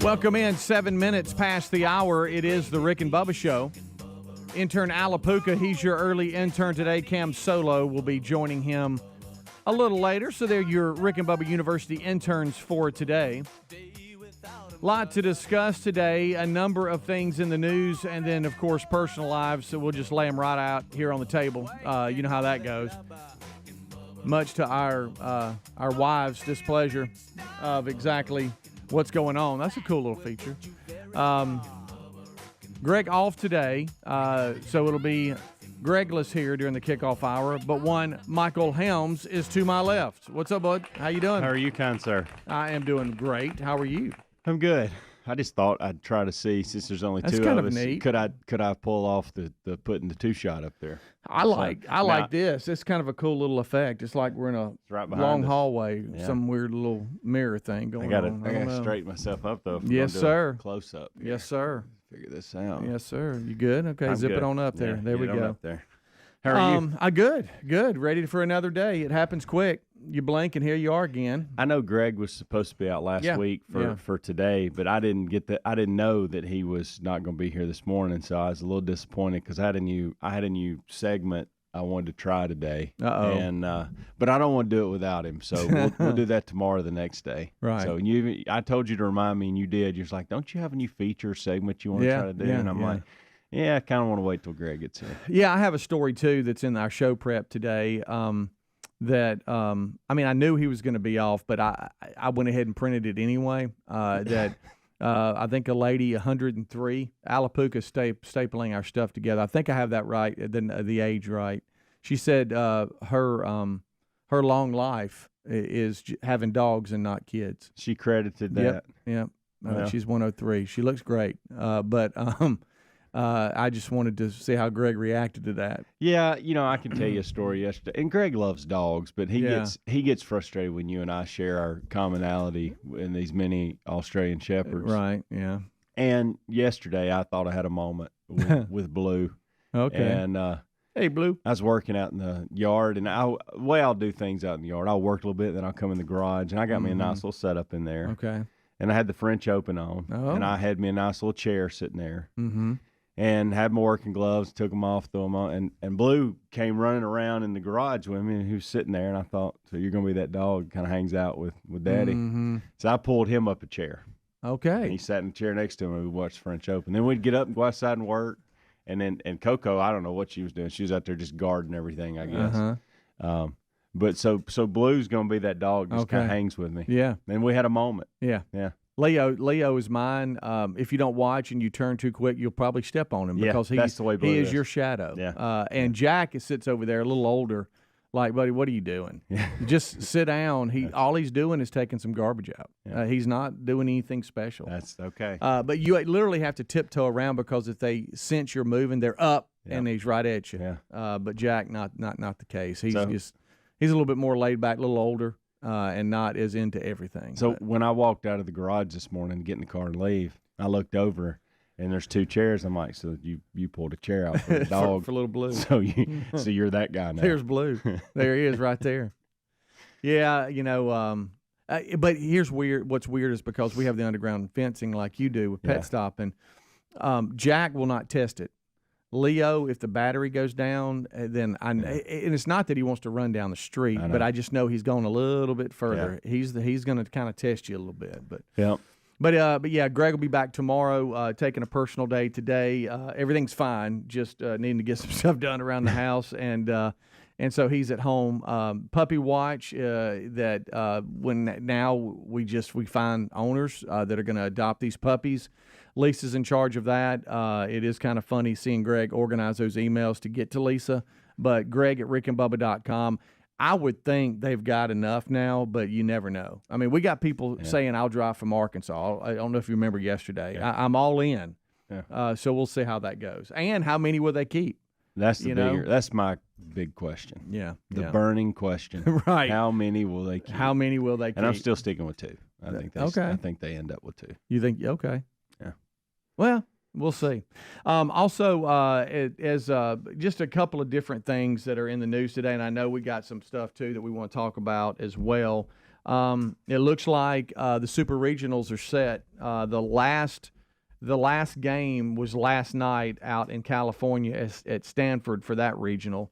Welcome in, 7 minutes past the hour. It is the Rick and Bubba Show. Intern Alapuca, he's your early intern today. Cam Solo will be joining him a little later. So they're your Rick and Bubba University interns for today. Lot to discuss today, a number of things in the news, and then, of course, personal lives. So we'll just lay them right out here on the table. You know how that goes. Much to our wives' displeasure of exactly what's going on. That's a cool little feature. Greg off today, so it'll be Gregless here during the kickoff hour. But one, Michael Helms, is to my left. What's up, bud? How you doing? How are you, kind sir? I am doing great. How are you? I'm good. I just thought I'd try to see, since there's only That's two kind of of us, neat. could I pull off the putting the two shot up there? I like this. It's kind of a cool little effect. It's like we're in a right behind long us. hallway, Yeah. some weird little mirror thing going on. I gotta straighten myself up though. If we're Yes, gonna do a sir. Close up. Yes, sir. Figure this out. Yes, sir. You good? Okay, I'm zip good. it on up there. Yeah, There we get on go. up there. How are you? I good. Ready for another day. It happens quick. You blink and here you are again. I know Greg was supposed to be out last week for today, but I didn't get that. I didn't know that he was not going to be here this morning, so I was a little disappointed because I had a new segment I wanted to try today. And but I don't want to do it without him, so we'll do that tomorrow, the next day. Right. So I told you to remind me, and you did. You're just like, don't you have a new feature segment you want to try to do? Yeah, and I'm like, yeah, I kind of want to wait till Greg gets here. Yeah, I have a story too that's in our show prep today. I knew he was going to be off, but I went ahead and printed it anyway. I think a lady, 103, Alapuca stapling our stuff together. I think I have that right, the age right. She said her long life is having dogs and not kids. She credited that. Yep. She's 103. She looks great. But I just wanted to see how Greg reacted to that. Yeah, I can tell you a story yesterday. And Greg loves dogs, but he gets frustrated when you and I share our commonality in these mini Australian Shepherds. Right, yeah. And yesterday I thought I had a moment with Blue. Okay. And hey, Blue. I was working out in the yard, and the way I'll do things out in the yard, I'll work a little bit, then I'll come in the garage, and I got me a nice little setup in there. Okay. And I had the French Open on, and I had me a nice little chair sitting there. Mm-hmm. And had my working gloves, took them off, threw them on, and Blue came running around in the garage with me, and he was sitting there, and I thought, so you're going to be that dog kind of hangs out with Daddy. Mm-hmm. So I pulled him up a chair. Okay. And he sat in the chair next to him, and we watched French Open. Then we'd get up and go outside and work, and Coco, I don't know what she was doing. She was out there just guarding everything, I guess. Uh-huh. But so Blue's going to be that dog that just kind of hangs with me. Yeah. And we had a moment. Yeah. Yeah. Leo is mine. If you don't watch and you turn too quick, you'll probably step on him because that's the way Blue he is is. your shadow. Yeah. And Jack sits over there a little older, like, buddy, what are you doing? Yeah. Just sit down. All he's doing is taking some garbage out. Yeah. He's not doing anything special. That's okay. But you literally have to tiptoe around because if they sense you're moving, they're up and he's right at you. Yeah. But Jack, not the case. He's a little bit more laid back, a little older. And not as into everything. So when I walked out of the garage this morning to get in the car and leave, I looked over and there's two chairs. I'm like, so you pulled a chair out for the dog for little Blue. So you're that guy now. There's Blue. There he is, right there. Yeah, but here's weird. What's weird is because we have the underground fencing like you do with Pet Stop, and Jack will not test it. Leo, if the battery goes down, then and it's not that he wants to run down the street, but I just know he's going a little bit further. Yeah. He's going to kind of test you a little bit, but yeah. But yeah, Greg will be back tomorrow, taking a personal day today. Everything's fine, just needing to get some stuff done around the house, and so he's at home. Puppy watch when now we find owners that are going to adopt these puppies. Lisa's in charge of that. It is kind of funny seeing Greg organize those emails to get to Lisa, but Greg at rickandbubba.com. I would think they've got enough now, but you never know. I mean, we got people saying, I'll drive from Arkansas. I don't know if you remember yesterday. Yeah. I'm all in. Yeah. So we'll see how that goes. And how many will they keep? That's that's my big question. Yeah. The burning question. Right. How many will they keep? How many will they keep? And I'm still sticking with 2. I think they end up with 2. You think, okay. Yeah. Well, we'll see. Also, as just a couple of different things that are in the news today, and I know we got some stuff, too, that we want to talk about as well. It looks like the Super Regionals are set. The last game was last night out in California at Stanford for that regional.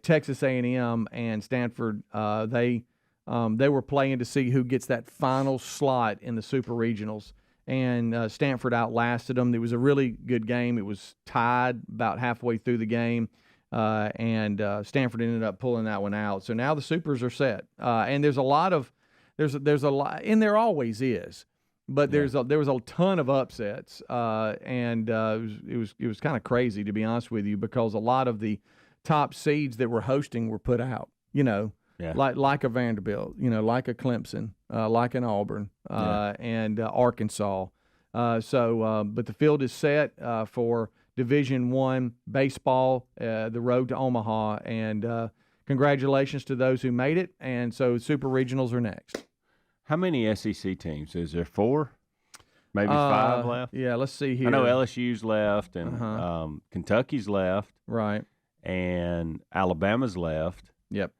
Texas A&M and Stanford, they were playing to see who gets that final slot in the Super Regionals. And Stanford outlasted them. It was a really good game. It was tied about halfway through the game, and Stanford ended up pulling that one out. So now the Supers are set, and there's a lot, and there always is, but there was a ton of upsets, and it was kind of crazy, to be honest with you, because a lot of the top seeds that were hosting were put out. Like a Vanderbilt, like a Clemson, like an Auburn, and Arkansas. But the field is set for Division I baseball, the road to Omaha, and congratulations to those who made it. And so Super Regionals are next. How many SEC teams? Is there 4? Maybe 5 left? Yeah, let's see here. I know LSU's left, and Kentucky's left. Right. And Alabama's left. Yep.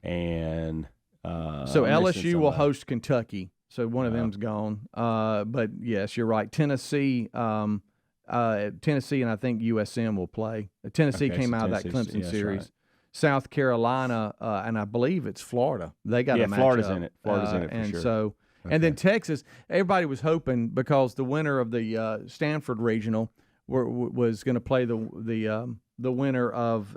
And so LSU will host Kentucky, so one of them's gone. But yes, you're right. Tennessee, and I think USM will play. Tennessee came out of that Clemson series. Right. South Carolina, and I believe it's Florida. They got a matchup. Florida's in it. Florida's in it for and sure. So, and then Texas. Everybody was hoping, because the winner of the Stanford Regional was going to play the winner of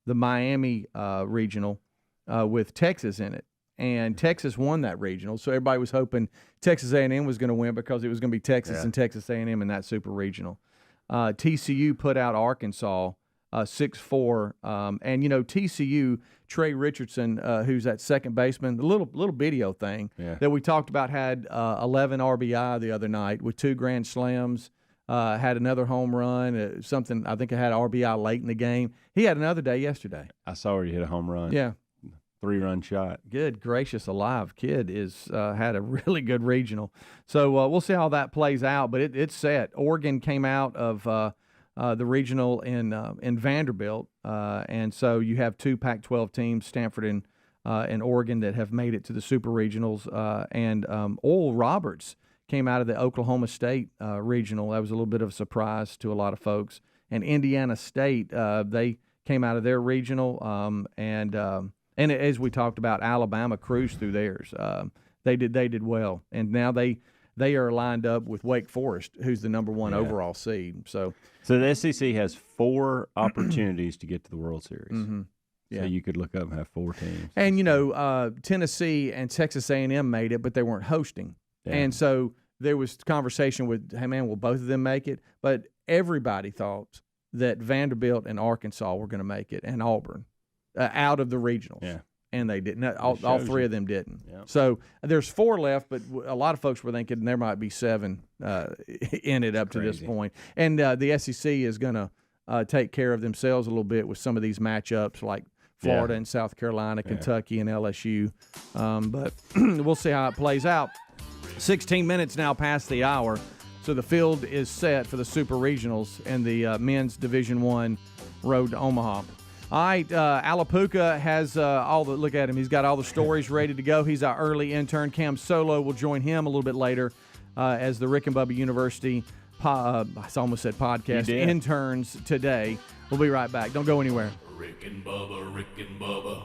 the Miami Regional with Texas in it, and Texas won that regional. So everybody was hoping Texas A&M was going to win, because it was going to be Texas and Texas A&M in that Super Regional. TCU put out Arkansas 6-4, and TCU, Trey Richardson, who's that second baseman, the little video thing that we talked about, had 11 RBI the other night with 2 grand slams. Had another home run, something, I think it had RBI late in the game. He had another day yesterday. I saw where he hit a home run. Yeah. 3-run shot. Good gracious alive. Kid had a really good regional. So we'll see how that plays out, but it's set. Oregon came out of the regional in Vanderbilt, and so you have 2 Pac-12 teams, Stanford and Oregon, that have made it to the Super Regionals, and Oral Roberts came out of the Oklahoma State regional. That was a little bit of a surprise to a lot of folks. And Indiana State, they came out of their regional, and as we talked about, Alabama cruised through theirs. They did well, and now they are lined up with Wake Forest, who's the number 1 overall seed. So the SEC has 4 opportunities to get to the World Series. Mm-hmm. Yeah. So you could look up and have 4 teams. And Tennessee and Texas A&M made it, but they weren't hosting. Yeah. And so there was conversation with, hey, man, will both of them make it? But everybody thought that Vanderbilt and Arkansas were going to make it, and Auburn, out of the regionals. Yeah. And they didn't. All 3 of them didn't. Yep. So there's 4 left, but a lot of folks were thinking there might be 7 in it up to this point. And the SEC is going to take care of themselves a little bit with some of these matchups, like Florida and South Carolina, Kentucky and LSU. But we'll see how it plays out. 16 minutes now past the hour, so the field is set for the Super Regionals and the men's Division I road to Omaha. All right, Alapuca has look at him. He's got all the stories ready to go. He's our early intern. Cam Solo will join him a little bit later as the Rick and Bubba University, I almost said podcast, interns today. We'll be right back. Don't go anywhere. Rick and Bubba, Rick and Bubba.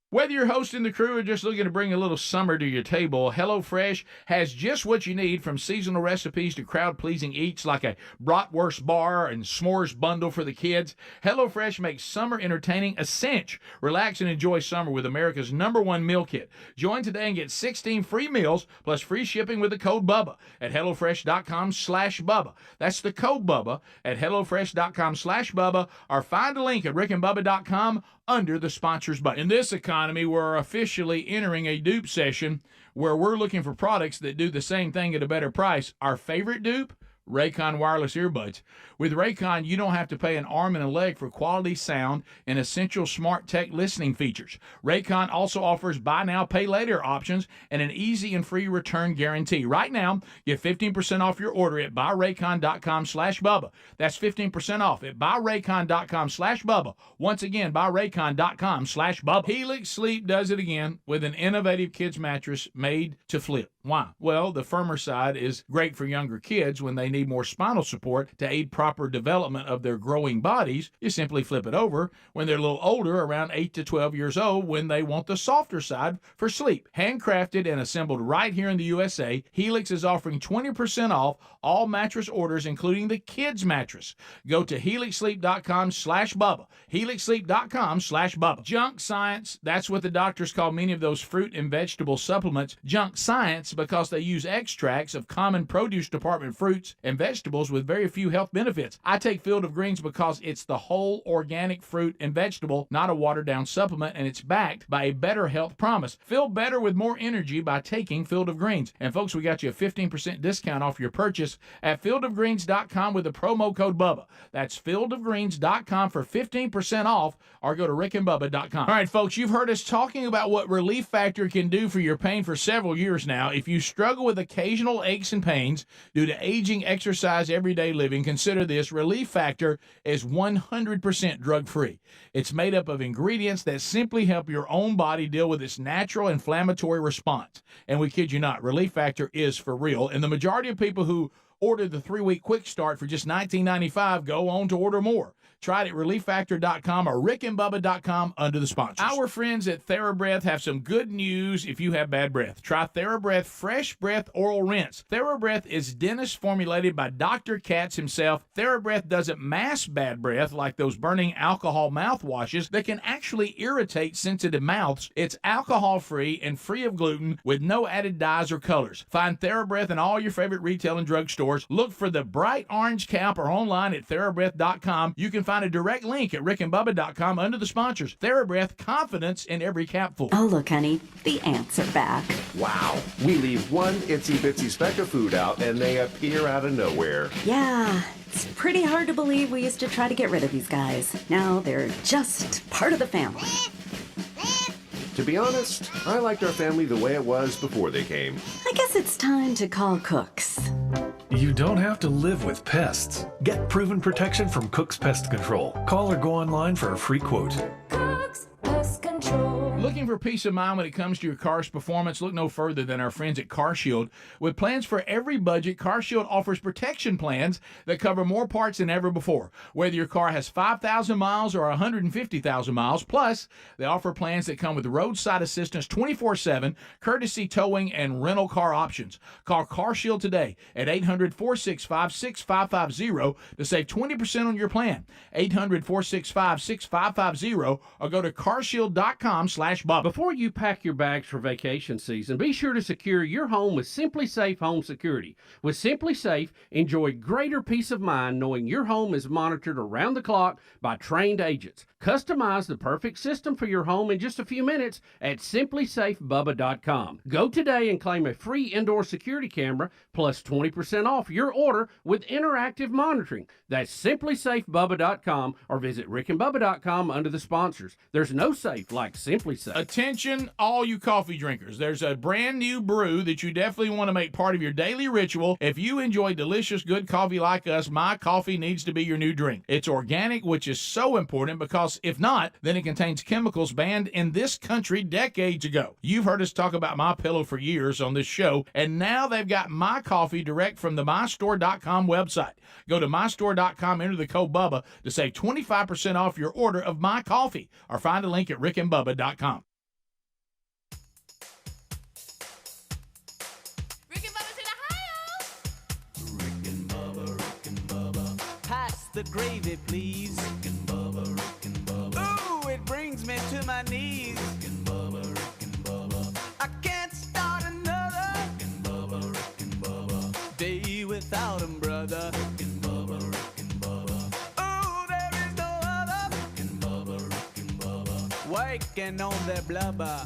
Whether you're hosting the crew or just looking to bring a little summer to your table, HelloFresh has just what you need, from seasonal recipes to crowd-pleasing eats like a bratwurst bar and s'mores bundle for the kids. HelloFresh makes summer entertaining a cinch. Relax and enjoy summer with America's #1 meal kit. Join today and get 16 free meals plus free shipping with the code BUBBA at HelloFresh.com/Bubba. That's the code BUBBA at HelloFresh.com/Bubba, or find a link at RickandBubba.com under the sponsors button. In this economy, we're officially entering a dupe session where we're looking for products that do the same thing at a better price. Our favorite dupe? Raycon wireless earbuds. With Raycon, you don't have to pay an arm and a leg for quality sound and essential smart tech listening features. Raycon also offers buy now, pay later options and an easy and free return guarantee. Right now, get 15% off your order at buyraycon.com/Bubba. That's 15% off at buyraycon.com/Bubba. Once again, buyraycon.com/Bubba. Helix Sleep does it again with an innovative kids mattress made to flip. Why? Well, the firmer side is great for younger kids when they need more spinal support to aid proper development of their growing bodies. You simply flip it over when they're a little older, around 8 to 12 years old, when they want the softer side for sleep. Handcrafted and assembled right here in the USA, Helix is offering 20% off all mattress orders, including the kids mattress. Go to helixsleep.com/Bubba. helixsleep.com/Bubba. Junk science, that's what the doctors call many of those fruit and vegetable supplements. Junk science because they use extracts of common produce department fruits and vegetables with very few health benefits. I take Field of Greens because it's the whole organic fruit and vegetable, not a watered-down supplement, and it's backed by a better health promise. Feel better with more energy by taking Field of Greens. And folks, we got you a 15% discount off your purchase at fieldofgreens.com with the promo code Bubba. That's fieldofgreens.com for 15% off, or go to rickandbubba.com. All right, folks, you've heard us talking about what Relief Factor can do for your pain for several years now. If you struggle with occasional aches and pains due to aging, exercise, everyday living, consider this. Relief Factor is 100% drug-free. It's made up of ingredients that simply help your own body deal with its natural inflammatory response. And we kid you not, Relief Factor is for real. And the majority of people who order the 3-week quick start for just $19.95 go on to order more. Try it at relieffactor.com or rickandbubba.com under the sponsors. Our friends at TheraBreath have some good news if you have bad breath. Try TheraBreath Fresh Breath Oral Rinse. TheraBreath is dentist formulated by Dr. Katz himself. TheraBreath doesn't mask bad breath like those burning alcohol mouthwashes that can actually irritate sensitive mouths. It's alcohol-free and free of gluten with no added dyes or colors. Find TheraBreath in all your favorite retail and drug stores. Look for the bright orange cap or online at TheraBreath.com. You can find a direct link at rickandbubba.com under the sponsors. TheraBreath, confidence in every capful. Oh, look, honey, the ants are back. Wow. We leave one itsy-bitsy speck of food out, and they appear out of nowhere. Yeah, it's pretty hard to believe we used to try to get rid of these guys. Now they're just part of the family. To be honest, I liked our family the way it was before they came. I guess it's time to call Cooks. You don't have to live with pests. Get proven protection from Cook's Pest Control. Call or go online for a free quote. Cook's Pest Control. Looking for peace of mind when it comes to your car's performance? Look no further than our friends at CarShield. With plans for every budget, CarShield offers protection plans that cover more parts than ever before. Whether your car has 5,000 miles or 150,000 miles, plus they offer plans that come with roadside assistance 24/7, courtesy towing, and rental car options. Call CarShield today at 800-465-6550 to save 20% on your plan. 800-465-6550 or go to carshield.com/Bubba. Before you pack your bags for vacation season, be sure to secure your home with Simply Safe Home Security. With Simply Safe, enjoy greater peace of mind knowing your home is monitored around the clock by trained agents. Customize the perfect system for your home in just a few minutes at simplysafebubba.com. Go today and claim a free indoor security camera plus 20% off your order with interactive monitoring. That's simplysafebubba.com or visit rickandbubba.com under the sponsors. There's no safe like Simply Safe. Attention, all you coffee drinkers. There's a brand new brew that you definitely want to make part of your daily ritual. If you enjoy delicious, good coffee like us, My Coffee needs to be your new drink. It's organic, which is so important because if not, then it contains chemicals banned in this country decades ago. You've heard us talk about My Pillow for years on this show, and now they've got My Coffee direct from the mystore.com website. Go to mystore.com, enter the code Bubba to save 25% off your order of My Coffee, or find a link at rickandbubba.com. Rick and Bubba's in Ohio. Rick and Bubba. Pass the gravy, please. Rick and Bubba. Ooh, it brings me to my knees. Rick and Bubba. I can't start another Rick and Bubba. day without him, brother. Rick and Bubba. Ooh, there is no other Rick and Bubba. waking on their blubber.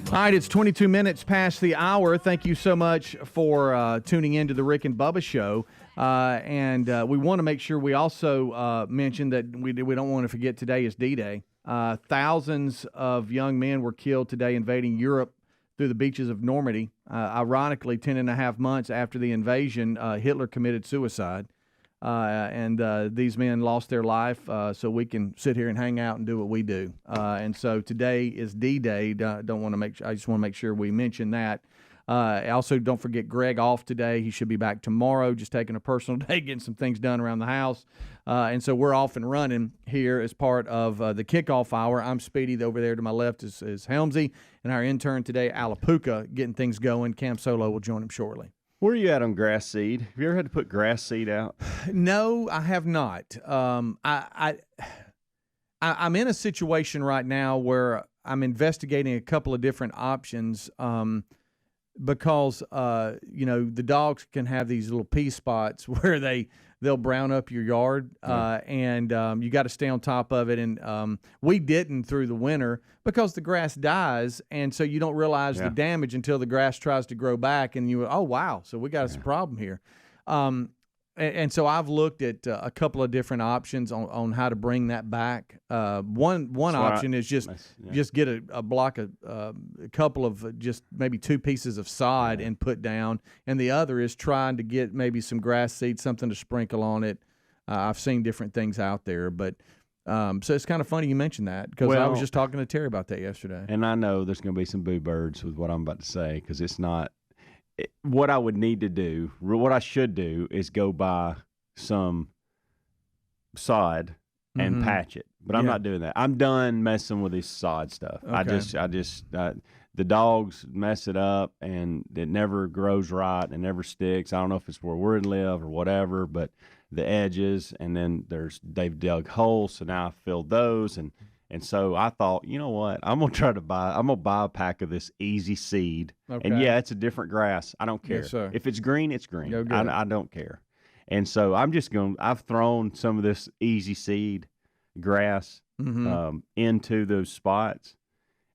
All right, it's 22 minutes past the hour. Thank you so much for tuning in to the Rick and Bubba Show. And we want to make sure we also mention that we don't want to forget today is D-Day. Thousands of young men were killed today invading Europe through the beaches of Normandy. Ironically, 10.5 months after the invasion, Hitler committed suicide. And these men lost their life so we can sit here and hang out and do what we do. And so today is D-Day. I just want to make sure we mention that. Also, don't forget Greg off today. He should be back tomorrow, just taking a personal day, getting some things done around the house. And so we're off and running here as part of the kickoff hour. I'm Speedy. Over there to my left is Helmsy. And our intern today, Alapuka, getting things going. Cam Solo will join him shortly. Where are you at on grass seed? Have you ever had to put grass seed out? No, I have not. I'm in a situation right now where I'm investigating a couple of different options because, the dogs can have these little pea spots where they'll brown up your yard, and you got to stay on top of it. And we didn't through the winter because the grass dies, and so you don't realize the damage until the grass tries to grow back, and oh, wow, so we got a problem here. And so I've looked at a couple of different options on how to bring that back. One option is just get a block of a couple of just maybe 2 pieces of sod and put down, and the other is trying to get maybe some grass seed, something to sprinkle on it. I've seen different things out there, but so it's kind of funny you mentioned that because I was just talking to Terry about that yesterday. And I know there's going to be some boo birds with what I'm about to say because it's not. What I would need to do, what I should do, is go buy some sod and patch it. But I'm not doing that. I'm done messing with this sod stuff. Okay. The dogs mess it up, and it never grows right and never sticks. I don't know if it's where we live or whatever, but the edges, and then they've dug holes, so now I filled those, and so I thought, you know what? I'm gonna buy a pack of this easy seed. Okay. And it's a different grass. I don't care. Yes, sir. If it's green, it's green. I don't care. And so I've thrown some of this easy seed grass into those spots,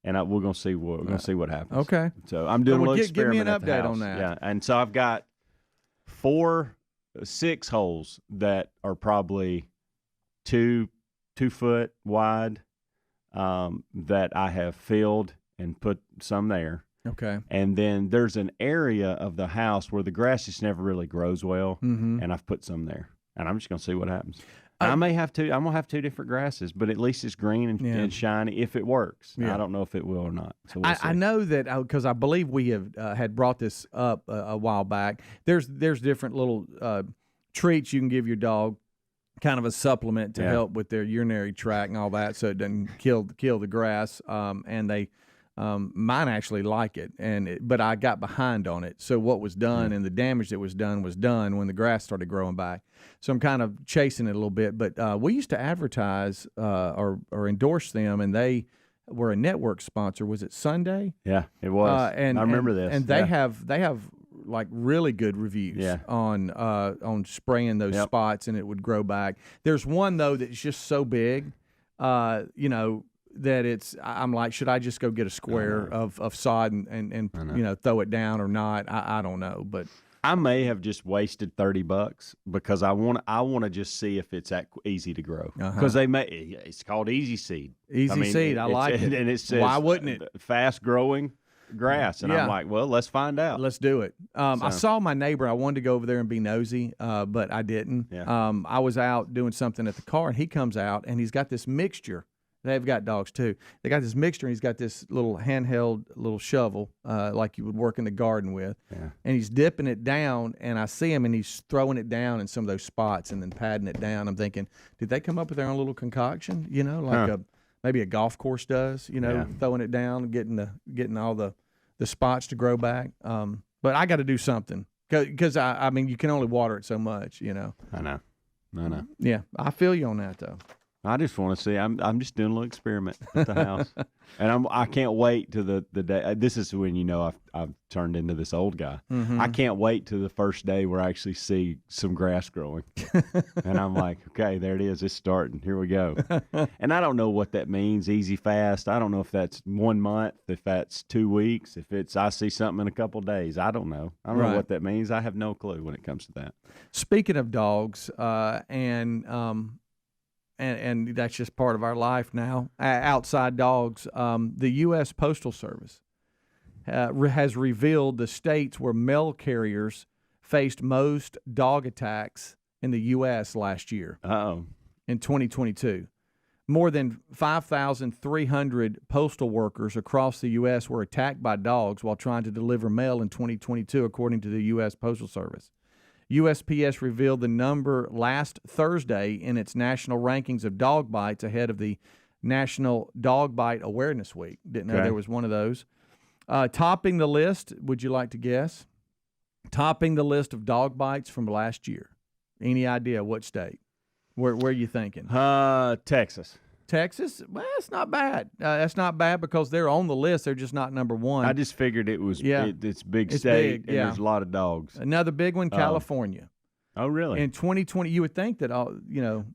and we're gonna see what happens. Okay. So I'm doing a little experiment. Give me an update on that. Yeah. And so I've got 6 holes that are probably 2 foot wide. That I have filled and put some there. Okay. And then there's an area of the house where the grass just never really grows well, and I've put some there. And I'm just going to see what happens. I'm going to have 2 different grasses, but at least it's green and shiny if it works. Yeah. I don't know if it will or not. So I know that because I believe we have had brought this up a while back. There's different little treats you can give your dog, kind of a supplement to help with their urinary tract and all that, so it doesn't kill the grass. And they, mine actually like it, but I got behind on it. So what was done and the damage that was done when the grass started growing back. So I'm kind of chasing it a little bit. But we used to advertise or endorse them, and they were a network sponsor. Was it Sunday? Yeah, it was. And I remember this. And they have like really good reviews on spraying those spots, and it would grow back. There's one though that's just so big, that I'm like, should I just go get a square of sod and throw it down or not? I don't know, but I may have just wasted $30 because I want to just see if it's that easy to grow because it's called Easy Seed. Seed, I like it, and it says why wouldn't it? Fast growing grass, and I'm like, well, let's find out. Let's do it. I saw my neighbor. I wanted to go over there and be nosy, but I didn't. Yeah. I was out doing something at the car, and he comes out, and he's got this mixture. They've got dogs too. They got this mixture, and he's got this little handheld little shovel, like you would work in the garden with. Yeah. And he's dipping it down, and I see him, and he's throwing it down in some of those spots, and then patting it down. I'm thinking, did they come up with their own little concoction? Maybe a golf course does. Throwing it down, getting all the spots to grow back. But I got to do something because you can only water it so much. I know. Yeah, I feel you on that though. I just want to see. I'm just doing a little experiment at the house, and I can't wait to the day. This is when I've turned into this old guy. Mm-hmm. I can't wait to the first day where I actually see some grass growing, and I'm like, okay, there it is. It's starting. Here we go. And I don't know what that means. Easy, fast. I don't know if that's 1 month, if that's 2 weeks, if it's I see something in a couple of days. I don't know. I don't know what that means. I have no clue when it comes to that. Speaking of dogs, and that's just part of our life now. Outside dogs, the U.S. Postal Service has revealed the states where mail carriers faced most dog attacks in the U.S. last year. In 2022. More than 5,300 postal workers across the U.S. were attacked by dogs while trying to deliver mail in 2022, according to the U.S. Postal Service. USPS revealed the number last Thursday in its national rankings of dog bites ahead of the National Dog Bite Awareness Week. Didn't know there was one of those. Topping the list, would you like to guess? Topping the list of dog bites from last year. Any idea what state? Where are you thinking? Texas. Texas? Well, it's not bad. That's not bad because they're on the list. They're just not number one. I just figured it was it's big It's state, big, and there's a lot of dogs. Another big one, California. Oh, really? In 2020, you would think that I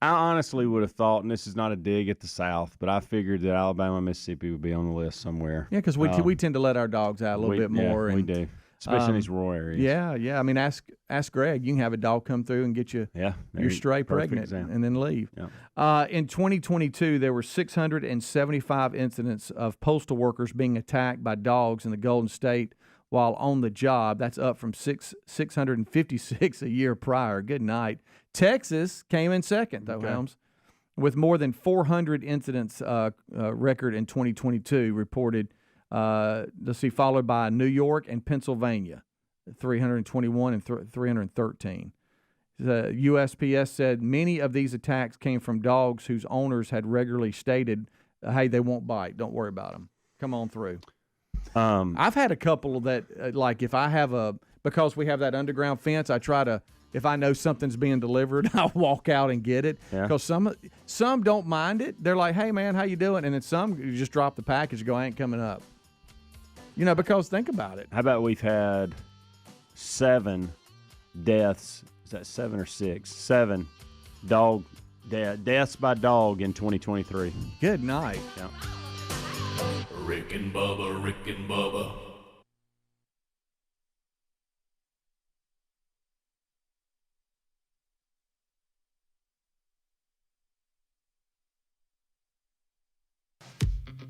honestly would have thought, and this is not a dig at the South, but I figured that Alabama, Mississippi would be on the list somewhere. Yeah, because we tend to let our dogs out a little bit more. Yeah, and we do. Especially in these rural areas. Yeah. I mean, ask Greg. You can have a dog come through and get you your stray pregnant and then leave. Yeah. In 2022, there were 675 incidents of postal workers being attacked by dogs in the Golden State while on the job. That's up from 656 a year prior. Good night. Texas came in second, though, Helms, with more than 400 incidents record in 2022 reported. Followed by New York and Pennsylvania, 321 and 313. The USPS said many of these attacks came from dogs whose owners had regularly stated, hey, they won't bite. Don't worry about them. Come on through. I've had a couple that, like if I have because we have that underground fence, I try to, if I know something's being delivered, I'll walk out and get it. Because some don't mind it. They're like, hey, man, how you doing? And then some, you just drop the package and go, I ain't coming up. Because think about it. How about we've had 7 deaths? Is that 7 or 6? 7 dog deaths by dog in 2023. Good night. Yeah. Rick and Bubba, Rick and Bubba.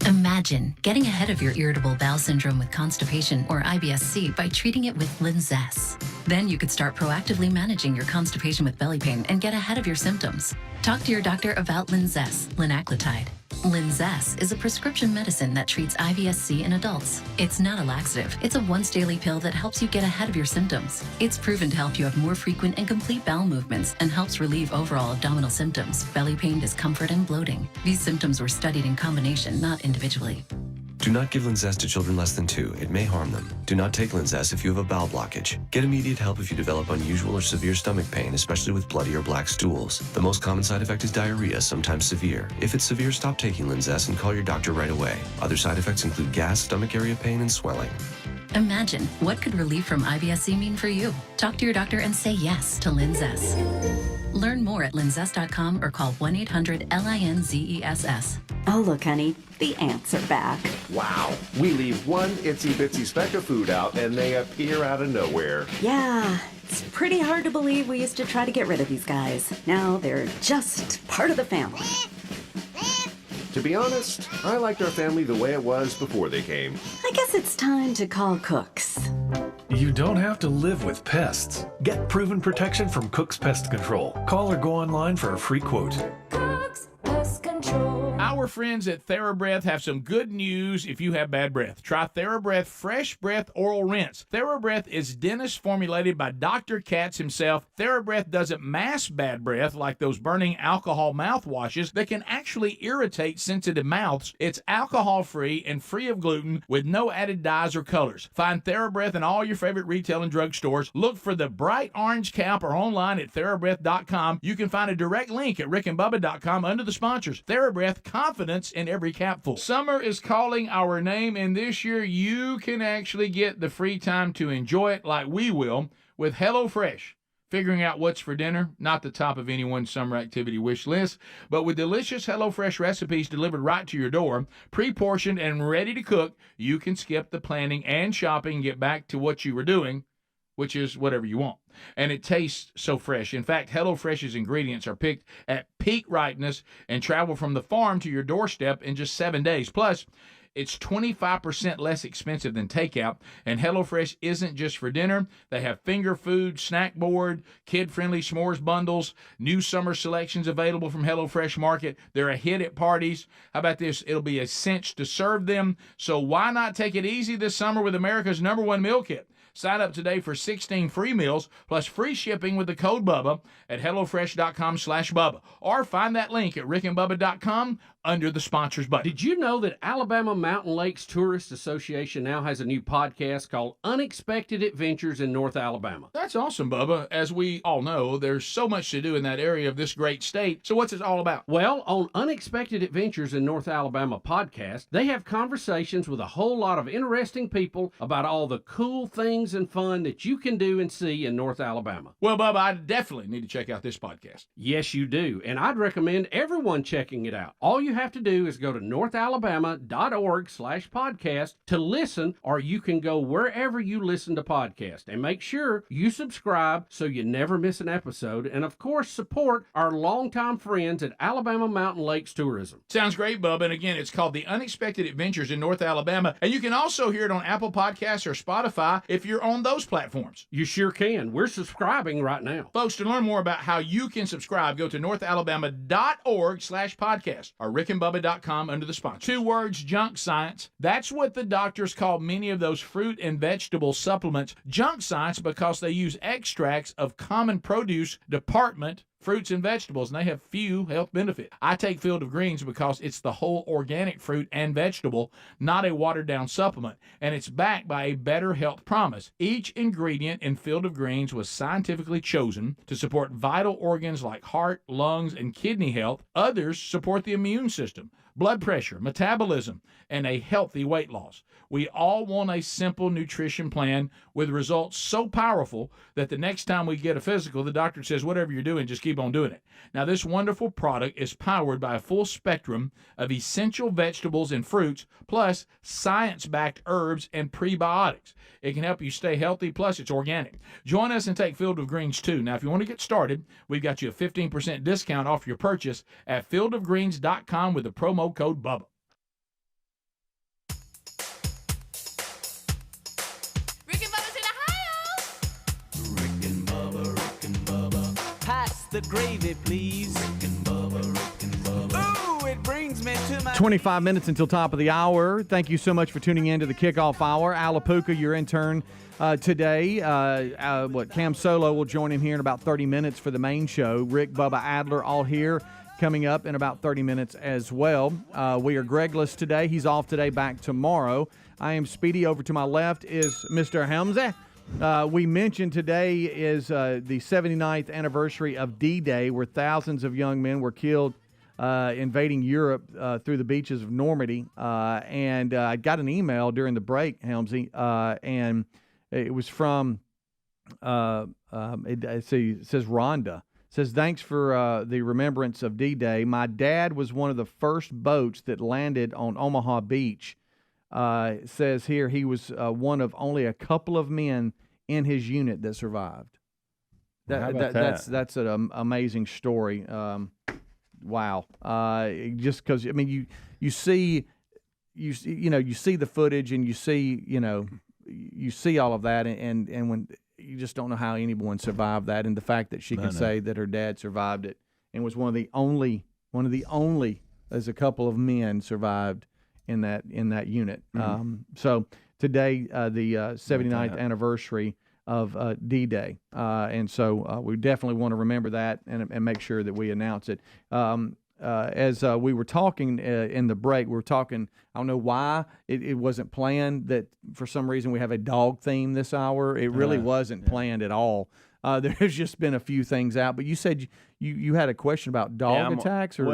Imagine getting ahead of your irritable bowel syndrome with constipation or IBS-C by treating it with Linzess. Then you could start proactively managing your constipation with belly pain and get ahead of your symptoms. Talk to your doctor about Linzess, linaclotide. Linzess is a prescription medicine that treats IBS-C in adults. It's not a laxative. It's a once-daily pill that helps you get ahead of your symptoms. It's proven to help you have more frequent and complete bowel movements and helps relieve overall abdominal symptoms, belly pain, discomfort, and bloating. These symptoms were studied in combination, not individually. Do not give Linzess to children less than 2. It may harm them. Do not take Linzess if you have a bowel blockage. Get immediate help if you develop unusual or severe stomach pain, especially with bloody or black stools. The most common side effect is diarrhea, sometimes severe. If it's severe, stop taking Linzess and call your doctor right away. Other side effects include gas, stomach area pain, and swelling. Imagine, what could relief from IBS-C mean for you? Talk to your doctor and say yes to Linzess. Learn more at linzess.com or call 1-800-LINZESS. Oh, look, honey, the ants are back. Wow. We leave one itsy bitsy speck of food out and they appear out of nowhere. Yeah, it's pretty hard to believe we used to try to get rid of these guys. Now they're just part of the family. To be honest, I liked our family the way it was before they came. I guess it's time to call Cooks. You don't have to live with pests. Get proven protection from Cook's Pest Control. Call or go online for a free quote. Cooks Pest Control. Our Our friends at TheraBreath have some good news if you have bad breath. Try TheraBreath Fresh Breath Oral Rinse. TheraBreath is dentist formulated by Dr. Katz himself. TheraBreath doesn't mask bad breath like those burning alcohol mouthwashes that can actually irritate sensitive mouths. It's alcohol-free and free of gluten with no added dyes or colors. Find TheraBreath in all your favorite retail and drug stores. Look for the bright orange cap or online at TheraBreath.com. You can find a direct link at rickandbubba.com under the sponsors. TheraBreath, confidence in every capful. Summer is calling our name, and this year you can actually get the free time to enjoy it like we will with HelloFresh. Figuring out what's for dinner, not the top of anyone's summer activity wish list, but with delicious HelloFresh recipes delivered right to your door, pre-portioned and ready to cook, you can skip the planning and shopping and get back to what you were doing, which is whatever you want. And it tastes so fresh. In fact, HelloFresh's ingredients are picked at peak ripeness and travel from the farm to your doorstep in just 7 days. Plus, it's 25% less expensive than takeout, and HelloFresh isn't just for dinner. They have finger food, snack board, kid-friendly s'mores bundles, new summer selections available from HelloFresh Market. They're a hit at parties. How about this? It'll be a cinch to serve them, so why not take it easy this summer with America's #1 meal kit? Sign up today for 16 free meals plus free shipping with the code BUBBA at HelloFresh.com/Bubba. Or find that link at rickandbubba.com under the sponsors button. Did you know that Alabama Mountain Lakes Tourist Association now has a new podcast called Unexpected Adventures in North Alabama? That's awesome, Bubba. As we all know, there's so much to do in that area of this great state. So what's it all about? Well, on Unexpected Adventures in North Alabama podcast, they have conversations with a whole lot of interesting people about all the cool things and fun that you can do and see in North Alabama. Well, Bubba, I definitely need to check out this podcast. Yes, you do. And I'd recommend everyone checking it out. All you have to do is go to northalabama.org/podcast to listen, or you can go wherever you listen to podcasts. And make sure you subscribe so you never miss an episode. And of course, support our longtime friends at Alabama Mountain Lakes Tourism. Sounds great, Bubba. And again, it's called The Unexpected Adventures in North Alabama. And you can also hear it on Apple Podcasts or Spotify if you're on those platforms. You sure can. We're subscribing right now. Folks, to learn more about how you can subscribe, go to northalabama.org/podcast or rickandbubba.com under the sponsor. 2 words, junk science. That's what the doctors call many of those fruit and vegetable supplements junk science because they use extracts of common produce department fruits and vegetables, and they have few health benefits. I take Field of Greens because it's the whole organic fruit and vegetable, not a watered-down supplement, and it's backed by a better health promise. Each ingredient in Field of Greens was scientifically chosen to support vital organs like heart, lungs, and kidney health. Others support the immune system, blood pressure, metabolism, and a healthy weight loss. We all want a simple nutrition plan with results so powerful that the next time we get a physical, the doctor says, whatever you're doing, just keep on doing it. Now, this wonderful product is powered by a full spectrum of essential vegetables and fruits, plus science-backed herbs and prebiotics. It can help you stay healthy, plus it's organic. Join us and take Field of Greens, too. Now, if you want to get started, we've got you a 15% discount off your purchase at fieldofgreens.com with the promo code BUBBA. The gravy, please. Rick and Bubba, Rick and Bubba. Ooh, it brings me to my 25 minutes until top of the hour. Thank you so much for tuning in to the kickoff hour. Alapuka, your intern today. Cam Solo will join in here in about 30 minutes for the main show. Rick, Bubba, Adler, all here coming up in about 30 minutes as well. We are Gregless today. He's off today, back tomorrow. I am Speedy. Over to my left is Mr. Helmsy. We mentioned today is the 79th anniversary of D-Day, where thousands of young men were killed invading Europe through the beaches of Normandy. And I got an email during the break, Helmsy, and it was from, it says Rhonda. It says, thanks for the remembrance of D-Day. My dad was one of the first boats that landed on Omaha Beach. It says here he was one of only a couple of men in his unit that survived. That's an amazing story. Wow. Just because, I mean, you see the footage and you see all of that, and when you just don't know how anyone survived that, and the fact that she can say that her dad survived it and was one of the only as a couple of men survived in that unit. So today, the 79th anniversary of D-Day, and so we definitely want to remember that and make sure that we announce it. As we were talking in the break, we were talking, I don't know why it wasn't planned that for some reason we have a dog theme this hour. It really wasn't planned at all. There's just been a few things out, but you said you had a question about dog attacks or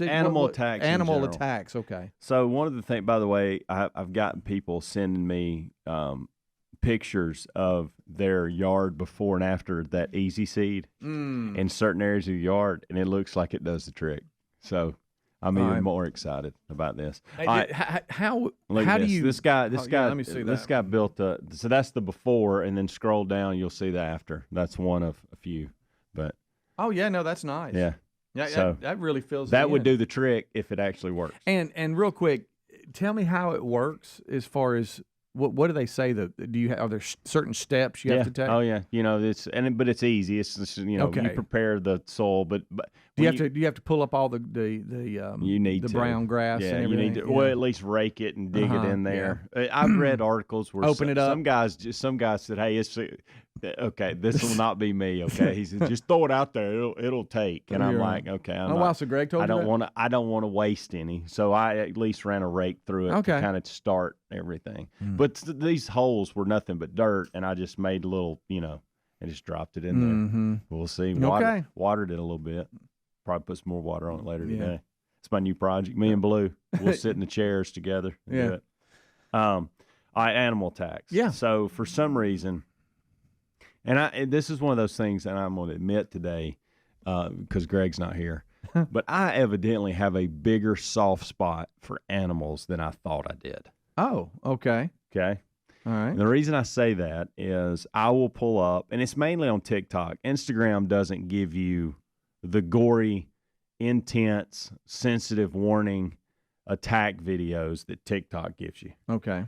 animal attacks. Animal attacks, okay. So one of the things, by the way, I've gotten people sending me pictures of their yard before and after that easy seed in certain areas of the yard, and it looks like it does the trick. So I'm even more excited about this. How do you? This guy. Let me see that. This guy built a. So that's the before, and then scroll down, you'll see the after. That's one of a few, but. Oh yeah, no, that's nice. Yeah. Yeah, so that really fills. That would do the trick if it actually works. And real quick, tell me how it works as far as. What do they say? Are there certain steps you have to take? Oh yeah, but it's easy. It's just, you prepare the soil, but do you have to pull up all the you need the to. brown grass and everything? You need to, well, at least rake it and dig it in there. Yeah. I've read articles where it up. Some guys said, "Hey, it's okay. This will not be me." Okay, he said, "Just throw it out there. It'll take." And I'm like, "Okay, wow." So Greg told you I don't want to waste any, so I at least ran a rake through it to kind of start everything. But these holes were nothing but dirt, and I just made a little, and just dropped it in there. We'll see. Watered it a little bit. Probably put some more water on it later today. It's my new project. Me and Blue, we'll sit in the chairs together and do it. Animal attacks. Yeah. So for some reason, and this is one of those things that I'm going to admit today, because Greg's not here, but I evidently have a bigger soft spot for animals than I thought I did. Oh, okay. Okay. All right. And the reason I say that is I will pull up, and it's mainly on TikTok. Instagram doesn't give you the gory, intense, sensitive warning attack videos that TikTok gives you. Okay.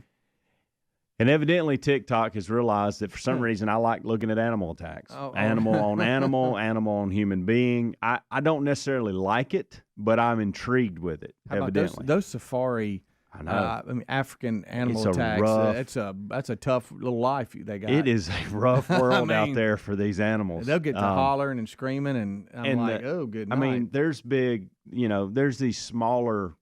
And evidently TikTok has realized that for some reason I like looking at animal attacks. Animal on animal, animal on human being. I don't necessarily like it, but I'm intrigued with it, evidently. Those safari... I know. African animal attacks. That's a tough little life they got. It is a rough world out there for these animals. They'll get to hollering and screaming, and I'm like, oh, good night. I mean, there's there's these smaller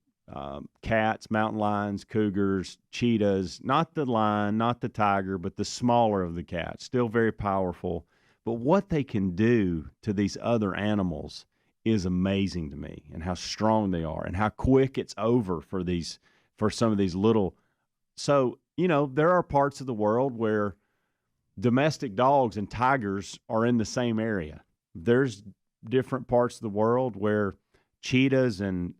cats, mountain lions, cougars, cheetahs. Not the lion, not the tiger, but the smaller of the cats. Still very powerful. But what they can do to these other animals is amazing to me, and how strong they are, and how quick it's over for some of these little. So, there are parts of the world where domestic dogs and tigers are in the same area. There's different parts of the world where cheetahs and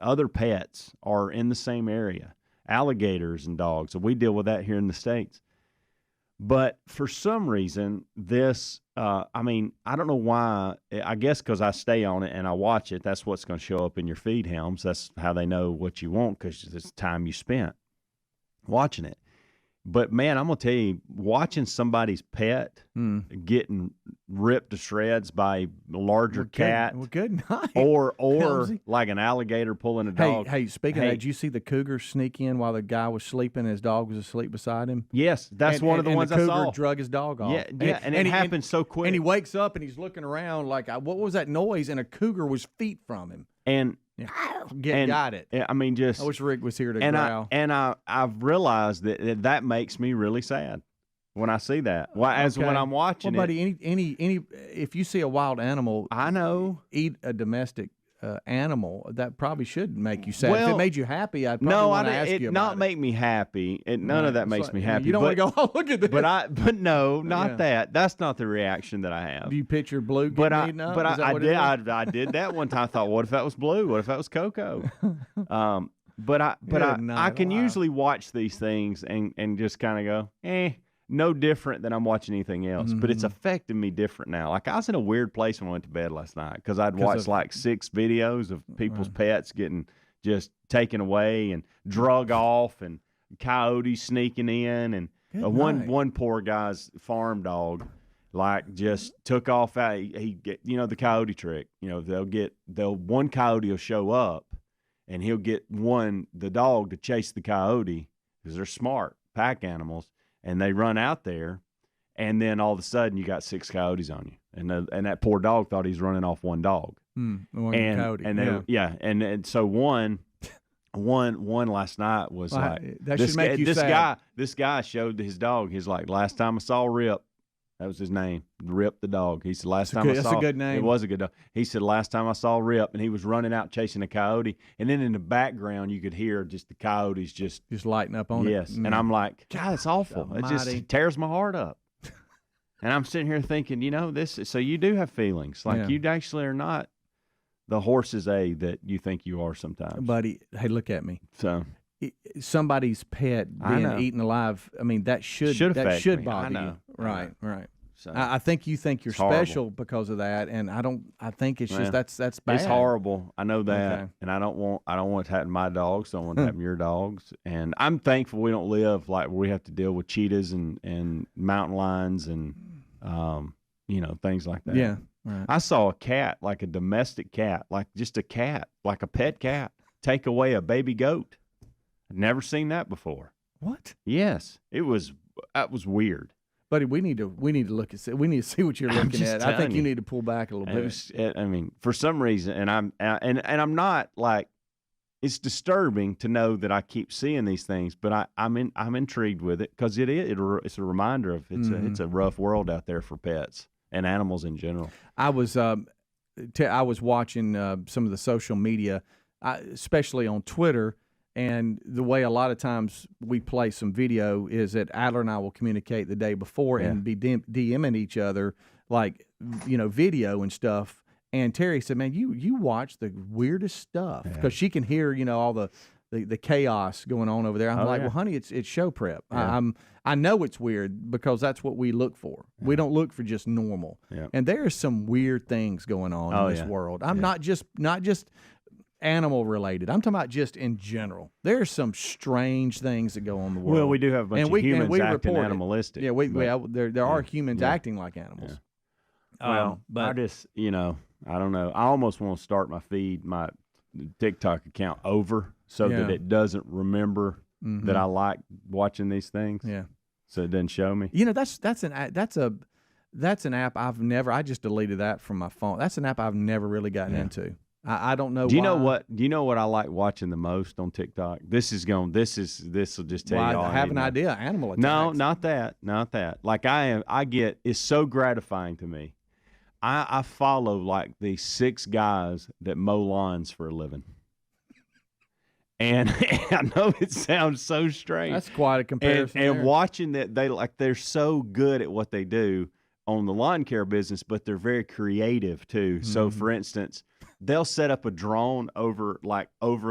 other pets are in the same area. Alligators and dogs. And we deal with that here in the States. But for some reason, this, I don't know why. I guess because I stay on it and I watch it. That's what's going to show up in your feed, Helms. That's how they know what you want, because it's time you spent watching it. But, man, I'm going to tell you, watching somebody's pet getting ripped to shreds by a larger cat. Good night. Or like an alligator pulling a dog. Hey, speaking of that, did you see the cougar sneak in while the guy was sleeping and his dog was asleep beside him? Yes, that's one of the ones I saw. And the cougar drug his dog off. Yeah, and it happened so quick. And he wakes up and he's looking around like, what was that noise? And a cougar was feet from him. And got it. I mean, just I wish Rick was here to growl. I've realized that makes me really sad when I see that. When I'm watching buddy, any if you see a wild animal, I know eat a domestic animal, that probably should make you sad. Well, if it made you happy, I'd probably want to ask you about it. Not make me happy. None of that makes me happy. You don't want to go, oh, look at this. But no, not that. That's not the reaction that I have. Do you picture Blue getting eaten up? But I did that one time. I thought, what if that was Blue? What if that was Coco? But I can usually watch these things and just kind of go, no different than I'm watching anything else. But it's affecting me different now. Like, I was in a weird place when I went to bed last night because I'd watched like 6 videos of people's pets getting just taken away and drug off, and coyotes sneaking in, and one poor guy's farm dog just took off out. He get, the coyote trick. One coyote will show up and he'll get the dog to chase the coyote because they're smart pack animals, and they run out there, and then all of a sudden you got 6 coyotes on you, and that poor dog thought he's running off one dog. Coyote. And so one last night was this guy showed his dog. He's like, last time I saw Rip, that was his name, Rip the dog. He said, that's a good name. It was a good dog. He said, last time I saw Rip, and he was running out chasing a coyote, and then in the background you could hear just the coyotes just lighting up on it. Yes, and I'm like, God, it's awful. It tears my heart up. And I'm sitting here thinking, so you do have feelings. Like you actually are not the horse's A that you think you are sometimes. Buddy, hey, look at me. So somebody's pet being eaten alive, I mean, that should bother you. Right. So I think you think you're special because of that, and I think it's just that's bad. It's horrible. I know that, and I don't want it to happen to my dogs. I don't want it to happen to your dogs. And I'm thankful we don't live like where we have to deal with cheetahs and mountain lions and things like that. Yeah. Right. I saw a cat, like a domestic cat, like just a cat, like a pet cat, take away a baby goat. I'd never seen that before. What? Yes, that was weird. Buddy, we need to look at. We need to see what you're looking at. I think you need to pull back a little bit. I mean, for some reason, and I'm not like. It's disturbing to know that I keep seeing these things, but I'm intrigued with it because it's a reminder of it's a rough world out there for pets and animals in general. I was watching some of the social media, especially on Twitter, and the way a lot of times we play some video is that Adler and I will communicate the day before and be DMing each other like video and stuff. And Terry said, "Man, you watch the weirdest stuff because she can hear all the chaos going on over there." I'm like, "Well, honey, it's show prep. Yeah. I know it's weird because that's what we look for. Yeah. We don't look for just normal. Yeah. And there's some weird things going on in this world. I'm not just animal related. I'm talking about just in general. There's some strange things that go on in the world. Well, we do have a bunch of humans acting animalistic. Yeah, there are humans acting like animals. Yeah. Well, but I just I don't know. I almost want to start my TikTok account over so that it doesn't remember that I like watching these things. Yeah. So it doesn't show me. That's an app I just deleted that from my phone. That's an app I've never really gotten into. I don't know. Do you know what I like watching the most on TikTok? This will just tell you all. I have an idea. Animal attacks. No, not that. Like it's so gratifying to me. I follow like these 6 guys that mow lawns for a living. And I know it sounds so strange. That's quite a comparison. And watching that they're so good at what they do on the lawn care business, but they're very creative too. Mm-hmm. So for instance, they'll set up a drone over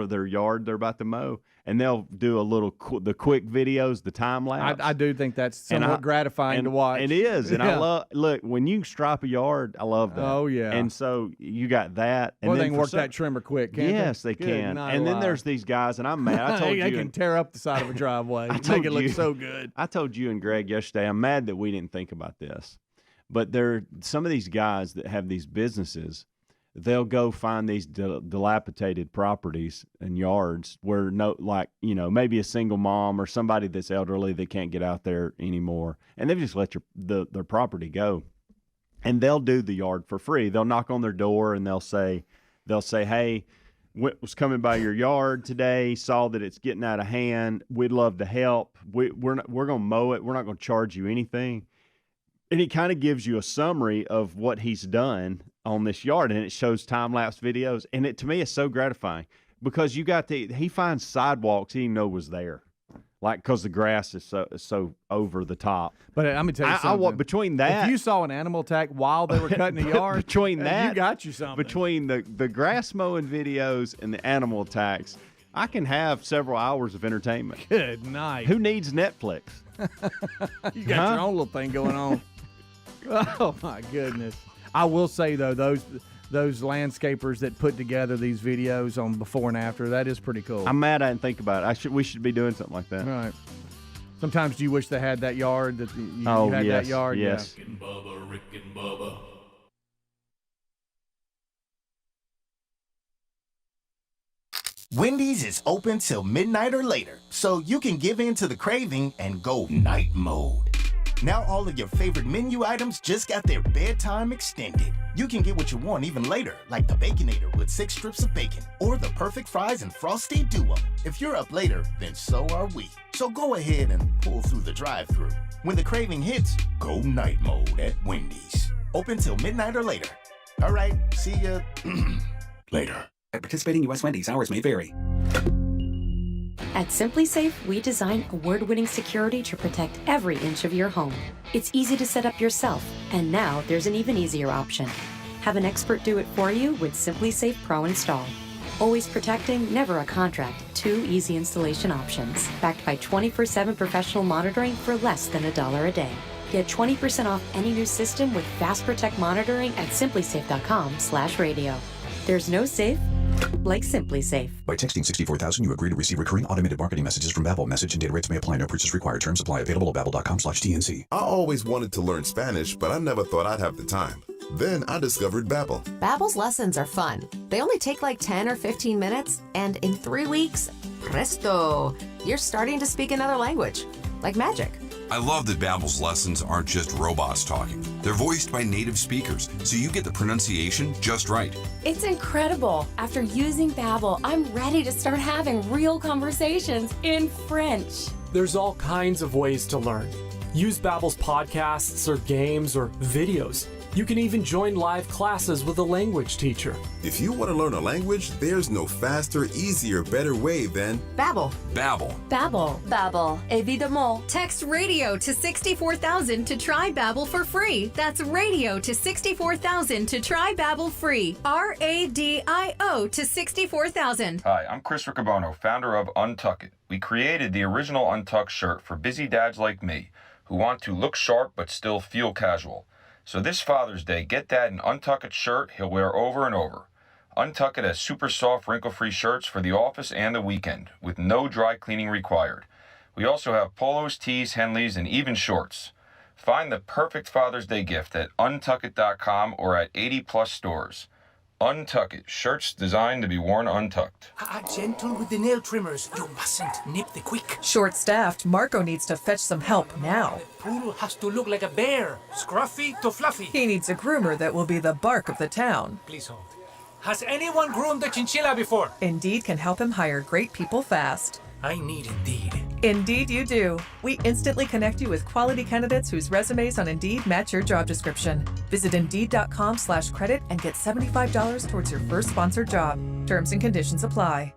their yard they're about to mow, and they'll do the quick videos, the time lapse. I do think that's somewhat gratifying to watch. It is, and I look when you stripe a yard. I love that. Oh yeah, and so you got that. And well, they can work that trimmer quick. Can't yes, they can. And then there's these guys, and I'm mad. I told you they can tear up the side of a driveway. Make it look so good. I told you and Greg yesterday. I'm mad that we didn't think about this, but there are some of these guys that have these businesses. They'll go find these dilapidated properties and yards where maybe a single mom or somebody that's elderly that can't get out there anymore, and they've just let their property go, and they'll do the yard for free. They'll knock on their door and they'll say, "Hey, was coming by your yard today, saw that it's getting out of hand. We'd love to help. We're going to mow it. We're not going to charge you anything." And he kind of gives you a summary of what he's done on this yard, and it shows time-lapse videos. And to me, it's so gratifying because he finds sidewalks he didn't know was there, because the grass is so over the top. But I'm gonna tell you something. Between that, if you saw an animal attack while they were cutting the yard, between that, you got you something. Between the grass mowing videos and the animal attacks, I can have several hours of entertainment. Good night. Who needs Netflix? You got your own little thing going on. Oh my goodness! I will say though, those landscapers that put together these videos on before and after, that is pretty cool. I'm mad I didn't think about it. We should be doing something like that. Right. Sometimes do you wish they had that yard that you had that yard? Yes. Rick and Bubba. Wendy's is open till midnight or later, so you can give in to the craving and go night mode. Now all of your favorite menu items just got their bedtime extended. You can get what you want even later, like the Baconator with 6 strips of bacon, or the perfect fries and Frosty Duo. If you're up later, then so are we. So go ahead and pull through the drive-thru. When the craving hits, go night mode at Wendy's. Open till midnight or later. All right, see ya later. At participating U.S. Wendy's, hours may vary. At SimpliSafe, we design award-winning security to protect every inch of your home. It's easy to set up yourself, and now there's an even easier option. Have an expert do it for you with SimpliSafe Pro Install. Always protecting, never a contract. 2 easy installation options, backed by 24/7 professional monitoring for less than $1 a day. Get 20% off any new system with Fast Protect monitoring at simplisafe.com/radio. There's no safe like SimpliSafe. By texting 64,000, you agree to receive recurring automated marketing messages from Babbel. Message and data rates may apply. No purchase required. Terms apply. Available at babbel.com/TNC. I always wanted to learn Spanish, but I never thought I'd have the time. Then I discovered Babbel. Babbel's lessons are fun. They only take like 10 or 15 minutes, and in 3 weeks, presto, you're starting to speak another language, like magic. I love that Babbel's lessons aren't just robots talking. They're voiced by native speakers, so you get the pronunciation just right. It's incredible. After using Babbel, I'm ready to start having real conversations in French. There's all kinds of ways to learn. Use Babbel's podcasts or games or videos. You can even join live classes with a language teacher. If you want to learn a language, there's no faster, easier, better way than Babbel. Babbel. Babbel. Babbel. Évidemment. Text radio to 64,000 to try Babbel for free. That's radio to 64,000 to try Babbel free. RADIO to 64,000. Hi, I'm Chris Riccobono, founder of Untuck It. We created the original Untuck shirt for busy dads like me who want to look sharp but still feel casual. So this Father's Day, get Dad an Untuck It shirt he'll wear over and over. Untuck It has super soft, wrinkle-free shirts for the office and the weekend, with no dry cleaning required. We also have polos, tees, Henleys, and even shorts. Find the perfect Father's Day gift at untuckit.com or at 80-plus stores. Untuck It, shirts designed to be worn untucked. Gentle with the nail trimmers. You mustn't nip the quick. Short-staffed, Marco needs to fetch some help now. The poodle has to look like a bear. Scruffy to fluffy. He needs a groomer that will be the bark of the town. Please hold. Has anyone groomed a chinchilla before? Indeed can help him hire great people fast. I need Indeed. Indeed you do. We instantly connect you with quality candidates whose resumes on Indeed match your job description. Visit Indeed.com/credit and get $75 towards your first sponsored job. Terms and conditions apply.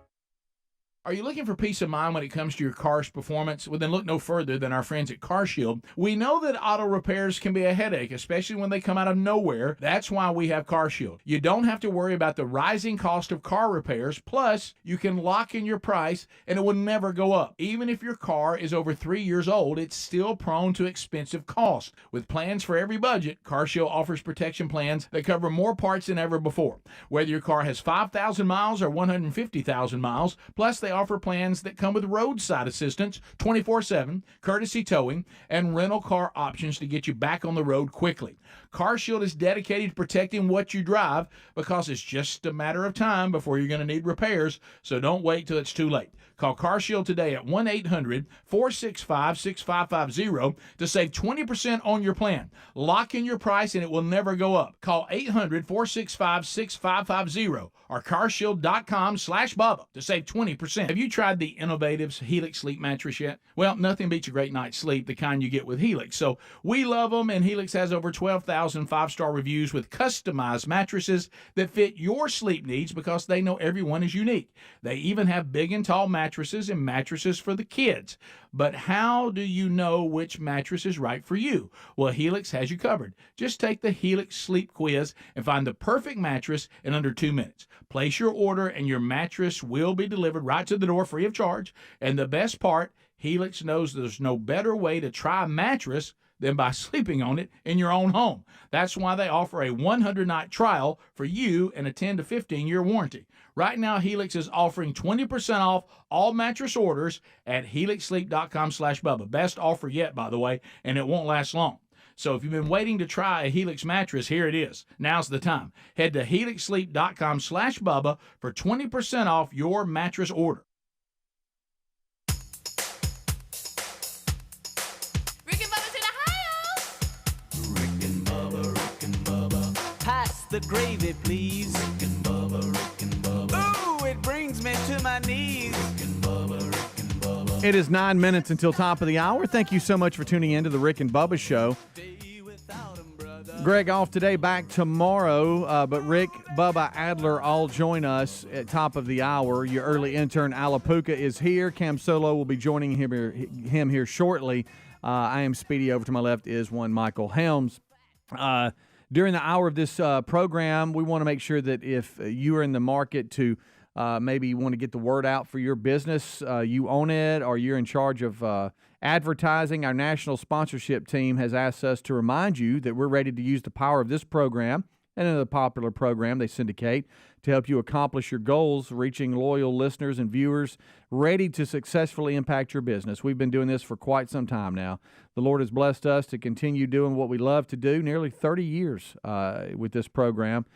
Are you looking for peace of mind when it comes to your car's performance? Well, then look no further than our friends at CarShield. We know that auto repairs can be a headache, especially when they come out of nowhere. That's why we have CarShield. You don't have to worry about the rising cost of car repairs. Plus, you can lock in your price and it will never go up. Even if your car is over 3 years old, it's still prone to expensive costs. With plans for every budget, CarShield offers protection plans that cover more parts than ever before. Whether your car has 5,000 miles or 150,000 miles, plus they offer plans that come with roadside assistance 24/7, courtesy towing, and rental car options to get you back on the road quickly. CarShield is dedicated to protecting what you drive because it's just a matter of time before you're going to need repairs, so don't wait till it's too late. Call CarShield today at 1-800-465-6550 to save 20% on your plan. Lock in your price and it will never go up. Call 800-465-6550 or carshield.com/Bubba to save 20%. Have you tried the innovative Helix sleep mattress yet? Well, nothing beats a great night's sleep, the kind you get with Helix. So we love them, and Helix has over 12,000 five-star reviews with customized mattresses that fit your sleep needs because they know everyone is unique. They even have big and tall mattresses and mattresses for the kids. But how do you know which mattress is right for you? Well, Helix has you covered. Just take the Helix sleep quiz and find the perfect mattress in under 2 minutes. Place your order and your mattress will be delivered right to the door free of charge. And the best part, Helix knows there's no better way to try a mattress than by sleeping on it in your own home. That's why they offer a 100-night trial for you and a 10 to 15-year warranty. Right now, Helix is offering 20% off all mattress orders at helixsleep.com/Bubba. Best offer yet, by the way, and it won't last long. So if you've been waiting to try a Helix mattress, here it is. Now's the time. Head to helixsleep.com/Bubba for 20% off your mattress order. Rick and Bubba. Pass the gravy, please. Rick and Bubba. Ooh, it brings me to my knees. It is 9 minutes until top of the hour. Thank you so much for tuning in to the Rick and Bubba Show. Greg off today, back tomorrow. But Rick, Bubba, Adler all join us at top of the hour. Your early intern, Alapuka, is here. Cam Solo will be joining him here shortly. I am Speedy. Over to my left is one Michael Helms. During the hour of this program, we want to make sure that if you are in the market to maybe you want to get the word out for your business, you own it, or you're in charge of advertising, our national sponsorship team has asked us to remind you that we're ready to use the power of this program and another popular program they syndicate to help you accomplish your goals, reaching loyal listeners and viewers ready to successfully impact your business. We've been doing this for quite some time now. The Lord has blessed us to continue doing what we love to do, nearly 30 years with this program,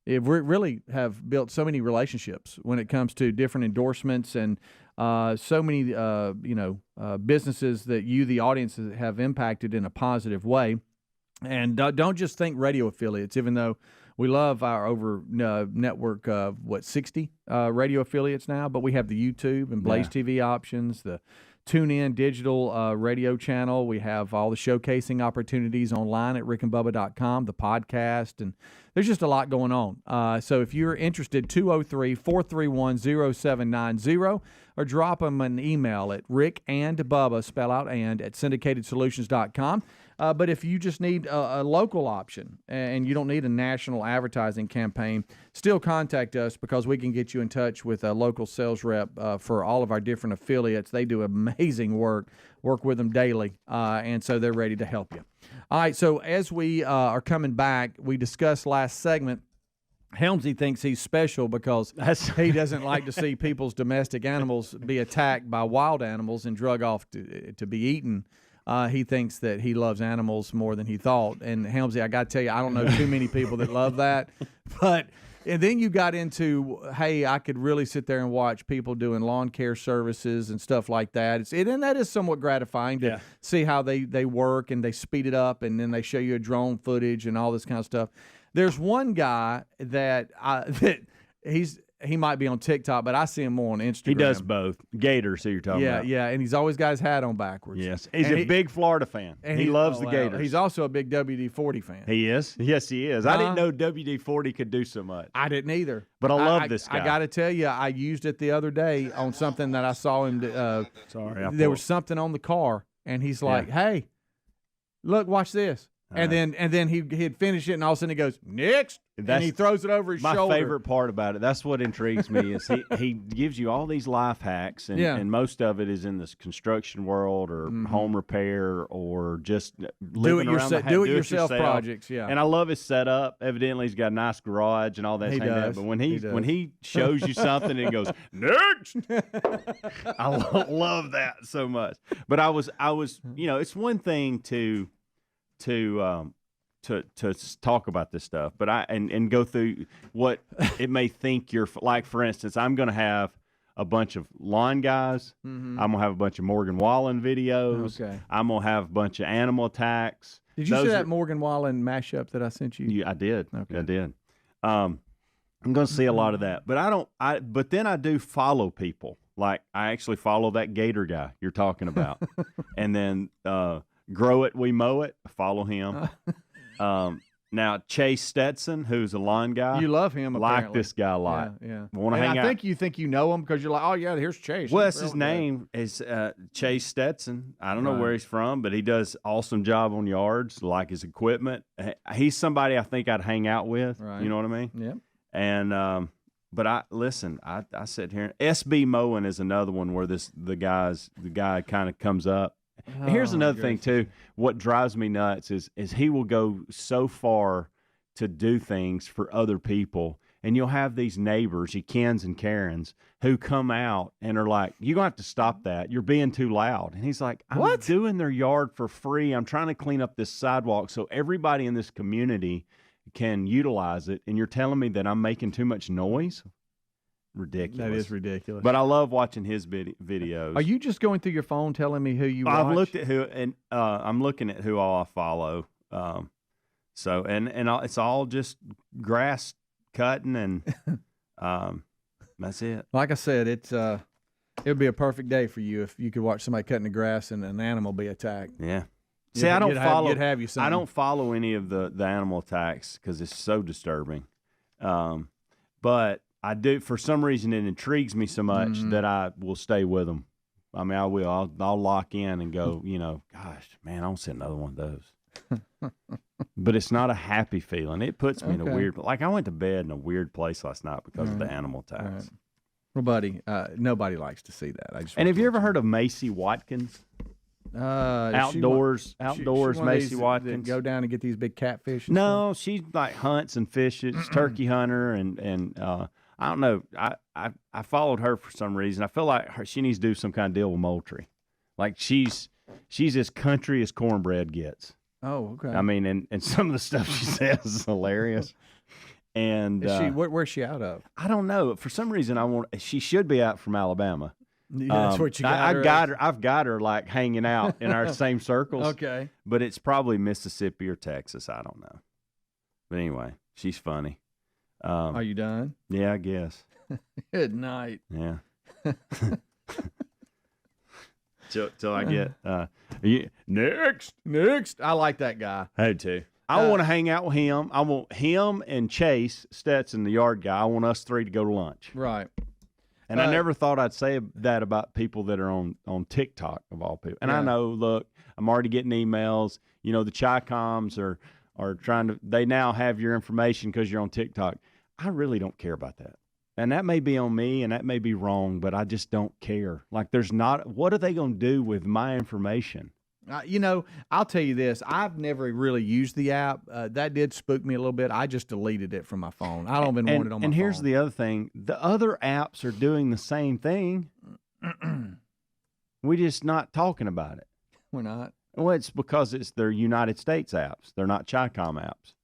we really have built so many relationships when it comes to different endorsements and so many, businesses that you, the audience, have impacted in a positive way. And don't just think radio affiliates, even though we love our network of, 60 radio affiliates now, but we have the YouTube and Blaze TV options, the TuneIn digital radio channel. We have all the showcasing opportunities online at rickandbubba.com, the podcast, and there's just a lot going on. So if you're interested, 203-431-0790, or drop them an email at rickandbubba, spell out and, at syndicatedsolutions.com. But if you just need a local option and you don't need a national advertising campaign, still contact us because we can get you in touch with a local sales rep for all of our different affiliates. They do amazing work with them daily, and so they're ready to help you. All right, so as we are coming back, we discussed last segment, Helmsy thinks he's special because he doesn't like to see people's domestic animals be attacked by wild animals and drug off to be eaten. He thinks that he loves animals more than he thought. And Helmsy, I got to tell you, I don't know too many people that love that. And then you got into, hey, I could really sit there and watch people doing lawn care services and stuff like that. And that is somewhat gratifying to see how they work, and they speed it up, and then they show you a drone footage and all this kind of stuff. There's one guy that he might be on TikTok, but I see him more on Instagram. He does both. Gators, who you're talking about. Yeah, and he's always got his hat on backwards. Yes, he's a big Florida fan. And he loves the Gators. He's also a big WD-40 fan. He is? Yes, he is. I didn't know WD-40 could do so much. I didn't either. But I love this guy. I got to tell you, I used it the other day on something that I saw him. There was something on the car, and he's like, hey, look, watch this. And then he'd finish it, and all of a sudden he goes, next, and he throws it over his shoulder. My favorite part about it, that's what intrigues me, is he gives you all these life hacks, and most of it is in this construction world or home repair or just living around the house. Do-it-yourself projects, yeah. And I love his setup. Evidently, he's got a nice garage and all that. He does. But when he shows you something and he goes, next, I love that so much. But I was it's one thing to talk about this stuff, but and go through what it may think you're like. For instance, I'm going to have a bunch of lawn guys. I'm going to have a bunch of Morgan Wallen videos. Okay. I'm going to have a bunch of animal attacks. Did you see that Morgan Wallen mashup that I sent you? I did. Okay. I did. I'm going to see a lot of that, but but then I do follow people. Like I actually follow that Gator guy you're talking about. And then, Grow It, We Mow It. Follow him. Now, Chase Stetson, who's a lawn guy. You love him, apparently. Like this guy a lot. Yeah. Want to hang out. I think you think you know him because you're like, oh, yeah, here's Chase. Well, that's his name is Chase Stetson. I don't know where he's from, but he does awesome job on yards, like his equipment. He's somebody I think I'd hang out with. Right. You know what I mean? Yeah. And but I sit here. SB Mowing is another one where the guy kind of comes up. Here's another thing too. What drives me nuts is he will go so far to do things for other people, and you'll have these neighbors, you Kens and Karens, who come out and are like, "You're going to have to stop that. You're being too loud." And he's like, "I'm doing their yard for free. I'm trying to clean up this sidewalk so everybody in this community can utilize it, and you're telling me that I'm making too much noise?" Ridiculous. That is ridiculous. But I love watching his videos. Are you just going through your phone telling me who you watch? I've looked at who, and I'm looking at who all I follow. So it's all just grass cutting, and that's it. Like I said, it would be a perfect day for you if you could watch somebody cutting the grass and an animal be attacked. Yeah. See, I don't follow. Have you I don't follow any of the animal attacks because it's so disturbing. But I do, for some reason, it intrigues me so much that I will stay with them. I mean, I will. I'll lock in and go. Gosh, man, I don't see another one of those. But it's not a happy feeling. It puts me in a weird. Like I went to bed in a weird place last night because of the animal attacks. Right. Well, buddy, nobody likes to see that. And have you ever heard of Macy Watkins? Outdoors, Macy Watkins. Go down and get these big catfish. No, she like hunts and fishes, turkey hunter, and I don't know. I followed her for some reason. I feel like she needs to do some kind of deal with Moultrie. Like she's as country as cornbread gets. Oh, okay. I mean, and some of the stuff she says is hilarious. And is where's she out of? I don't know. For some reason, she should be out from Alabama. Yeah, that's what you got. I've got her like hanging out in our same circles. Okay, but it's probably Mississippi or Texas. I don't know. But anyway, she's funny. Are you done? Yeah, I guess. Good night. Yeah. Till I get next. I like that guy. I do too. I want to hang out with him. I want him and Chase Stetson, the yard guy. I want us three to go to lunch. Right. And I never thought I'd say that about people that are on TikTok, of all people. And I know, look, I'm already getting emails. The Chi-Coms are trying to. They now have your information because you're on TikTok. I really don't care about that. And that may be on me, and that may be wrong, but I just don't care. Like, there's not. What are they going to do with my information? I'll tell you this. I've never really used the app. That did spook me a little bit. I just deleted it from my phone. I don't even want it on my phone. And here's the other thing. The other apps are doing the same thing. We're just not talking about it. We're not? Well, it's because they're United States apps. They're not Chi-Com apps.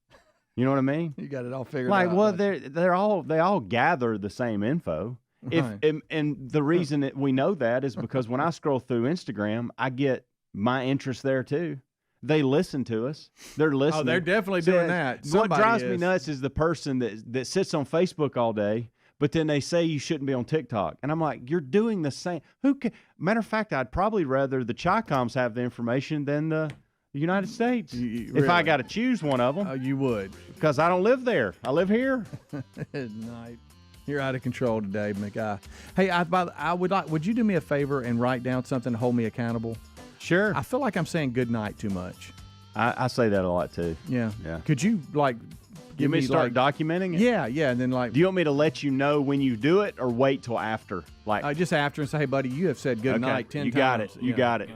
You know what I mean? You got it all figured out. Well, they all gather the same info. Right. And the reason that we know that is because when I scroll through Instagram, I get my interest there too. They listen to us. They're listening. Oh, they're definitely doing that. What drives me nuts is the person that sits on Facebook all day, but then they say you shouldn't be on TikTok. And I'm like, you're doing the same. Matter of fact, I'd probably rather the Chi-Coms have the information than the United States. Really? If I got to choose one of them. You would. Because I don't live there. I live here. Good night. You're out of control today, McGuy. Hey, would you do me a favor and write down something to hold me accountable? Sure. I feel like I'm saying good night too much. I say that a lot too. Yeah. Yeah. Could you give me start documenting it? Yeah, and then do you want me to let you know when you do it or wait till after? Just after and say, hey buddy, you have said good night 10 times. You got it. You got it.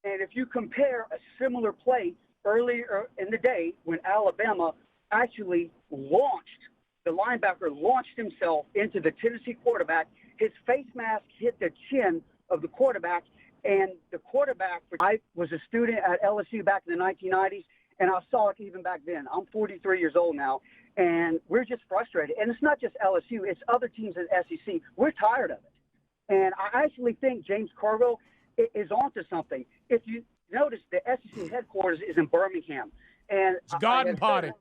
And if you compare a similar play earlier in the day when Alabama actually the linebacker launched himself into the Tennessee quarterback, his face mask hit the chin of the quarterback, and the quarterback, I was a student at LSU back in the 1990s, and I saw it even back then. I'm 43 years old now, and we're just frustrated. And it's not just LSU, it's other teams in the SEC. We're tired of it. And I actually think James Carville is onto something. If you notice, the SEC headquarters is in Birmingham. And it's a garden party.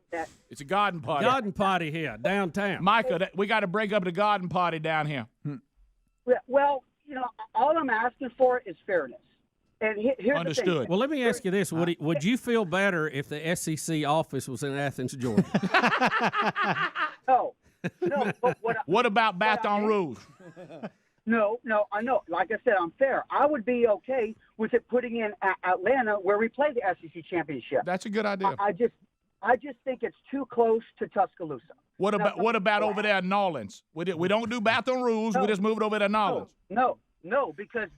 It's a garden party. Garden party here, downtown. Michael, we got to break up the garden party down here. Well, all I'm asking for is fairness. And here's Understood. the thing. Well, let me ask you this. Would you feel better if the SEC office was in Athens, Georgia? No. But what about Baton Rouge? No, I know. Like I said, I'm fair. I would be okay with it putting in Atlanta where we play the SEC championship. That's a good idea. I just think it's too close to Tuscaloosa. What about over there in New Orleans? We don't do Baton Rouge. We just move it over to New Orleans. No, because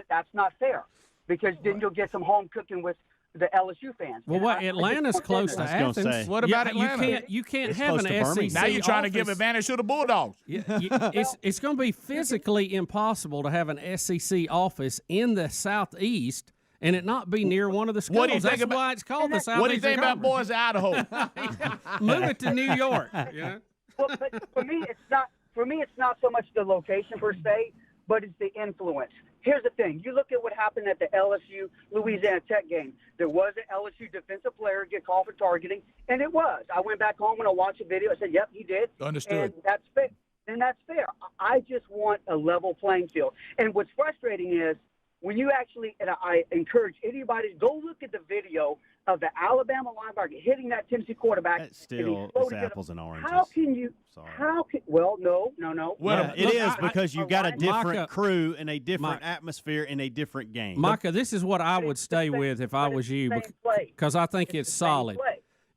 that's not fair. Because then you'll get some home cooking with the LSU fans. Well, what Atlanta's close to Athens. What about Atlanta? You can't have an SEC. Now you're trying to give advantage to the Bulldogs. It's going to be physically impossible to have an SEC office in the Southeast and it not be near one of the schools. What do you think That's about, why it's called the Southeastern What do you think about Conference. boys Idaho? Move it to New York. Yeah. Well, but for me, it's not. For me, it's not so much the location per se, but it's the influence. Here's the thing. You look at what happened at the LSU-Louisiana Tech game. There was an LSU defensive player get called for targeting, and it was. I went back home and I watched the video. I said, yep, he did. Understood. And that's fair. And that's fair. I just want a level playing field. And what's frustrating is when you actually, and I encourage anybody to go look at the video of the Alabama linebacker hitting that Tennessee quarterback. That still is apples and oranges. How can you? Sorry. How can? Well, no. Well, it is because you got a different Micah, crew and a different atmosphere in a different game. Micah, this is what I would stay with if I was you, because I think it's solid.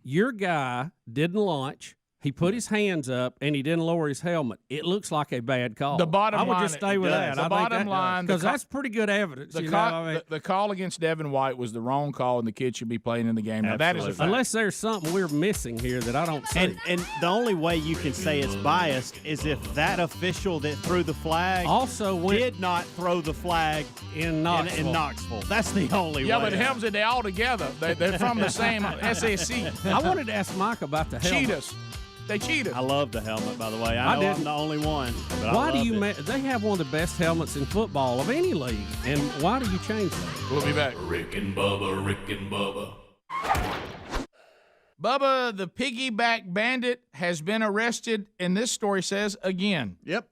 Your guy didn't launch. He put his hands up and he didn't lower his helmet. It looks like a bad call. The bottom I would line, just stay with that. The bottom line, because that's pretty good evidence. The call against Devin White was the wrong call, and the kid should be playing in the game. Now that is a fact. Unless there's something we're missing here that I don't see. And the only way you can say it's biased is if that official that threw the flag also did not throw the flag in Knoxville. That's the only way. Yeah, but Helms and they all together. They're from the same SAC. I wanted to ask Mike about the helmet. Cheetahs. They cheated. I love the helmet, by the way. I know I'm the only one. But why do you? They have one of the best helmets in football of any league, and why do you change that? We'll be back. Rick and Bubba, Rick and Bubba. Bubba, the Piggyback Bandit has been arrested, and this story says again. Yep.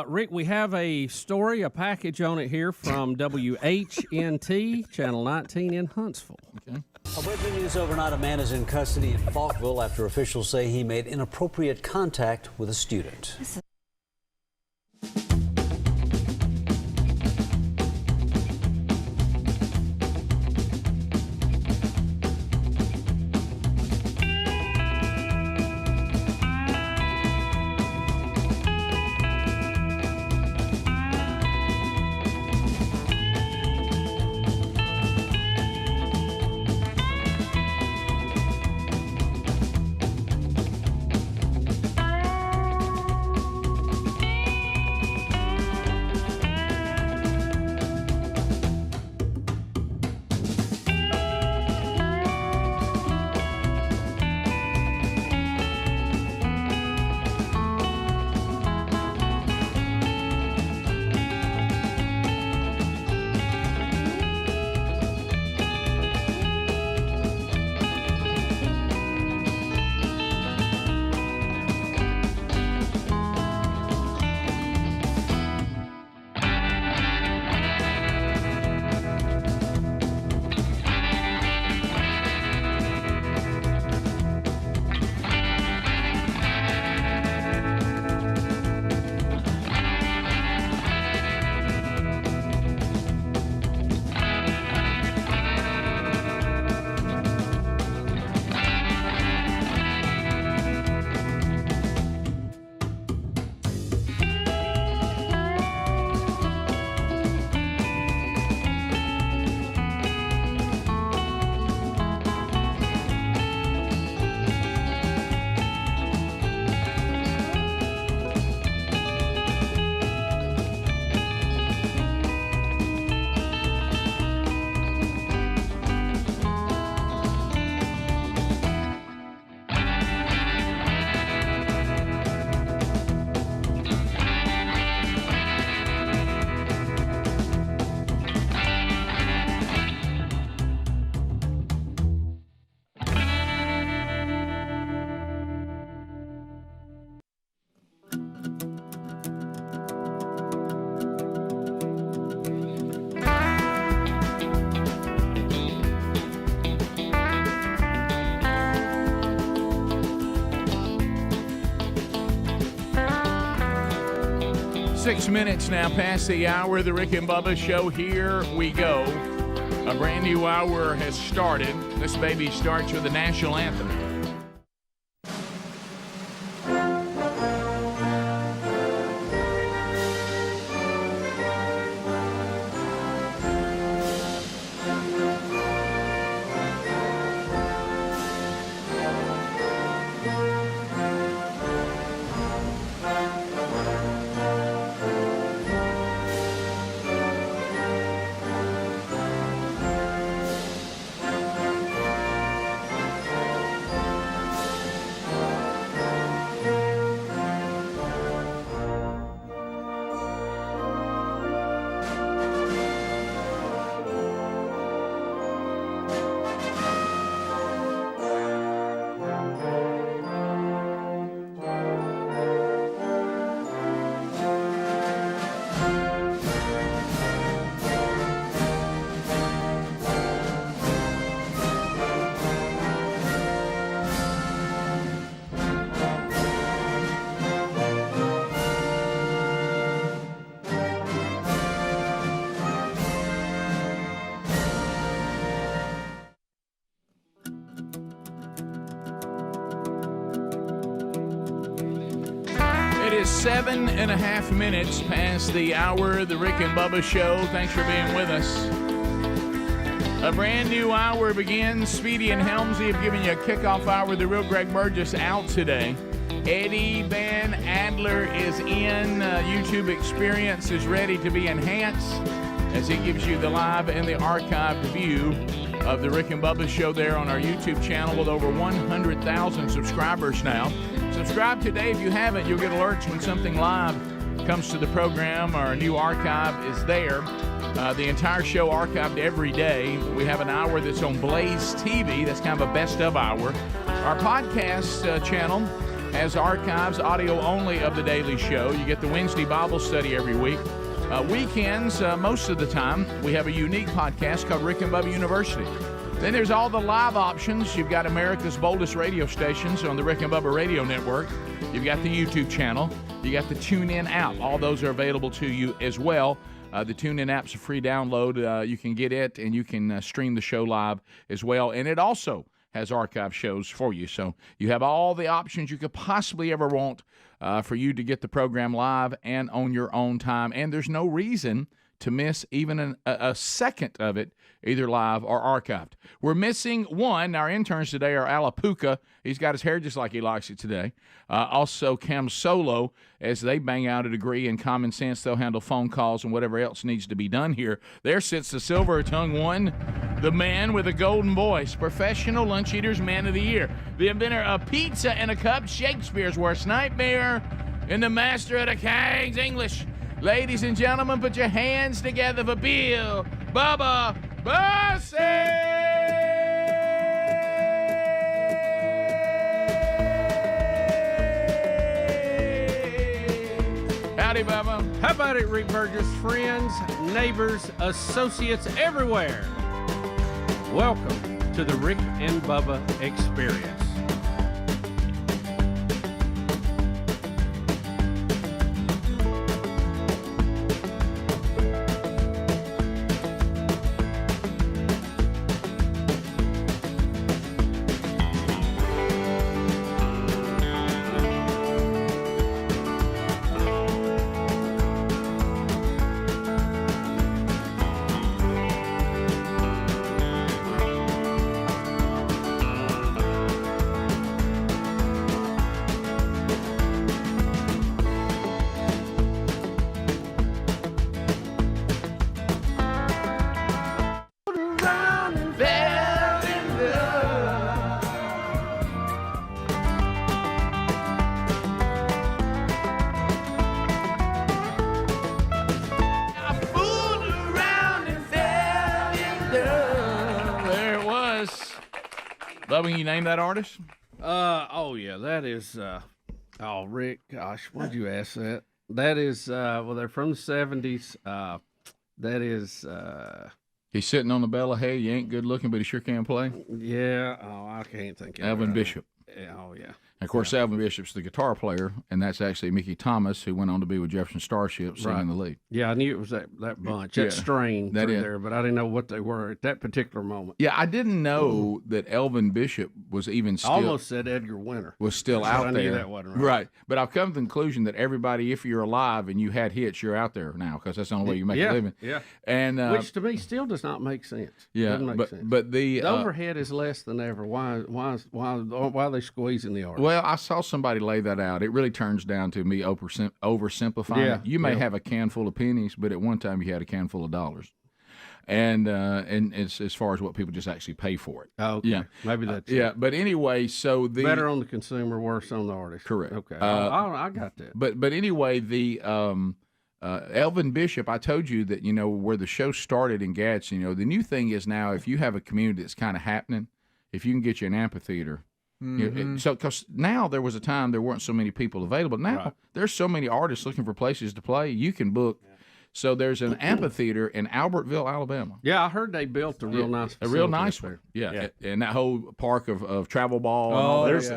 Rick, we have a story, a package on it here from WHNT, Channel 19 in Huntsville. Okay. Breaking news overnight, a man is in custody in Falkville after officials say he made inappropriate contact with a student. 6 minutes now past the hour of the Rick and Bubba Show. Here we go. A brand new hour has started. This baby starts with the national anthem. is 7.5 minutes past the hour of the Rick and Bubba Show. Thanks for being with us. A brand new hour begins. Speedy and Helmsy have given you a kickoff hour. The real Greg Burgess out today. Eddie Van Adler is in. YouTube experience is ready to be enhanced as he gives you the live and the archived view of the Rick and Bubba Show there on our YouTube channel with over 100,000 subscribers now. Subscribe today if you haven't. You'll get alerts when something live comes to the program or a new archive is there. The entire show archived every day. We have an hour that's on Blaze TV. That's kind of a best of hour. Our podcast channel has archives, audio only, of the daily show. You get the Wednesday Bible study every week. Weekends, most of the time, we have a unique podcast called Rick and Bubba University. Then there's all the live options. You've got America's boldest radio stations on the Rick and Bubba Radio Network. You've got the YouTube channel. You got the TuneIn app. All those are available to you as well. The TuneIn app's a free download. You can get it, and you can stream the show live as well. And it also has archive shows for you. So you have all the options you could possibly ever want for you to get the program live and on your own time. And there's no reason to miss even a second of it, either live or archived. We're missing one. Our interns today are Alapuka. He's got his hair just like he likes it today. Also Cam Solo, as they bang out a degree in common sense. They'll handle phone calls and whatever else needs to be done here. There sits the silver-tongued one, the man with a golden voice, professional lunch eater's man of the year, the inventor of pizza and a cup, Shakespeare's worst nightmare, and the master of the King's English. Ladies and gentlemen, put your hands together for Bill Bubba Bussey! Howdy, Bubba. How about it, Rick Burgess? Friends, neighbors, associates everywhere. Welcome to the Rick and Bubba Experience. Bubba, you name that artist? Oh yeah, that is. Rick, gosh, why'd you ask that? That is. They're from the '70s. That is. He's sitting on the bell of hay. He ain't good looking, but he sure can play. Yeah. Oh, I can't think of it. Alvin Bishop. Oh yeah. And of course, Alvin Bishop's the guitar player, and that's actually Mickey Thomas, who went on to be with Jefferson Starship, singing the lead. Yeah, I knew it was that bunch, that strain through there, but I didn't know what they were at that particular moment. Yeah, I didn't know that Alvin Bishop was even still. Almost said Edgar Winter. Was still out there. I knew that wasn't right. But I've come to the conclusion that everybody, if you're alive and you had hits, you're out there now, because that's the only way you make a living. Yeah. And which to me still does not make sense. Yeah, doesn't make sense. But the overhead is less than ever. Why are they squeezing the artist? Well, I saw somebody lay that out. It really turns down to me oversimplifying it. You may have a can full of pennies, but at one time you had a can full of dollars. And it's as far as what people just actually pay for it. Oh, okay. Yeah, maybe that's but anyway, so the better on the consumer, worse on the artist. Correct. Okay, I got that. But anyway, the Alvin Bishop, I told you that where the show started in Gadsden. The new thing is now, if you have a community that's kind of happening, if you can get you an amphitheater. Mm-hmm. Because now there was a time there weren't so many people available. Now there's so many artists looking for places to play. You can book. So there's an amphitheater in Albertville, Alabama. Yeah, I heard they built a real nice facility. A real nice one. Yeah. And that whole park of travel ball. And all it's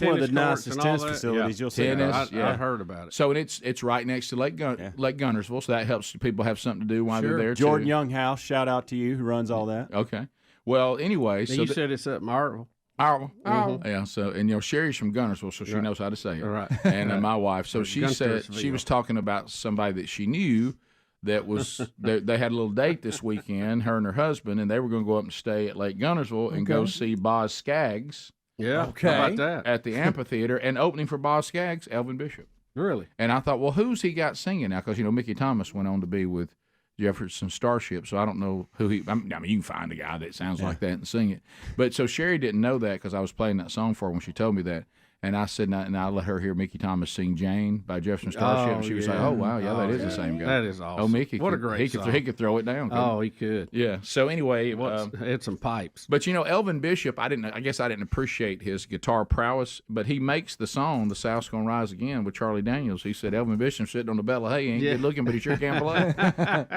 one of the nicest tennis facilities you'll see. Tennis, I heard about it. So it's right next to Lake Gunnersville, so that helps people have something to do while they're there. Jordan Younghouse, shout out to you, who runs all that. Okay. Well, anyway, you said it's up Martville. Yeah. So, and Sherry's from Gunnersville, so she knows how to say it. Right. And my wife. So she said she was talking about somebody that she knew that was they had a little date this weekend, her and her husband, and they were going to go up and stay at Lake Gunnersville and go see Boz Scaggs. Yeah. Okay. How about that? At the amphitheater, and opening for Boz Scaggs, Elvin Bishop. Really? And I thought, well, who's he got singing now? Because Mickey Thomas went on to be with Jefferson Starship, so I don't know who he. I mean, you can find a guy that sounds like that and sing it. But so Sherry didn't know that because I was playing that song for her when she told me that. And I said, and I let her hear Mickey Thomas sing Jane by Jefferson Starship. And she was like, oh, wow, yeah, that is the same guy. That is awesome. Oh, Mickey. What a great song. He could throw it down. Oh, he could. Yeah. So anyway. Had some pipes. But, Elvin Bishop, I guess I didn't appreciate his guitar prowess, but he makes the song, The South's Gonna Rise Again, with Charlie Daniels. He said, Elvin Bishop sitting on the bell of hay, ain't good looking, but he sure can play.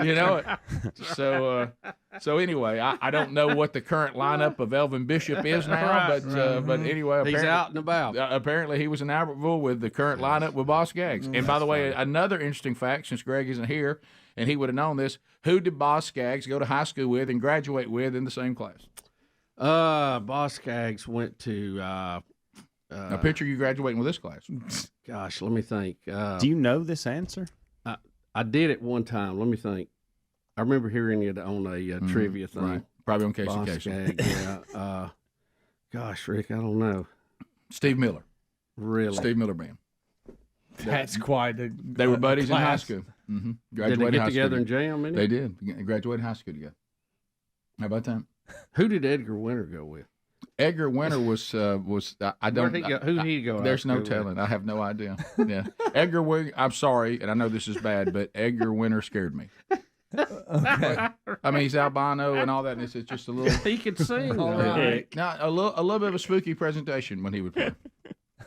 You know it. So anyway, I don't know what the current lineup of Elvin Bishop is now, but anyway. He's out and about. Apparently he was in Albertville with the current lineup with Boz Scaggs. And by the way, another interesting fact, since Greg isn't here, and he would have known this, who did Boz Scaggs go to high school with and graduate with in the same class? Boz Scaggs went to... now picture you graduating with this class. Gosh, let me think. Do you know this answer? I did it one time. Let me think. I remember hearing it on a trivia thing. Right. Probably on Boz Casey. Scaggs, yeah. Gosh, Rick, I don't know. Steve Miller. Really? Steve Miller Band. That's quite a They were buddies in high class. school. Did they get together and jam? They did. Graduated high school together. How about that? Who did Edgar Winter go with? Edgar Winter was I don't. Who did he go? There's no telling. I have no idea. Yeah, Edgar Winter. I'm sorry, and I know this is bad, but Edgar Winter scared me. Okay. I mean, he's albino and all that, and it's just a little. He could sing. All right. Now, a little bit of a spooky presentation when he would play.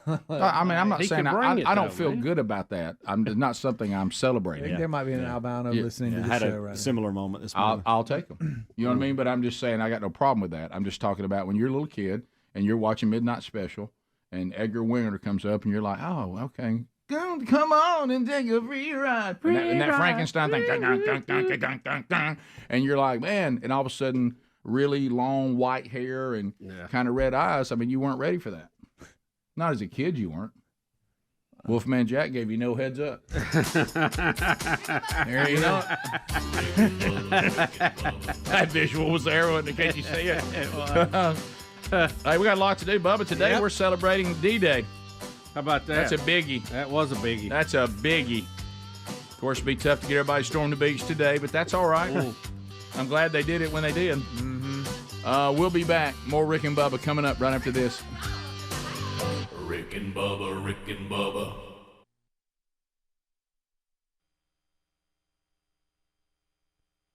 I mean, I'm not saying I don't feel good about that. It's not something I'm celebrating. There might be an albino listening to the had show a right similar moment this morning. I'll take them. You know what I mean? But I'm just saying I got no problem with that. I'm just talking about when you're a little kid and you're watching Midnight Special and Edgar Winter comes up and you're like, oh, okay. Come on and take a free ride. And that Frankenstein thing. And you're like, man. And all of a sudden, really long white hair and kind of red eyes. I mean, you weren't ready for that. Not as a kid, you weren't. Wolfman Jack gave you no heads up. There you go. That visual was there, wasn't it? Can't you see it? Hey, we got a lot to do, Bubba. Today we're celebrating D-Day. How about that? That's a biggie. That was a biggie. That's a biggie. Of course, it'd be tough to get everybody to storm the beach today, but that's all right. I'm glad they did it when they did. We'll be back. More Rick and Bubba coming up right after this. Rick and Bubba, Rick and Bubba.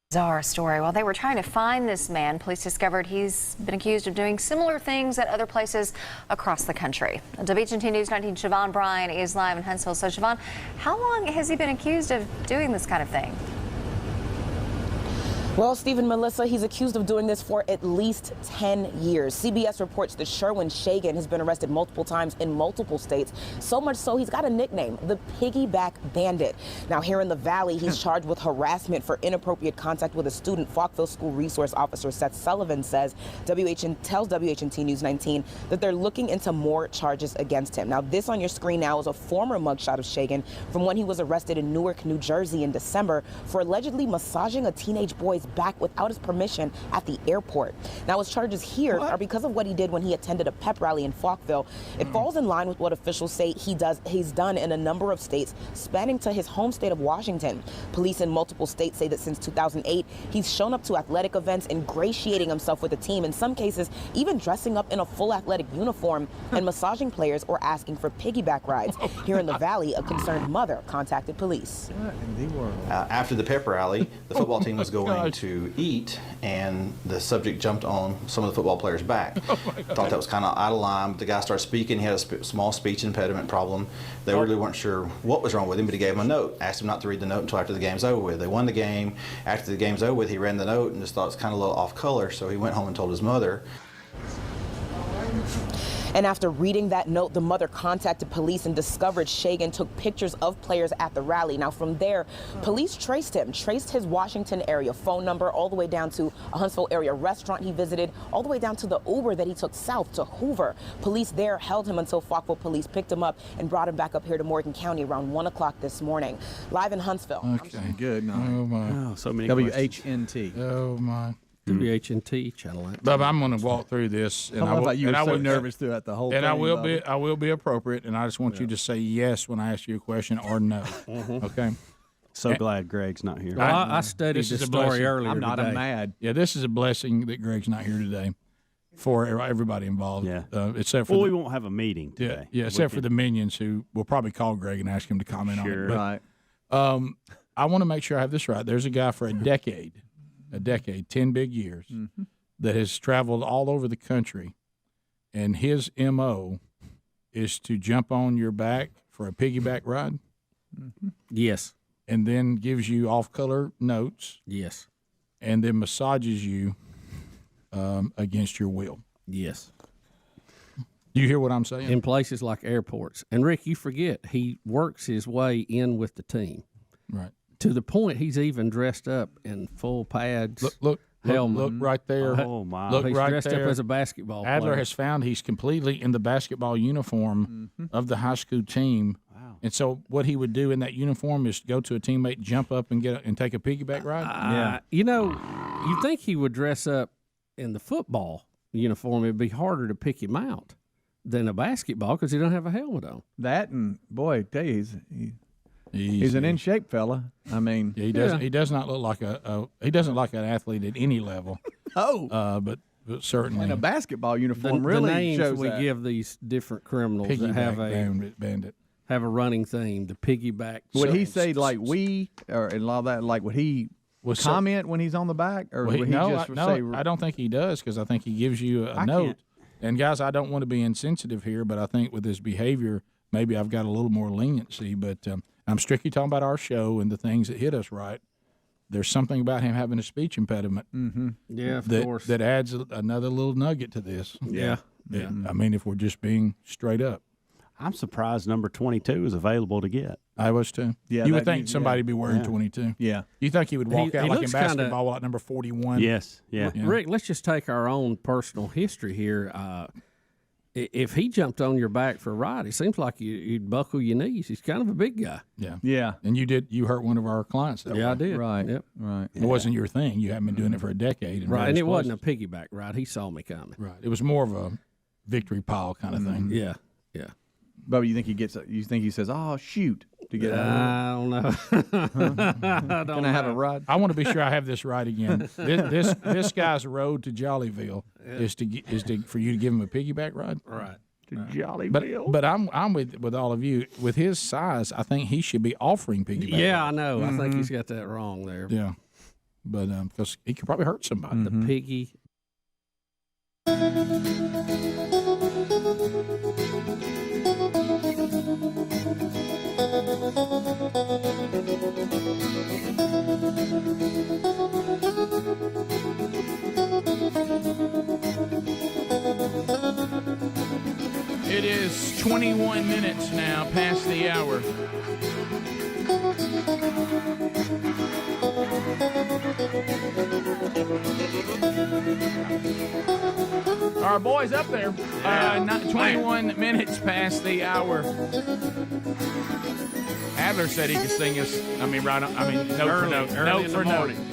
Bizarre story. While they were trying to find this man, police discovered he's been accused of doing similar things at other places across the country. WHNT News 19 Siobhan Bryan is live in Huntsville. So Siobhan, how long has he been accused of doing this kind of thing? Well, Stephen, Melissa, he's accused of doing this for at least 10 years. CBS reports that Sherwin Shagan has been arrested multiple times in multiple states, so much so he's got a nickname, the Piggyback Bandit. Now, here in the Valley, he's charged with harassment for inappropriate contact with a student. Falkville School Resource Officer Seth Sullivan tells WHNT News 19 that they're looking into more charges against him. Now, this on your screen now is a former mugshot of Shagan from when he was arrested in Newark, New Jersey in December for allegedly massaging a teenage boy's back without his permission at the airport. Now, his charges here are because of what he did when he attended a pep rally in Falkville. It falls in line with what officials say he's done in a number of states, spanning to his home state of Washington. Police in multiple states say that since 2008, he's shown up to athletic events, ingratiating himself with the team, in some cases even dressing up in a full athletic uniform and massaging players or asking for piggyback rides. Here in the Valley, a concerned mother contacted police. After the pep rally, the football team was going to eat, and the subject jumped on some of the football players' back. Thought that was kind of out of line, but the guy started speaking. He had a small speech impediment problem. They really weren't sure what was wrong with him, but he gave him a note, asked him not to read the note until after the game's over with. They won the game. After the game's over with, he read the note and just thought it was kind of a little off color, so he went home and told his mother. And after reading that note, the mother contacted police and discovered Shagan took pictures of players at the rally. Now, from there, police traced his Washington area phone number all the way down to a Huntsville area restaurant he visited, all the way down to the Uber that he took south to Hoover. Police there held him until Falkville police picked him up and brought him back up here to Morgan County around 1 o'clock this morning. Live in Huntsville. Okay, good. No. Oh, my. Oh, so many WHNT. Oh, my. WHNT channel. Bubba, I'm going to walk through this. And I love how you were so nervous throughout the whole thing. And I will be appropriate, and I just want you to say yes when I ask you a question or no. Okay? So glad Greg's not here. Well, I studied this story earlier I'm not today. mad. Yeah, this is a blessing that Greg's not here today for everybody involved. Yeah. Except for we won't have a meeting today. Yeah, except for the minions who will probably call Greg and ask him to comment on it. But, right. I want to make sure I have this right. There's a guy for a decade, 10 big years, that has traveled all over the country, and his MO is to jump on your back for a piggyback ride. Yes. And then gives you off-color notes. Yes. And then massages you against your will. Yes. Do you hear what I'm saying? In places like airports. And, Rick, you forget, he works his way in with the team. Right. To the point he's even dressed up in full pads. Look helmet. right there. Oh, my. Look he's right dressed there. up as a basketball Adler player. has found he's completely in the basketball uniform of the high school team. Wow. And so what he would do in that uniform is go to a teammate, jump up and take a piggyback ride? You know, you think he would dress up in the football uniform. It'd be harder to pick him out than a basketball because he don't have a helmet on. That and, boy, I tell you, he's an in-shape fella. I mean, He does. He does not look like he doesn't look like an athlete at any level. But certainly in a basketball uniform the really names shows we that. give these different criminals that Piggyback Bandit. have a running theme. The piggyback. Would he say like we or and all that? Like would he comment when he's on the back, or would he just say? I don't think he does because I think he gives you a note. Can't. And guys, I don't want to be insensitive here, but I think with his behavior, maybe I've got a little more leniency. But I'm strictly talking about our show and the things that hit us right. There's something about him having a speech impediment. Yeah, of course. That adds another little nugget to this. Yeah. I mean, if we're just being straight up. I'm surprised number 22 is available to get. I was too. Yeah, you would think somebody would be wearing 22. Yeah. You think he would walk out he like in looks basketball at number 41? Yes. Yeah. Rick, let's just take our own personal history here. If he jumped on your back for a ride, it seems like you'd buckle your knees. He's kind of a big guy. Yeah. Yeah. And you hurt one of our clients that way. I did. Right. Yep. Right. It wasn't your thing. You haven't been doing it for a decade. Right. And it wasn't a piggyback ride. He saw me coming. Right. It was more of a victory pile kind of thing. Yeah. Yeah. But you think he gets? You think he says, "Oh shoot," to get out? I don't know. Can I have a ride? I want to be sure I have this right again. This guy's road to Jollyville is for you to give him a piggyback ride. Right. To Jollyville. But I'm with all of you. With his size, I think he should be offering piggyback. Yeah, I know. I think he's got that wrong there. Yeah. But because he could probably hurt somebody. The piggy. It is 21 minutes now past the hour. Our boys up there. 21 minutes past the hour. Adler said he could sing us.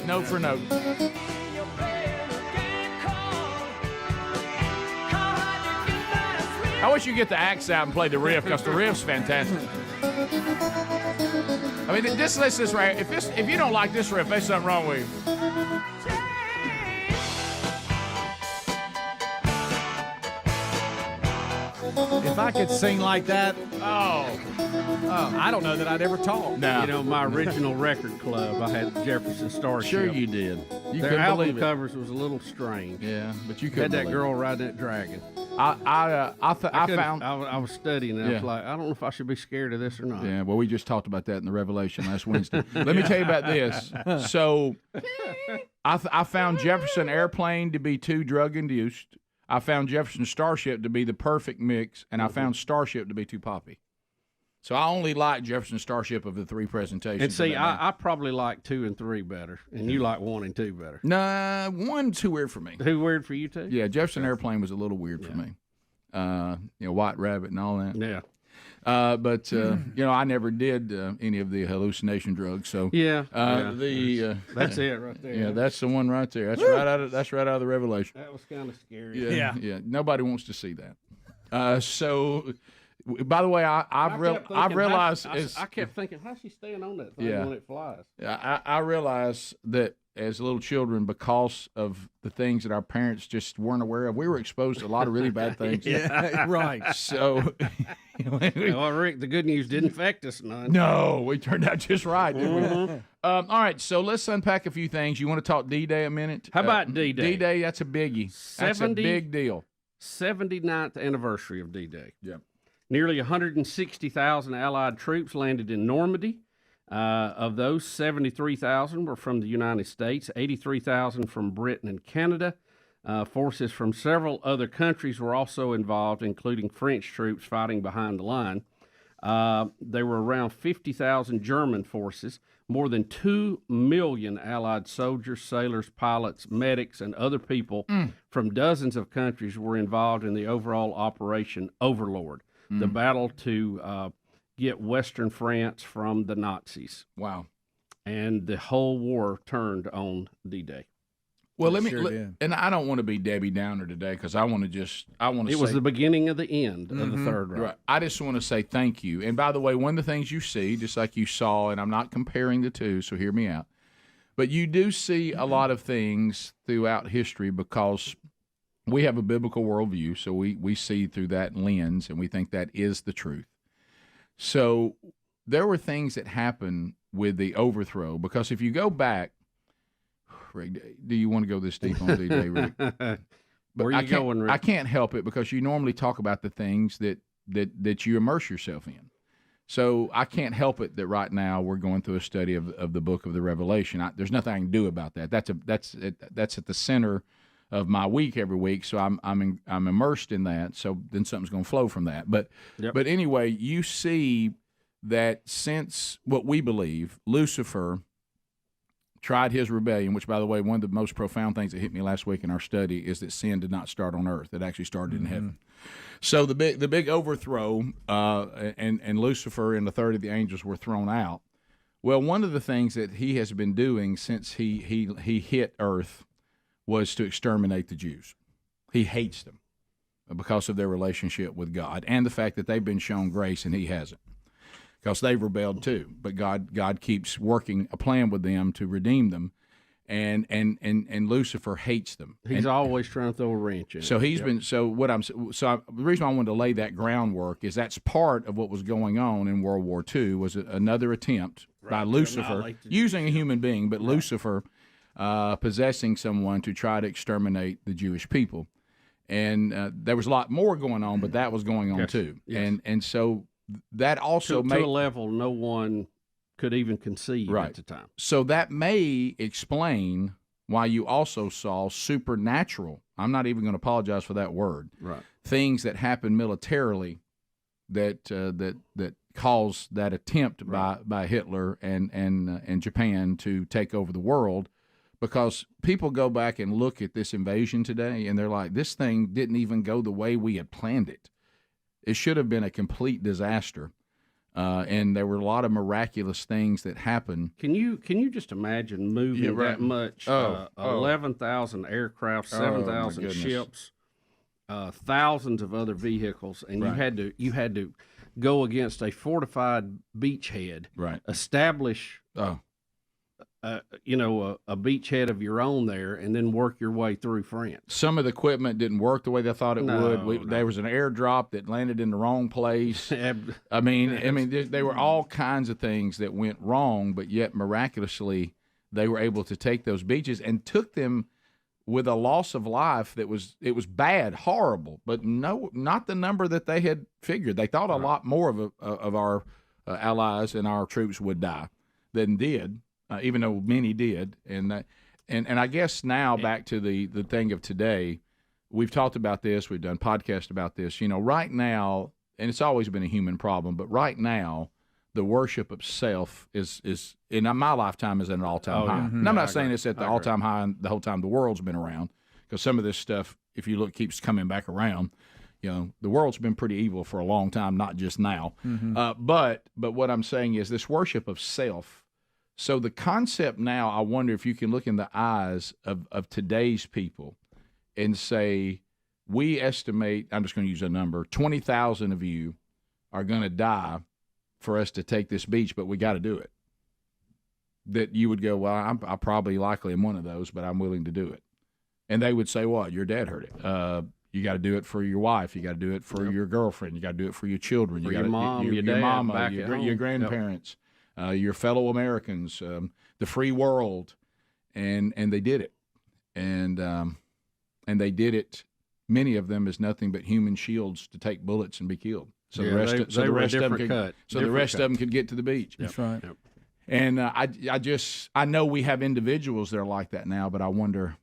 Note for note. I wish you get the axe out and play the riff because the riff's fantastic. I mean, just listen to this right. If you don't like this riff, there's something wrong with you. If I could sing like that, I don't know that I'd ever talk. No. You know, my original record club, I had Jefferson Starship. Sure you did. You Their couldn't album believe it. covers was a little strange. Yeah, but you Had couldn't that believe girl riding that dragon. I found. I was studying and I was like, I don't know if I should be scared of this or not. Yeah, well, we just talked about that in the Revelation last Wednesday. Let me tell you about this. So, I found Jefferson Airplane to be too drug-induced. I found Jefferson Starship to be the perfect mix, and I found Starship to be too poppy. So I only like Jefferson Starship of the 3 presentations. And see, I probably like 2 and 3 better, and you like 1 and 2 better. Nah, 1's too weird for me. Too weird for you too? Yeah, Jefferson Airplane was a little weird for me. White Rabbit and all that. Yeah. But I never did any of the hallucination drugs. So that's it right there. Yeah, that's the one right there. That's right out of the Revelation. That was kind of scary. Yeah. Nobody wants to see that. So, by the way, I've realized I kept thinking, how's she staying on that thing when it flies? I realized that as little children, because of the things that our parents just weren't aware of, we were exposed to a lot of really bad things. Right. So, well, Rick, the good news didn't affect us none. No, we turned out just right, didn't we? All right, so let's unpack a few things. You want to talk D-Day a minute? How about D-Day? D-Day, that's a biggie. That's a big deal. 79th anniversary of D-Day. Yep. Nearly 160,000 Allied troops landed in Normandy. Of those, 73,000 were from the United States, 83,000 from Britain and Canada. Forces from several other countries were also involved, including French troops fighting behind the line. There were around 50,000 German forces. More than 2 million Allied soldiers, sailors, pilots, medics, and other people from dozens of countries were involved in the overall Operation Overlord, the battle to get Western France from the Nazis. Wow. And the whole war turned on D-Day. Well, and I don't want to be Debbie Downer today because I want to It was the beginning of the end of the Third Reich. Right. I just want to say thank you. And by the way, one of the things you see, just like you saw, and I'm not comparing the two, so hear me out, but you do see a lot of things throughout history because we have a biblical worldview, so we see through that lens, and we think that is the truth. So there were things that happened with the overthrow, because if you go back, Rick, do you want to go this deep on D-Day, Rick? But where are you going, Rick? I can't help it because you normally talk about the things that you immerse yourself in. So I can't help it that right now we're going through a study of the book of the Revelation. There's nothing I can do about that. That's at the center of my week every week. So I'm immersed in that. So then something's going to flow from that. But anyway, you see that since what we believe, Lucifer tried his rebellion, which, by the way, one of the most profound things that hit me last week in our study is that sin did not start on earth. It actually started in heaven. So the big overthrow, and Lucifer and the third of the angels were thrown out. Well, one of the things that he has been doing since he hit earth was to exterminate the Jews. He hates them because of their relationship with God and the fact that they've been shown grace and he hasn't, because they've rebelled too. But God keeps working a plan with them to redeem them, and Lucifer hates them. He's always trying to throw a wrench in. So he's been the reason I wanted to lay that groundwork is that's part of what was going on in World War II was another attempt by Lucifer using a human being, but Lucifer possessing someone to try to exterminate the Jewish people. And there was a lot more going on, but that was going on too. Yes. And so that also to a level no one could even conceive at the time. So that may explain why you also saw supernatural, I'm not even going to apologize for that word, things that happened militarily that caused that attempt by Hitler and Japan to take over the world. Because people go back and look at this invasion today, and they're like, this thing didn't even go the way we had planned it. It should have been a complete disaster, and there were a lot of miraculous things that happened. Can you just imagine moving that much? 11,000 aircraft, 7,000 ships, thousands of other vehicles, and you had to go against a fortified beachhead, establish. A beachhead of your own there, and then work your way through France. Some of the equipment didn't work the way they thought it would. There was an airdrop that landed in the wrong place. I mean, there were all kinds of things that went wrong, but yet miraculously they were able to take those beaches and took them with a loss of life that was bad, horrible, but not the number that they had figured. They thought a lot more of our allies and our troops would die than did. Even though many did, and I guess now back to the thing of today, we've talked about this. We've done podcasts about this. Right now, and it's always been a human problem, but right now, the worship of self is in my lifetime is at an all-time high. Mm-hmm. And I'm not saying it's at the all-time high the whole time the world's been around, because some of this stuff, if you look, keeps coming back around. The world's been pretty evil for a long time, not just now. Mm-hmm. But what I'm saying is this worship of self. So the concept now, I wonder if you can look in the eyes of today's people and say, we estimate, I'm just going to use a number, 20,000 of you are going to die for us to take this beach, but we got to do it. That you would go, well, I probably likely am one of those, but I'm willing to do it. And they would say, what? Your dad heard it. You got to do it for your wife. You got to do it for your girlfriend. You got to do it for your children. For you your gotta, mom, your dad, mama, back at home. your grandparents, your fellow Americans, the free world, and they did it, and they did it. Many of them as nothing but human shields to take bullets and be killed. So the rest of them could get to the beach. That's right. Yep. And I know we have individuals that are like that now, but I wonder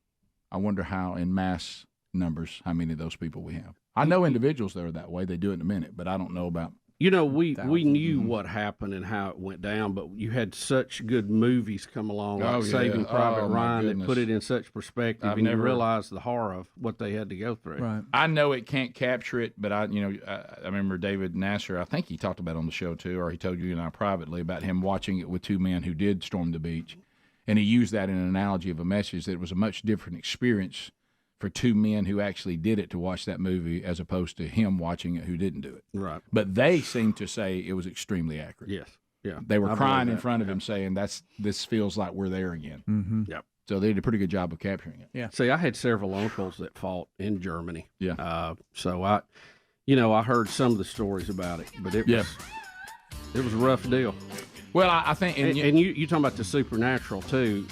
how in mass numbers how many of those people we have. I know individuals that are that way. They do it in a minute, but I don't know about. We knew what happened and how it went down, but you had such good movies come along, like Saving Private Ryan, that put it in such perspective, and you realized the horror of what they had to go through. Right. I know it can't capture it, but I remember David Nasser. I think he talked about it on the show too, or he told you and I privately about him watching it with two men who did storm the beach, and he used that in an analogy of a message that it was a much different experience for two men who actually did it to watch that movie as opposed to him watching it who didn't do it. Right. But they seemed to say it was extremely accurate. Yes. Yeah. They were crying in front of him saying this feels like we're there again. Mm-hmm. Yep. So they did a pretty good job of capturing it. Yeah. See, I had several uncles that fought in Germany. Yeah. So I heard some of the stories about it, but it was a rough deal. Well, I think, and you talking about the supernatural too.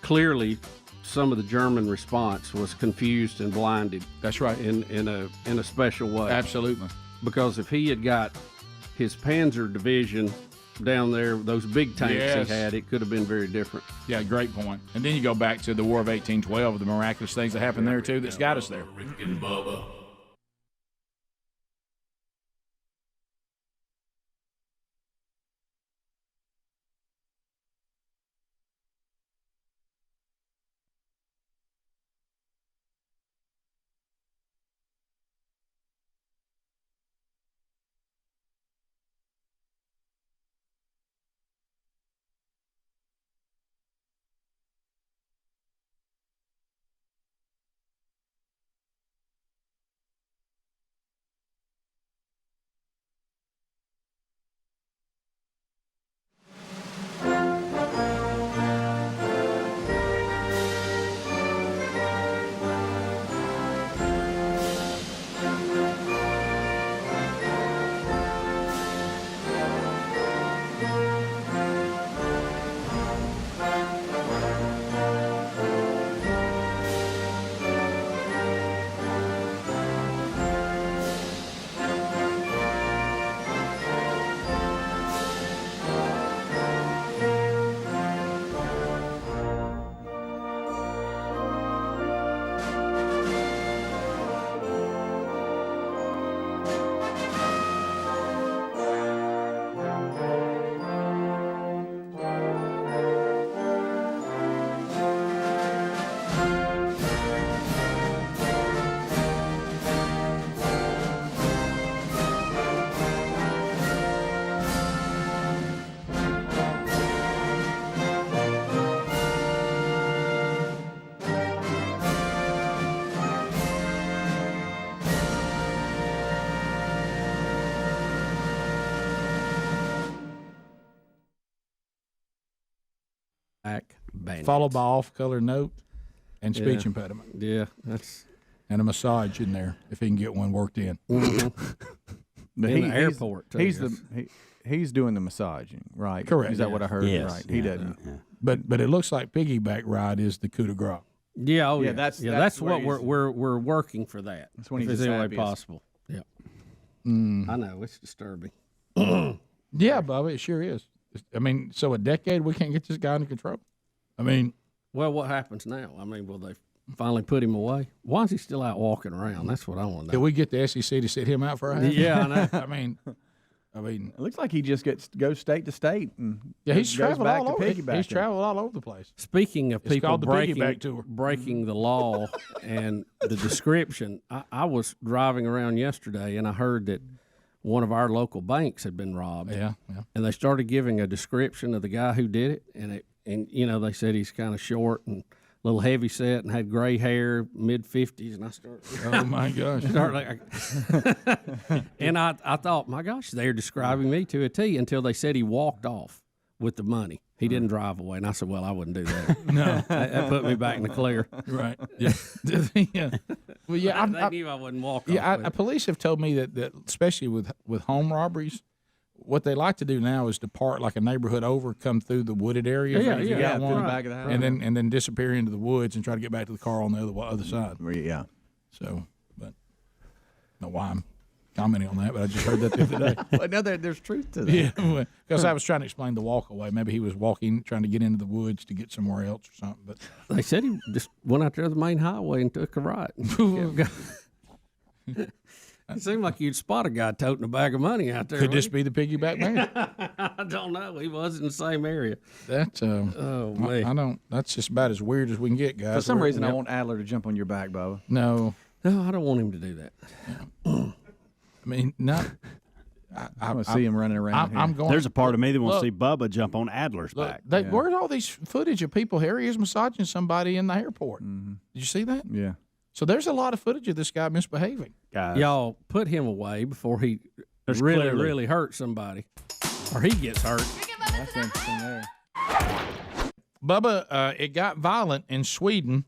Clearly, some of the German response was confused and blinded. That's right. In a special way. Absolutely. Because if he had got his Panzer division down there, those big tanks he had, it could have been very different. Yeah, great point. And then you go back to the War of 1812, the miraculous things that happened there too that's got us there. Rick and Bubba. Bandit. Followed by off-color note and speech impediment. Yeah, and a massage in there if he can get one worked in. In the airport. Too, he's doing the massaging, right? Correct. Is that what I heard? Yes. Right. He doesn't. Yeah. But it looks like piggyback ride is the coup de grace. Yeah. Oh yeah. That's what we're working for. That. That's when if he's it's any way happiest. possible. Yeah. I know it's disturbing. Yeah, Bubba, it sure is. I mean, so a decade we can't get this guy under control. I mean, well, what happens now? I mean, finally put him away. Why is he still out walking around? That's what I want to know. Did we get the SEC to sit him out for a half? Yeah, I know. I mean, it looks like he just goes state to state and he's goes traveled back all to over. piggyback. He's traveled all over the place. Speaking of It's people called the Piggyback Tour. breaking the law and the description, I was driving around yesterday and I heard that one of our local banks had been robbed. Yeah. And they started giving a description of the guy who did it, and they said he's kind of short and a little heavy set and had gray hair, mid-50s, and I started. Oh my gosh! And I thought, my gosh, they're describing me to a T until they said he walked off with the money. He didn't drive away, and I said, well, I wouldn't do that. No, that put me back in the clear. Right? Yeah. Yeah. Well, yeah. They knew I wouldn't walk off. Yeah. Police have told me that especially with home robberies, what they like to do now is depart like a neighborhood over, come through the wooded area. Through the back of the house, and then disappear into the woods and try to get back to the car on the other side. Yeah. So, but I don't know why I'm commenting on that, but I just heard that the other day. Well, no, there's truth to that. Yeah, because I was trying to explain the walk away. Maybe he was walking, trying to get into the woods to get somewhere else or something. But they said he just went out there to the main highway and took a right. It seemed like you'd spot a guy toting a bag of money out there. Could this be the Piggyback Bandit? I don't know. He was in the same area. That's oh man, I don't. That's just about as weird as we can get, guys. For some reason, I want Adler to jump on your back, Bubba. No, I don't want him to do that. I mean, not. I want to see him running around. I'm going. There's a part of me that wants to see Bubba jump on Adler's back. Where's all these footage of people? Harry is massaging somebody in the airport. Mm-hmm. Did you see that? Yeah. So there's a lot of footage of this guy misbehaving. Guys. Y'all put him away before he really hurts somebody, or he gets hurt. That's interesting there. Bubba, it got violent in Sweden.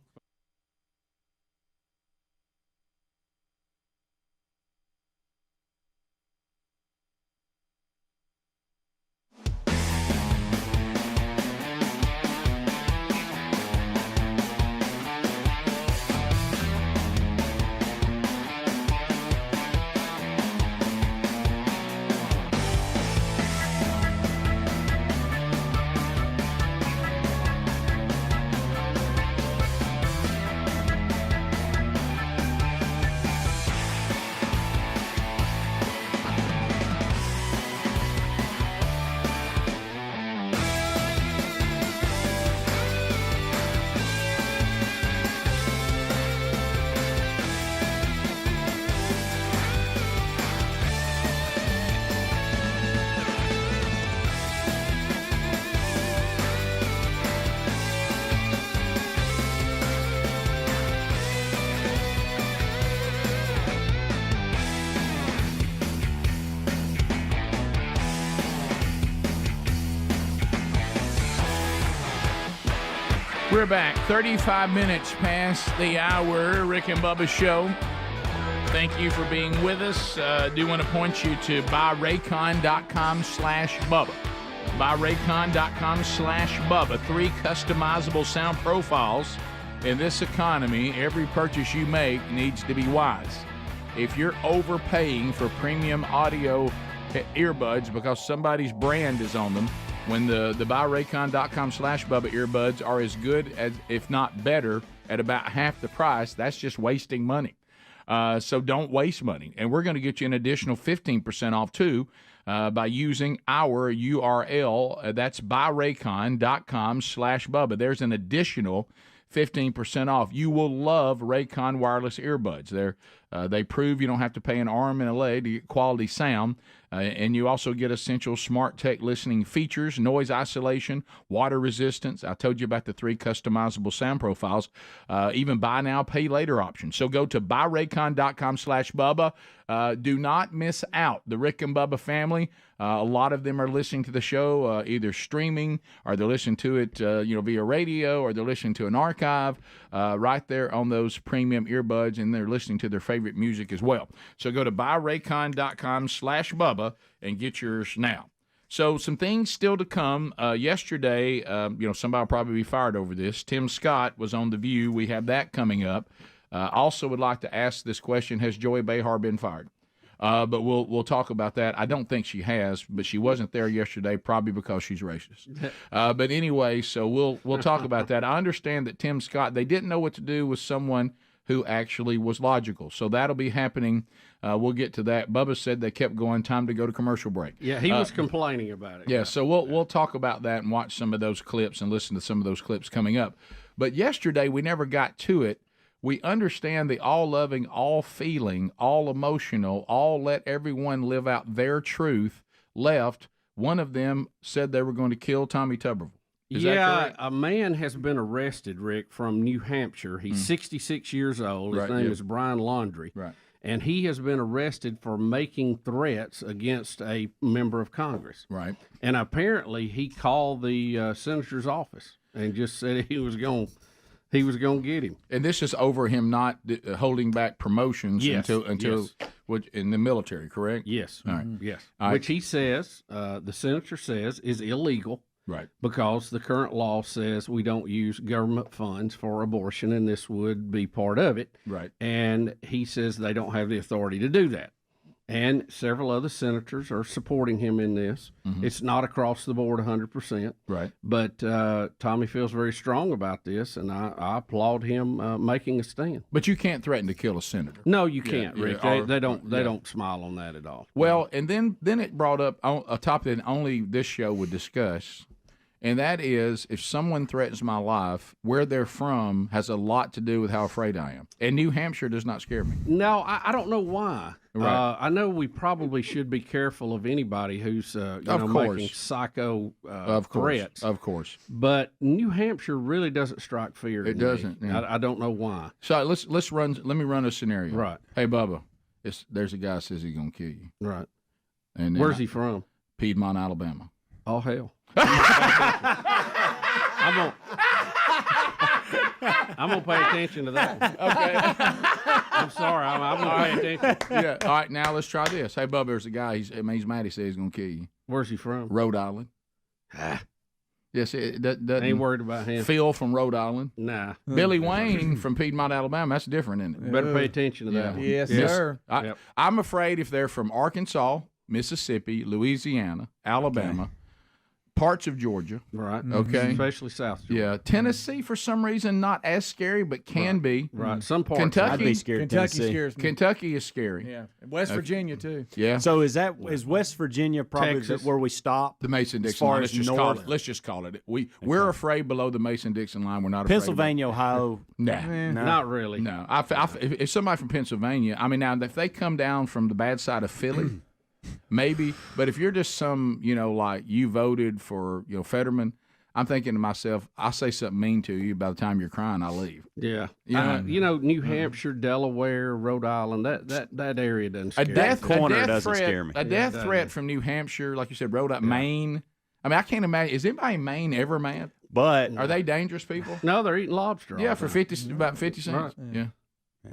We're back 35 minutes past the hour. Rick and Bubba show. Thank you for being with us. Do want to point you to buyraycon.com/Bubba. Buyraycon.com/Bubba. 3 customizable sound profiles. In this economy, every purchase you make needs to be wise. If you're overpaying for premium audio earbuds because somebody's brand is on them, when the buyraycon.com/Bubba earbuds are as good as, if not better, at about half the price, that's just wasting money. So don't waste money. And we're going to get you an additional 15% off, too, by using our URL. That's buyraycon.com/Bubba. There's an additional 15% off. You will love Raycon wireless earbuds. They prove you don't have to pay an arm and a leg to get quality sound. And you also get essential smart tech listening features, noise isolation, water resistance. I told you about the 3 customizable sound profiles, even buy now, pay later options. So go to buyraycon.com/Bubba. Do not miss out. The Rick and Bubba family, a lot of them are listening to the show either streaming or they're listening to it via radio, or they're listening to an archive right there on those premium earbuds, and they're listening to their favorite music as well. So go to buyraycon.com/Bubba and get yours now. So some things still to come. Yesterday, somebody will probably be fired over this. Tim Scott was on The View. We have that coming up. Also would like to ask this question: has Joey Behar been fired? But we'll talk about that. I don't think she has, but she wasn't there yesterday, probably because she's racist. But anyway, so we'll talk about that. I understand that Tim Scott, they didn't know what to do with someone who actually was logical. So that'll be happening. We'll get to that. Bubba said they kept going. Time to go to commercial break. Yeah, he was complaining about it. Yeah, so we'll talk about that and watch some of those clips and listen to some of those clips coming up. But yesterday we never got to it. We understand the all-loving, all-feeling, all-emotional, all let everyone live out their truth left. One of them said they were going to kill Tommy Tuberville. Is that correct? A man has been arrested, Rick, from New Hampshire. He's 66 years old. His name is Brian Laundrie. Right. And he has been arrested for making threats against a member of Congress. Right. And apparently he called the senator's office and just said he was going to get him. And this is over him not holding back promotions until in the military, correct? Yes. All right. Yes. All right. Which he says, the senator says, is illegal. Right. Because the current law says we don't use government funds for abortion, and this would be part of it. Right. And he says they don't have the authority to do that. And several other senators are supporting him in this. Mm-hmm. It's not across the board 100%. Right. But Tommy feels very strong about this, and I applaud him making a stand. But you can't threaten to kill a senator. No, you can't, Rick. Yeah, They don't smile on that at all. Well, and then it brought up a topic that only this show would discuss, and that is if someone threatens my life, where they're from has a lot to do with how afraid I am. And New Hampshire does not scare me. No, I don't know why. Right. I know we probably should be careful of anybody who's making psycho threats. Of course. But New Hampshire really doesn't strike fear. It doesn't. Yeah. I don't know why. So let me run a scenario. Right. Hey, Bubba, there's a guy who says he's gonna kill you. Right. And then where's he from? Piedmont, Alabama. Oh hell. I'm gonna pay attention to that one. Okay. I'm sorry. I'm gonna pay attention. Yeah. All right. Now let's try this. Hey, Bubba, there's a guy. He's mad. He says he's gonna kill you. Where's he from? Rhode Island. Yes. It doesn't. Ain't worried about him. Phil from Rhode Island. Nah. Billy Wayne from Piedmont, Alabama. That's different, isn't it? Better pay attention to that one. Yes, sir. I'm afraid if they're from Arkansas, Mississippi, Louisiana, Alabama. Parts of Georgia. Right. Okay. Especially South Georgia. Yeah. Tennessee, for some reason, not as scary, but can be. Right. Some parts. Kentucky, I'd be scared. Kentucky scares me. Kentucky is scary. Yeah. West Virginia, too. Yeah. So is West Virginia probably where we stop? The Mason-Dixon line. Let's just call it. We're afraid below the Mason-Dixon line. We're not afraid. Pennsylvania, Ohio. No. Not really. No. If somebody from Pennsylvania, I mean, now, if they come down from the bad side of Philly, maybe, but if you're just some, like you voted for, Fetterman, I'm thinking to myself, I'll say something mean to you. By the time you're crying, I leave. Yeah. New Hampshire, Delaware, Rhode Island, that area doesn't scare me. Doesn't scare me. A death threat from New Hampshire, like you said, Rhode Island, Maine. I mean, I can't imagine. Is anybody in Maine ever mad? But are they dangerous people? No, they're eating lobster. Yeah, for about 50 cents. Right. Yeah.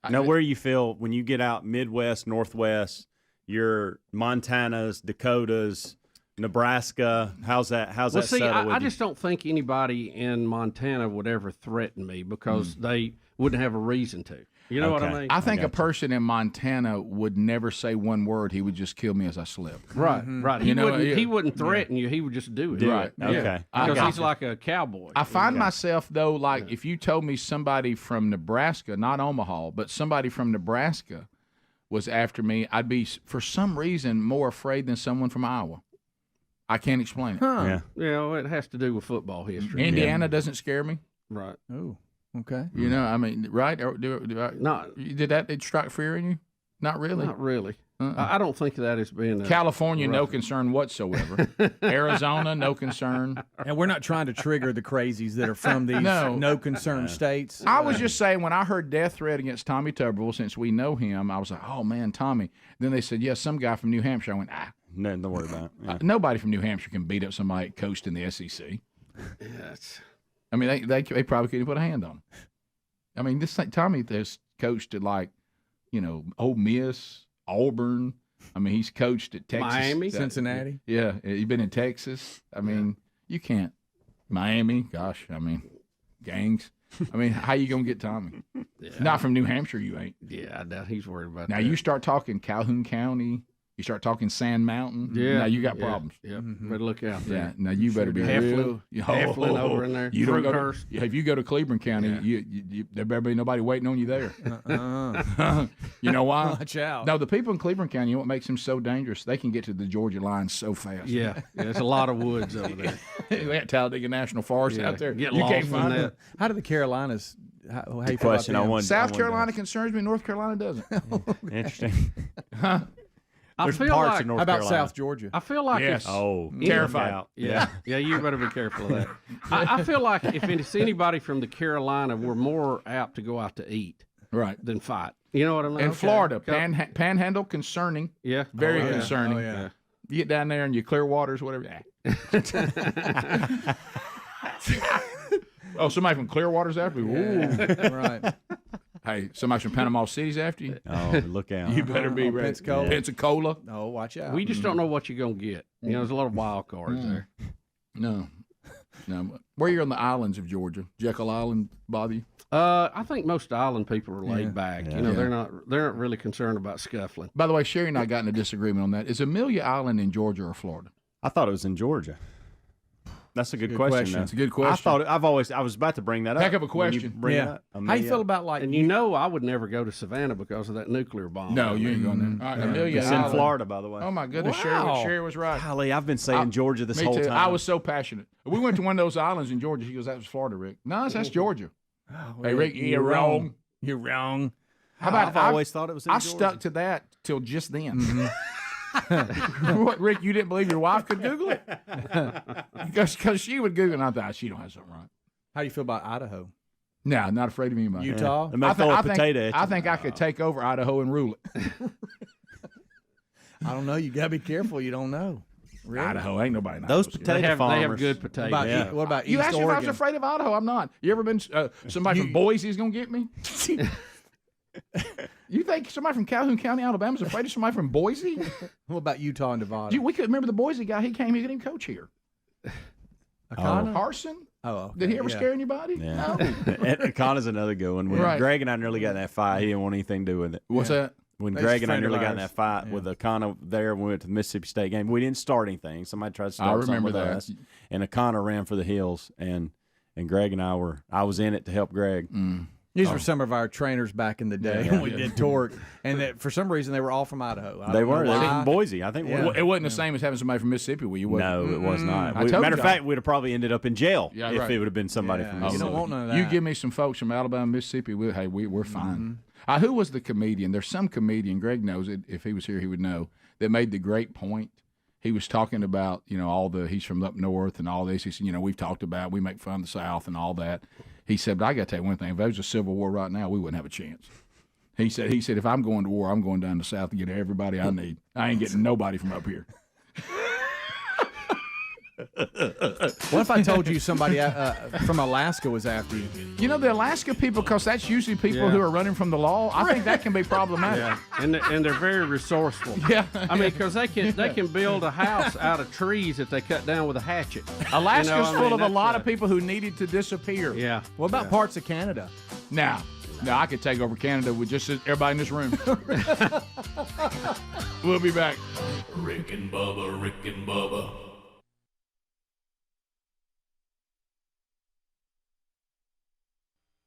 Now, where you feel when you get out Midwest, Northwest, your Montanas, Dakotas, Nebraska, how's that settle with I you? just don't think anybody in Montana would ever threaten me because they wouldn't have a reason to. You know what I mean? I think a person in Montana would never say one word. He would just kill me as I slept. Right, right. He wouldn't threaten you. He would just do it. Right. Okay. Because he's like a cowboy. I find myself, though, like if you told me somebody from Nebraska, not Omaha, but somebody from Nebraska was after me, I'd be, for some reason, more afraid than someone from Iowa. I can't explain it. Yeah, well, it has to do with football history. Indiana doesn't scare me. Right. Oh, okay. I mean, right? Did that strike fear in you? Not really. Not really. I don't think that has been California, no concern whatsoever. Arizona, no concern. And we're not trying to trigger the crazies that are from these no concern states. I was just saying, when I heard death threat against Tommy Tuberville, since we know him, I was like, oh, man, Tommy. Then they said, some guy from New Hampshire. I went, Nothing to worry about. Yeah. Nobody from New Hampshire can beat up somebody that coached in the SEC. Yes. I mean, they probably couldn't put a hand on him. I mean, Tommy has coached at Ole Miss, Auburn. I mean, he's coached at Texas. Miami. Cincinnati. Yeah, he's been in Texas. I mean, you can't. Miami, gosh, I mean, gangs. I mean, how you gonna get Tommy? Not from New Hampshire, you ain't. Yeah, I doubt he's worried about Now that. you start talking Calhoun County. You start talking Sand Mountain. Yeah. Now you got problems. Yeah. Better look out there. Yeah. Now you better be Heflin, real. Heflin over in there. You don't go Fruithurst. if you go to Cleveland County, you there better be nobody waiting on you there. You know why? Watch out. No, the people in Cleveland County, you know what makes them so dangerous? They can get to the Georgia line so fast. Yeah. There's a lot of woods over there. They got Talladega National Forest out there. Get you lost can't in find that. them. How do the Carolinas? How you feel question about I them? wanted. South Carolina concerns me. North Carolina doesn't. Interesting. I There's feel parts like, of North How about Carolina. South Georgia? I feel like Yes. it's Oh, Terrified. Yeah, you better be careful of that. I feel like if it's anybody from the Carolina, we're more apt to go out to eat Right. than fight. You know what I mean? In Florida, Okay. Panhandle concerning. Yeah. Very Oh, yeah. concerning. Oh, yeah. You get down there and you clear waters, whatever. Oh, somebody from Clearwater's after you? Ooh. Right. Hey, somebody from Panama City's after you? Oh, look out. You better be ready. Pensacola. Pensacola. Oh, watch out. We just don't know what you're going to get. You know, there's a lot of wild cards there. No. Where you're on the islands of Georgia? Jekyll Island bother you? I think most island people are laid back. Yeah. You know, Yeah. they're not really concerned about scuffling. By the way, Sherry and I got in a disagreement on that. Is Amelia Island in Georgia or Florida? I thought it was in Georgia. That's a good question. though. It's a good question. I was about to bring that up. Heck of a when you question. bring it Yeah. up. How you Amelia. feel about like? And you know, I would never go to Savannah because of that nuclear bomb. No, you ain't going there. All right, Amelia It's in Island. Florida, by the way. Oh, my goodness. Wow. Sherry was right. Golly, I've been saying Georgia this Me whole too. time. I was so passionate. We went to one of those islands in Georgia. She goes, that was Florida, Rick. No, that's Georgia. Hey, Rick, you're wrong. You're wrong. How about I've always thought it was in I Georgia. stuck to that till just then. What, Rick, you didn't believe your wife could Google it? Because she would Google it, and I thought, she don't have something right. How do you feel about Idaho? No, not afraid of anybody. Utah? They may throw a potato at you. I think I could take over Idaho and rule it. I don't know. You got to be careful. You don't know. Really? Idaho ain't nobody. in Those Idaho. potato They have farmers. good potatoes. What about You East asked me if I was Oregon? afraid of Idaho. I'm not. You ever been? Somebody from Boise is gonna get me? You think somebody from Calhoun County, Alabama, is afraid of somebody from Boise? What about Utah and Nevada? We could remember the Boise guy. He came. He didn't coach here. Akana? Carson. Oh, okay. Did he ever Yeah. scare anybody? Yeah. No. Connor's another good one. When Right. Greg and I nearly got in that fight, he didn't want anything to do with it. What's that? When He's Greg a and I friend of nearly got in ours. that fight with Akana there when we went to the Mississippi State game, we didn't start anything. Somebody tried to start something remember with that. us, and Akana ran for the hills, and Greg and I was in it to help Greg. These were some of our trainers back in the day when we Yeah. did torque, and that, for some reason they were all from Idaho. I They don't know were. They were why. from Boise, I think. Yeah. It wasn't the same as having somebody from Mississippi. Were you? No, it was not. I told Matter of y'all. fact, we'd have probably ended up in jail Yeah, if right. it would have been somebody Yeah, from you Mississippi. don't want none of that. You give me some folks from Alabama, Mississippi. We're fine. Who was the comedian? There's some comedian. Greg knows it. If he was here, he would know. That made the great point. He was talking about he's from up north and all this. He said we've talked about we make fun of the South and all that. He said, but I got to tell you one thing. If there was a civil war right now, we wouldn't have a chance. He said if I'm going to war, I'm going down to the South to get everybody I need. I ain't getting nobody from up here. What if I told you somebody from Alaska was after you? You know, the Alaska people, because that's usually people who are running from the law. I think that can be problematic. Yeah, and they're very resourceful. Yeah. I mean, because they can build a house out of trees that they cut down with a hatchet. Alaska's I mean, full of a that's lot of people who needed to disappear. Yeah. What about parts of Canada? Now, I could take over Canada with just everybody in this room. We'll be back. Rick and Bubba, Rick and Bubba.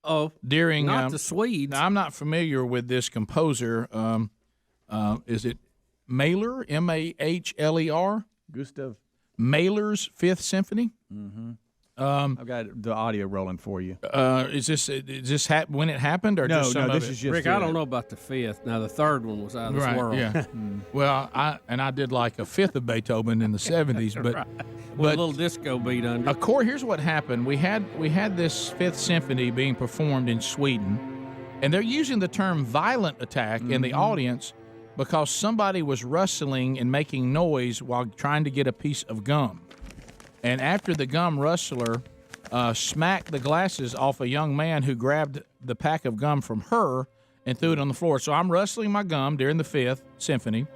Oh, During not the Swedes. Now, I'm not familiar with this composer. Is it Mahler? Mahler? Gustav Mahler's Fifth Symphony. Mm-hmm. I've got the audio rolling for you. Is this when it happened or No, just some no, of this it? is just Rick, I don't know about the fifth. Now the third one was out of this Right, world. yeah. Well, I did like a fifth of Beethoven in the 70s, but Right. With a little disco beat under. Of course, here's what happened. We had this Fifth Symphony being performed in Sweden, and they're using the term violent attack in the audience because somebody was rustling and making noise while trying to get a piece of gum. And after the gum rustler smacked the glasses off a young man who grabbed the pack of gum from her and threw it on the floor. So I'm rustling my gum during the Fifth Symphony.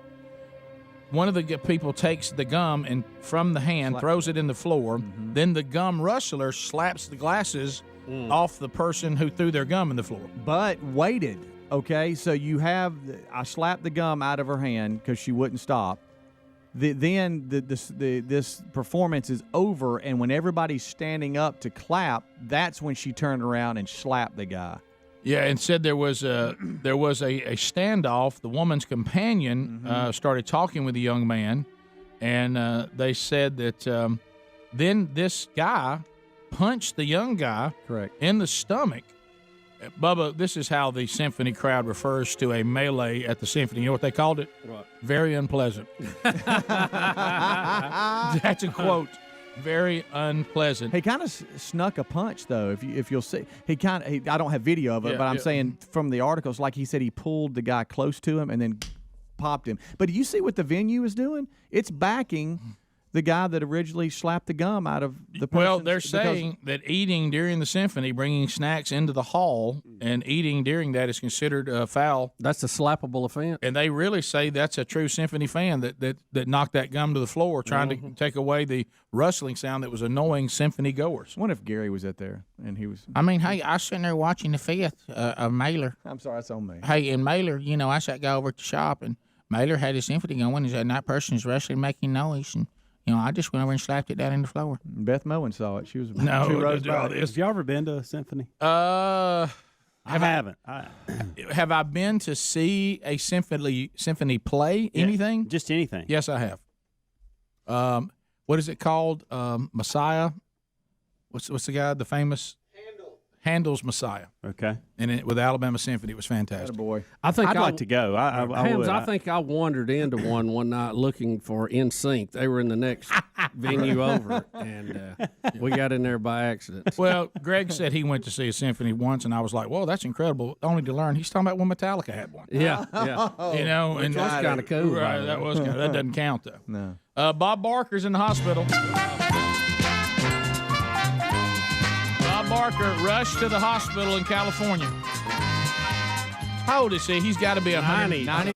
One of the people takes the gum and from the hand throws it in the floor. Then the gum rustler slaps the glasses off the person who threw their gum in the floor. But waited. Okay, so I slapped the gum out of her hand because she wouldn't stop. This performance is over, and when everybody's standing up to clap, that's when she turned around and slapped the guy. Yeah, and said there was a standoff. The woman's companion started talking with the young man, and they said that then this guy punched the young guy in the stomach. Bubba, this is how the symphony crowd refers to a melee at the symphony. You know what they called it? What? Very unpleasant. That's a quote. Very unpleasant. He kind of snuck a punch, though. If you'll see, I don't have video of it, but I'm saying from the articles, like he said, he pulled the guy close to him and then popped him. But do you see what the venue is doing? It's backing the guy that originally slapped the gum out of the person. Well, they're saying that eating during the symphony, bringing snacks into the hall and eating during that is considered a foul. That's a slappable offense. And they really say that's a true symphony fan that knocked that gum to the floor trying to take away the rustling sound that was annoying symphony goers. I wonder if Gary was at there and he was... I mean, hey, I was sitting there watching the fifth of Mailer. I'm sorry, that's on me. Hey, and Mailer, I sat go over at the shop and Mailer had his symphony going and that person's wrestling making noise and I just went over and slapped it down in the floor. Beth Moen saw it. She was 2 Have rows back. y'all ever been to a symphony? I haven't. Have I been to see a symphony play? Anything? Yeah, just anything. Yes, I have. What is it called? Messiah. What's the guy? The famous Handel's Messiah. Okay. And with Alabama Symphony, it was fantastic. Boy, I think I'd like to go. I think I wandered into one night looking for NSYNC. They were in the next venue over, and we got in there by accident. Well, Greg said he went to see a symphony once, and I was like, "Whoa, that's incredible!" Only to learn he's talking about when Metallica had one. Yeah. And that's kind of cool. Right, that doesn't count though. No. Bob Barker's in the hospital. Barker rushed to the hospital in California. How old is he? He's got to be 190.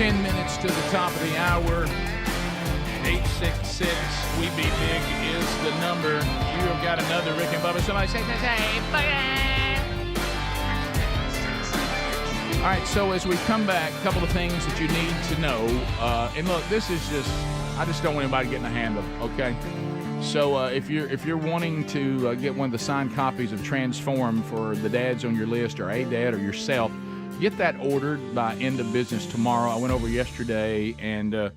10 minutes to the top of the hour. 866 We Be Big is the number. You have got another Rick and Bubba. Somebody say, all right, so as we come back, a couple of things that you need to know. And look, this is I just don't want anybody getting a hand up, okay? So if you're wanting to get one of the signed copies of Transform for the dads on your list, or a dad or yourself, get that ordered by end of business tomorrow. I went over yesterday and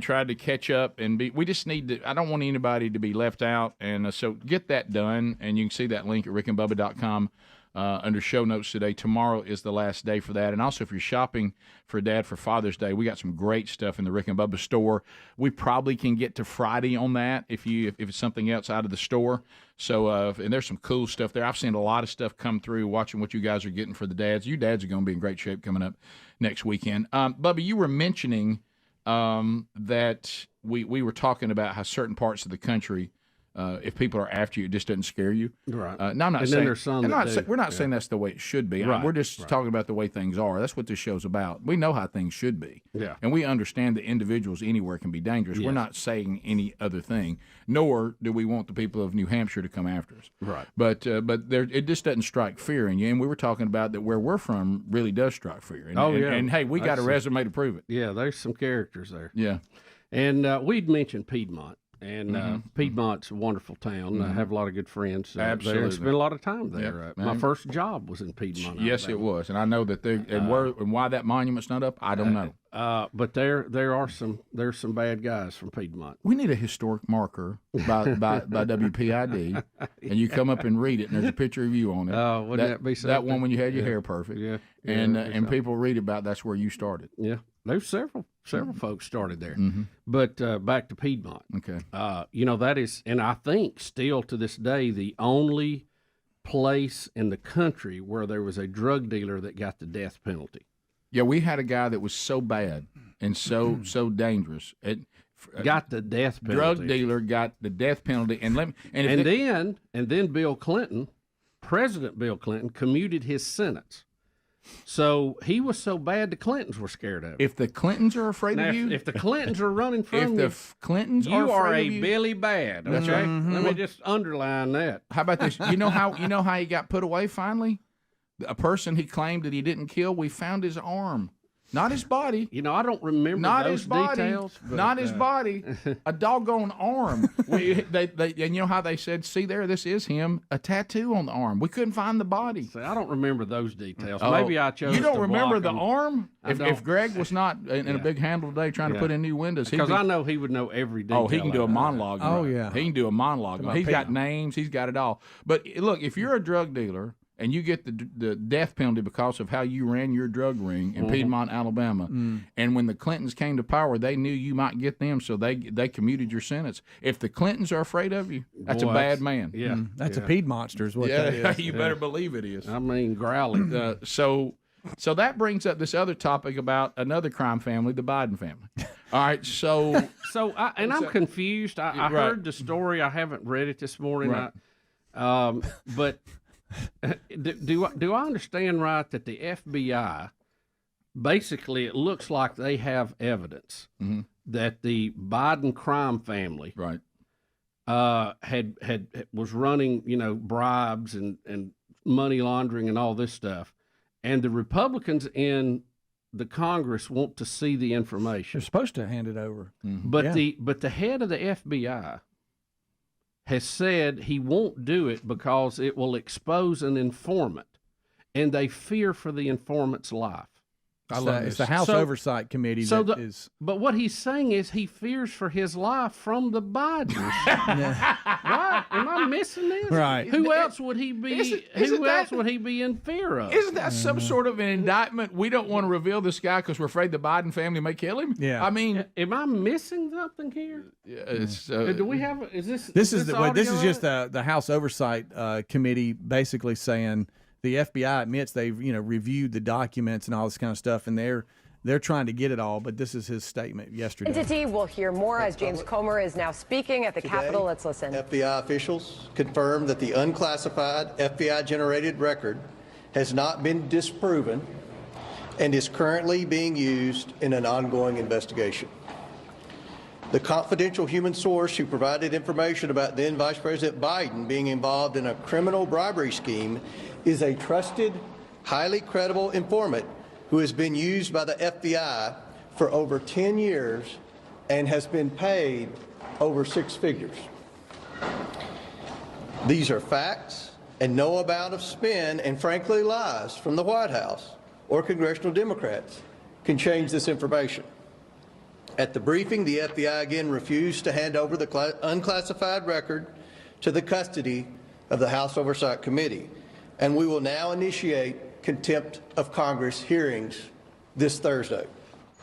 tried to catch up we just need to. I don't want anybody to be left out, and so get that done. And you can see that link at rickandbubba.com. under show notes today. Tomorrow is the last day for that. And also, if you're shopping for Dad for Father's Day, we got some great stuff in the Rick and Bubba store. We probably can get to Friday on that if it's something else out of the store. So, and there's some cool stuff there. I've seen a lot of stuff come through watching what you guys are getting for the dads. You dads are going to be in great shape coming up next weekend. Bubba, you were mentioning that we were talking about how certain parts of the country, if people are after you, it just doesn't scare you. Right. No, I'm not and saying. Then there's some we're not saying that's the way it should be. Right. We're just talking about the way things are. That's what this show's about. We know how things should be. Yeah. And we understand that individuals anywhere can be dangerous. Yes. We're not saying any other thing. Nor do we want the people of New Hampshire to come after us. Right. But it just doesn't strike fear in you. And we were talking about that where we're from really does strike fear. And, and hey, we got a resume to prove it. Yeah, there's some characters there. Yeah. And we'd mentioned Piedmont. And Piedmont's a wonderful town. I have a lot of good friends there and spent a lot of time there. My first job was in Piedmont. Yes, it was. And I know that and why that monument's not up, I don't know. But there's some bad guys from Piedmont. We need a historic marker by WPID, and you come up and read it, and there's a picture of you on it. Oh, wouldn't that be something? That one when you had your hair perfect. Yeah. And people read about that's where you started. Yeah. There's several folks started there. But back to Piedmont. Okay. That is, and I think still to this day, the only place in the country where there was a drug dealer that got the death penalty. Yeah, we had a guy that was so bad and so dangerous. Got the death penalty. Drug dealer got the death penalty, and then Bill Clinton, President Bill Clinton, commuted his sentence. So he was so bad the Clintons were scared of him. If the Clintons are afraid of you, if the Clintons are running from you, Clintons you are a afraid of you, Billy Bad. That's Okay? right. Let me just underline that. How about this? You know how he got put away finally? A person he claimed that he didn't kill, we found his arm. Not his body. I don't remember those details. But, not his body. A doggone arm. And you know how they said, see there, this is him, a tattoo on the arm. We couldn't find the body. See, I don't remember those details. Maybe I chose. You don't to remember block the them. arm? If Greg was not in a big handle today trying to put in new windows, because I know he would know every detail. Oh, he can do a monologue. Oh, yeah. He can do a monologue. He's got names. He's got it all. But look, if you're a drug dealer and you get the death penalty because of how you ran your drug ring in Piedmont, Alabama, and when the Clintons came to power, they knew you might get them, so they commuted your sentence. If the Clintons are afraid of you, that's a bad man. Yeah, that's a Piedmonster is what that is. You better believe it is. I mean, growling. So that brings up this other topic about another crime family, the Biden family. All right, so I'm confused. I heard the story. I haven't read it this morning. Right. But do I understand right that the FBI basically, it looks like they have evidence that the Biden crime family was running bribes and money laundering and all this stuff, and the Republicans in the Congress want to see the information. They're supposed to hand it over, but the head of the FBI has said he won't do it because it will expose an informant, and they fear for the informant's life. It's the House Oversight Committee But what he's saying is he fears for his life from the Bidens. Right? Am I missing this? Right. Who else would he be? Who else would he be in fear of? Isn't that some sort of an indictment? We don't want to reveal this guy because we're afraid the Biden family may kill him. Yeah. I mean, am I missing something here? Do we have? Is this? This is just the House Oversight Committee basically saying the FBI admits they've reviewed the documents and all this kind of stuff, and they're trying to get it all. But this is his statement yesterday. Entity will hear more as James Comey is now speaking at the Capitol. Let's listen. FBI officials confirmed that the unclassified FBI-generated record has not been disproven and is currently being used in an ongoing investigation. The confidential human source who provided information about then Vice President Biden being involved in a criminal bribery scheme is a trusted, highly credible informant who has been used by the FBI for over 10 years and has been paid over 6 figures. These are facts, and no amount of spin and frankly lies from the White House or congressional Democrats can change this information. At the briefing, the FBI again refused to hand over the unclassified record to the custody of the House Oversight Committee. and we will now initiate contempt of Congress hearings this Thursday.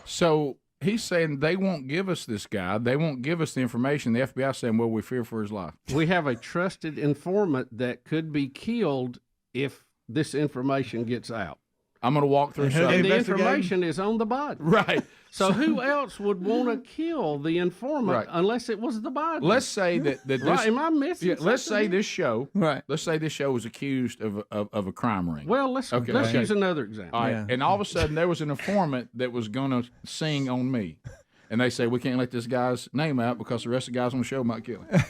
So he's saying they won't give us this guy. They won't give us the information. The FBI saying, well, we fear for his life. We have a trusted informant that could be killed if this information gets out. I'm going to walk through something. And the information is on the body. Right. So who else would want to kill the informant unless it was the body? Let's say that this. Right, am I missing let's say something? this show. Right. Let's say this show was accused of a crime ring. Well, let's use another example. All right. And all of a sudden there was an informant that was going to sing on me, and they say we can't let this guy's name out because the rest of the guys on the show might kill him.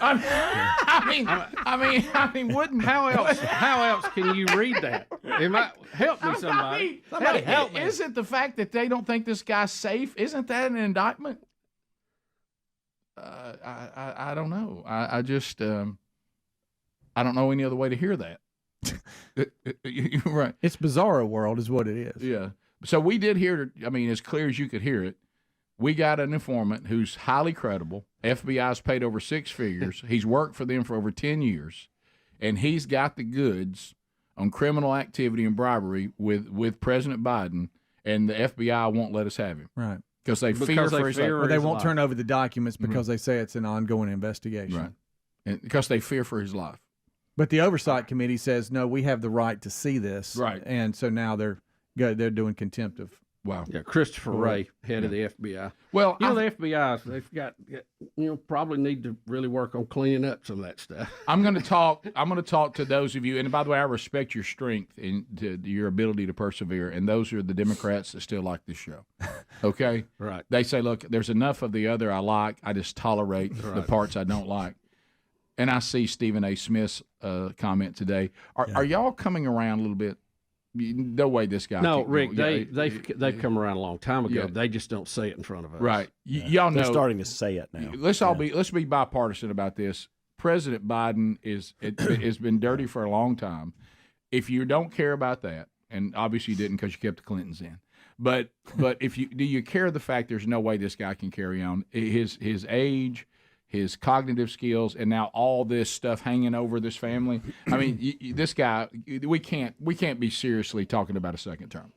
I mean, wouldn't how else can you read that? Help me, somebody. Somebody help me. Isn't the fact that they don't think this guy's safe? Isn't that an indictment? I don't know. I just I don't know any other way to hear that. You're right. It's bizarro world, is what it is. Yeah. So we did hear. I mean, as clear as you could hear it. We got an informant who's highly credible. FBI's paid over 6 figures. He's worked for them for over 10 years, and he's got the goods on criminal activity and bribery with President Biden, and the FBI won't let us have him. Right. Because they fear for his life. Or they won't turn over the documents because they say it's an ongoing investigation. Right. And because they fear for his life. But the Oversight Committee says, no, we have the right to see this. Right. And so now they're doing contempt of. Wow. Yeah, Christopher Wray, head of the FBI. Well, the FBI, they've got, probably need to really work on cleaning up some of that stuff. I'm going to talk to those of you, and by the way, I respect your strength and your ability to persevere, and those are the Democrats that still like this show. Okay? Right. They say, look, there's enough of the other I like. I just tolerate the parts I don't like. And I see Stephen A. Smith's comment today. Are y'all coming around a little bit? No way this guy. No, Rick, they've come around a long time ago. Yeah. They just don't say it in front of us. Right. Y'all know. They're starting to say it now. Let's be bipartisan about this. President Biden has been dirty for a long time. If you don't care about that, and obviously you didn't because you kept the Clintons in, but do you care the fact there's no way this guy can carry on? His age, his cognitive skills, and now all this stuff hanging over this family. I mean, this guy, we can't be seriously talking about a second term.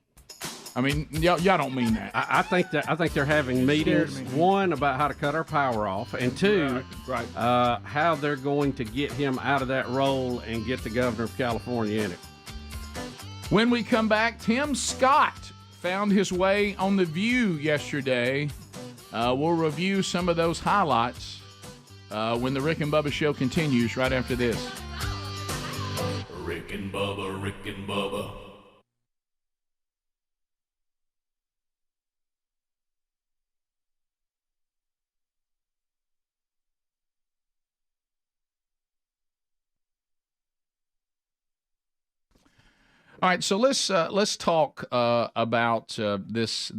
I mean, y'all don't mean that. I think they're having meetings. One, about how to cut our power off, and two, how they're going to get him out of that role and get the governor of California in it. When we come back, Tim Scott found his way on The View yesterday. We'll review some of those highlights when the Rick and Bubba show continues right after this. Rick and Bubba, Rick and Bubba. All right, so let's talk about this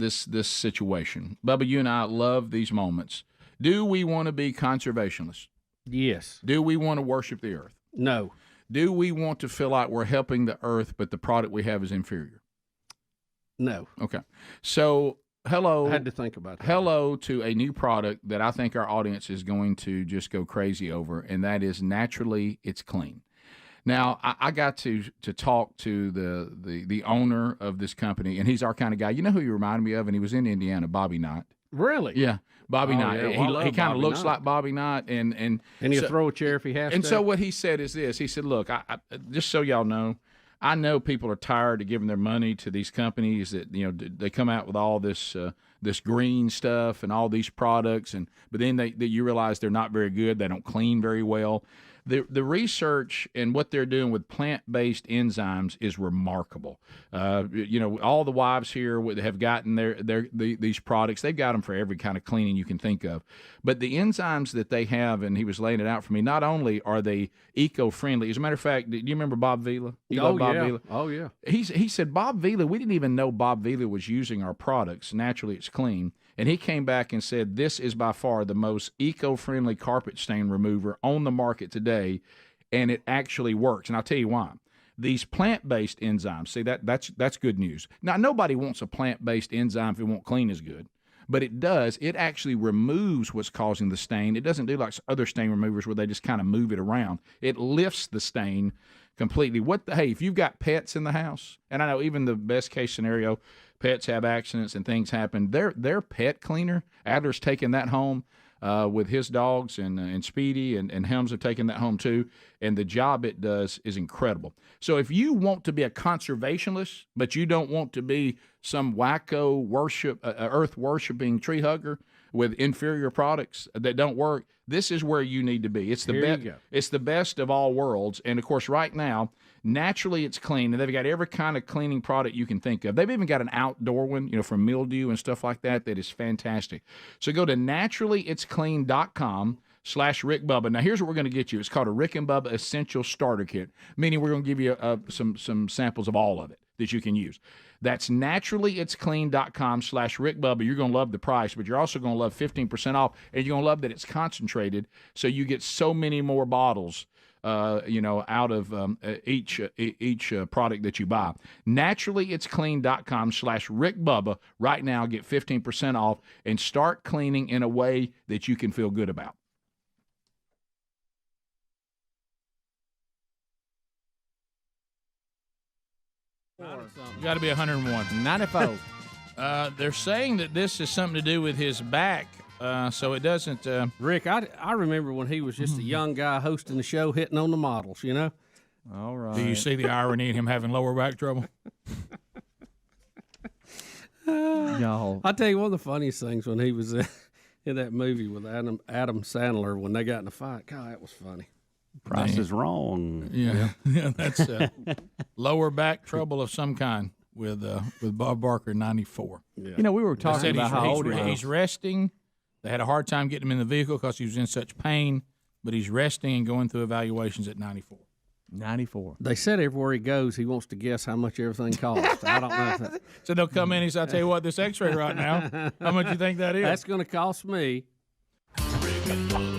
situation. Bubba, you and I love these moments. Do we want to be conservationists? Yes. Do we want to worship the earth? No. Do we want to feel like we're helping the earth, but the product we have is inferior? No. Okay. So, hello. I had to think about that. Hello to a new product that I think our audience is going to just go crazy over, and that is Naturally It's Clean. Now, I got to talk to the owner of this company, and he's our kind of guy. You know who he reminded me of? And he was in Indiana, Bobby Knight. Really? Yeah. Bobby Knight. Yeah. Well, he kind of looks Knight. like Bobby Knight, and he'll so, throw a chair if he has to. And so what he said is this: he said, "Look, I just so y'all know, I know people are tired of giving their money to these companies that they come out with all this this green stuff and all these products, but then you realize they're not very good. They don't clean very well." The research and what they're doing with plant-based enzymes is remarkable. All the wives here have gotten these products. They've got them for every kind of cleaning you can think of. But the enzymes that they have, and he was laying it out for me, not only are they eco-friendly. As a matter of fact, do you remember Bob Vila? Vila? Oh, yeah. He said, Bob Vila, we didn't even know Bob Vila was using our products. Naturally, it's clean. And he came back and said, this is by far the most eco-friendly carpet stain remover on the market today, and it actually works. And I'll tell you why. These plant-based enzymes, see, that's good news. Now, nobody wants a plant-based enzyme if it won't clean as good. but it does. It actually removes what's causing the stain. It doesn't do like other stain removers where they just kind of move it around. It lifts the stain completely. Hey, if you've got pets in the house, and I know even the best case scenario, pets have accidents and things happen. Their pet cleaner, Adler's taking that home with his dogs, and Speedy and Helms have taken that home too. And the job it does is incredible. So if you want to be a conservationist, but you don't want to be some wacko earth worshiping tree hugger with inferior products that don't work, this is where you need to be. It's the best. It's the best of all worlds. And of course, right now, naturally it's clean, and they've got every kind of cleaning product you can think of. They've even got an outdoor one, for mildew and stuff like that is fantastic. So go to naturallyitsclean.com/Rick Bubba. Now here's what we're going to get you. It's called a Rick and Bubba Essential Starter Kit, meaning we're going to give you some samples of all of it that you can use. That's naturallyitsclean.com/Rick Bubba. You're going to love the price, but you're also going to love 15% off, and you're going to love that it's concentrated, so you get so many more bottles out of each product that you buy. Naturallyitsclean.com/Rick Bubba. Right now, get 15% off and start cleaning in a way that you can feel good about. You got to be 101. 94. They're saying that this is something to do with his back, so it doesn't. Rick, I remember when he was just a young guy hosting the show, hitting on the models, All right. Do you see the irony in him having lower back trouble? Y'all. I'll tell you one of the funniest things when he was in that movie with Adam Sandler when they got in a fight. God, that was funny. Price is wrong. Yeah, that's lower back trouble of some kind with Bob Barker in '94. Yeah. We were talking about how old he's resting. They had a hard time getting him in the vehicle because he was in such pain, but he's resting and going through evaluations at 94. 94. They said everywhere he goes, he wants to guess how much everything costs. I don't know if that. So they'll come in and say, "I'll tell you what, this X-ray right now, how much you think that is?" That's going to cost me. Rick and Bubba.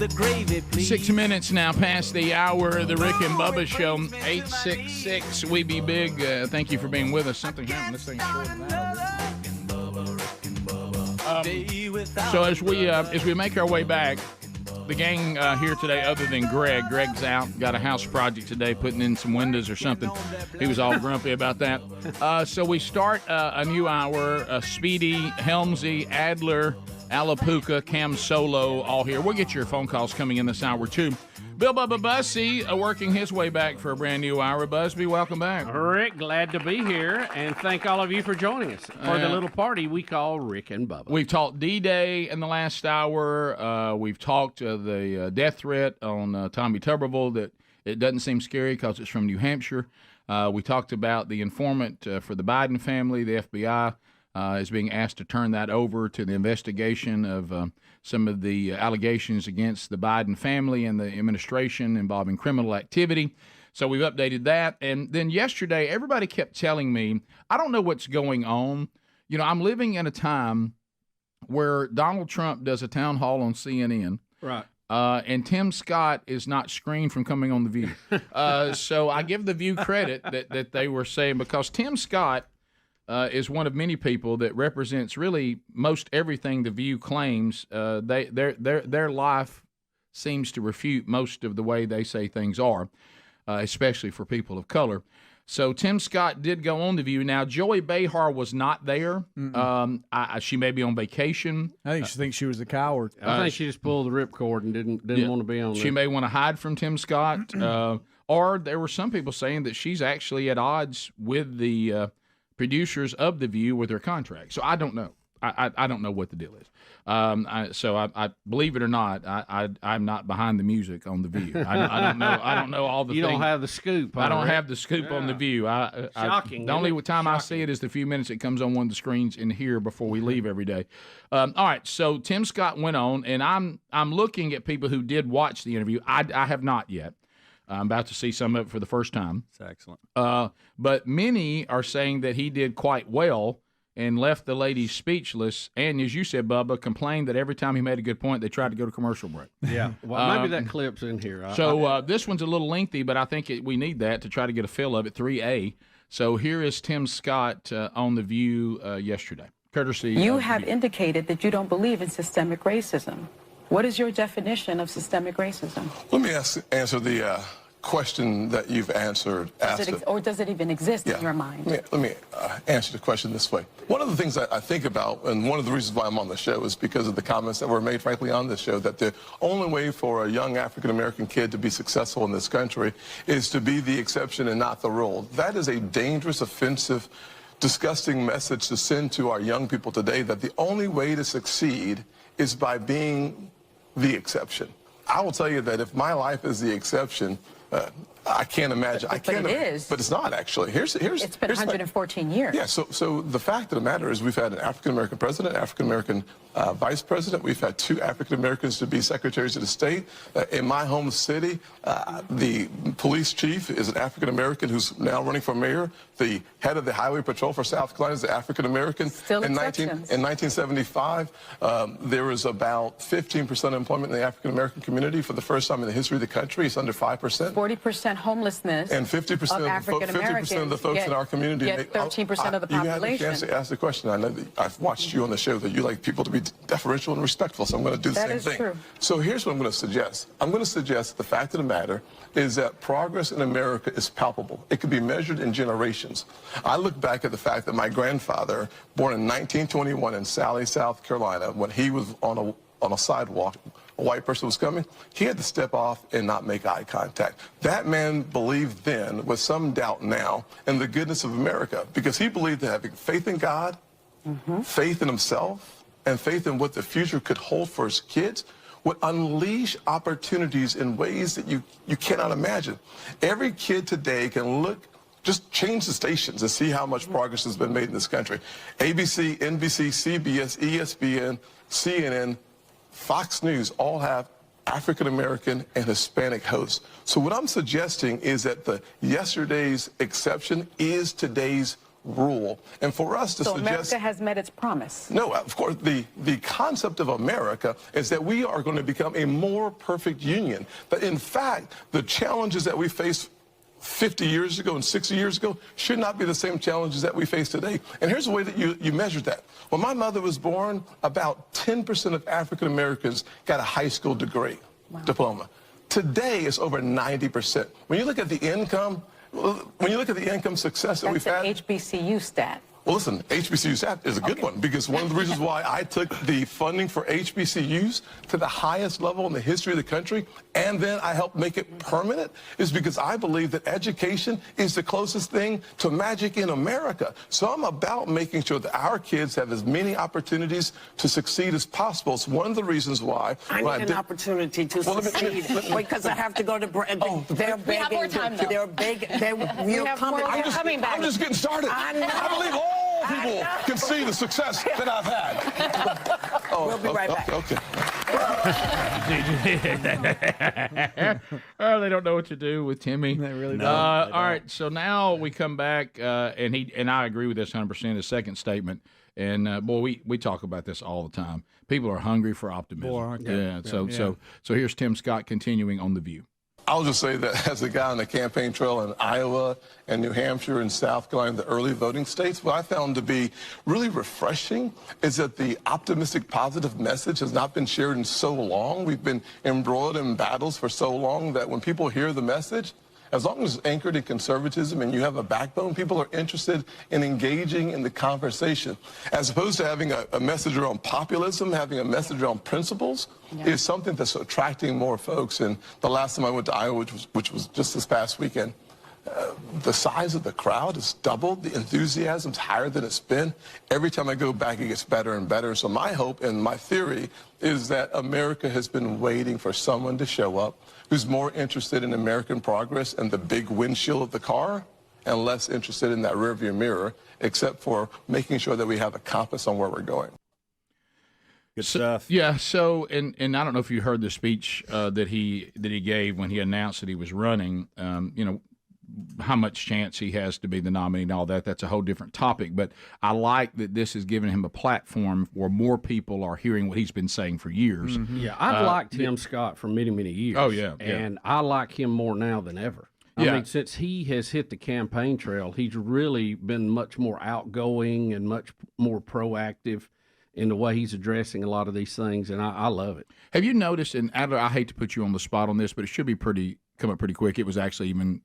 the gravy, please. 6 minutes now past the hour of the Rick and Bubba Show. 866 We Be Big. Thank you for being with us. Something happened. This thing's shorting out. So as we make our way back, the gang here today, other than Greg. Greg's out, got a house project today, putting in some windows or something. He was all grumpy about that. So we start a new hour. Speedy, Helmsy, Adler, Alapuca, Cam Solo, all here. We'll get your phone calls coming in this hour, too. Bill Bubba Bussy working his way back for a brand new hour. Busby, welcome back. Rick, glad to be here, and thank all of you for joining us for the little party we call Rick and Bubba. We've talked D-Day in the last hour. We've talked the death threat on Tommy Tuberville, that it doesn't seem scary because it's from New Hampshire. We talked about the informant for the Biden family. The FBI is being asked to turn that over to the investigation of some of the allegations against the Biden family and the administration involving criminal activity. So we've updated that. And then yesterday, everybody kept telling me, I don't know what's going on. You know, I'm living in a time where Donald Trump does a town hall on CNN. Right. And Tim Scott is not screened from coming on The View. So I give The View credit that they were saying, because Tim Scott is one of many people that represents really most everything The View claims. Their life seems to refute most of the way they say things are, especially for people of color. So Tim Scott did go on The View. Now, Joey Behar was not there. She may be on vacation. I think she thinks she was a coward. I think she just pulled the ripcord and didn't want to be on there. She may want to hide from Tim Scott. Or there were some people saying that she's actually at odds with the producers of The View with their contract. So I don't know. I don't know what the deal is. I believe it or not, I'm not behind the music on The View. I don't know. I don't know all the. You things. don't have the scoop. I don't have the scoop on The View. Shocking. The only time I see it is the few minutes it comes on one of the screens in here before we leave every day. All right. So Tim Scott went on, and I'm looking at people who did watch the interview. I have not yet. I'm about to see some of it for the first time. It's excellent. But many are saying that he did quite well and left the ladies speechless. And as you said, Bubba, complained that every time he made a good point, they tried to go to commercial break. Yeah. Well, maybe that clip's in here. So this one's a little lengthy, but I think we need that to try to get a feel of it. 3A. So here is Tim Scott on The View yesterday. Courtesy. You have indicated that you don't believe in systemic racism. What is your definition of systemic racism? Let me answer the question that you've answered. Or does it even exist in your mind? Let me answer the question this way. One of the things I think about, and one of the reasons why I'm on the show, is because of the comments that were made, frankly, on this show, that the only way for a young African-American kid to be successful in this country is to be the exception and not the rule. That is a dangerous, offensive, disgusting message to send to our young people today, that the only way to succeed is by being the exception. I will tell you that if my life is the exception, I can't imagine. But it is. But it's not, actually. It's been 114 years. Yeah, so the fact of the matter is we've had an African-American president, African-American vice president. We've had 2 African-Americans to be secretaries of the state. In my home city, the police chief is an African-American who's now running for mayor. The head of the Highway Patrol for South Carolina is an African-American. Still exceptions. In 1975, there was about 15% employment in the African-American community. For the first time in the history of the country, it's under 5%. 40% homelessness. And 50% of the folks in our community get 13% of the population. You had a chance to ask the question. I know that I've watched you on the show that you like people to be deferential and respectful, so I'm going to do the same thing. That is true. So here's what I'm going to suggest. I'm going to suggest the fact of the matter is that progress in America is palpable. It can be measured in generations. I look back at the fact that my grandfather, born in 1921 in Sally, South Carolina, when he was on a sidewalk, a white person was coming, he had to step off and not make eye contact. That man believed then, with some doubt now, in the goodness of America, because he believed that having faith in God, faith in himself, and faith in what the future could hold for his kids would unleash opportunities in ways that you cannot imagine. Every kid today can look, just change the stations and see how much progress has been made in this country. ABC, NBC, CBS, ESPN, CNN, Fox News all have African-American and Hispanic hosts. So what I'm suggesting is that yesterday's exception is today's rule. And for us to suggest... America has met its promise. No, of course, the concept of America is that we are going to become a more perfect union. But in fact, the challenges that we face 50 years ago and 60 years ago should not be the same challenges that we face today. And here's the way that you measure that. When my mother was born, about 10% of African Americans got a high school degree. diploma. Today, it's over 90%. When you look at the income, success that we've had. That's an HBCU stat. Well, listen, HBCU stat is a good one because one of the reasons why I took the funding for HBCUs to the highest level in the history of the country and then I helped make it permanent is because I believe that education is the closest thing to magic in America. So I'm about making sure that our kids have as many opportunities to succeed as possible. It's one of the reasons why. I need an opportunity to succeed because I have to go to. They're begging. We have more time, though. They're big. You're coming back. I'm just getting started. I believe all people can see the success that I've had. We'll be right back. Okay. Oh, they don't know what to do with Timmy. They really don't. All right, so now we come back, and I agree with this 100%. His second statement, and boy, we talk about this all the time. People are hungry for optimism. Boy, aren't they? Yeah. So here's Tim Scott continuing on The View. I'll just say that as a guy on the campaign trail in Iowa and New Hampshire and South Carolina, the early voting states, what I found to be really refreshing is that the optimistic, positive message has not been shared in so long. We've been embroiled in battles for so long that when people hear the message, as long as it's anchored in conservatism and you have a backbone, people are interested in engaging in the conversation. As opposed to having a message around populism, having a message around principles is something that's attracting more folks. And the last time I went to Iowa, which was just this past weekend, the size of the crowd has doubled. The enthusiasm's higher than it's been. Every time I go back, it gets better and better. So my hope and my theory is that America has been waiting for someone to show up who's more interested in American progress and the big windshield of the car and less interested in that rearview mirror, except for making sure that we have a compass on where we're going. Good stuff. Yeah. So, and I don't know if you heard the speech that he gave when he announced that he was running. How much chance he has to be the nominee and all that. That's a whole different topic. But I like that this has given him a platform where more people are hearing what he's been saying for years. Mm-hmm. Yeah, I've liked Tim Scott for many, many years. Oh, yeah. And I like him more now than ever. I mean, since he has hit the campaign trail, he's really been much more outgoing and much more proactive in the way he's addressing a lot of these things, and I love it. Have you noticed, and Adler, I hate to put you on the spot on this, but it should be come up pretty quick. It was actually even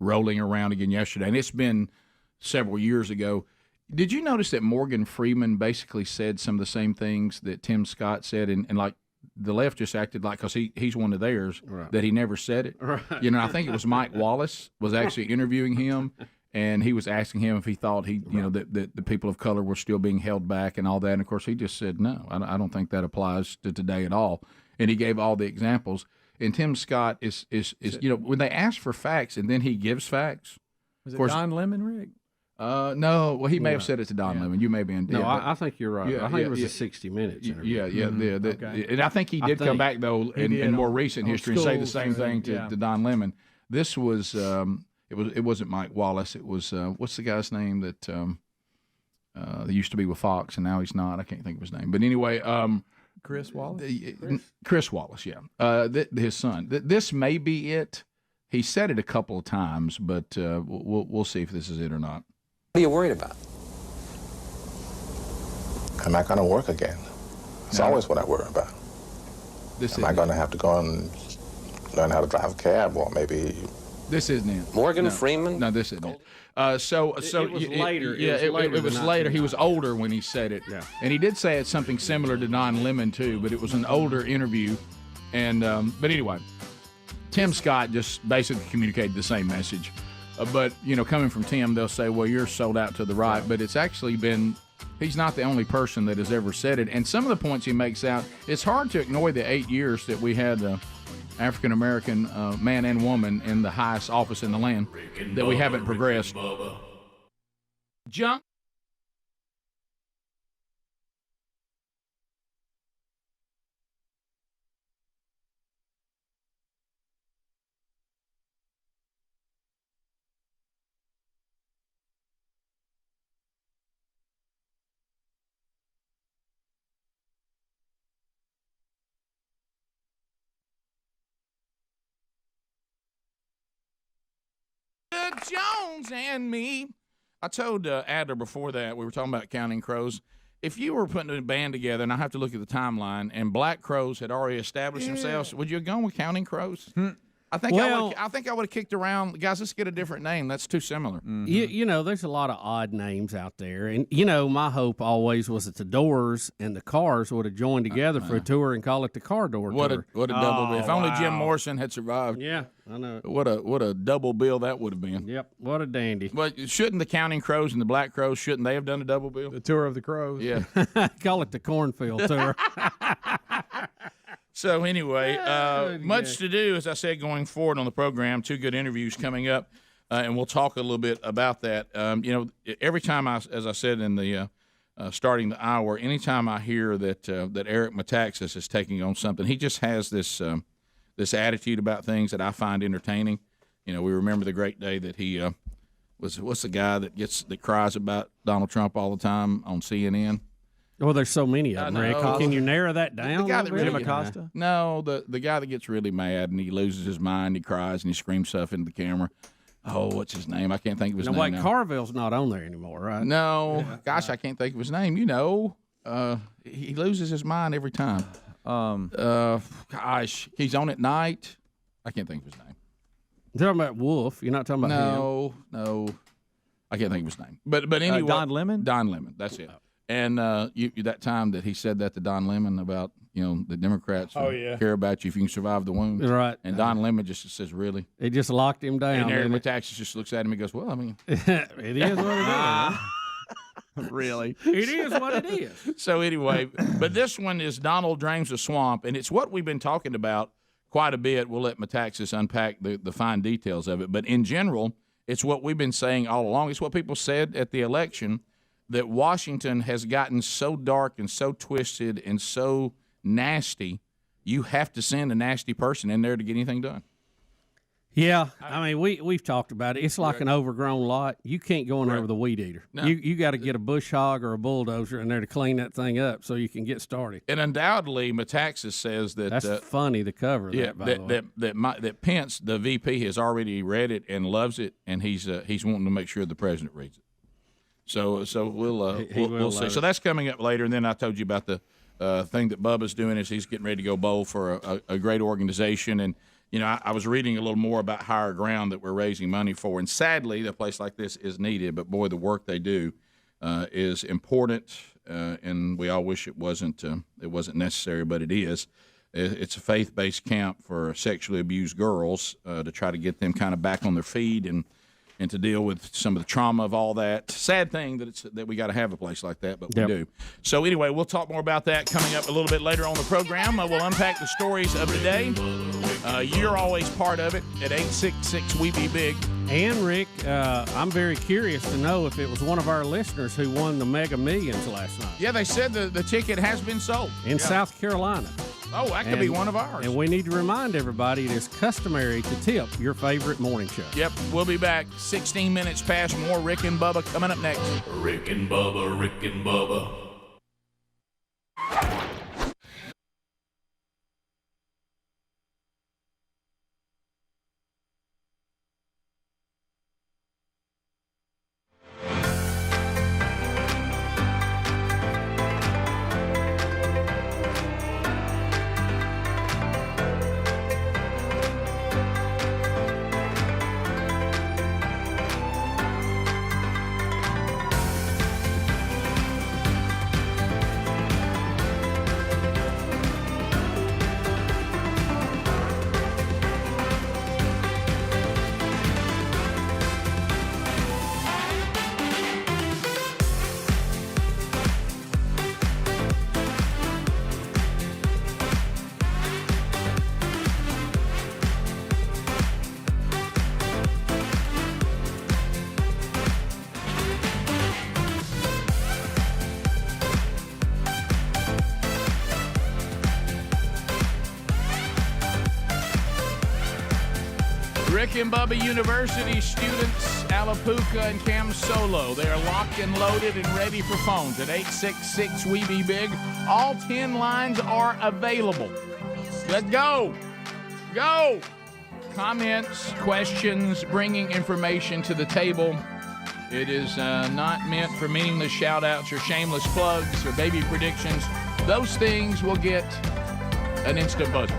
rolling around again yesterday, and it's been several years ago. Did you notice that Morgan Freeman basically said some of the same things that Tim Scott said, and like the left just acted like, because he's one of theirs, right, that he never said it? Right. I think it was Mike Wallace was actually interviewing him, and he was asking him if he thought that the people of color were still being held back and all that, and of course he just said, no, I don't think that applies to today at all, and he gave all the examples. And Tim Scott is when they ask for facts and then he gives facts. Was it Don Lemon, Rick? No. Well, he may have said it to Don Lemon. You may be in. No, I think you're right. I think it was a 60 Minutes interview. Okay. And I think he did come back though in more recent history and say the same thing to Don Lemon. This was it wasn't Mike Wallace. It was what's the guy's name that used to be with Fox and now he's not. I can't think of his name. But anyway. Chris Wallace? Chris Wallace, yeah. His son. This may be it. He said it a couple of times, but we'll see if this is it or not. What are you worried about? Am I going to work again? It's always what I worry about. Am I going to have to go and learn how to drive a cab, or maybe... This isn't it. Morgan Freeman? No, this isn't it. So it was later. It was later. He was older when he said it. Yeah. And he did say it's something similar to Don Lemon too, but it was an older interview. And but anyway, Tim Scott just basically communicated the same message. But coming from Tim, they'll say, "Well, you're sold out to the right," but it's actually been. He's not the only person that has ever said it. And some of the points he makes out, it's hard to ignore the 8 years that we had. African-American man and woman in the highest office in the land, that we haven't progressed. Junk. Jones and me. I told Adler before that, we were talking about Counting Crows, if you were putting a band together, and I have to look at the timeline, and Black Crows had already established themselves, would you have gone with Counting Crows? I think I would have kicked around, guys, let's get a different name. That's too similar. You know, there's a lot of odd names out there. And, my hope always was that the Doors and the Cars would have joined together for a tour and call it the Car Door Tour. What a double bill. If only Jim Morrison had survived. Yeah, I know. What a double bill that would have been. Yep, what a dandy. But shouldn't the Counting Crows and the Black Crows, shouldn't they have done a double bill? The Tour of the Crows. Yeah. Call it the Cornfield Tour. So anyway, much to do, as I said, going forward on the program. 2 good interviews coming up, and we'll talk a little bit about that. Every time as I said in the starting the hour, anytime I hear that Eric Metaxas is taking on something, he just has this attitude about things that I find entertaining. We remember the great day that he what's the guy that cries about Donald Trump all the time on CNN. Well, there's so many of them, Rick. Can you narrow that down? The guy that Jim Acosta? No, the guy that gets really mad and he loses his mind, he cries and he screams stuff into the camera. Oh, what's his name? I can't think of his name now. Carville's not on there anymore, right? No. Gosh, I can't think of his name. He loses his mind every time. Gosh, he's on at night. I can't think of his name. You're talking about Wolf. You're not talking about him. No. I can't think of his name. But anyway. Don Lemon? Don Lemon. That's it. And that time that he said that to Don Lemon about, the Democrats care about you if you can survive the wound. Right. And Don Lemon just says, really? He just locked him down. And Eric Metaxas just looks at him and goes, well, I mean. It is what it is. Really? It is what it is. So anyway, but this one is Donald Drains the Swamp, and it's what we've been talking about quite a bit. We'll let Metaxas unpack the fine details of it. But in general, it's what we've been saying all along. It's what people said at the election, that Washington has gotten so dark and so twisted and so nasty, you have to send a nasty person in there to get anything done. Yeah, I mean, we've talked about it. It's like an overgrown lot. You can't go in there with a weed eater. No. You got to get a bush hog or a bulldozer in there to clean that thing up so you can get started. And undoubtedly, Metaxas says that that's funny. The cover, that Pence, the VP, has already read it and loves it, and he's wanting to make sure the president reads it. So we'll see. So that's coming up later, and then I told you about the thing that Bubba's doing is he's getting ready to go bowl for a great organization, and I was reading a little more about Higher Ground that we're raising money for, and sadly, a place like this is needed. But boy, the work they do is important, and we all wish it wasn't necessary, but it is. It's a faith-based camp for sexually abused girls to try to get them kind of back on their feet and to deal with some of the trauma of all that. Sad thing that we got to have a place like that, but we do. So anyway, we'll talk more about that coming up a little bit later on the program. We'll unpack the stories of the day. You're always part of it at 866-WE-BE-BIG. And, Rick, I'm very curious to know if it was one of our listeners who won the Mega Millions last night. Yeah, they said the ticket has been sold. In South Carolina. Oh, that could be one of ours. And we need to remind everybody it is customary to tip your favorite morning show. Yep, we'll be back 16 minutes past. More Rick and Bubba coming up next. Rick and Bubba, Rick and Bubba. Rick and Bubba University students, Alapuca and Cam Solo. They are locked and loaded and ready for phones at 866-WE-BE-BIG. All 10 lines are available. Let's go. Go. Comments, questions, bringing information to the table. It is not meant for meaningless shout-outs or shameless plugs or baby predictions. Those things will get an instant buzzer.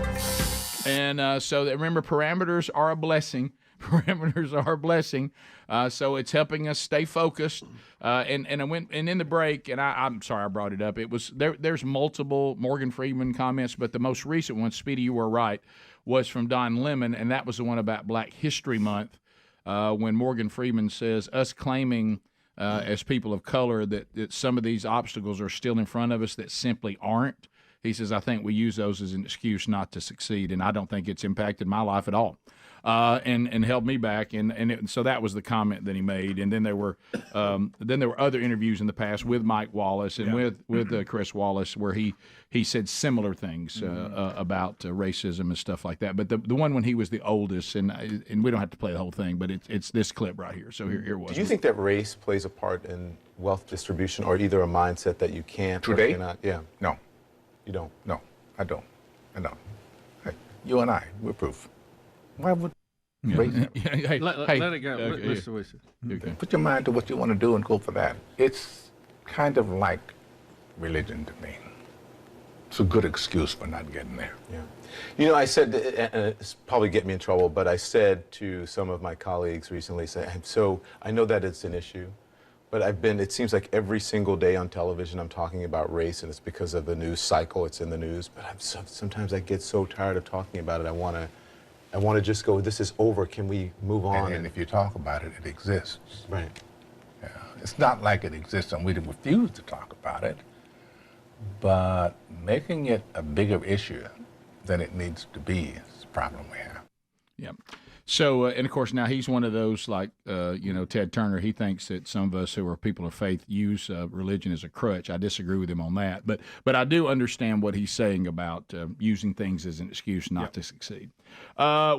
And so remember, parameters are a blessing. Parameters are a blessing. So it's helping us stay focused. And in the break, and I'm sorry I brought it up. It was there's multiple Morgan Freeman comments, but the most recent one, Speedy, you were right, was from Don Lemon, and that was the one about Black History Month, when Morgan Freeman says us claiming as people of color that some of these obstacles are still in front of us that simply aren't. He says, I think we use those as an excuse not to succeed, and I don't think it's impacted my life at all. And held me back, so that was the comment that he made. And then there were other interviews in the past with Mike Wallace and with Chris Wallace where he said similar things about racism and stuff like that. But the one when he was the oldest, and we don't have to play the whole thing, but it's this clip right here. So here it was. Do you think that race plays a part in wealth distribution, or either a mindset that you can't or Today? cannot? Yeah. No. You don't? No, I don't. Hey, you and I, we're proof. Why would race? Hey, let it go. Mr. Wilson. Okay. Put your mind to what you want to do and go for that. It's kind of like religion to me. It's a good excuse for not getting there. Yeah. You know, I said, and it's probably get me in trouble, but I said to some of my colleagues recently, I know that it's an issue, but it seems like every single day on television I'm talking about race, and it's because of the news cycle, it's in the news, but sometimes I get so tired of talking about it, I want to just go, this is over, can we move on? And if you talk about it, it exists. Right. Yeah. It's not like it exists and we refuse to talk about it, but making it a bigger issue than it needs to be is the problem we have. Yeah. So, and of course, now he's one of those like, Ted Turner. He thinks that some of us who are people of faith use religion as a crutch. I disagree with him on that, but I do understand what he's saying about using things as an excuse not to succeed.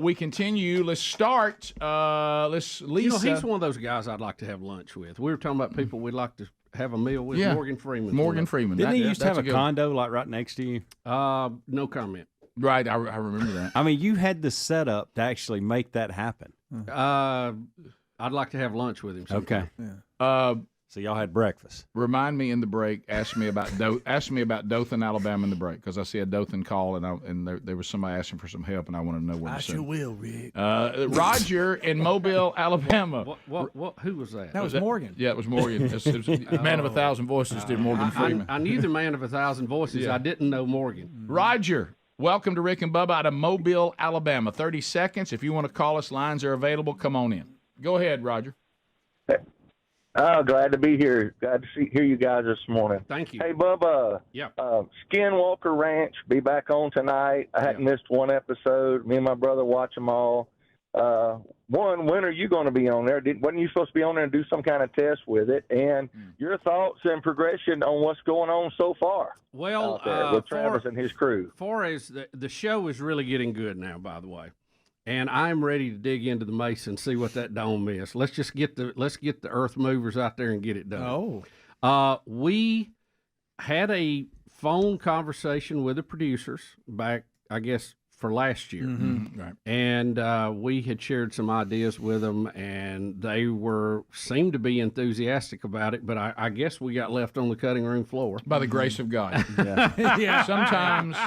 We continue. Let's start. Lisa. He's one of those guys I'd like to have lunch with. We were talking about people we'd like to have a meal with. Yeah. Morgan Freeman. Morgan Freeman. Didn't he used to have a condo like right next to you? No comment. Right, I remember that. I mean, you had the setup to actually make that happen. I'd like to have lunch with him sometime. Okay. Yeah. So y'all had breakfast. Remind me in the break. Ask me about Dothan, Alabama in the break, because I see a Dothan call and there was somebody asking for some help, and I want to know where. I sure will, Rick. Roger in Mobile, Alabama. What? Who was that? That was Morgan. Yeah, it was Morgan. It was Man of 1,000 Voices did Morgan Freeman. I knew the Man of 1,000 Voices. Yeah. I didn't know Morgan. Roger. Welcome to Rick and Bubba out of Mobile, Alabama. 30 seconds. If you want to call us, lines are available. Come on in. Go ahead, Roger. Oh, glad to be here. Glad to hear you guys this morning. Thank you. Hey, Bubba. Yeah. Skinwalker Ranch, be back on tonight. I hadn't missed one episode. Me and my brother watch them all. When are you going to be on there? Wasn't you supposed to be on there and do some kind of test with it? And your thoughts and progression on what's going on so far? Well, out there with Travis and his crew. Far as the show is really getting good now, by the way, and I'm ready to dig into the Mesa and see what that dome is. Let's get the earth movers out there and get it done. We had a phone conversation with the producers back, I guess, for last year. Right. And we had shared some ideas with them, and they seemed to be enthusiastic about it, but I guess we got left on the cutting room floor. By the grace of God. Yeah. Sometimes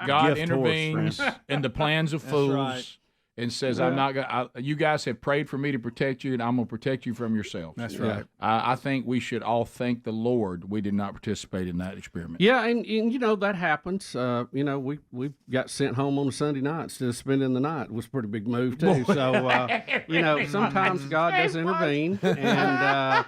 God Gift intervenes horse, in the plans of fools. right. And says, "I'm not going. You guys have prayed for me to protect you, and I'm going to protect you from yourselves." That's right. I think we should all thank the Lord we did not participate in that experiment. Yeah, and that happens. We got sent home on a Sunday night instead of spending the night. It was a pretty big move too. So sometimes God does intervene, and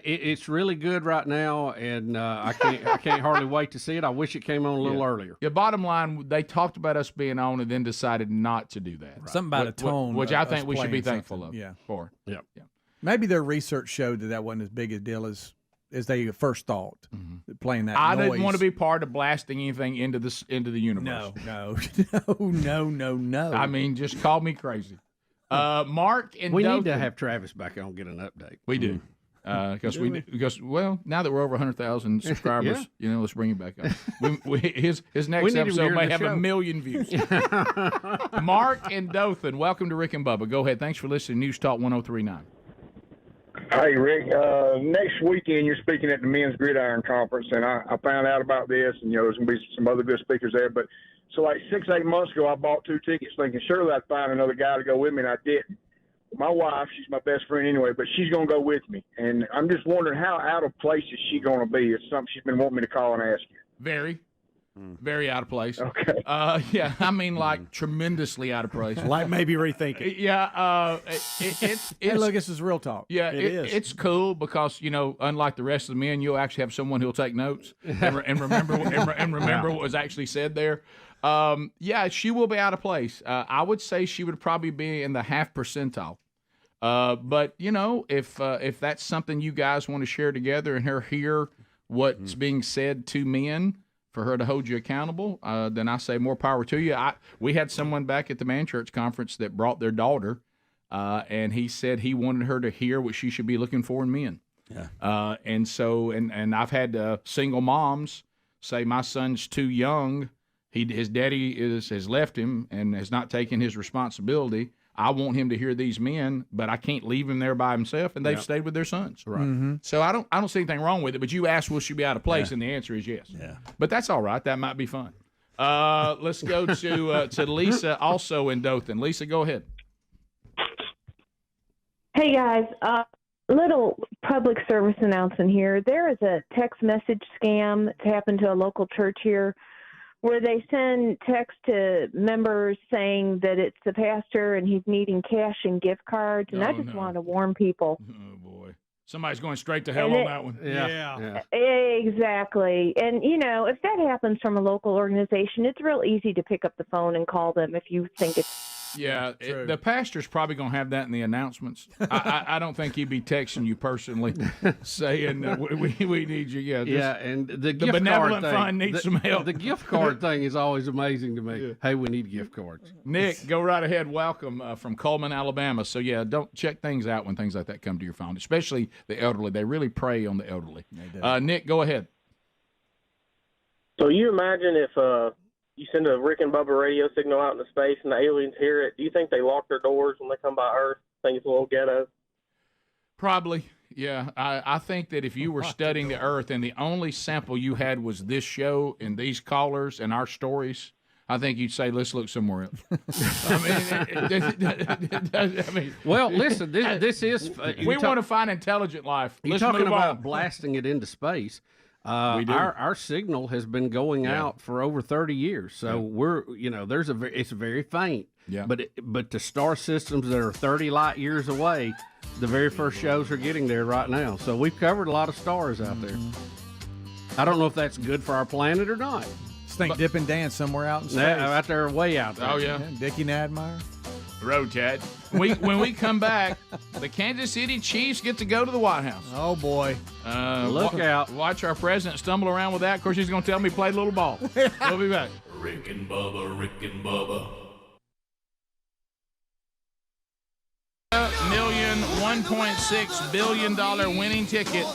it's really good right now, and I can't hardly wait to see it. I wish it came on a little earlier. Yeah. Bottom line, they talked about us being on, and then decided not to do that. Right. Something about a tone, which I think we should be thankful of. Yeah. For. Yeah. Maybe their research showed that wasn't as big a deal as they first thought. Playing that. I noise. didn't want to be part of blasting anything into the universe. No. I mean, just call me crazy. Mark and we Dothan, need to have Travis back on, get an update. We do. Because now that we're over 100,000 subscribers, let's bring it back up. His next episode may have 1 million views. Mark and Dothan, welcome to Rick and Bubba. Go ahead. Thanks for listening. News Talk 103.9. Hey, Rick, next weekend you're speaking at the Men's Gridiron Conference, and I found out about this, and, there's going to be some other good speakers there. But so like 6-8 months ago, I bought 2 tickets thinking surely I'd find another guy to go with me, and I didn't. My wife, she's my best friend anyway, but she's going to go with me. And I'm just wondering how out of place is she going to be? It's something she's been wanting me to call and ask you. Very out of place. Okay. Yeah, I mean, like, tremendously out of place. Like maybe rethinking. Yeah, it's hey, look, this is real talk. Yeah, it is. It's cool because, unlike the rest of the men, you'll actually have someone who'll take notes and remember what was actually said there. Yeah, she will be out of place. I would say she would probably be in the half percentile. But if that's something you guys want to share together and her hear what's being said to men for her to hold you accountable, then I say more power to you. We had someone back at the Man Church Conference that brought their daughter, and he said he wanted her to hear what she should be looking for in men. Yeah. And I've had single moms say, my son's too young. His daddy has left him and has not taken his responsibility. I want him to hear these men, but I can't leave him there by himself, and they've stayed with their sons. Right. Mm-hmm. So I don't see anything wrong with it. But you asked, will she be out of place, and the answer is yes. Yeah. But that's all right. That might be fun. Let's go to Lisa, also in Dothan. Lisa, go ahead. Hey guys, little public service announcement here. There is a text message scam that's happened to a local church here, where they send text to members saying that it's the pastor and he's needing cash and gift cards. And I just want to warn people. Oh, boy. Somebody's going straight to hell on that one. Yeah. Exactly. And, if that happens from a local organization, it's real easy to pick up the phone and call them if you think it's. Yeah, the pastor's probably going to have that in the announcements. I don't think he'd be texting you personally saying we need you. Yeah, and the gift benevolent card fund needs some help. The gift card thing is always amazing to me. Yeah. Hey, we need gift cards. Nick, go right ahead. Welcome from Coleman, Alabama. So, don't check things out when things like that come to your phone, especially the elderly. They really prey on the elderly. Nick, go ahead. So you imagine if you send a Rick and Bubba radio signal out into space and the aliens hear it, do you think they lock their doors when they come by Earth? Think it's a little ghetto? Probably, yeah. I think that if you were studying the Earth and the only sample you had was this show and these callers and our stories, I think you'd say, let's look somewhere else. Well, listen, this is... we want to find intelligent life. You're talking about blasting it into space. We do. Our signal has been going out for over 30 years, so we're it's very faint. Yeah. But the star systems that are 30 light years away, the very first shows are getting there right now. So we've covered a lot of stars out there. I don't know if that's good for our planet or not. Just think Dip and Dance somewhere out in space. Out there, way out there. Oh yeah, Dickie Nadmeyer. Road Chad. When we come back, the Kansas City Chiefs get to go to the White House. Oh boy! Look out! Watch our president stumble around with that. Of course, he's going to tell me he played a little ball. We'll be back. Rick and Bubba, Rick and Bubba. $1.6 billion winning ticket,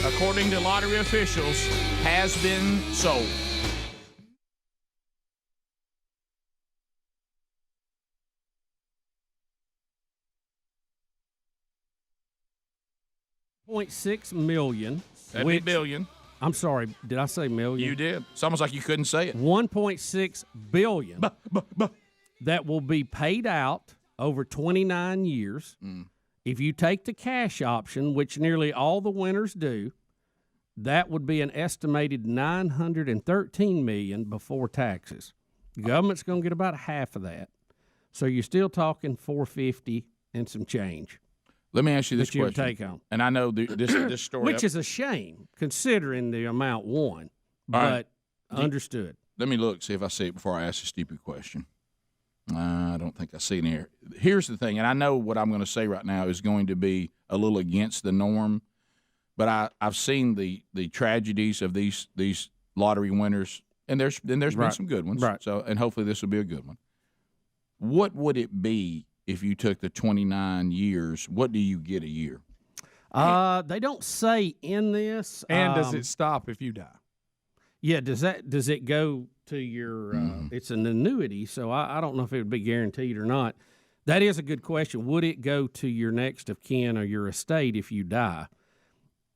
according to lottery officials, has been sold. $0.6 million. That'd be billion. I'm sorry, did I say million? You did. It's almost like you couldn't say it. $1.6 billion. That will be paid out over 29 years. If you take the cash option, which nearly all the winners do, that would be an estimated $913 million before taxes. The government's going to get about half of that. So you're still talking $450 and some change. Let me ask you this question. Take on. And I know this story. Which is a shame, considering the amount won, but understood. Let me look, see if I see it before I ask a stupid question. I don't think I see it here. Here's the thing, and I know what I'm going to say right now is going to be a little against the norm, but I've seen the tragedies of these lottery winners, and there's been some good ones. Right. So, and hopefully this will be a good one. What would it be if you took the 29 years? What do you get a year? They don't say in this. And does it stop if you die? Yeah. Does it go to your? It's an annuity, so I don't know if it would be guaranteed or not. That is a good question. Would it go to your next of kin or your estate if you die?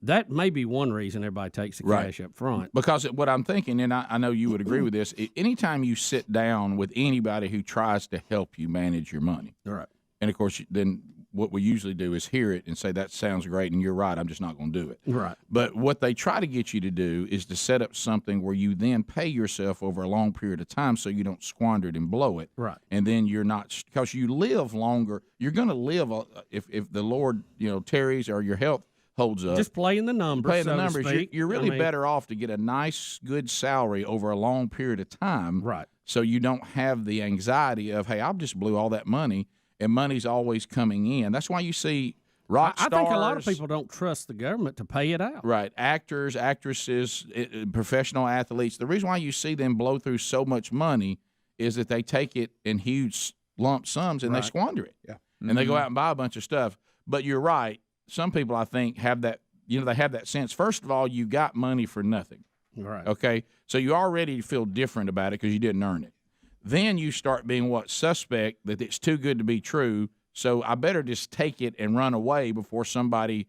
That may be one reason everybody takes the cash up front. Because what I'm thinking, and I know you would agree with this, anytime you sit down with anybody who tries to help you manage your money, right? And of course, then what we usually do is hear it and say, that sounds great, and you're right, I'm just not going to do it. Right. But what they try to get you to do is to set up something where you then pay yourself over a long period of time so you don't squander it and blow it. Right. And then you're not, because you live longer, you're going to live, if the Lord, tarries or your health holds up. Just playing the numbers. Playing the so to numbers. speak. You're really better off to get a nice, good salary over a long period of time. Right. So you don't have the anxiety of, hey, I just blew all that money, and money's always coming in. That's why you see rock stars. I think a lot of people don't trust the government to pay it out. Right. Actors, actresses, professional athletes. The reason why you see them blow through so much money is that they take it in huge lump sums and they squander it. Yeah. And they go out and buy a bunch of stuff. But you're right. Some people, I think, have that, they have that sense. First of all, you got money for nothing. Right. Okay? So you already feel different about it because you didn't earn it. Then you start being suspect that it's too good to be true, so I better just take it and run away before somebody,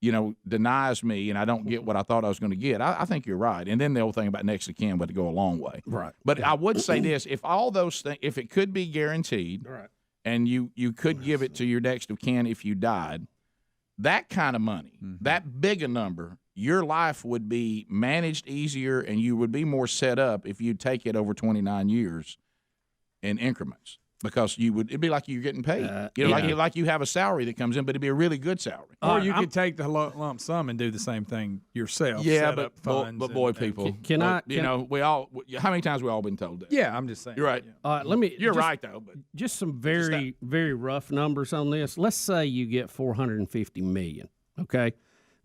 denies me and I don't get what I thought I was going to get. I think you're right. And then the old thing about next of kin would go a long way. Right. But I would say this, if all those things, if it could be guaranteed, right, and you could give it to your next of kin if you died, that kind of money, that big a number, your life would be managed easier and you would be more set up if you take it over 29 years in increments. Because it'd be like you're getting paid. Like you have a salary that comes in, but it'd be a really good salary. Or you could take the lump sum and do the same thing yourself. Yeah, set up funds people. Can I? We all. How many times we all been told that? Yeah, I'm just saying. You're right. Yeah. Right though. But just some very very rough numbers on this. Let's say you get $450 million. Okay,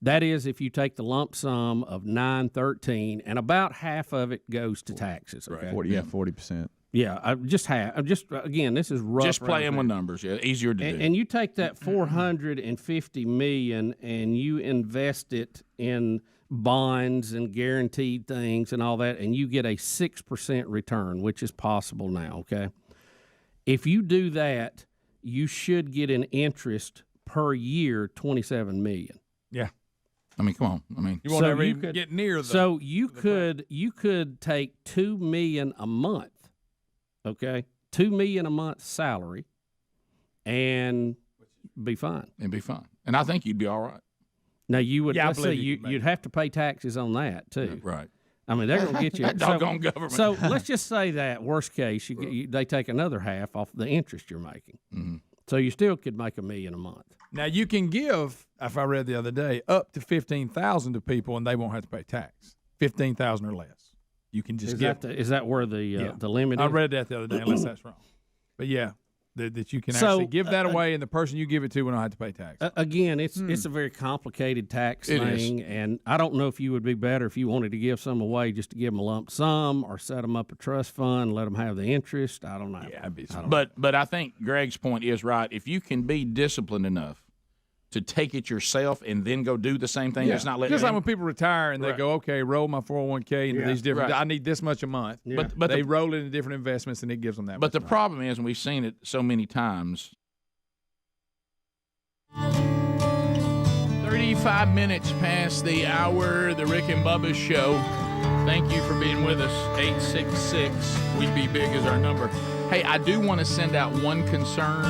that is if you take the lump sum of 913, and about half of it goes to taxes. Okay? 40%. Yeah, again, this is rough. Just playing with numbers, easier to do. And you take that $450 million and you invest it in bonds and guaranteed things and all that, and you get a 6% return, which is possible now. Okay, if you do that, you should get an interest per year $27 million. Yeah. I mean, come on. You won't ever even get near the. So you could take $2 million a month. Okay, $2 million a month salary, and be fine. And I think you'd be all right. Now you would. Yeah, let's say you'd have to pay taxes on that too. Right. I mean, they're going to get you. That doggone government. So let's just say that worst case, they take another half off the interest you're making. Mm-hmm. So you still could make $1 million a month. Now you can give, if I read the other day, up to $15,000 to people, and they won't have to pay tax. $15,000 or less. You can just give. Is that where the limit is? I read that the other day, unless that's wrong. But yeah, that you can actually give that away, and the person you give it to will not have to pay tax. Again, it's a very complicated tax thing, and I don't know if you would be better if you wanted to give some away just to give them a lump sum or set them up a trust fund, let them have the interest. I don't know. Yeah, I'd be. But I think Greg's point is right. If you can be disciplined enough to take it yourself and then go do the same thing, just not let just like when people retire and they go, okay, roll my 401k into these different. Right. I need this much a month. Yeah. But they roll it into different investments and it gives them that. But the problem is, and we've seen it so many times. 35 minutes past the hour, the Rick and Bubba Show. Thank you for being with us. 866 We Be Big is our number. Hey, I do want to send out one concern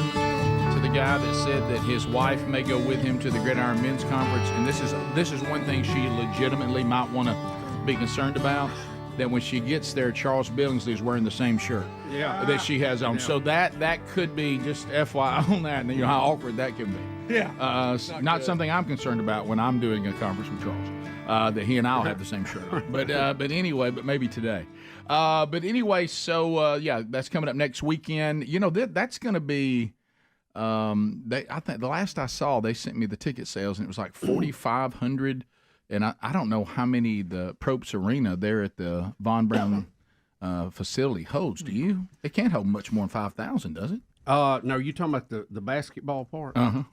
to the guy that said that his wife may go with him to the Gridiron Men's Conference, and this is one thing she legitimately might want to be concerned about. That when she gets there, Charles Billingsley is wearing the same shirt that she has on. Yeah. So that could be just FYI on that, and you know how awkward that could be. Yeah, not something I'm concerned about when I'm doing a conference with Charles. That he and I'll have the same shirt on. But anyway, but maybe today. But anyway, so that's coming up next weekend. You know that's going to be. I think the last I saw, they sent me the ticket sales, and it was like 4,500. And I don't know how many the Probst Arena there at the Von Braun facility holds. Do you? It can't hold much more than 5,000, does it? No, you're talking about the basketball part? Uh-huh.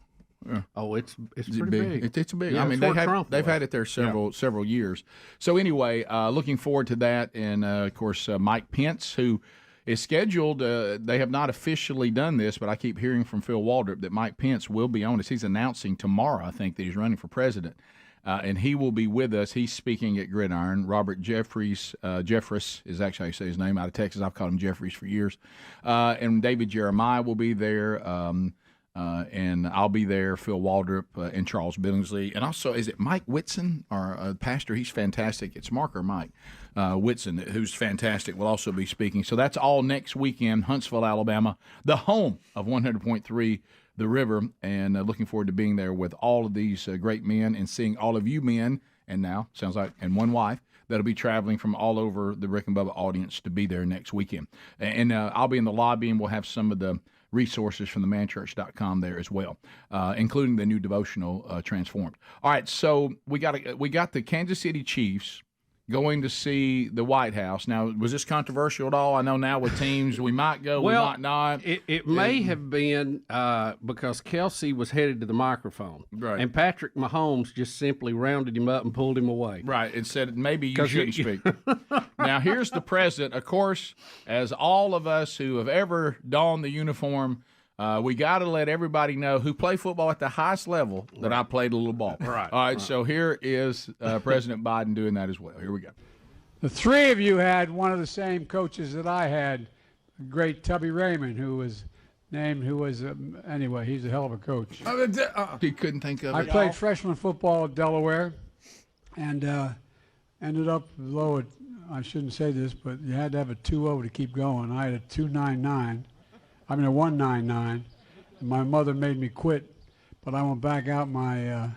Yeah. Oh, it's pretty big. It's big. Yeah, I mean, they've had it there several years. So anyway, looking forward to that. And, of course, Mike Pence, who is scheduled. They have not officially done this, but I keep hearing from Phil Waldrop that Mike Pence will be on us. He's announcing tomorrow, I think, that he's running for president. And he will be with us. He's speaking at Gridiron. Robert Jeffries is actually how you say his name, out of Texas. I've called him Jeffries for years. And David Jeremiah will be there. And I'll be there, Phil Waldrop and Charles Billingsley. And also, is it Mike Whitson, our pastor? He's fantastic. It's Mark or Mike Whitson, who's fantastic, will also be speaking. So that's all next weekend, Huntsville, Alabama, the home of 100.3 The River. And looking forward to being there with all of these great men and seeing all of you men, and now, sounds like, and one wife, that'll be traveling from all over the Rick and Bubba audience to be there next weekend. And I'll be in the lobby, and we'll have some of the resources from themanchurch.com there as well, including the new devotional Transformed. All right, so we got the Kansas City Chiefs going to see the White House. Now, was this controversial at all? I know now with teams we might go, we might not. It may have been because Kelce was headed to the microphone, right, and Patrick Mahomes just simply rounded him up and pulled him away. Right, and said maybe you shouldn't speak. Now, here's the president. Of course, as all of us who have ever donned the uniform, we got to let everybody know who play football at the highest level that I played a little ball. Right. All right, so here is President Biden doing that as well. Here we go. The three of you had one of the same coaches that I had, the great Tubby Raymond, who was named, anyway, he's a hell of a coach. He couldn't think of it. I played freshman football at Delaware and ended up low at, I shouldn't say this, but you had to have a 2.0 to keep going. I had a 2.99. I mean, a 1.99. My mother made me quit, but I went back out my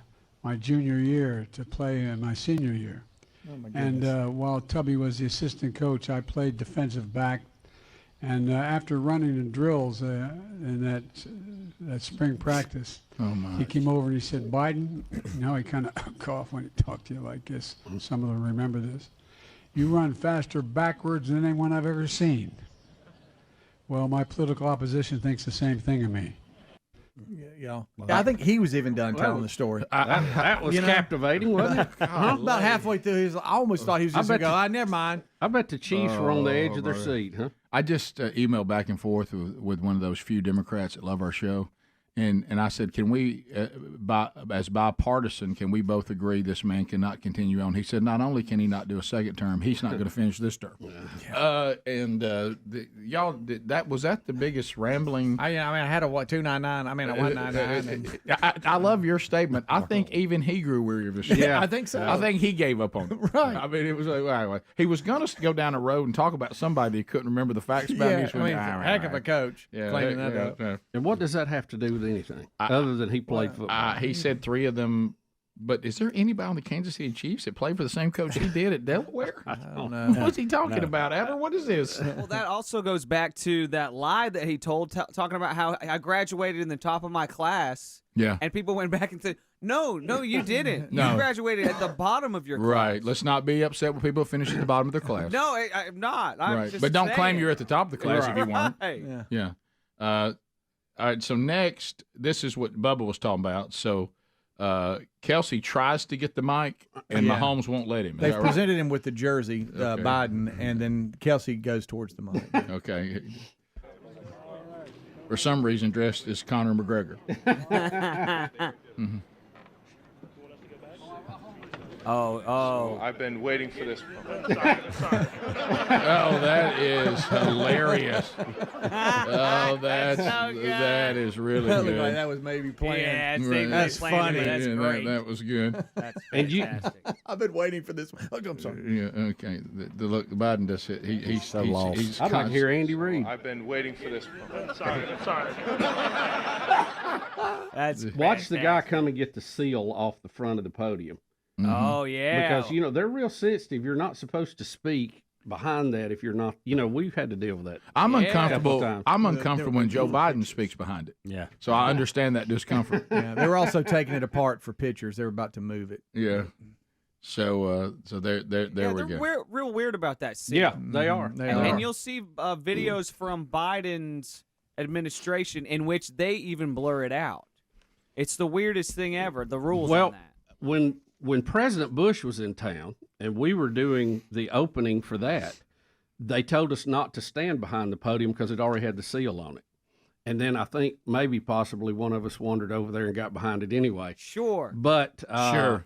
junior year to play in my senior year. Oh my And goodness. while Tubby was the assistant coach, I played defensive back. And after running the drills in that spring practice, he came over and he said, "Biden," he kind of coughed when he talked to you like this. Some of them remember this. "You run faster backwards than anyone I've ever seen." Well, my political opposition thinks the same thing of me. Yeah. I think he was even done telling the story. That was captivating, wasn't it? About halfway through, I almost thought he was just going to go, never mind. I bet the Chiefs were on the edge of their seat, huh? I just emailed back and forth with one of those few Democrats that love our show. And I said, can we, as bipartisan, can we both agree this man cannot continue on? He said, not only can he not do a second term, he's not going to finish this term. Y'all, was that the biggest rambling? I had a 299. I mean, a 199. I love your statement. I think even he grew weary of this. Yeah, I think so. I think he gave up on it. Right. I mean, it was like, he was going to go down the road and talk about somebody he couldn't remember the facts about. Heck of a coach cleaning that up. And what does that have to do with anything other than he played football? He said three of them. But is there anybody on the Kansas City Chiefs that played for the same coach he did at Delaware? I don't know. What's he talking about, Adler? What is this? Well, that also goes back to that lie that he told, talking about how I graduated in the top of my class. Yeah. And people went back and said, no, you didn't. No. You graduated at the bottom of your class. Right. Let's not be upset when people finish at the bottom of their class. No, I'm not. I'm right. just But don't saying. claim you're at the top of the class if you weren't. Right. Yeah. All right, so next, this is what Bubba was talking about. So Kelce tries to get the mic, and Mahomes won't let him. Is They've that right? presented him with the jersey, Okay. Biden, and then Kelce goes towards the mic. Okay. For some reason, dressed as Conor McGregor. Mhm. Oh. I've been waiting for this. Oh, that is hilarious. Oh, that is really That looked good. like that was maybe planned. Yeah, that's funny. That's great. That was good. That's And fantastic. I've been waiting for this one. Oh, I'm sorry. Yeah, okay. The look, Biden does it. He's so lost. He's I'd like to hear Andy Reid. I've been waiting for this. Sorry. That's Watch the guy come and get the seal off the front of the podium. Oh, yeah. Because, they're real sensitive. You're not supposed to speak behind that if you're not, we've had to deal with that. I'm a couple uncomfortable. times. I'm uncomfortable when Joe Biden speaks behind it. Yeah. So I understand that discomfort. Yeah, they were also taking it apart for pictures. They were about to move it. Yeah. So there we they're go. real weird about that scene. Yeah, they are. And you'll see videos from Biden's administration in which they even blur it out. It's the weirdest thing ever. The rules on that. When President Bush was in town and we were doing the opening for that, they told us not to stand behind the podium because it already had the seal on it. And then I think maybe possibly one of us wandered over there and got behind it anyway. Sure. But Sure.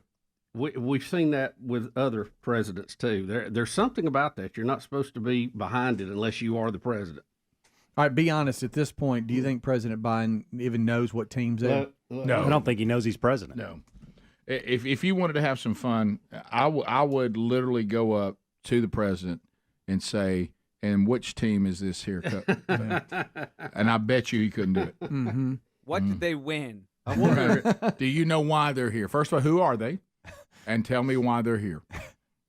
We've seen that with other presidents too. There's something about that. You're not supposed to be behind it unless you are the president. All right, be honest. At this point, do you think President Biden even knows what team's in? No, I don't think he knows he's president. No. If you wanted to have some fun, I would literally go up to the president and say, "And which team is this here?" And I bet you he couldn't do it. Mm-hmm. What did they win? I wonder, do you know why they're here? First of all, who are they? And tell me why they're here.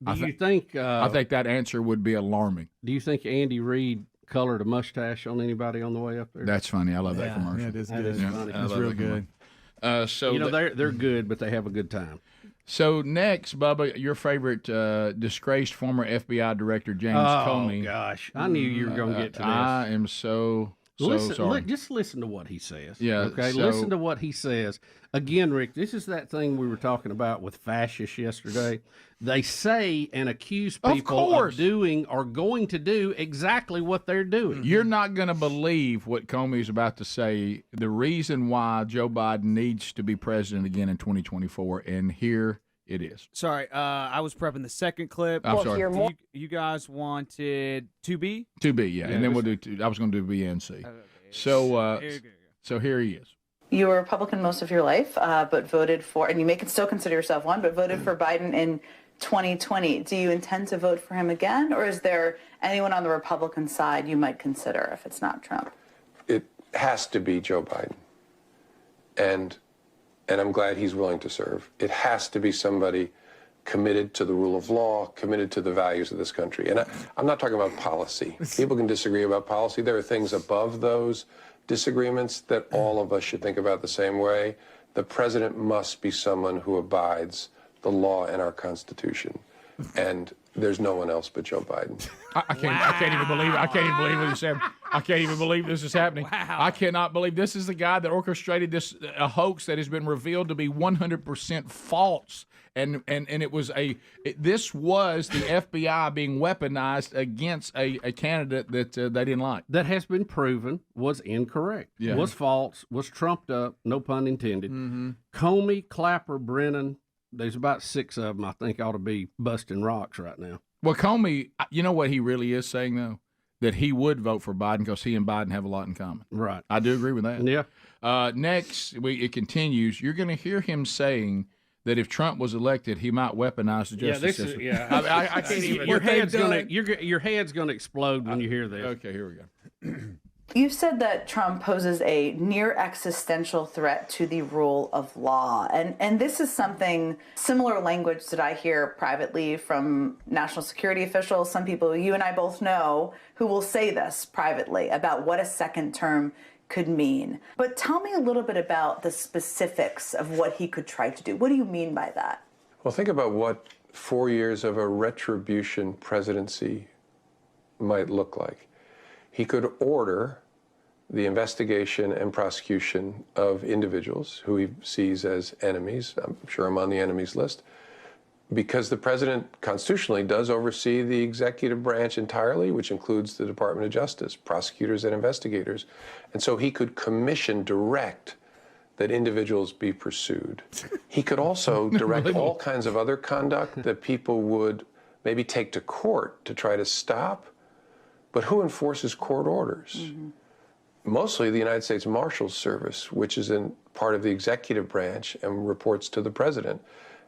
Do you think? I think that answer would be alarming. Do you think Andy Reid colored a mustache on anybody on the way up there? That's funny. I love that commercial. Yeah, it is That good. is funny. It's real good. So they're good, but they have a good time. So next, Bubba, your favorite disgraced former FBI director James Comey. Oh gosh, I knew you were going to get to this. I am so sorry. Just listen to what he says. Yeah. Okay. Listen to what he says. Again, Rick, this is that thing we were talking about with fascists yesterday. They say and accuse people of doing or going to do exactly what they're doing. You're not going to believe what Comey's about to say. The reason why Joe Biden needs to be president again in 2024, and here it is. Sorry, I was prepping the second clip. I'm sorry. You guys wanted 2B? 2B, yeah. And then we'll do I was going to do B and C. So here he is. You were a Republican most of your life, but voted for, and you may still consider yourself one, but voted for Biden in 2020. Do you intend to vote for him again, or is there anyone on the Republican side you might consider if it's not Trump? It has to be Joe Biden. And I'm glad he's willing to serve. It has to be somebody committed to the rule of law, committed to the values of this country. And I'm not talking about policy. People can disagree about policy. There are things above those disagreements that all of us should think about the same way. The president must be someone who abides the law and our Constitution. And there's no one else but Joe Biden. I can't even believe it. I can't even believe what he said. I can't even believe this is happening. Wow. I cannot believe this is the guy that orchestrated this a hoax that has been revealed to be 100% false. And it was this was the FBI being weaponized against a candidate that they didn't like. That has been proven was incorrect. Yeah. Was false. Was trumped up. No pun intended. Mm-hmm. Comey, Clapper, Brennan. There's about 6 of them I think ought to be busting rocks right now. Well, Comey, you know what he really is saying though? That he would vote for Biden because he and Biden have a lot in common. Right. I do agree with that. Yeah. Next, it continues. You're going to hear him saying that if Trump was elected, he might weaponize the justice system. I can't even. Your head's gonna explode when you hear this. Okay, here we go. You've said that Trump poses a near existential threat to the rule of law. And this is something, similar language that I hear privately from national security officials, some people you and I both know, who will say this privately about what a second term could mean. But tell me a little bit about the specifics of what he could try to do. What do you mean by that? Well, think about what 4 years of a retribution presidency might look like. He could order the investigation and prosecution of individuals who he sees as enemies. I'm sure I'm on the enemies list. Because the president constitutionally does oversee the executive branch entirely, which includes the Department of Justice, prosecutors and investigators. And so he could direct that individuals be pursued. He could also direct all kinds of other conduct that people would maybe take to court to try to stop. But who enforces court orders? Mm-hmm. Mostly the United States Marshals Service, which is part of the executive branch and reports to the president.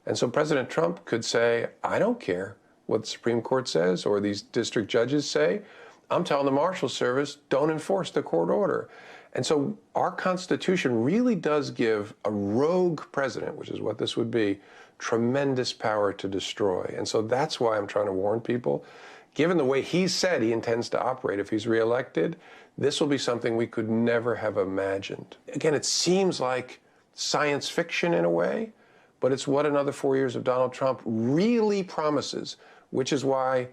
And so President Trump could say, I don't care what the Supreme Court says or these district judges say. I'm telling the Marshals Service, don't enforce the court order. And so our Constitution really does give a rogue president, which is what this would be, tremendous power to destroy. And so that's why I'm trying to warn people. Given the way he said he intends to operate if he's reelected, this will be something we could never have imagined. Again, it seems like science fiction in a way, but it's what another 4 years of Donald Trump really promises, which is why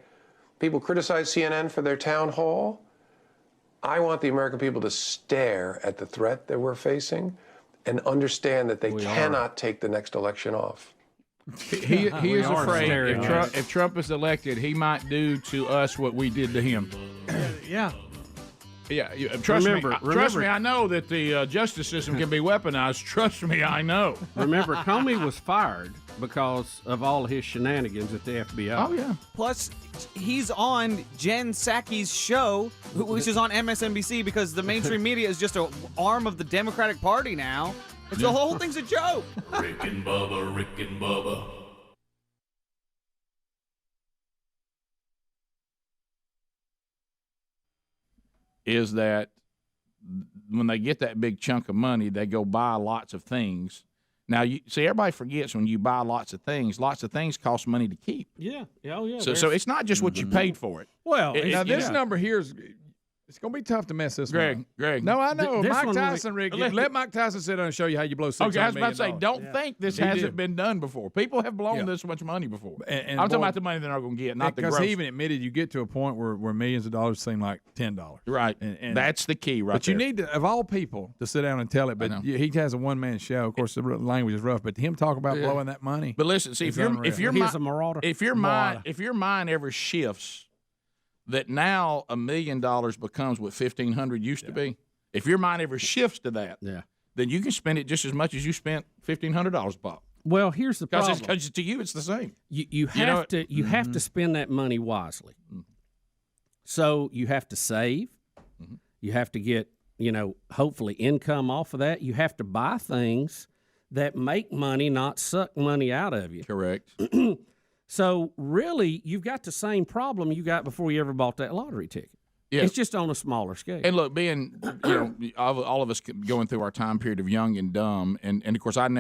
people criticize CNN for their town hall. I want the American people to stare at the threat that we're facing and understand that they cannot take the next election off. He is afraid staring if Trump is elected, he might do to us what we did to him. Yeah. Yeah, trust me. I know that the justice system can be weaponized. Trust me, I know. Remember, Comey was fired because of all his shenanigans at the FBI. Oh yeah. Plus, he's on Jen Psaki's show, which is on MSNBC, because the mainstream media is just an arm of the Democratic Party now. It's the whole thing's a joke. Rick and Bubba, Rick and Bubba. Is that when they get that big chunk of money, they go buy lots of things. Now, you see, everybody forgets when you buy lots of things cost money to keep. Yeah. Oh, yeah. So it's not just what you paid for it. Well, now this number here is. It's going to be tough to mess this one up. Greg. No, I know. This Mike one Tyson, Rick. Let Mike Tyson sit down and show you how you blow $600 Okay, I was about to say, million. don't think this hasn't been done before. People have blown this much money before. I'm talking about the money they're not going to get, not the gross. Because he even admitted you get to a point where millions of dollars seem like $10. Right. And that's the key right but there. you need to, of all people, to sit down and tell it. But he has a one-man show. Of course, the language is rough. But him talk about blowing that money. But listen, see, if your mind ever shifts, that now $1 million becomes what $1,500 used to be. If your mind ever shifts to that, then you can spend it just as much as you spent $1,500 Bob. Well, here's the problem. Because to you, it's the same. You have to spend that money wisely. So you have to save. You have to get hopefully income off of that. You have to buy things that make money, not suck money out of you. Correct. So really, you've got the same problem you got before you ever bought that lottery ticket. Yeah. It's just on a smaller scale. And look, being all of us going through our time period of young and dumb, and of course I've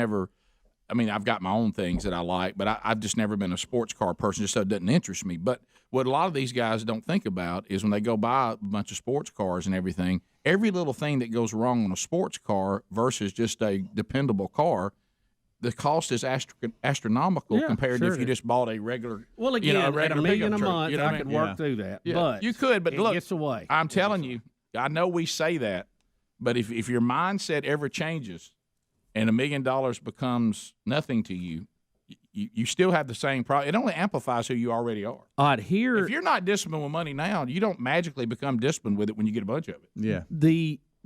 got my own things that I like, but I've just never been a sports car person, just so it doesn't interest me. But what a lot of these guys don't think about is when they go buy a bunch of sports cars and everything, every little thing that goes wrong on a sports car versus just a dependable car, the cost is astronomical compared to if you just bought a regular. Well, again, a regular at $1 million a pickup truck, month, I could work through that. Yeah. But you could, but it look, gets away. I'm telling you, I know we say that, but if your mindset ever changes and $1 million becomes nothing to you, you still have the same problem. It only amplifies who you already are. If you're not disciplined with money now, you don't magically become disciplined with it when you get a bunch of it. Yeah.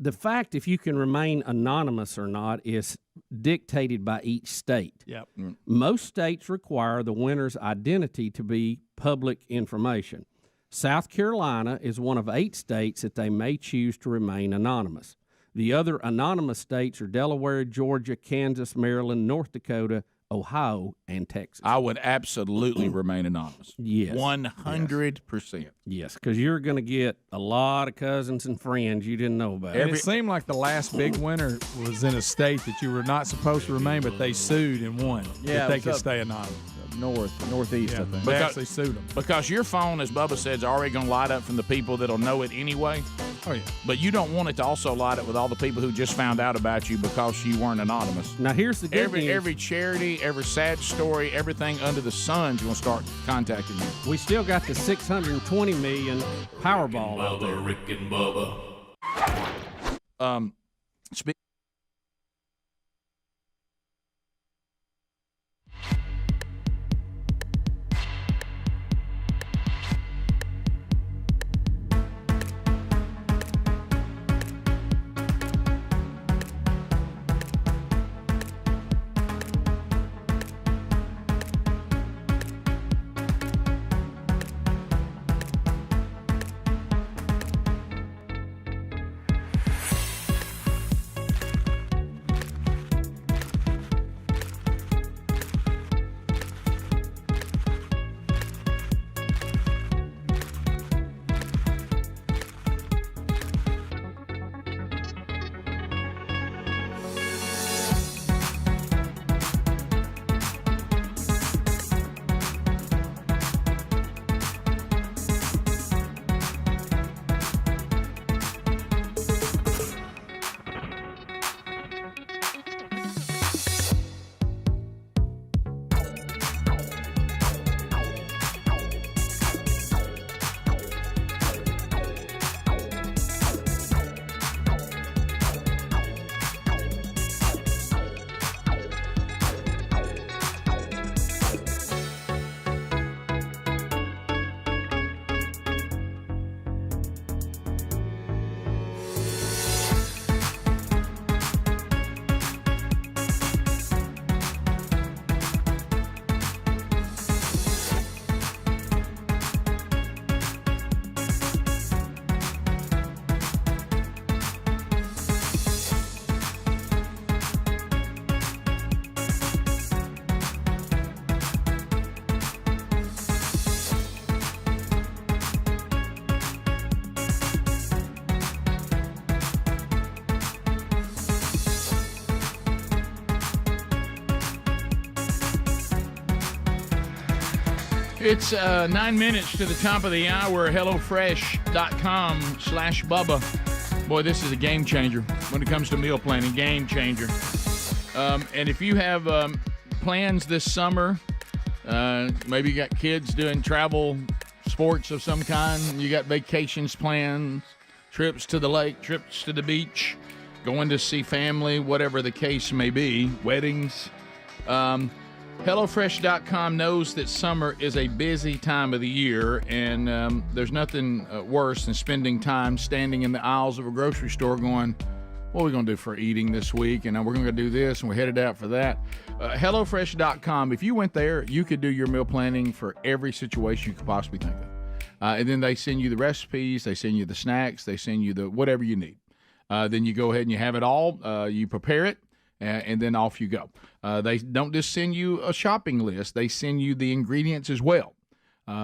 The fact if you can remain anonymous or not is dictated by each state. Yep. Most states require the winner's identity to be public information. South Carolina is one of 8 states that they may choose to remain anonymous. The other anonymous states are Delaware, Georgia, Kansas, Maryland, North Dakota, Ohio, and Texas. I would absolutely remain anonymous. Yes. 100%. Yes, because you're going to get a lot of cousins and friends you didn't know about. And it seemed like the last big winner was in a state that you were not supposed to remain, but they sued and won. Yeah, that they could stay anonymous. Northeast, I think. They actually sued them. Because your phone, as Bubba said, is already going to light up from the people that'll know it anyway. Oh, yeah. But you don't want it to also light up with all the people who just found out about you because you weren't anonymous. Now, here's the good news. Every charity, every sad story, everything under the sun's going to start contacting you. We still got the $620 million Powerball out there. Rick and Bubba. It's 9 minutes to the top of the hour. HelloFresh.com/Bubba. Boy, this is a game changer when it comes to meal planning. Game changer. And if you have plans this summer, maybe you got kids doing travel sports of some kind, you got vacations planned, trips to the lake, trips to the beach, going to see family, whatever the case may be, weddings. HelloFresh.com knows that summer is a busy time of the year, and there's nothing worse than spending time standing in the aisles of a grocery store going, what are we going to do for eating this week? And we're going to do this, and we're headed out for that. HelloFresh.com, if you went there, you could do your meal planning for every situation you could possibly think of. And then they send you the recipes, they send you the snacks, they send you the whatever you need. Then you go ahead and you have it all. You prepare it, and then off you go. They don't just send you a shopping list. They send you the ingredients as well.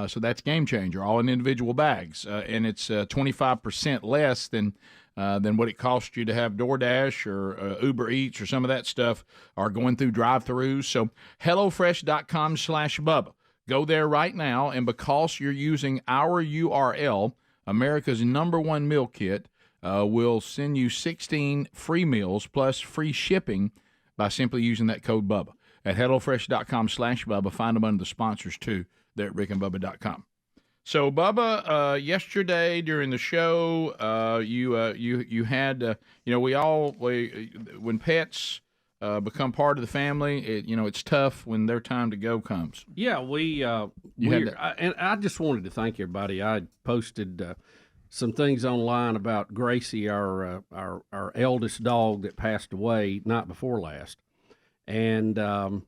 So that's game changer, all in individual bags. And it's 25% less than what it costs you to have DoorDash or Uber Eats or some of that stuff are going through drive-thrus. So HelloFresh.com/Bubba. Go there right now, and because you're using our URL, America's #1 meal kit, we'll send you 16 free meals plus free shipping by simply using that code Bubba at HelloFresh.com/Bubba. Find them under the sponsors, too, there at RickandBubba.com. So, Bubba, yesterday during the show, you had, when pets become part of the family, it's tough when their time to go comes. Yeah, and I just wanted to thank everybody. I posted some things online about Gracie, our eldest dog that passed away night before last, and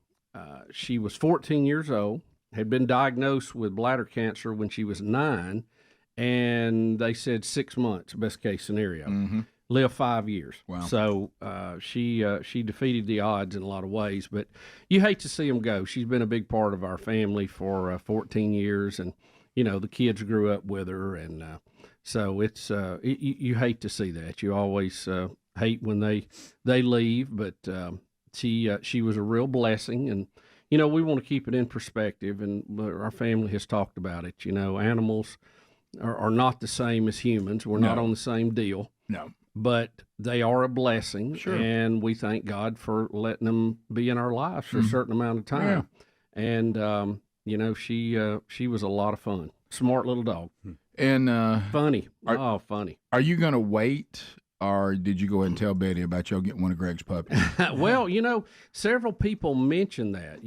she was 14 years old. Had been diagnosed with bladder cancer when she was 9, and they said 6 months, best case scenario. Mm-hmm. Lived 5 years. Wow. So she defeated the odds in a lot of ways, but you hate to see them go. She's been a big part of our family for 14 years, and the kids grew up with her, and so it's you hate to see that. You always hate when they leave, but she was a real blessing, and we want to keep it in perspective, and our family has talked about it. Animals are not the same as humans. We're not on the same deal. No. But they are a blessing, Sure. and we thank God for letting them be in our lives for a certain amount of time. Yeah. And, she was a lot of fun. Smart little dog. And funny. Funny. Are you going to wait, or did you go ahead and tell Betty about y'all getting one of Greg's puppies? Well, several people mention that.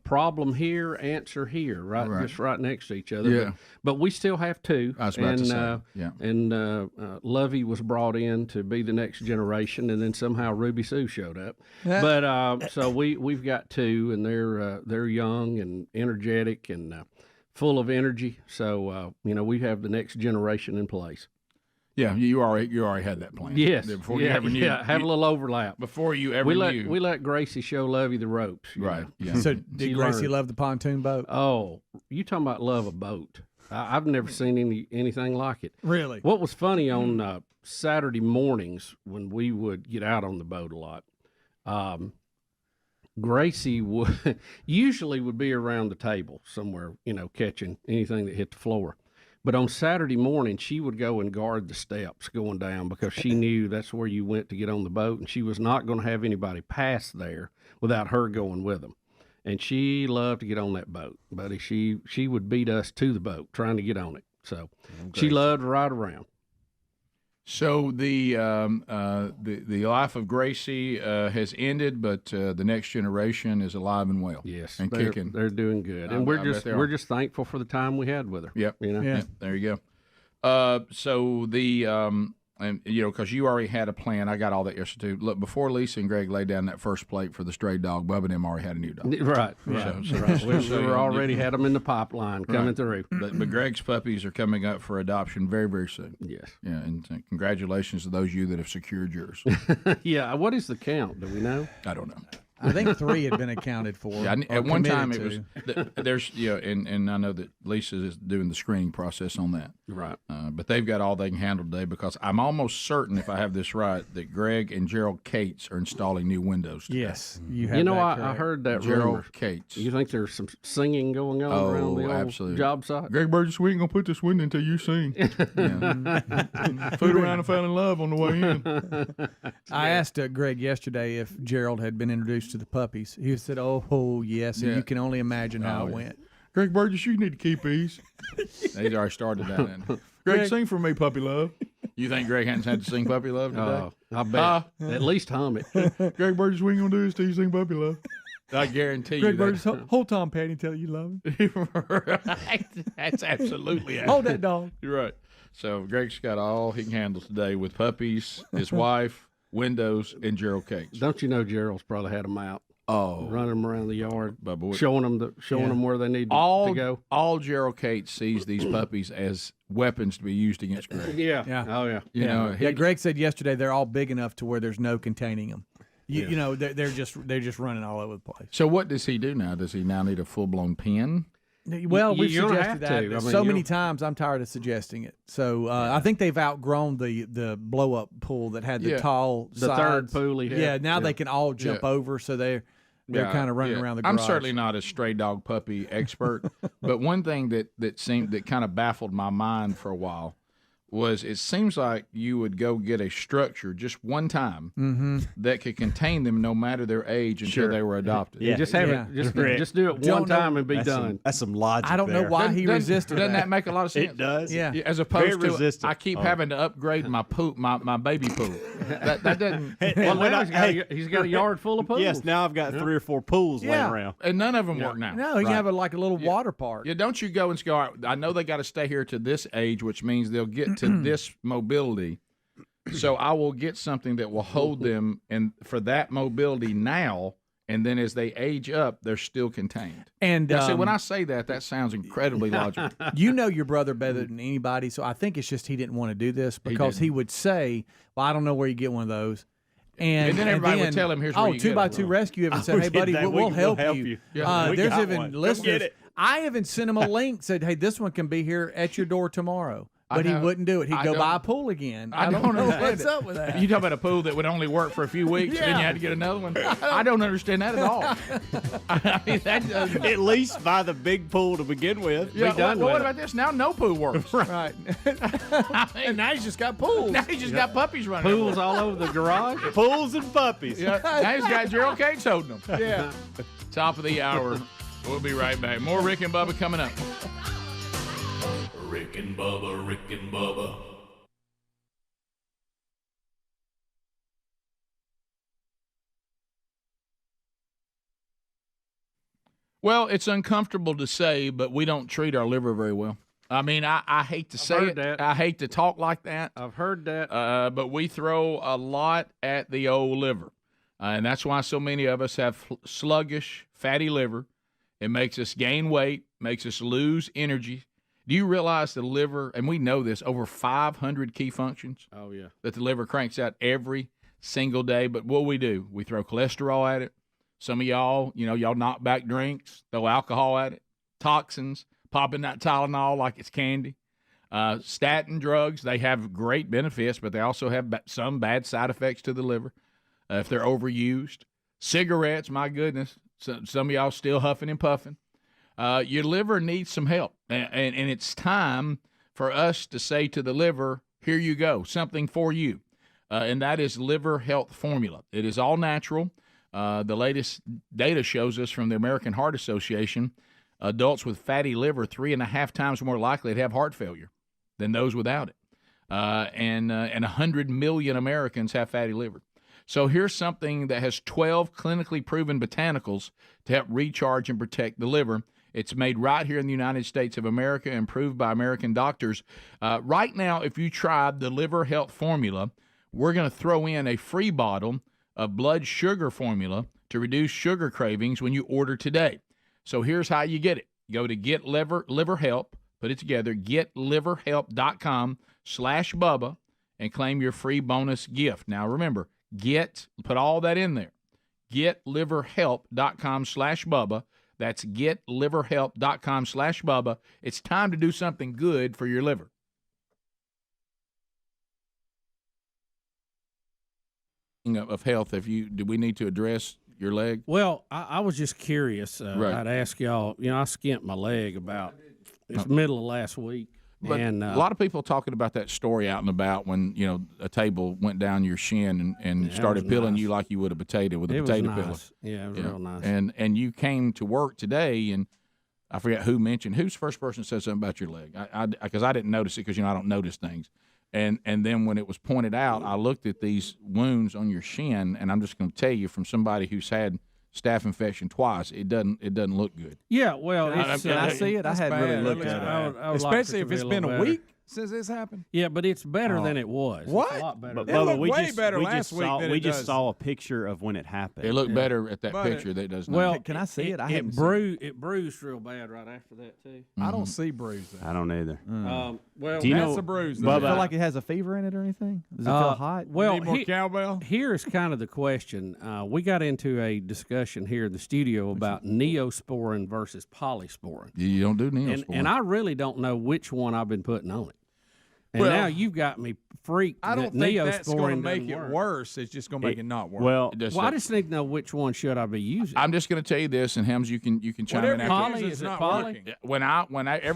Problem here, answer here, right? Just right next to each other. Yeah. But we still have 2. I was about to say, yeah. And Lovey was brought in to be the next generation, and then somehow Ruby Sue showed up. Yeah. But so we've got 2, and they're young and energetic and full of energy. So we have the next generation in place. Yeah, you already had that plan. Yes. Before you ever knew. Yeah, have a little overlap. Before you ever knew. We let Gracie show Lovey the ropes. Right. Yeah. So did Gracie love the pontoon boat? Oh, you talking about love a boat. I've never seen anything like it. Really? What was funny on Saturday mornings when we would get out on the boat a lot, Gracie usually would be around the table somewhere, catching anything that hit the floor. But on Saturday morning, she would go and guard the steps going down because she knew that's where you went to get on the boat, and she was not going to have anybody pass there without her going with them. And she loved to get on that boat, buddy. She would beat us to the boat trying to get on it. So she loved to ride around. So the life of Gracie has ended, but the next generation is alive and well. Yes, and kicking. They're doing good, and we're just thankful for the time we had with her. Yep. Yeah. There you go. So the and because you already had a plan. I got all that yesterday too. Look, before Lisa and Greg laid down that first plate for the stray dog, Bubba and them already had a new dog. Right. So we already had them in the pipeline coming through. But Greg's puppies are coming up for adoption very, very soon. Yes. Yeah, and congratulations to those of you that have secured yours. Yeah. What is the count? Do we know? I don't know. I think 3 had been accounted for. Yeah, or at one time it committed was. to. There's and I know that Lisa is doing the screening process on that. Right. But they've got all they can handle today because I'm almost certain, if I have this right, that Greg and Gerald Cates are installing new windows today. Yes, you have. You know, that I correct. heard that Gerald rumor. Cates. You think there's some singing going on around the old absolutely. job site? Greg Burgess, we ain't gonna put this window until you sing. Food around and fell in love on the way in. I asked Greg yesterday if Gerald had been introduced to the puppies. He said, "Oh, yes." And Yeah. you can only imagine how it yeah. went. Greg Burgess, you need to keep these. He's already started that. Then. Greg, sing for me, Puppy Love. You think Greg hasn't had to sing Puppy Love today? Oh, I bet. At least hum it. Greg Burgess, we ain't gonna do this till you sing Puppy Love. I guarantee Greg you. Burgess, hold Tom Petty until you love him. Right. That's absolutely Hold that dog. You're right. So Greg's got all he can handle today with puppies, his wife, windows, and Gerald Cates. Don't you know Gerald's probably had them out? Oh, running them around the yard, Bubba, showing them where they need to go. All Gerald Cates sees these puppies as weapons to be used against Greg. Yeah. Oh yeah. You know, Greg said yesterday they're all big enough to where there's no containing them. You know, they're just running all over the place. So what does he do now? Does he now need a full blown pen? Well, we've you don't suggested have that to. I mean, so many times. I'm tired of suggesting it. So I think they've outgrown the blow up pool that had the tall the sides. third pulley. Yeah, now they can all jump over, so they're kind of running around the garage. I'm certainly not a stray dog puppy expert, but one thing that kind of baffled my mind for a while was it seems like you would go get a structure just one time that could contain them no matter their age until they were adopted. Yeah, just have it. Just do it one time and be done. That's some logic. I don't know why he resisted. Doesn't that make a lot of sense? It does. Yeah. As opposed Very to resistant. I keep having to upgrade my poop, my baby pool. That doesn't. Well, now he's got a yard full of pools. Yes, now I've got 3 or 4 pools laying around. And none of them work now. No, you can have like a little water park. Yeah, don't you go and go, all right, I know they got to stay here to this age, which means they'll get to this mobility. So I will get something that will hold them and for that mobility now, and then as they age up, they're still contained. And now, see, when I say that sounds incredibly logical. You know your brother better than anybody, so I think it's just he didn't want to do this because he would say, "Well, I don't know where you get one of those." And then everybody would tell him, "Here's where you get 2x2 it." Rescue even said, "Hey, buddy, we'll help you." Yeah. We there's got even one. Come listeners. get it. I even sent him a link. Said, "Hey, this one can be here at your door tomorrow." I But he know. wouldn't do it. He'd I go don't- buy a pool again. I don't know understand what's it. up with that. You talk about a pool that would only work for a few weeks, then you had to get another one. I don't understand that at all. I mean, that doesn't. At least buy the big pool to begin with. Yeah, Be done well, with what it. about this? Now no pool works. Right. And now he's just got pools. Now he's just got puppies running. Pools all over the garage. Pools and puppies. Yeah. Now he's got Gerald Cates holding them. Yeah. Top of the hour. We'll be right back. More Rick and Bubba coming up. Rick and Bubba, Rick and Bubba. Well, it's uncomfortable to say, but we don't treat our liver very well. I mean, I hate to say heard it. that. I hate to talk like that. I've heard that. But we throw a lot at the old liver. And that's why so many of us have sluggish, fatty liver. It makes us gain weight, makes us lose energy. Do you realize the liver, and we know this, over 500 key functions Oh yeah. that the liver cranks out every single day? But what do? We throw cholesterol at it. Some of y'all, y'all knock back drinks, throw alcohol at it, toxins, popping that Tylenol like it's candy. Statin drugs, they have great benefits, but they also have some bad side effects to the liver if they're overused. Cigarettes, my goodness, some of y'all still huffing and puffing. Your liver needs some help, and it's time for us to say to the liver, here you go, something for you, and that is Liver Health Formula. It is all natural. The latest data shows us from the American Heart Association, adults with fatty liver 3.5 times more likely to have heart failure than those without it. And 100 million Americans have fatty liver. So here's something that has 12 clinically proven botanicals to help recharge and protect the liver. It's made right here in the United States of America and approved by American doctors. Right now, if you tried the Liver Health Formula, we're going to throw in a free bottle of blood sugar formula to reduce sugar cravings when you order today. So here's how you get it. Go to Get Liver Help, put it together, getliverhelp.com/Bubba, and claim your free bonus gift. Now remember, put all that in there. getliverhelp.com/Bubba. That's getliverhelp.com/Bubba. It's time to do something good for your liver. Of health, do we need to address your leg? Well, I was just curious. Right. I'd ask y'all, I skinned my leg it's middle of last week. But and a lot of people talking about that story out and about when, a table went down your shin and started peeling you like you would a potato with a potato peeler. Yeah, it was real nice. And you came to work today, and I forget who's the first person said something about your leg. Because I didn't notice it because, I don't notice things. And then when it was pointed out, I looked at these wounds on your shin, and I'm just going to tell you from somebody who's had staph infection twice, it doesn't look good. Yeah, well, can I see it? I hadn't really looked at it. I would Especially like if it's been a week since this happened. Yeah, but it's better than it was. What? It's a lot better. But than Bubba, it looked way better last week than we it just does. saw a picture of when it happened. It looked better at that But picture that does not. Well, can I see it? I it haven't seen it bruised real bad right after that too. I don't see bruising. I don't either. Well, Do you That's know, a bruise. Does it Bubba, feel like it has a fever in it or anything? Does it feel hot? Well, Need more cowbell? Here's kind of the question. We got into a discussion here in the studio about neosporin versus polysporin. You don't do neosporin. And I really don't know which one I've been putting on it. And Well, now you've got me freaked. I don't that think that's going to Neosporin make doesn't it work. worse. It's just going to make it not work. well, I just need to know which one should I be using. I'm just going to tell you this, and Helms, you can chime in Whatever after. Poly, it is is it not poly? working. When I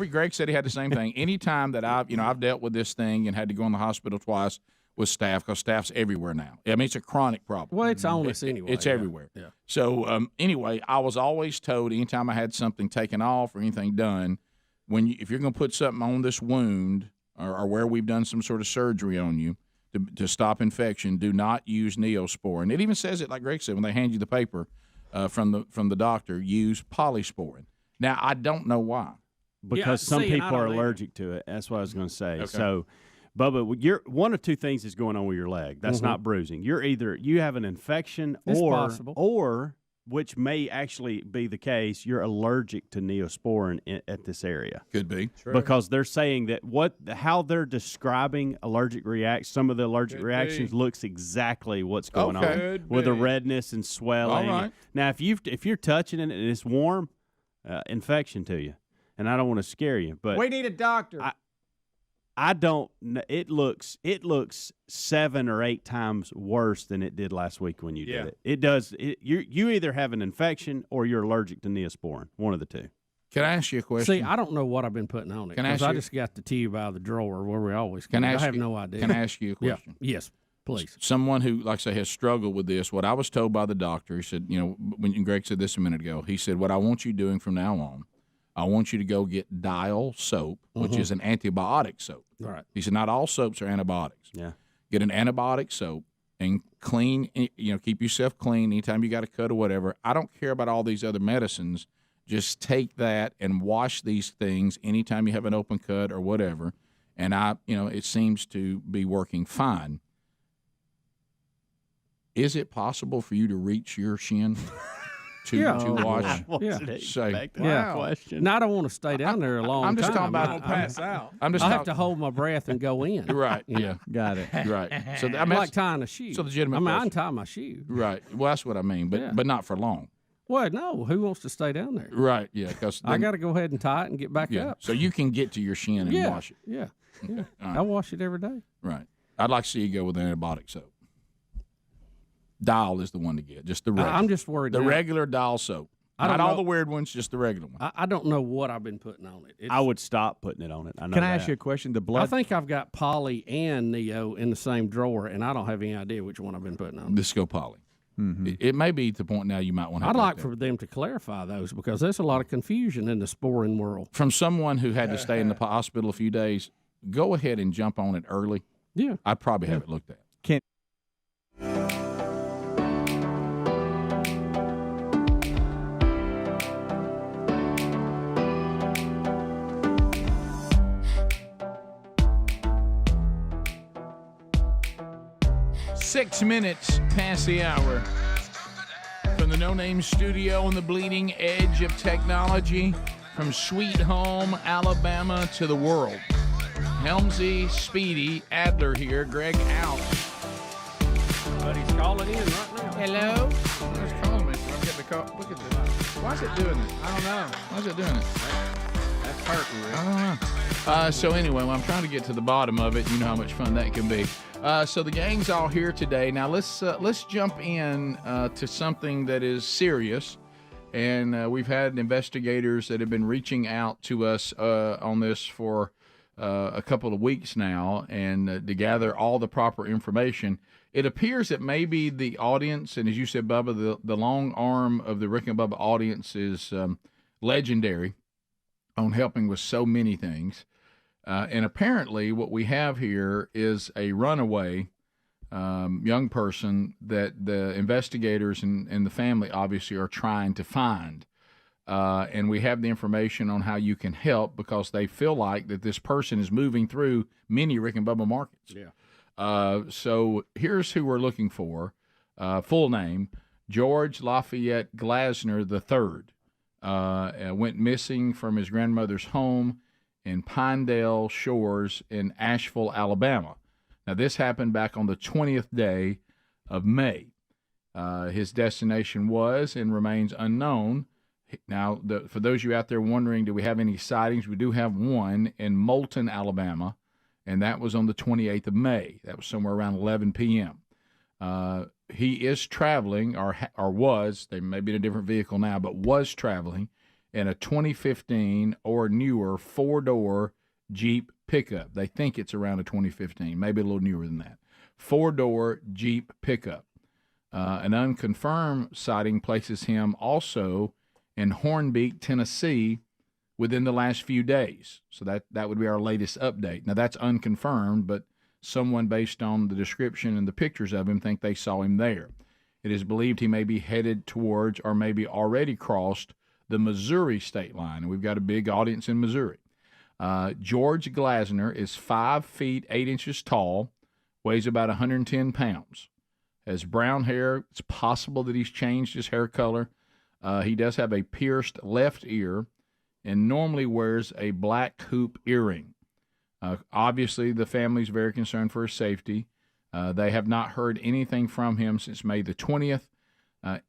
Greg said he had the same thing. Anytime that I've dealt with this thing and had to go in the hospital twice with staph, because staph's everywhere now. I mean, it's a chronic problem. Well, it's on us anyway. It's everywhere. Yeah. So anyway, I was always told anytime I had something taken off or anything done, if you're going to put something on this wound or where we've done some sort of surgery on you to stop infection, do not use Neosporin. It even says it, like Greg said, when they hand you the paper from the doctor, use polysporin. Now, I don't know why. because some people are allergic to it. That's what I was going to say. Okay. So, Bubba, you're one of two things is going on with your leg. That's not bruising. You're either you have an infection or which may actually be the case, you're allergic to Neosporin at this area. Could be. True. Because they're saying that how they're describing allergic reactions, some of the allergic reactions looks exactly what's going on with the redness and swelling. All right. Now, if you're touching it and it's warm, infection to you. And I don't want to scare you, but we need a doctor. I don't. It looks 7 or 8 times worse than it did last week when you did it. It does. You either have an infection or you're allergic to Neosporin. One of the two. Can I ask you a question? See, I don't know what I've been putting on it because I just got the tube out of the drawer where we always get. I have no idea. Can I ask you a question? Yeah. Yes, please. Someone who, like I say, has struggled with this. What I was told by the doctor, he said, when Greg said this a minute ago, he said, what I want you doing from now on, I want you to go get Dial soap, which is an antibiotic soap. Right. He said, not all soaps are antibiotics. Yeah. Get an antibiotic soap and clean, keep yourself clean anytime you got a cut or whatever. I don't care about all these other medicines. Just take that and wash these things anytime you have an open cut or whatever. And it seems to be working fine. Is it possible for you to reach your shin? To wash. Question. Now I don't want to stay down there a long time. I'm just talking about pass out. I'm just I have to hold my breath and go in. Right. Yeah. Got it. Right. So I'm like tying a shoe. It's a legitimate. I can tie my shoe. Right. Well, that's what I mean, but not for long. Well, no. Who wants to stay down there? Right. Yeah. Because I got to go ahead and tie it and get back up. So you can get to your shin and wash it. Yeah. Yeah. Right. I wash it every day. Right. I'd like to see you go with antibiotic soap. Dial is the one to get. Just the regular. I'm just worried. The regular Dial soap. Not all the weird ones, just the regular one. I don't know what I've been putting on it. I would stop putting it on it. Can I ask you a question? The blood. I think I've got Poly and Neo in the same drawer, and I don't have any idea which one I've been putting on. Let's go Poly. Mm-hmm. It may be to the point now you might want to. I'd like for them to clarify those because there's a lot of confusion in the sporin world. From someone who had to stay in the hospital a few days, go ahead and jump on it early. Yeah. I'd probably have it looked at. 6 minutes past the hour. From the No Name Studio on the bleeding edge of technology, from Sweet Home, Alabama to the world. Helmsy, Speedy, Adler here, Greg out. But he's calling in right now. Hello? called? Look at this. Why is it doing it? I don't know. Why is it doing it? That's hurting, Rick. I don't know. So anyway, well, I'm trying to get to the bottom of it. You know how much fun that can be. So the gang's all here today. Now let's jump in to something that is serious. And we've had investigators that have been reaching out to us on this for a couple of weeks now, and to gather all the proper information. It appears that maybe the audience, and as you said, Bubba, the long arm of the Rick and Bubba audience is legendary on helping with so many things. And apparently what we have here is a runaway young person that the investigators and the family obviously are trying to find. And we have the information on how you can help because they feel like that this person is moving through many Rick and Bubba markets. Yeah. So here's who we're looking for. Full name, George Lafayette Glasner III. Went missing from his grandmother's home in Pinedale Shores in Asheville, Alabama. Now, this happened back on the 20th day of May. His destination was and remains unknown. Now, for those of you out there wondering, do we have any sightings? We do have one in Moulton, Alabama, and that was on the 28th of May. That was somewhere around 11 p.m. He is traveling, or was, they may be in a different vehicle now, but was traveling in a 2015 or newer four-door Jeep pickup. They think it's around a 2015, maybe a little newer than that. Four-door Jeep pickup. An unconfirmed sighting places him also in Hornbeak, Tennessee, within the last few days. So that would be our latest update. Now, that's unconfirmed, but someone based on the description and the pictures of him think they saw him there. It is believed he may be headed towards or maybe already crossed the Missouri state line. And we've got a big audience in Missouri. George Glasner is 5 feet 8 inches tall, weighs about 110 pounds, has brown hair. It's possible that he's changed his hair color. He does have a pierced left ear and normally wears a black hoop earring. Obviously, the family's very concerned for his safety. They have not heard anything from him since May the 20th.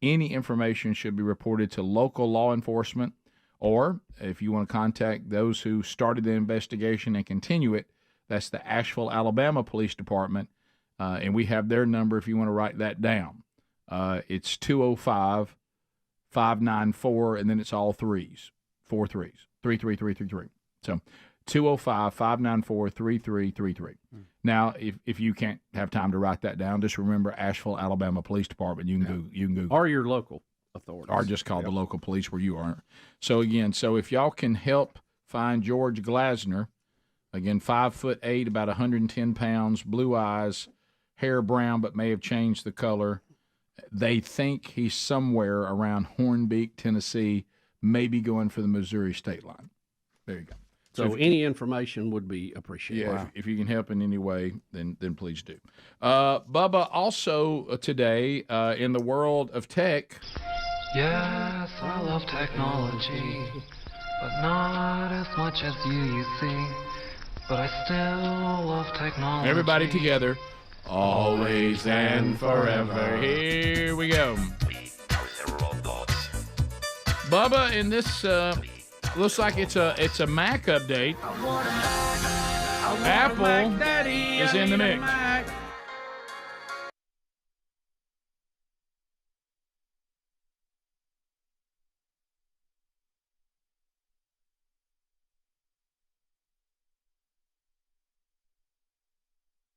Any information should be reported to local law enforcement, or if you want to contact those who started the investigation and continue it, that's the Asheville, Alabama Police Department, and we have their number if you want to write that down. It's 205-594, and then it's all threes, 4 threes, 33333. So 205-594-3333. Now, if you can't have time to write that down, just remember Asheville, Alabama Police Department. You can Google. Or your local authorities. Or just call the local police where you are. So again, if y'all can help find George Glasner, again, 5'8", about 110 pounds, blue eyes, hair brown, but may have changed the color. They think he's somewhere around Hornbeak, Tennessee, maybe going for the Missouri state line. There you go. So any information would be appreciated. Yeah, if you can help in any way, then please do. Bubba, also today in the world of tech. Yes, I love technology, but not as much as you see. But I still love technology. Everybody together. Always and forever. Here we go. Bubba, in this looks like it's a Mac update. Apple is in the mix.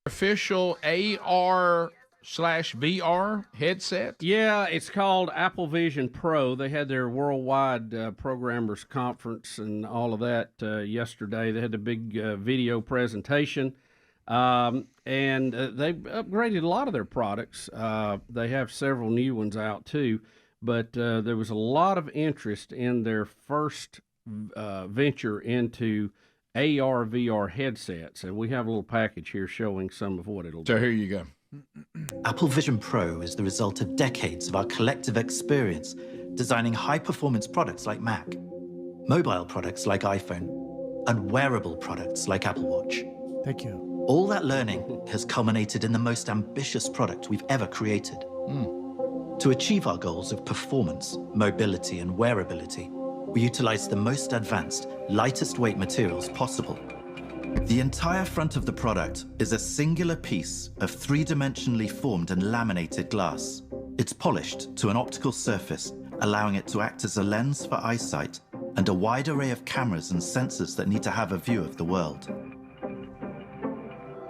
Official AR/VR headset? Yeah, it's called Apple Vision Pro. They had their worldwide programmers conference and all of that yesterday. They had a big video presentation, and they've upgraded a lot of their products. They have several new ones out too, but there was a lot of interest in their first venture into AR/VR headsets, and we have a little package here showing some of what it'll do. So here you go. Apple Vision Pro is the result of decades of our collective experience designing high-performance products like Mac, mobile products like iPhone, and wearable products like Apple Watch. Thank you. All that learning has culminated in the most ambitious product we've ever created. To achieve our goals of performance, mobility, and wearability, we utilize the most advanced, lightest weight materials possible. The entire front of the product is a singular piece of three-dimensionally formed and laminated glass. It's polished to an optical surface, allowing it to act as a lens for eyesight and a wide array of cameras and sensors that need to have a view of the world.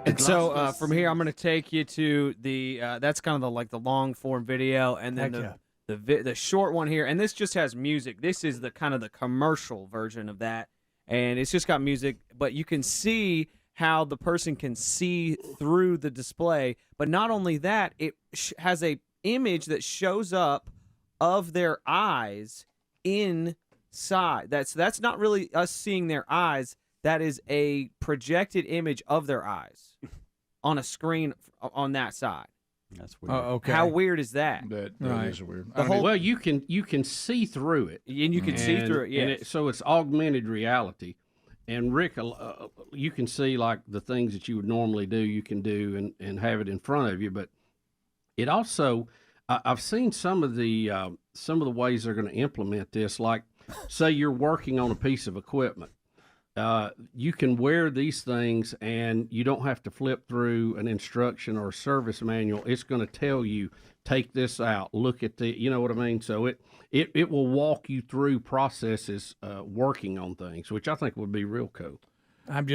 And so from here, I'm going to take you to the that's kind of the long form video, and then the short one here. And this just has music. This is the kind of the commercial version of that, and it's just got music. But you can see how the person can see through the display. But not only that, it has a image that shows up of their eyes inside. That's not really us seeing their eyes. That is a projected image of their eyes on a screen on that side. That's weird. Okay. How weird is that? That is weird. Well, you can see through it, and you can see through it. Yeah. So it's augmented reality. And Rick, you can see like the things that you would normally do, you can do and have it in front of you. But it also, I've seen some of the ways they're going to implement this. Like, say you're working on a piece of equipment. You can wear these things and you don't have to flip through an instruction or a service manual. It's going to tell you, take this out, look at you know what I mean? So it will walk you through processes working on things, which I think would be real cool. I'm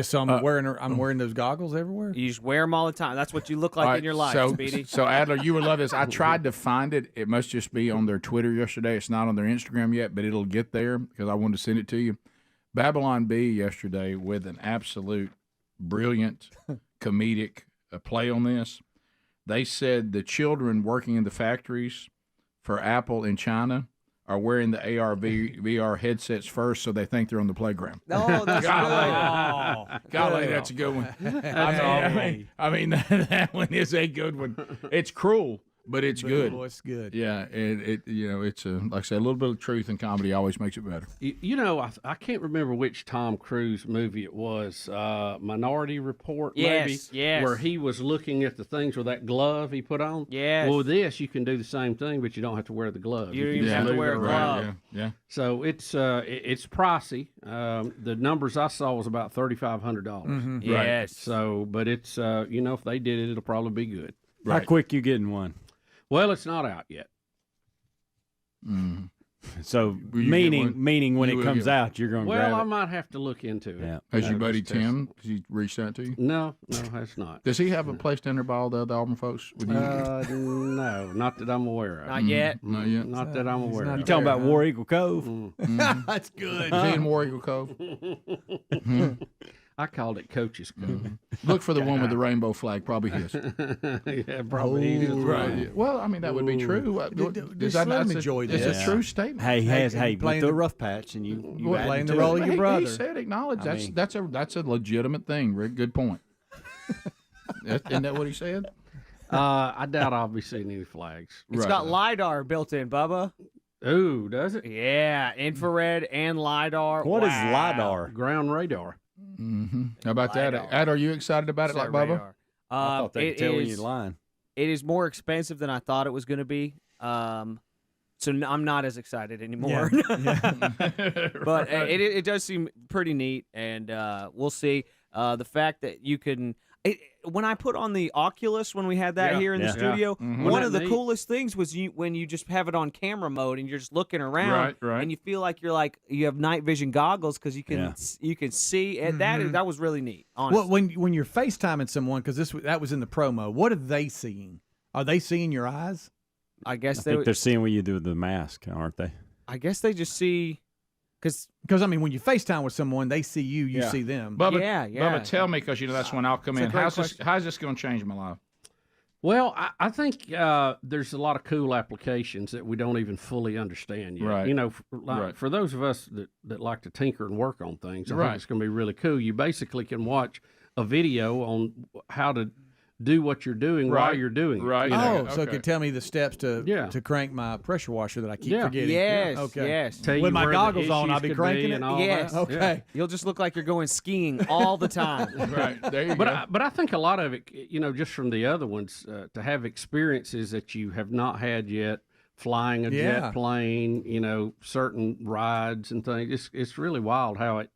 wearing those goggles everywhere. You just wear them all the time. That's what you look like in your life, Speedy. So Adler, you would love this. I tried to find it. It must just be on their Twitter yesterday. It's not on their Instagram yet, but it'll get there because I wanted to send it to you. Babylon Bee yesterday with an absolute brilliant comedic play on this. They said the children working in the factories for Apple in China are wearing the VR headsets first, so they think they're on the playground. Oh, that's golly, that's a good one. I mean, that one is a good one. It's cruel, but it's good. It's good. Yeah, it's like I said, a little bit of truth in comedy always makes it better. I can't remember which Tom Cruise movie it was. Minority Report, maybe. Yes. Where he was looking at the things with that glove he put on. Yes. Well, with this you can do the same thing, but you don't have to wear the glove. You don't even have to wear a glove. Right, yeah. So it's pricey. The numbers I saw was about $3,500. Mm-hmm. Right. Yes. So, but it's if they did it, it'll probably be good. How quick you getting one? Well, it's not out yet. Mm-hmm. So meaning when it comes out, you're going to grab it. Well, I might have to look into it. Yeah. Has your buddy Tim? Has he reached out to you? No, that's not. Does he have a place down there by all the other Auburn folks? With you? No, not that I'm aware of. Not yet. Not yet. Not that I'm aware of. You talking about War Eagle Cove? Mm. That's good. Is he in War Eagle Cove? I called it Coach's Cove. Mm-hmm. Look for the one with the rainbow flag, probably his. Yeah, probably his. Right. Well, I mean, that would be true. Enjoy this. It's a true statement. Hey, went through a rough patch, and you playing the role of your brother. He said acknowledge. That's a legitimate thing, Rick. Good point. Isn't that what he said? I doubt I'll be seeing any flags. It's got LiDAR built in, Bubba. Ooh, does it? Yeah, infrared and LiDAR. What is LiDAR? Ground radar. Mm-hmm. How about that? Ad, are you excited about it like Bubba? I thought they could tell when you're lying. It is more expensive than I thought it was going to be. So I'm not as excited anymore. Yeah. But it does seem pretty neat, and we'll see. The fact that you can... when I put on the Oculus when we had that here in the studio, one of the coolest things was when you just have it on camera mode and you're just looking around, and you feel like you have night vision goggles because you can see. And that was really neat. Honestly. Well, when you're FaceTiming someone, because that was in the promo, what are they seeing? Are they seeing your eyes? I guess I think they're seeing what you do with the mask, aren't they? I guess they just see. Because I mean, when you FaceTime with someone, they see you, you see them. Bubba, yeah. Bubba, tell me, because that's when I'll come in. How's this going to change my life? Well, I think there's a lot of cool applications that we don't even fully understand yet. Right. For those of us that like to tinker and work on things, I think it's going to be really cool. You basically can watch a video on how to do what you're doing while you're doing it. Right. So it could tell me the steps to crank my pressure washer that I keep forgetting. Yes. Okay. Yes. With my goggles on, I'll be cranking it. Yes. Okay. Yeah. You'll just look like you're going skiing all the time. Right. There you go. But I think a lot of it, just from the other ones, to have experiences that you have not had yet flying a Yeah. jet plane, certain rides and things. It's really wild how it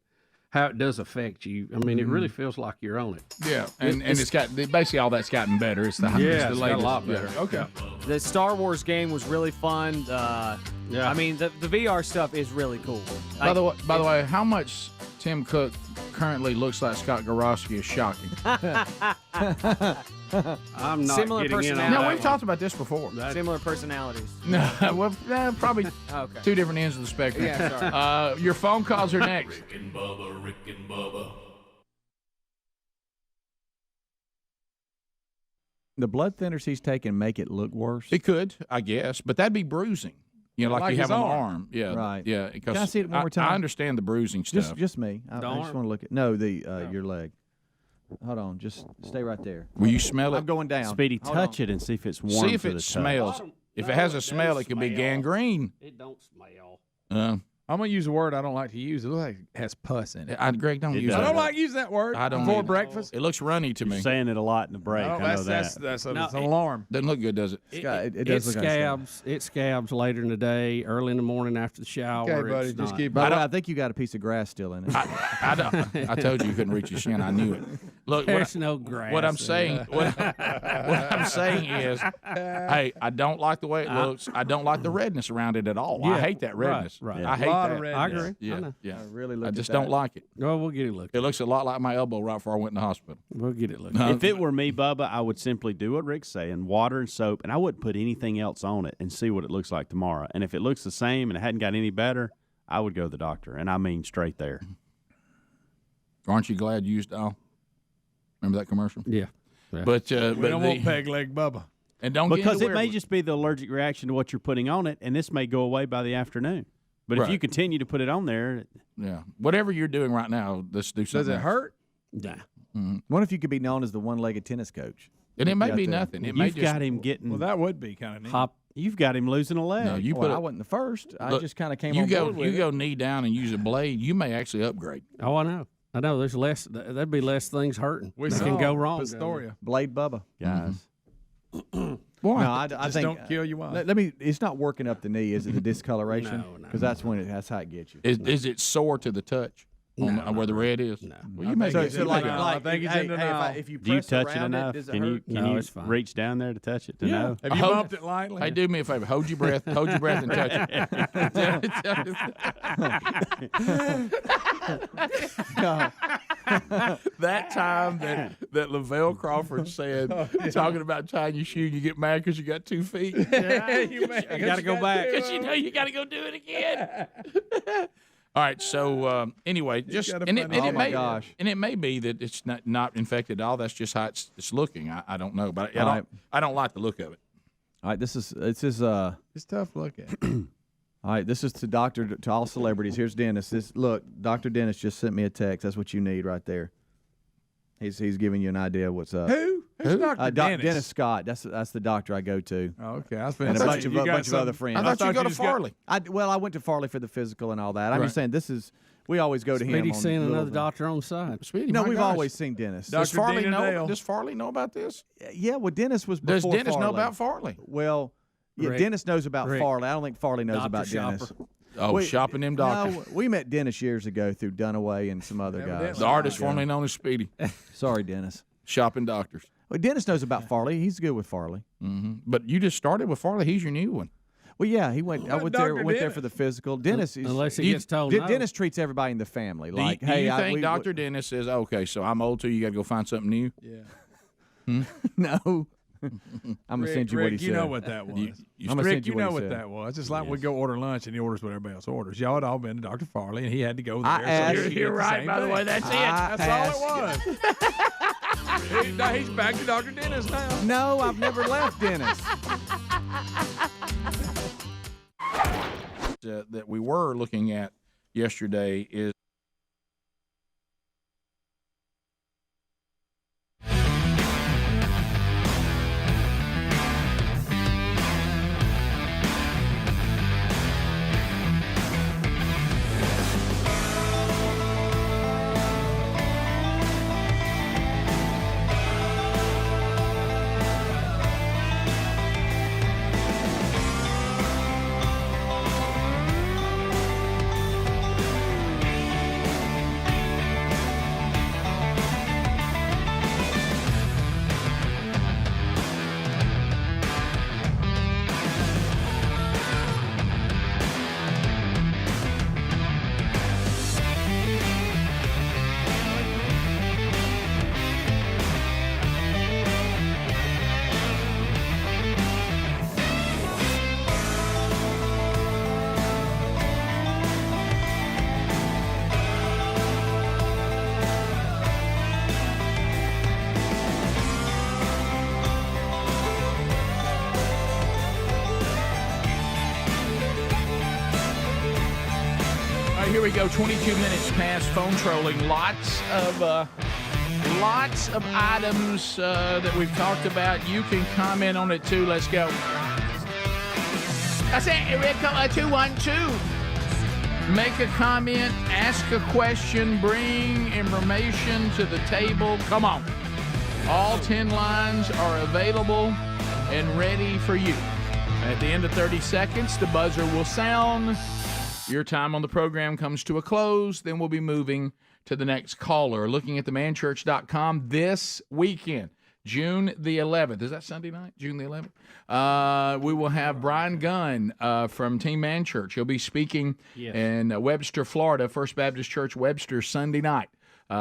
does affect you. I mean, it really feels like you're on it. Yeah, and it's got basically all that's gotten better. It's the Yeah, it's it's the got a latest. lot better. Yeah. Okay. The Star Wars game was really fun. Yeah. I mean, the VR stuff is really cool. By the way, how much Tim Cook currently looks like Scott Gorosky is shocking. I'm not Similar getting in on personality. No, that we've one. talked about this before. Similar personalities. No, well, probably Okay. two different ends of the spectrum. Yeah, sorry. Your phone calls are next. Rick and Bubba. The blood thinners he's taking make it look worse. It could, I guess, but that'd be bruising. Like Like you have his on the arm. arm. Yeah. Right. Yeah. Because Can I see it one more time? I understand the bruising stuff. Just me. I just arm? want to look at your leg. Hold on, just stay right there. Will you smell it? I'm going down. Speedy, Hold touch on. it and see if it's warm. See if to it the touch. smells. If it has a smell, it could be gangrene. It don't smell. I'm gonna use a word I don't like to use. It looks like it has pus in it. Greg, don't It use does. that. I don't word. like using that word I don't before either. breakfast. It looks runny to me. You're saying it a lot in the break. Oh, I know that's that. an alarm. Doesn't look good, does it? It does look like scabs. It scabs later in the day, early in the morning after the shower. Okay, buddy, It's just not- keep. By the way, I think you got a piece of grass still in it. I told you couldn't reach your shin. I knew it. Look, There's no grass. what I'm in saying, it. what I'm saying is, hey, I don't like the way it looks. I don't like the redness around it at all. I Yeah, hate that redness. right. I hate Lot that. of redness. I agree. Yeah, I know. yeah. really I looked just at don't that. like it. Well, we'll get it looked. It looks a lot like my elbow right before I went in the hospital. We'll get it looked. If it were me, Bubba, I would simply do what Rick's saying, water and soap, and I wouldn't put anything else on it and see what it looks like tomorrow. And if it looks the same and it hadn't got any better, I would go to the doctor, and I mean straight there. Aren't you glad you used all? Remember that commercial? Yeah. But We don't want peg leg Bubba. And don't Because get it may just be the allergic reaction to what you're putting on it, and this may go away by the afternoon. But if Right. you continue to put it on there, yeah, whatever you're doing right now, let's do something. Does it else. hurt? Nah. What if you could be known as the one-legged tennis coach? And it may Got be the- nothing. It may you've just got him getting Well, that would be kind of neat. hop. You've got him losing a leg. no. You Well, put I it, wasn't the first. I look, just kind of came you on go board with you it. go knee down and use a blade. You may actually upgrade. Oh, I know. There's less. There'd be less things hurting. We that saw can go wrong. Astoria. Blade Bubba. guys. No, I Just think don't kill you up. Let me. It's not working up the knee, is it? The discoloration? No. Because that's when that's how it gets you. Is it sore to the touch on where the red is? No. Well, you may So, get so like, denial. like, I think he's hey, in hey, denial. if you Do you press touch it around enough? does it Can you hurt? can No, you it's fine. reach down there to touch it to Yeah. know? Have you Hold- bumped it lightly? Hey, do me a favor. Hold your breath. Hold your breath and touch it. That time that Lavelle Crawford said, talking about tying your shoe, you get mad because you got 2 feet. you gotta go back. Because you know you got to go do it again. All right. So anyway, just gotta and find it, out. and Oh, it my may gosh. and it may be that it's not infected at all. That's just how it's looking. I don't know, but All right. I don't like the look of it. All right, this is It's tough to look at. all right. This is to all celebrities. Here's Dennis. Look, Dr. Dennis just sent me a text. That's what you need right there. He's giving you an idea of what's up. Who? Who's Dr. Dennis Scott. That's the doctor I go to. Oh, okay. I was And a finna bunch say, of you got bunch of other some- friends. I thought you go to just got- Farley. I went to Farley for the physical and all that. I'm just saying this is we always go to him. Speedy's on seeing little another things. doctor on the side. Speedy, No, my we've gosh. always seen Dennis. Dr. Does Farley Dana know? Dale. Does Farley know about this? Yeah, well, Dennis was Does before Dennis know Farley. about Farley? Well, yeah, Rick. Dennis knows about Rick. Farley. I don't think Farley knows Doctor about shopper. Dennis. Oh, shopping them doctors. No, we met Dennis years ago through Dunaway and some other guys. The artist formerly known as Speedy. Sorry, Dennis. Shopping doctors. Well, Dennis knows about Farley. He's good with Farley. Mm-hmm. But you just started with Farley. He's your new one. Well, yeah, he went. I What, went there. Dr. Went there Dennis? for the physical. Dennis is. Unless he gets told no. Dennis treats everybody in the family like, do hey, you think we- Dr. Dennis says, okay, so I'm old too, you got to go find something new? Yeah. No. I'm gonna send you what he Rick, said. you know what that was. You I'm gonna Rick, send you you know what he what said. that was. Just like we go order lunch and he orders what everybody else orders. Y'all had all been to Dr. Farley and he had to go there. I asked- so he could You're get the right, same by the thing. way, that's it. That's all it was. Now he's back to Dr. Dennis now. No, I've never left Dennis. That we were looking at yesterday is we go. 22 minutes past phone trolling. Lots of items that we've talked about. You can comment on it too. Let's go. That's it. Area 212. Make a comment, ask a question, bring information to the table. Come on. All 10 lines are available and ready for you. At the end of 30 seconds, the buzzer will sound. Your time on the program comes to a close. Then we'll be moving to the next caller. Looking at themanchurch.com this weekend, June the 11th. Is that Sunday night? June the 11th? We will have Brian Gunn from Team Man Church. He'll be speaking in Webster, Florida, First Baptist Church, Webster, Sunday night.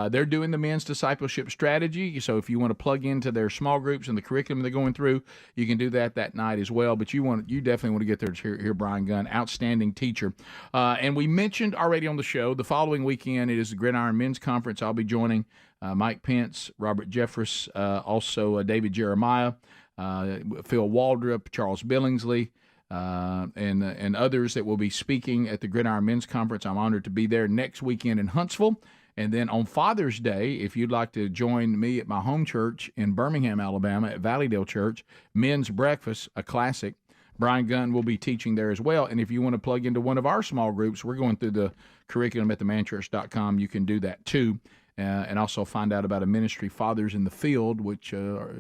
They're doing the men's discipleship strategy, so if you want to plug into their small groups and the curriculum they're going through, you can do that night as well. But you definitely want to get there to hear Brian Gunn, outstanding teacher. And we mentioned already on the show, the following weekend it is the Gridiron Men's Conference. I'll be joining Mike Pence, Robert Jeffress, also David Jeremiah, Phil Waldrop, Charles Billingsley, and others that will be speaking at the Gridiron Men's Conference. I'm honored to be there next weekend in Huntsville. And then on Father's Day, if you'd like to join me at my home church in Birmingham, Alabama, at Valleydale Church, Men's Breakfast, a classic, Brian Gunn will be teaching there as well. And if you want to plug into one of our small groups, we're going through the curriculum at themanchurch.com. You can do that too. And also find out about a ministry, Fathers in the Field, which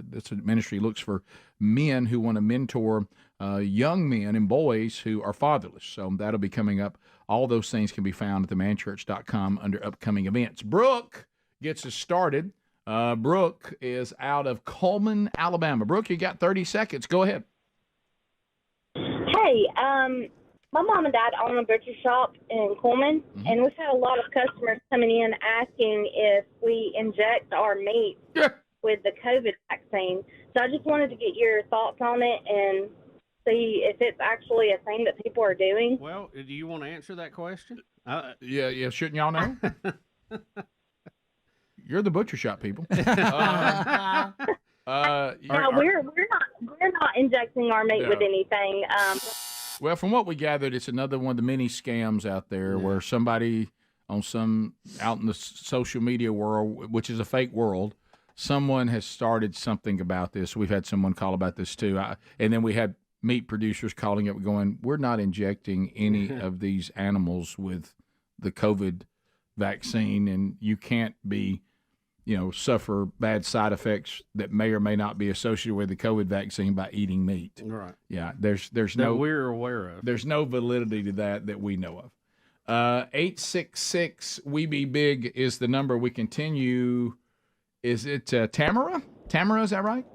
this ministry looks for men who want to mentor young men and boys who are fatherless. So that'll be coming up. All those things can be found at themanchurch.com under upcoming events. Brooke gets us started. Brooke is out of Coleman, Alabama. Brooke, you got 30 seconds. Go ahead. Hey, my mom and dad own a butcher shop in Coleman, and we've had a lot of customers coming in asking if we inject our meat with the COVID vaccine. So I just wanted to get your thoughts on it and see if it's actually a thing that people are doing. Well, do you want to answer that question? Yeah, shouldn't y'all know? You're the butcher shop people. No, we're not injecting our meat with anything. Well, from what we gathered, it's another one of the many scams out there where somebody out in the social media world, which is a fake world, someone has started something about this. We've had someone call about this too, and then we had meat producers calling up going, we're not injecting any of these animals with the COVID vaccine, and you can't suffer bad side effects that may or may not be associated with the COVID vaccine by eating meat. Right. Yeah, there's that no we're aware of. There's no validity to that we know of. 866 We Be Big is the number. We continue. Is it Tamara? Tamara, is that right?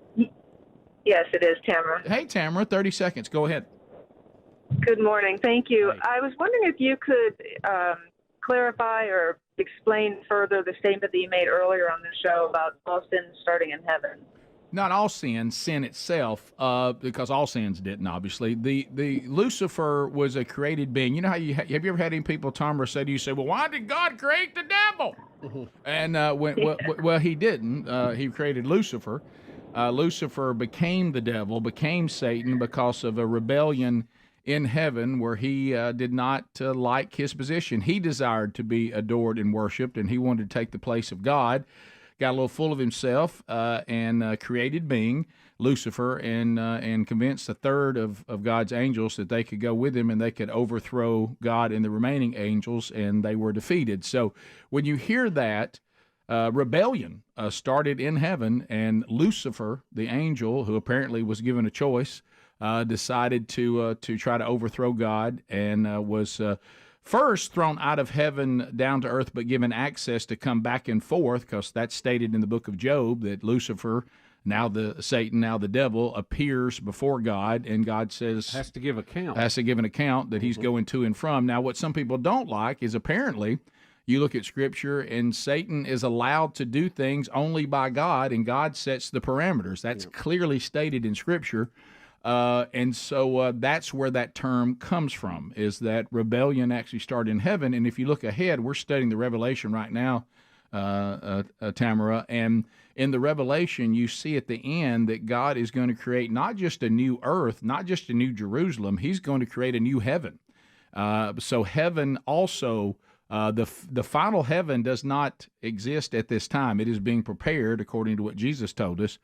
Yes, it is, Tamara. Hey, Tamara, 30 seconds. Go ahead. Good morning. Thank you. I was wondering if you could clarify or explain further the statement that you made earlier on the show about all sins starting in heaven. Not all sin itself, because all sins didn't, obviously. The Lucifer was a created being. You know how have you ever had any people, Tamara, say to you, well, why did God create the devil? And well, he didn't. He created Lucifer. Lucifer became the devil, became Satan because of a rebellion in heaven where he did not like his position. He desired to be adored and worshipped, and he wanted to take the place of God. Got a little full of himself and created being, Lucifer, and convinced a third of God's angels that they could go with him and they could overthrow God and the remaining angels, and they were defeated. So when you hear that, rebellion started in heaven, and Lucifer, the angel, who apparently was given a choice, decided to try to overthrow God and was first thrown out of heaven down to earth, but given access to come back and forth, because that's stated in the book of Job that Lucifer, now Satan, now the devil, appears before God, and God says has to give account that he's going to and from. Now, what some people don't like is apparently you look at Scripture, and Satan is allowed to do things only by God, and God sets the parameters. That's clearly stated in Scripture. And so that's where that term comes from, is that rebellion actually started in heaven. And if you look ahead, we're studying the Revelation right now, Tamara, and in the Revelation, you see at the end that God is going to create not just a new earth, not just a new Jerusalem, he's going to create a new heaven. So heaven also The final heaven does not exist at this time. It is being prepared according to what Jesus told us.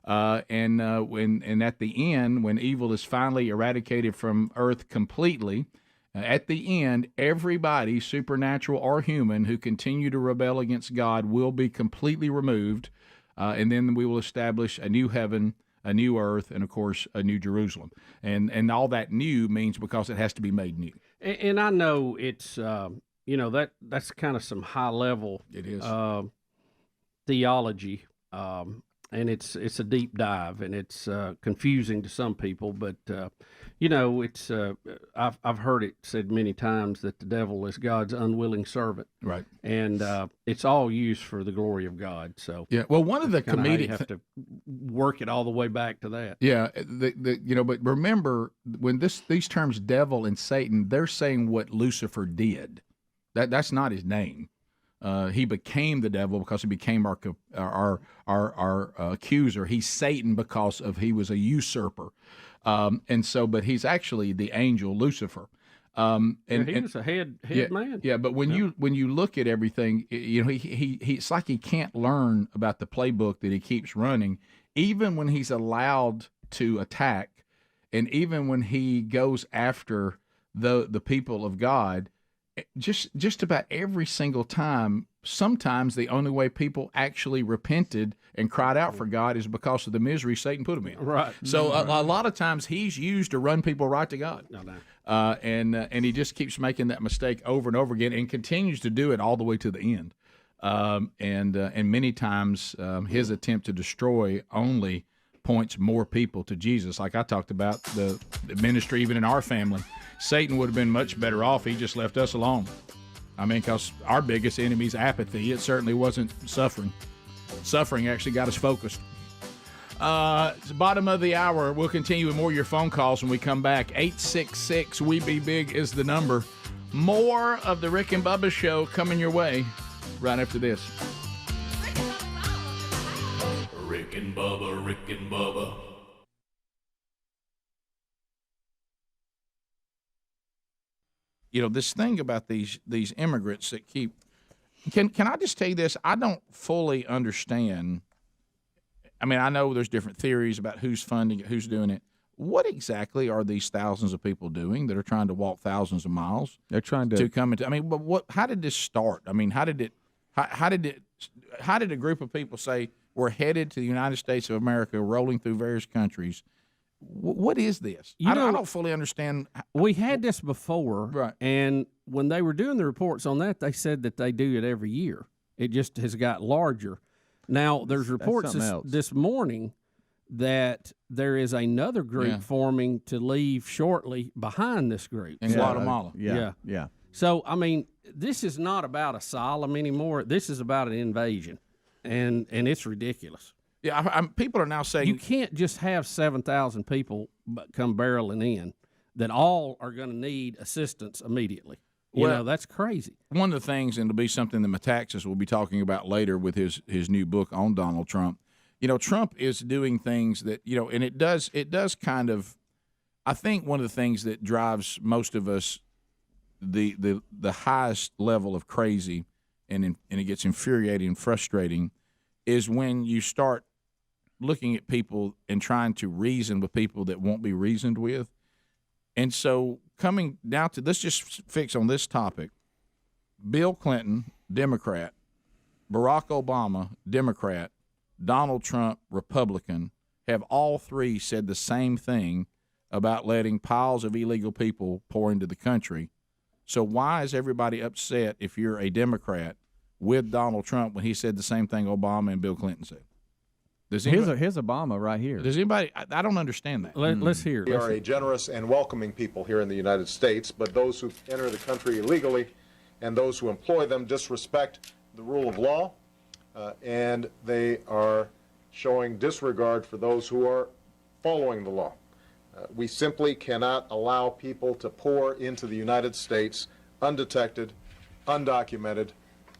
And at the end, when evil is finally eradicated from earth completely, at the end, everybody, supernatural or human, who continue to rebel against God will be completely removed, and then we will establish a new heaven, a new earth, and of course a new Jerusalem. And all that new means because it has to be made new. And I know it's that's kind of some high level. It is theology. And it's a deep dive, and it's confusing to some people. But it's I've heard it said many times that the devil is God's unwilling servant, right? And it's all used for the glory of God. So yeah, well, one of the comedic have to work it all the way back to that. Yeah, but remember when these terms devil and Satan, they're saying what Lucifer did. That's not his name. He became the devil because he became our accuser. He's Satan because he was a usurper, but he's actually the angel Lucifer. And he was a head man. Yeah, but when you look at everything, it's like he can't learn about the playbook that he keeps running, even when he's allowed to attack, and even when he goes after the people of God. Just about every single time, sometimes the only way people actually repented and cried out for God is because of the misery Satan put them in. Right. So a lot of times he's used to run people right to God. And he just keeps making that mistake over and over again and continues to do it all the way to the end. And many times his attempt to destroy only points more people to Jesus. Like I talked about the ministry even in our family. Satan would have been much better off. He just left us alone. I mean, because our biggest enemy is apathy. It certainly wasn't suffering. Suffering actually got us focused. It's the bottom of the hour. We'll continue with more of your phone calls when we come back. 866-WE-BE-BIG is the number. More of the Rick and Bubba Show coming your way right after this. Rick and Bubba, Rick and Bubba. This thing about these immigrants that keep can I just tell you this? I don't fully understand. I mean, I know there's different theories about who's funding it, who's doing it. What exactly are these thousands of people doing that are trying to walk thousands of miles? They're trying to come into. I mean, but what? How did this start? I mean, how did a group of people say we're headed to the United States of America, rolling through various countries? What is this? I don't fully understand. We had this before, right? And when they were doing the reports on that, they said that they do it every year. It just has got larger. Now, there's reports this morning that there is another group forming to leave shortly behind this group. In Guatemala. Yeah. So, I mean, this is not about asylum anymore. This is about an invasion, and it's ridiculous. Yeah, people are now saying you can't just have 7,000 people come barreling in that all are going to need assistance immediately. That's crazy. One of the things, and it'll be something that Metaxas will be talking about later with his new book on Donald Trump. Trump is doing things that and it does kind of. I think one of the things that drives most of us the highest level of crazy, and it gets infuriating and frustrating, is when you start looking at people and trying to reason with people that won't be reasoned with. And so coming down to, let's just fix on this topic. Bill Clinton, Democrat, Barack Obama, Democrat, Donald Trump, Republican, have all three said the same thing about letting piles of illegal people pour into the country. So why is everybody upset if you're a Democrat with Donald Trump when he said the same thing Obama and Bill Clinton said? Here's Obama right here. Does anybody? I don't understand that. Let's hear it. We are a generous and welcoming people here in the United States, but those who enter the country illegally and those who employ them disrespect the rule of law, and they are showing disregard for those who are following the law. We simply cannot allow people to pour into the United States undetected, undocumented,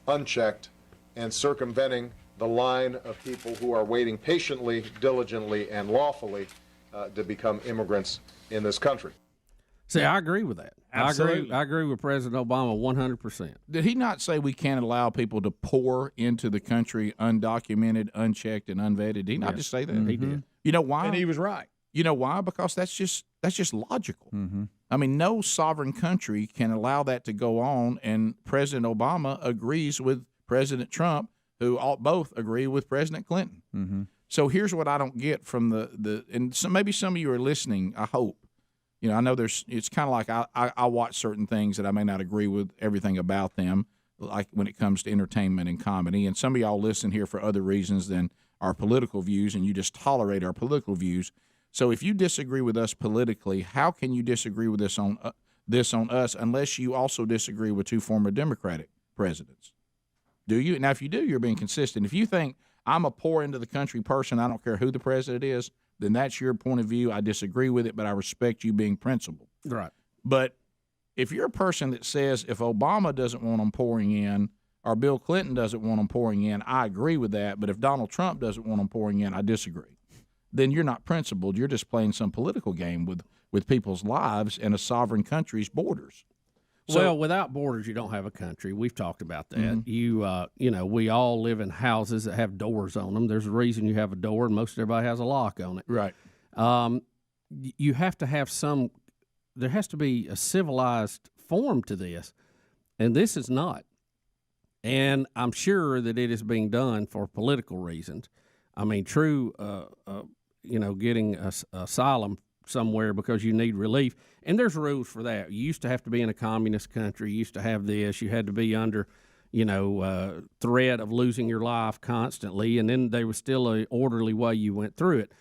unchecked, and circumventing the line of people who are waiting patiently, diligently, and lawfully to become immigrants in this country. See, I agree with that. Absolutely. I agree with President Obama 100%. Did he not say we can't allow people to pour into the country undocumented, unchecked, and unvetted? Did he not just say that? He did. You know why? And he was right. You know why? Because that's just logical. I mean, no sovereign country can allow that to go on, and President Obama agrees with President Trump, who both agree with President Clinton. So here's what I don't get from and so maybe some of you are listening, I hope. You know, I know it's kind of like I watch certain things that I may not agree with everything about them, like when it comes to entertainment and comedy, and some of y'all listen here for other reasons than our political views, and you just tolerate our political views. So if you disagree with us politically, how can you disagree with this on us unless you also disagree with two former Democratic presidents? Do you? Now, if you do, you're being consistent. If you think I'm a pour into the country person, I don't care who the president is, then that's your point of view. I disagree with it, but I respect you being principled. Right. But if you're a person that says if Obama doesn't want them pouring in or Bill Clinton doesn't want them pouring in, I agree with that. But if Donald Trump doesn't want them pouring in, I disagree. Then you're not principled. You're just playing some political game with people's lives and a sovereign country's borders. So, Well, without borders, you don't have a country. We've talked about that. We all live in houses that have doors on them. There's a reason you have a door, and most everybody has a lock on it. Right. You have to have there has to be a civilized form to this, and this is not. And I'm sure that it is being done for political reasons. I mean, true, getting asylum somewhere because you need relief. And there's rules for that. You used to have to be in a communist country. You used to have this. You had to be under, threat of losing your life constantly. And then there was still an orderly way you went through it.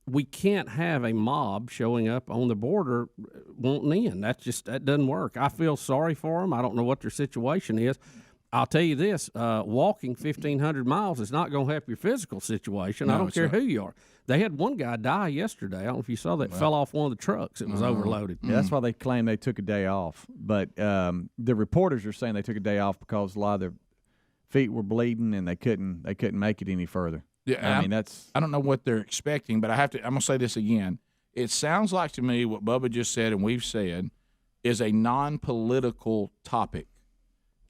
We can't have a mob showing up on the border wanting in. That doesn't work. I feel sorry for them. I don't know what their situation is. I'll tell you this, walking 1,500 miles is not going to help your physical situation. No, I don't it's care not. who you are. They had one guy die yesterday. I don't know if you saw that. Fell off one of the trucks. It was overloaded. Yeah, that's why they claim they took a day off. But the reporters are saying they took a day off because a lot of their feet were bleeding and they couldn't make it any further. Yeah, I mean, I don't know what they're expecting, but I'm going to say this again. It sounds like to me what Bubba just said and we've said is a non-political topic.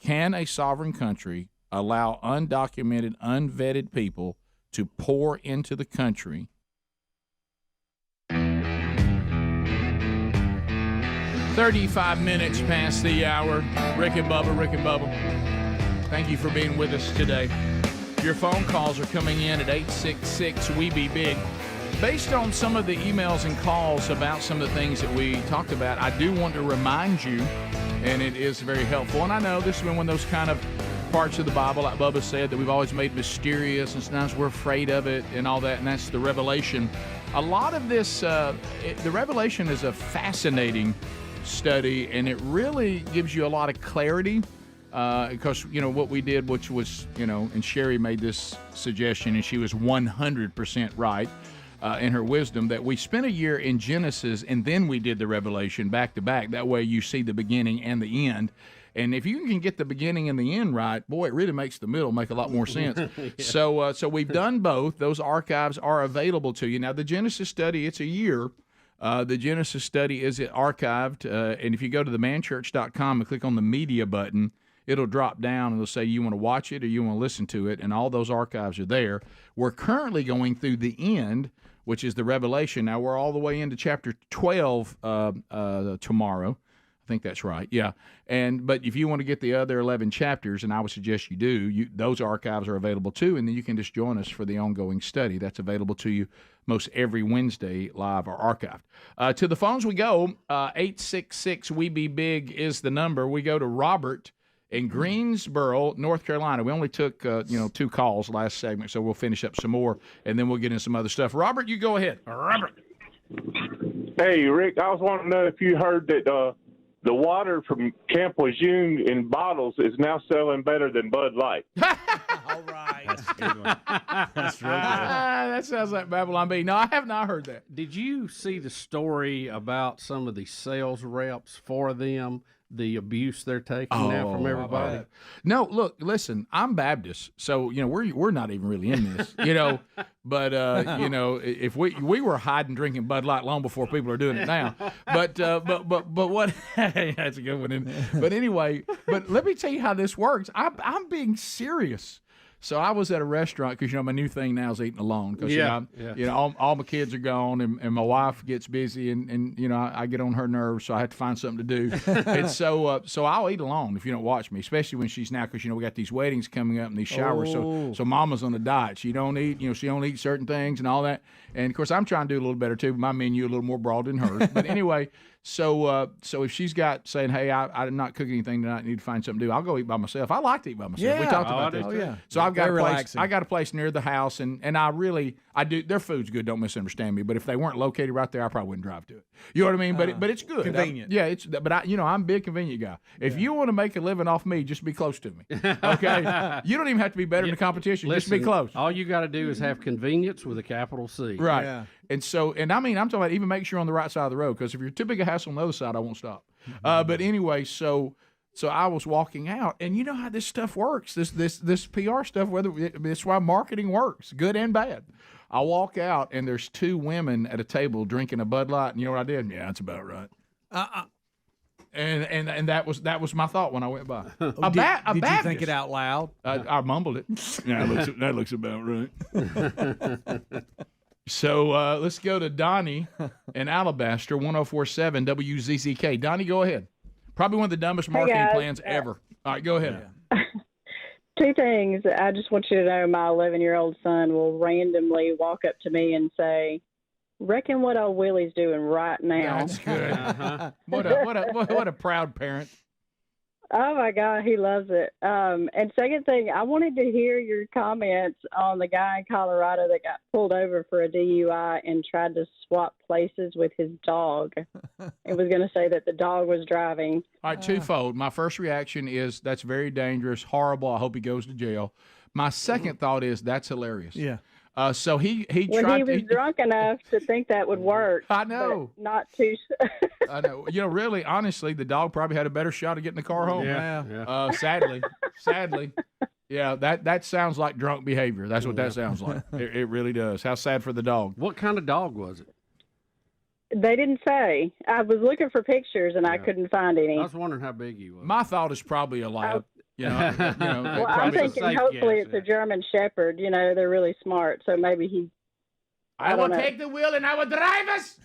Can a sovereign country allow undocumented, unvetted people to pour into the country? 35 minutes past the hour. Rick and Bubba. Thank you for being with us today. Your phone calls are coming in at 866-WE-BE-BIG. Based on some of the emails and calls about some of the things that we talked about, I do want to remind you, and it is very helpful. And I know this has been one of those kind of parts of the Bible, like Bubba said, that we've always made mysterious, and sometimes we're afraid of it and all that, and that's the Revelation. A lot of this, the Revelation is a fascinating study, and it really gives you a lot of clarity because, what we did, which was, and Sherry made this suggestion, and she was 100% right. In her wisdom, that we spent a year in Genesis and then we did the Revelation back to back. That way you see the beginning and the end. And if you can get the beginning and the end right, boy, it really makes the middle make a lot more sense. Yeah. So we've done both. Those archives are available to you. Now, the Genesis study, it's a year. The Genesis study is archived. And if you go to themanchurch.com and click on the media button, it'll drop down and it'll say you want to watch it or you want to listen to it. And all those archives are there. We're currently going through the end, which is the Revelation. Now, we're all the way into chapter 12 tomorrow. I think that's right. Yeah. But if you want to get the other 11 chapters, and I would suggest you do, those archives are available too, and then you can just join us for the ongoing study. That's available to you most every Wednesday, live or archived. To the phones we go. 866-WE-BE-BIG is the number. We go to Robert in Greensboro, North Carolina. We only took 2 calls last segment, so we'll finish up some more, and then we'll get into some other stuff. Robert, you go ahead. Robert. Hey, Rick, I was wanting to know if you heard that the water from Camp Lejeune in bottles is now selling better than Bud Light. All right. right. That's a good one. That's real good. That sounds like Babylon Bee. No, I have not heard that. Did you see the story about some of the sales reps for them, the abuse they're taking now from everybody? No, look, listen, I'm Baptist, so we're not even really in this, But if we were hiding drinking Bud Light long before people are doing it now. But what? That's a good one. But anyway, but let me tell you how this works. I'm being serious. So I was at a restaurant because my new thing now is eating alone because all my kids are gone and my wife gets busy and I get on her nerves, so I have to find something to do. And so I'll eat alone if you don't watch me, especially when she's now because we got these weddings coming up and these showers. So Mama's on a diet. She don't eat she only eats certain things and all that. And of course I'm trying to do a little better too. But my menu a little more broad than hers. But anyway. So if she's got saying, hey, I'm not cooking anything tonight, I need to find something to do, I'll go eat by myself. I like to eat by myself. Yeah. We talked about this. Oh, yeah. So I've got a place. Relaxing. I got a place near the house, and I do. Their food's good. Don't misunderstand me. But if they weren't located right there, I probably wouldn't drive to it. You know what I mean? But it's good. Convenient. But I'm a big convenient guy. If you want to make a living off me, just be close to me. Okay. You don't even have to be better than the competition. Listen, just be close. All you got to do is have convenience with a capital C. Right. Yeah. And so, I'm talking about even make sure you're on the right side of the road, because if you're too big a hassle on the other side, I won't stop. But anyway, so I was walking out, and you know how this stuff works, this PR stuff, it's why marketing works, good and bad. I walk out, and there's two women at a table drinking a Bud Light, and you know what I did? Yeah, that's about right. And that was my thought when I went by. Did you think it out loud? I mumbled it. Yeah, that looks about right. So let's go to Donnie in Alabaster, 104.7 WZZK. Donnie, go ahead. Probably one of the dumbest marketing plans ever. All right, go ahead. Two things. I just want you to know my 11-year-old son will randomly walk up to me and say, reckon what old Willie's doing right now. That's good. What a proud parent. Oh, my God, he loves it. And second thing, I wanted to hear your comments on the guy in Colorado that got pulled over for a DUI and tried to swap places with his dog. It was going to say that the dog was driving. All right, twofold. My first reaction is that's very dangerous, horrible. I hope he goes to jail. My second thought is that's hilarious. Yeah. So he when tried. He was drunk enough to think that would work. I know. But not too. I know. Really, honestly, the dog probably had a better shot of getting the car home. Yeah. Sadly. Yeah, that sounds like drunk behavior. That's what that sounds like. It really does. How sad for the dog. What kind of dog was it? They didn't say. I was looking for pictures and I couldn't find any. I was wondering how big he was. My thought is probably a lab. Well, I'm thinking hopefully it's a German Shepherd. They're really smart, so maybe he. I will take the wheel and I will drive us.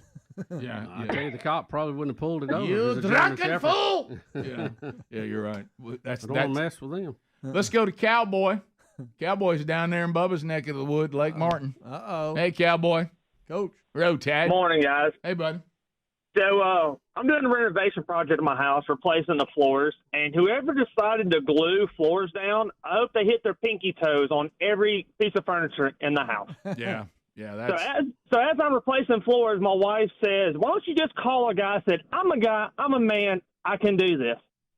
Yeah, I tell you, the cop probably wouldn't have pulled it over. You drunken fool! Yeah, you're right. I don't want to mess with them. Let's go to Cowboy. Cowboy's down there in Bubba's neck of the wood, Lake Martin. Hey, Cowboy. Coach. Road tag. Morning, guys. Hey, buddy. So I'm doing a renovation project in my house, replacing the floors, and whoever decided to glue floors down, I hope they hit their pinky toes on every piece of furniture in the house. Yeah. That's... So as I'm replacing floors, my wife says, why don't you just call a guy? I said, I'm a guy, I'm a man, I can do this.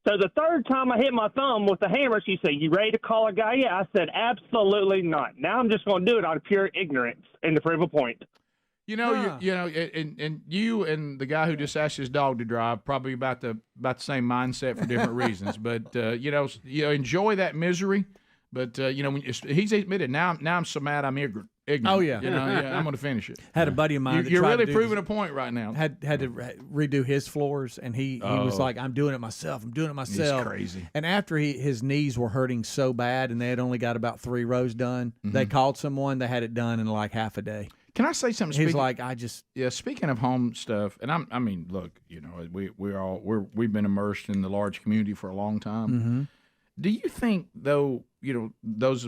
So the third time I hit my thumb with the hammer, she said, you ready to call a guy? Yeah. I said, absolutely not. Now I'm just going to do it out of pure ignorance and to prove a point. And you and the guy who just asked his dog to drive probably about the same mindset for different reasons. But enjoy that misery. But when he's admitted now I'm so mad I'm ignorant. Oh yeah. I'm going to finish it. Had a buddy of mine. You're really proving a point right now. Had to redo his floors, and he was like, "I'm doing it myself. I'm doing it myself." He's crazy. And after his knees were hurting so bad, and they had only got about 3 rows done, they called someone. They had it done in like half a day. Can I say something? He's like, Speaking of home stuff, and I mean, look, we've been immersed in the large community for a long time. Mm-hmm. Do you think, though, those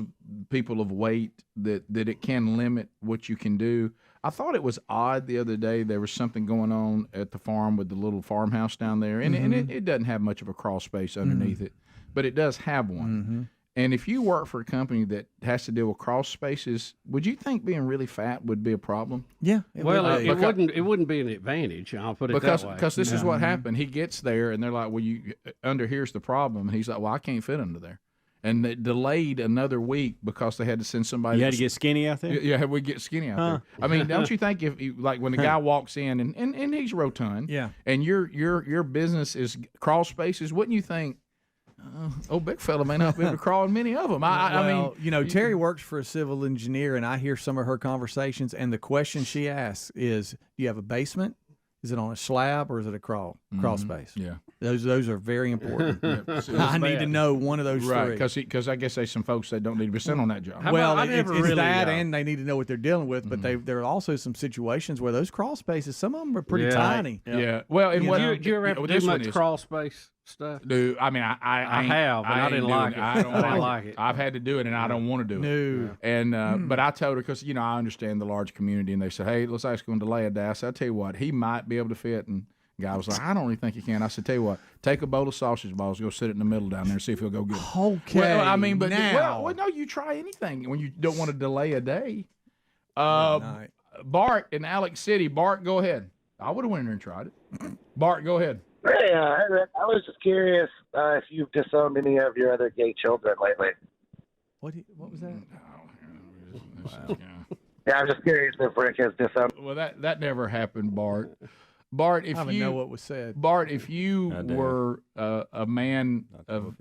people of weight that it can limit what you can do? I thought it was odd the other day. There was something going on at the farm with the little farmhouse down there, and it doesn't have much of a crawl space underneath it, but it does have one. Mm-hmm. And if you work for a company that has to deal with crawl spaces, would you think being really fat would be a problem? Yeah. It wouldn't be an advantage. I'll put it that way. Because this is what happened. He gets there, and they're like, "Well, under here's the problem." And he's like, "Well, I can't fit under there." And they delayed another week because they had to send somebody. You had to get skinny out there? Yeah, we get skinny out there. I mean, don't you think if like when the guy walks in and he's rotund, and your business is crawl spaces, wouldn't you think, big fella may not be able to crawl in many of them? I mean, you know, Terry works for a civil engineer, and I hear some of her conversations, and the question she asks is, "Do you have a basement? Is it on a slab or is it a crawl space?" Yeah, those are very important. I need to know one of those three. Because I guess there's some folks that don't need to be sent on that job. It's that, and they need to know what they're dealing with. But there are also some situations where those crawl spaces, some of them are pretty tiny. Yeah. Well, and did you ever have to do much crawl space stuff? Dude, I mean, I have, and I didn't like it. I don't like it. I've had to do it, and I don't want to do it. No. And but I told her, because I understand the large community, and they said, "Hey, let's ask him to delay a day." I said, "I'll tell you what, he might be able to fit." And the guy was like, "I don't really think he can." I said, "Tell you what, take a bowl of sausage balls, go sit it in the middle down there, and see if he'll go get it." Okay. Well, I mean, but now. no, you try anything when you don't want to delay a day. Bart in Alex City. Bart, go ahead. I would have went in there and tried it. Bart, go ahead. Hey, Rick, I was just curious if you've disowned any of your other gay children lately. What was that? Yeah, I'm just curious if Rick has disowned. Well, that never happened, Bart. Bart, if I don't you know what was said. Bart, if you were a man of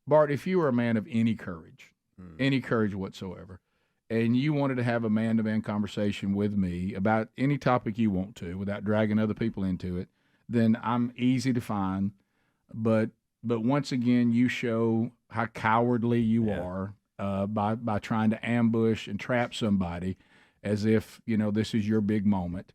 Bart, if you were a man of any courage whatsoever, and you wanted to have a man-to-man conversation with me about any topic you want to, without dragging other people into it, then I'm easy to find. But once again, you show how cowardly you are by trying to ambush and trap somebody as if this is your big moment.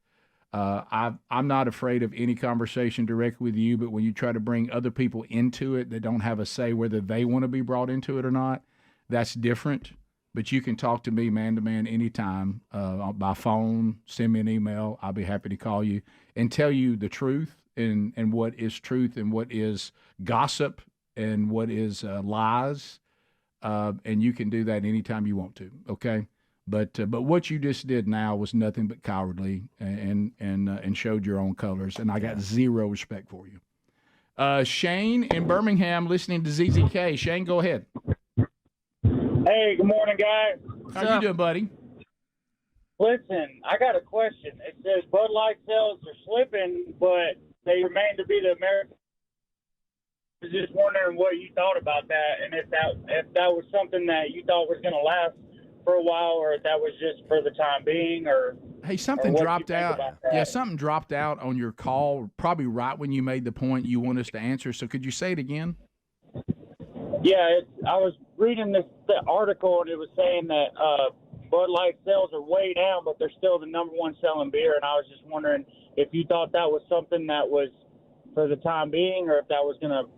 I'm not afraid of any conversation directly with you, but when you try to bring other people into it that don't have a say whether they want to be brought into it or not, that's different. But you can talk to me man-to-man anytime, by phone, send me an email. I'll be happy to call you and tell you the truth and what is truth and what is gossip and what is lies. And you can do that anytime you want to, okay? But what you just did now was nothing but cowardly and showed your own colors, and I got zero respect for you. Shane in Birmingham listening to ZZK. Shane, go ahead. Hey, good morning, guys. How you doing, buddy? Listen, I got a question. It says Bud Light sales are slipping, but they remain to be the American. I was just wondering what you thought about that, and if that was something that you thought was going to last for a while, or if that was just for the time being, or hey, something dropped out. Yeah, something dropped out on your call, probably right when you made the point you want us to answer. So could you say it again? Yeah, I was reading the article, and it was saying that Bud Light sales are way down, but they're still the number one selling beer. And I was just wondering if you thought that was something that was for the time being, or if that was going to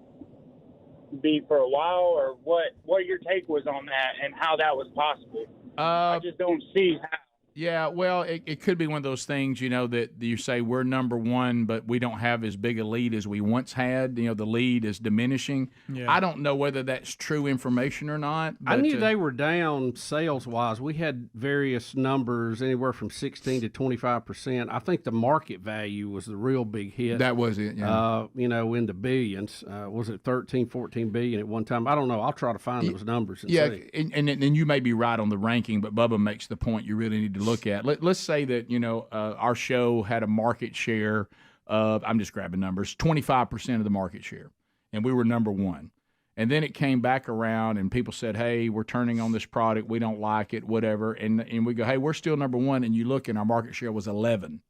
be for a while, or what your take was on that and how that was possible. I just don't see how. Yeah, well, it could be one of those things, that you say we're number one, but we don't have as big a lead as we once had. The lead is diminishing. Yeah. I don't know whether that's true information or not. But I knew they were down sales-wise. We had various numbers, anywhere from 16 to 25%. I think the market value was the real big hit. That was it, yeah. In the billions. Was it 13, 14 billion at one time? I don't know. I'll try to find those numbers and see. And you may be right on the ranking, but Bubba makes the point you really need to look at. Let's say that our show had a market share of, I'm just grabbing numbers, 25% of the market share, and we were number one. And then it came back around, and people said, "Hey, we're turning on this product. We don't like it, whatever." And we go, "Hey, we're still number one." And you look, and our market share was 11.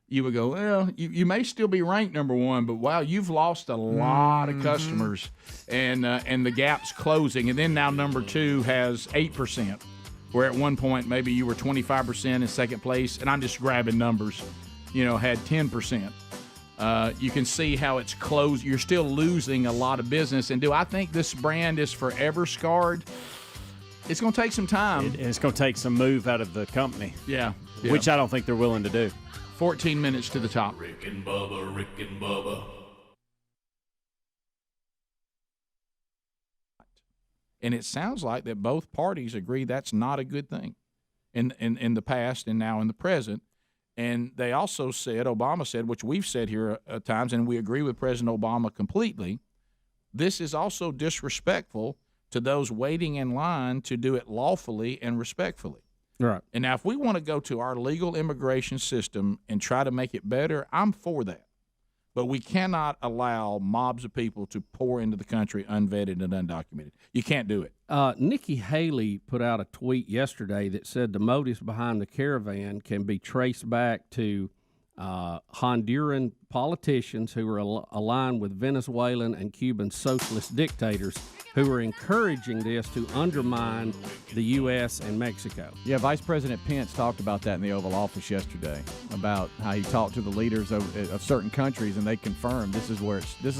You would go, "Well, you may still be ranked number one, but wow, you've lost a lot of customers, and the gap's closing." And then now number two has 8%. Where at one point maybe you were 25% in second place, and I'm just grabbing numbers, had 10%. You can see how it's closed. You're still losing a lot of business. And do I think this brand is forever scarred? It's going to take some time. It's going to take some move out of the company. Yeah. Which I don't think they're willing to do. 14 minutes to the top. Rick and Bubba. And it sounds like that both parties agree that's not a good thing in the past and now in the present. And they also said, Obama said, which we've said here at times, and we agree with President Obama completely, this is also disrespectful to those waiting in line to do it lawfully and respectfully. Right. And now if we want to go to our legal immigration system and try to make it better, I'm for that. But we cannot allow mobs of people to pour into the country unvetted and undocumented. You can't do it. Nikki Haley put out a tweet yesterday that said the motives behind the caravan can be traced back to Honduran politicians who are aligned with Venezuelan and Cuban socialist dictators who are encouraging this to undermine the U.S. and Mexico. Yeah, Vice President Pence talked about that in the Oval Office yesterday, about how he talked to the leaders of certain countries, and they confirmed this is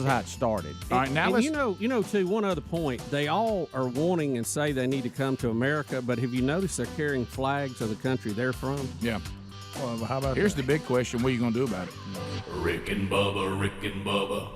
how it started. All right, now you know, too, one other point. They all are wanting and say they need to come to America, but have you noticed they're carrying flags of the country they're from? Yeah. Well, how about Here's the big question. What are you going to do about it? Rick and Bubba, Rick and Bubba.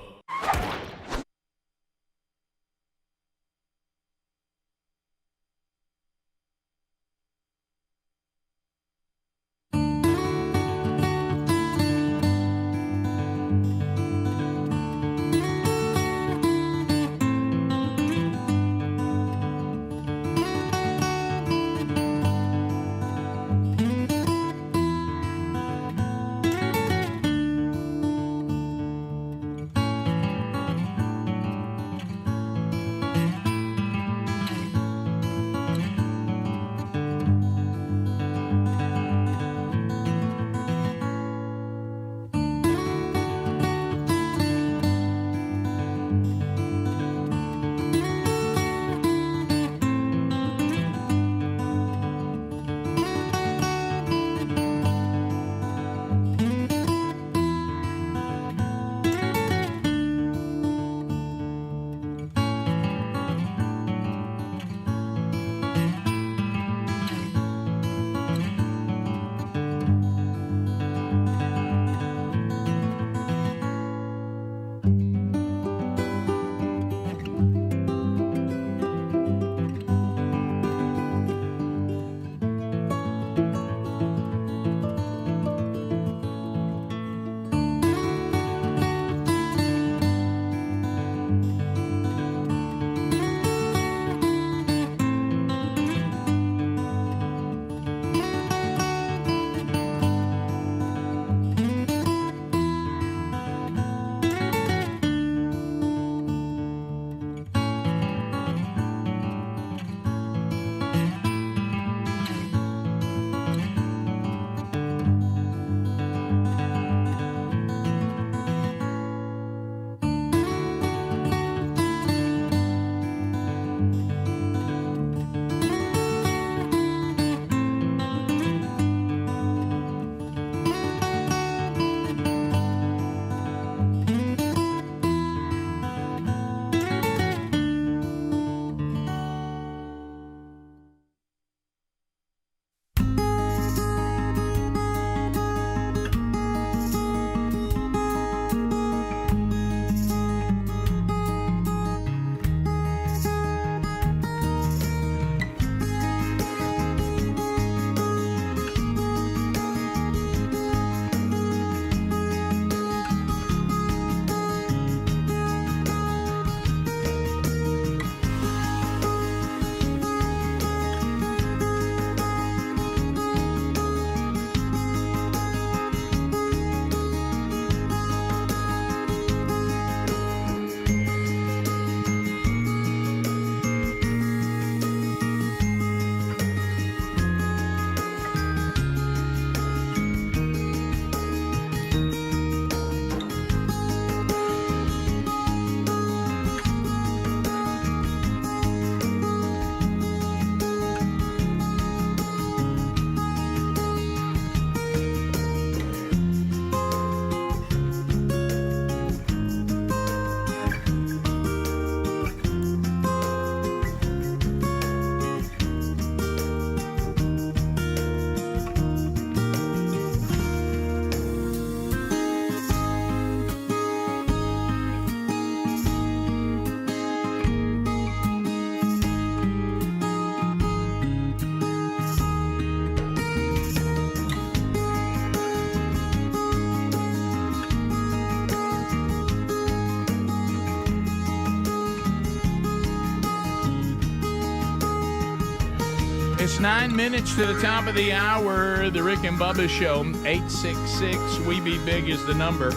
It's 9 minutes to the top of the hour. The Rick and Bubba Show. 866-WE-BE-BIG is the number.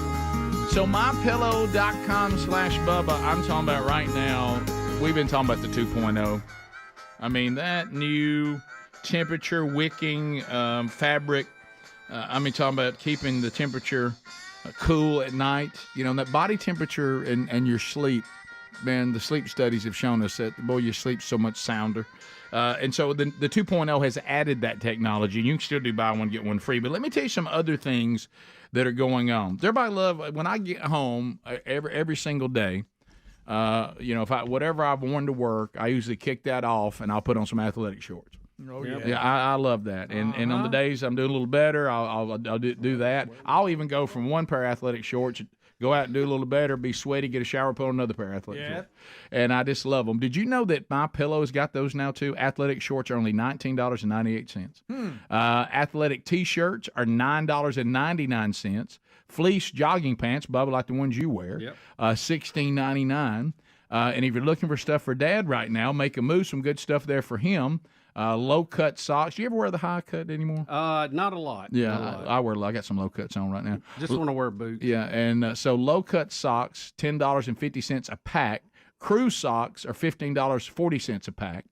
So mypillow.com/Bubba. I'm talking about right now. We've been talking about the 2.0. I mean, that new temperature wicking fabric. Talking about keeping the temperature cool at night. You know, that body temperature and your sleep. Man, the sleep studies have shown us that, boy, you sleep so much sounder. And so the 2.0 has added that technology. You can still do buy one, get one free. But let me tell you some other things that are going on. Everybody love, when I get home every single day, if whatever I've worn to work, I usually kick that off and I'll put on some athletic shorts. Oh, yeah. Yeah, I love that. And on the days I'm doing a little better, I'll do that. I'll even go from one pair of athletic shorts, go out and do a little better, be sweaty, get a shower, put on another pair of athletic shorts. And I just love them. Did you know that MyPillow's got those now, too? Athletic shorts are only $19.98. Athletic T-shirts are $9.99. Fleece jogging pants, Bubba, like the ones you wear, $16.99. And if you're looking for stuff for Dad right now, make a move, some good stuff there for him. Low-cut socks. Do you ever wear the high cut anymore? Not a lot. Yeah, I wear. I got some low cuts on right now. Just want to wear boots. Yeah, and so low-cut socks, $10.50 a pack. Crew socks are $15.40 a pack.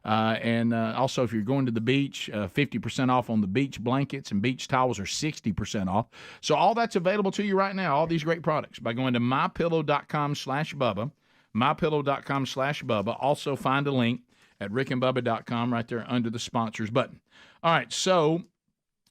And also, if you're going to the beach, 50% off on the beach blankets, and beach towels are 60% off. So all that's available to you right now, all these great products, by going to mypillow.com/Bubba, mypillow.com/Bubba. Also find a link at rickandbubba.com right there under the sponsors button. All right, so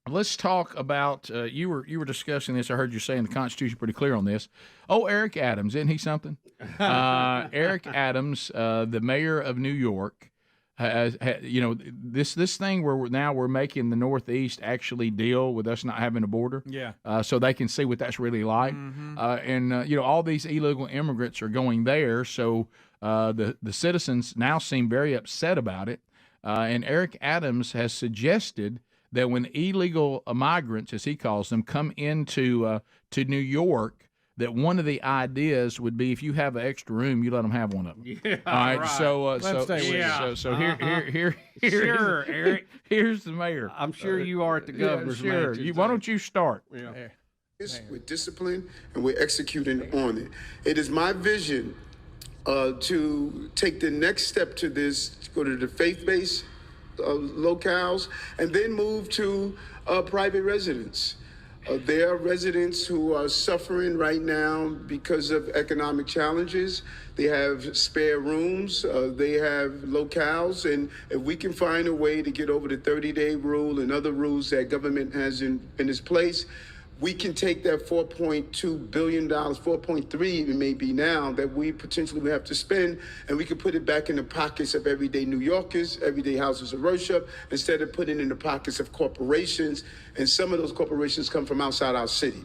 let's talk about, you were discussing this. I heard you saying the Constitution pretty clear on this. Oh, Eric Adams, isn't he something? Eric Adams, the mayor of New York, has this thing where we're making the Northeast actually deal with us not having a border. Yeah. So they can see what that's really like. All these illegal immigrants are going there, so the citizens now seem very upset about it. And Eric Adams has suggested that when illegal migrants, as he calls them, come into to New York, that one of the ideas would be if you have an extra room, you let them have one of them. Yeah, all right. right. So here's the mayor. I'm sure you are at the governor's mansion. Why don't you start? Yeah. We're disciplined and we're executing on it. It is my vision to take the next step to this, to go to the faith-based locales, and then move to private residence. There are residents who are suffering right now because of economic challenges. They have spare rooms, they have locales, and if we can find a way to get over the 30-day rule and other rules that government has in its place, we can take that $4.2 billion, 4.3 even maybe now, that we potentially would have to spend, and we can put it back in the pockets of everyday New Yorkers, everyday houses of worship, instead of putting it in the pockets of corporations. And some of those corporations come from outside our city.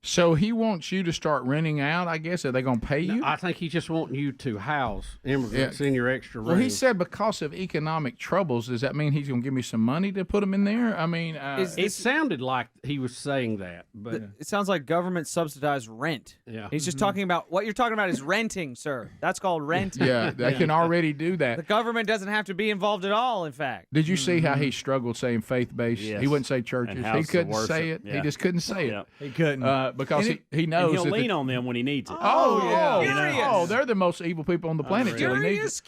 So he wants you to start renting out, I guess. Are they going to pay you? No, I think he just wants you to house immigrants in your extra room. Well, he said because of economic troubles. Does that mean he's going to give me some money to put them in there? I mean, it sounded like he was saying that, but it sounds like government subsidized rent. Yeah, he's just talking about what you're talking about is renting, sir. That's called renting. Yeah, they can already do that. The government doesn't have to be involved at all. In fact, did you see how he struggled saying faith-based? Yes. He wouldn't say churches. He couldn't say it. Yeah. He just couldn't say it. He couldn't because he knows. And he'll lean on them when he needs it. Oh, yeah. Curious. Oh, they're the most evil people on the planet. Curious.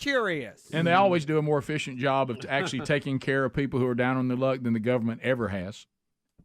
And they always do a more efficient job of actually taking care of people who are down on their luck than the government ever has.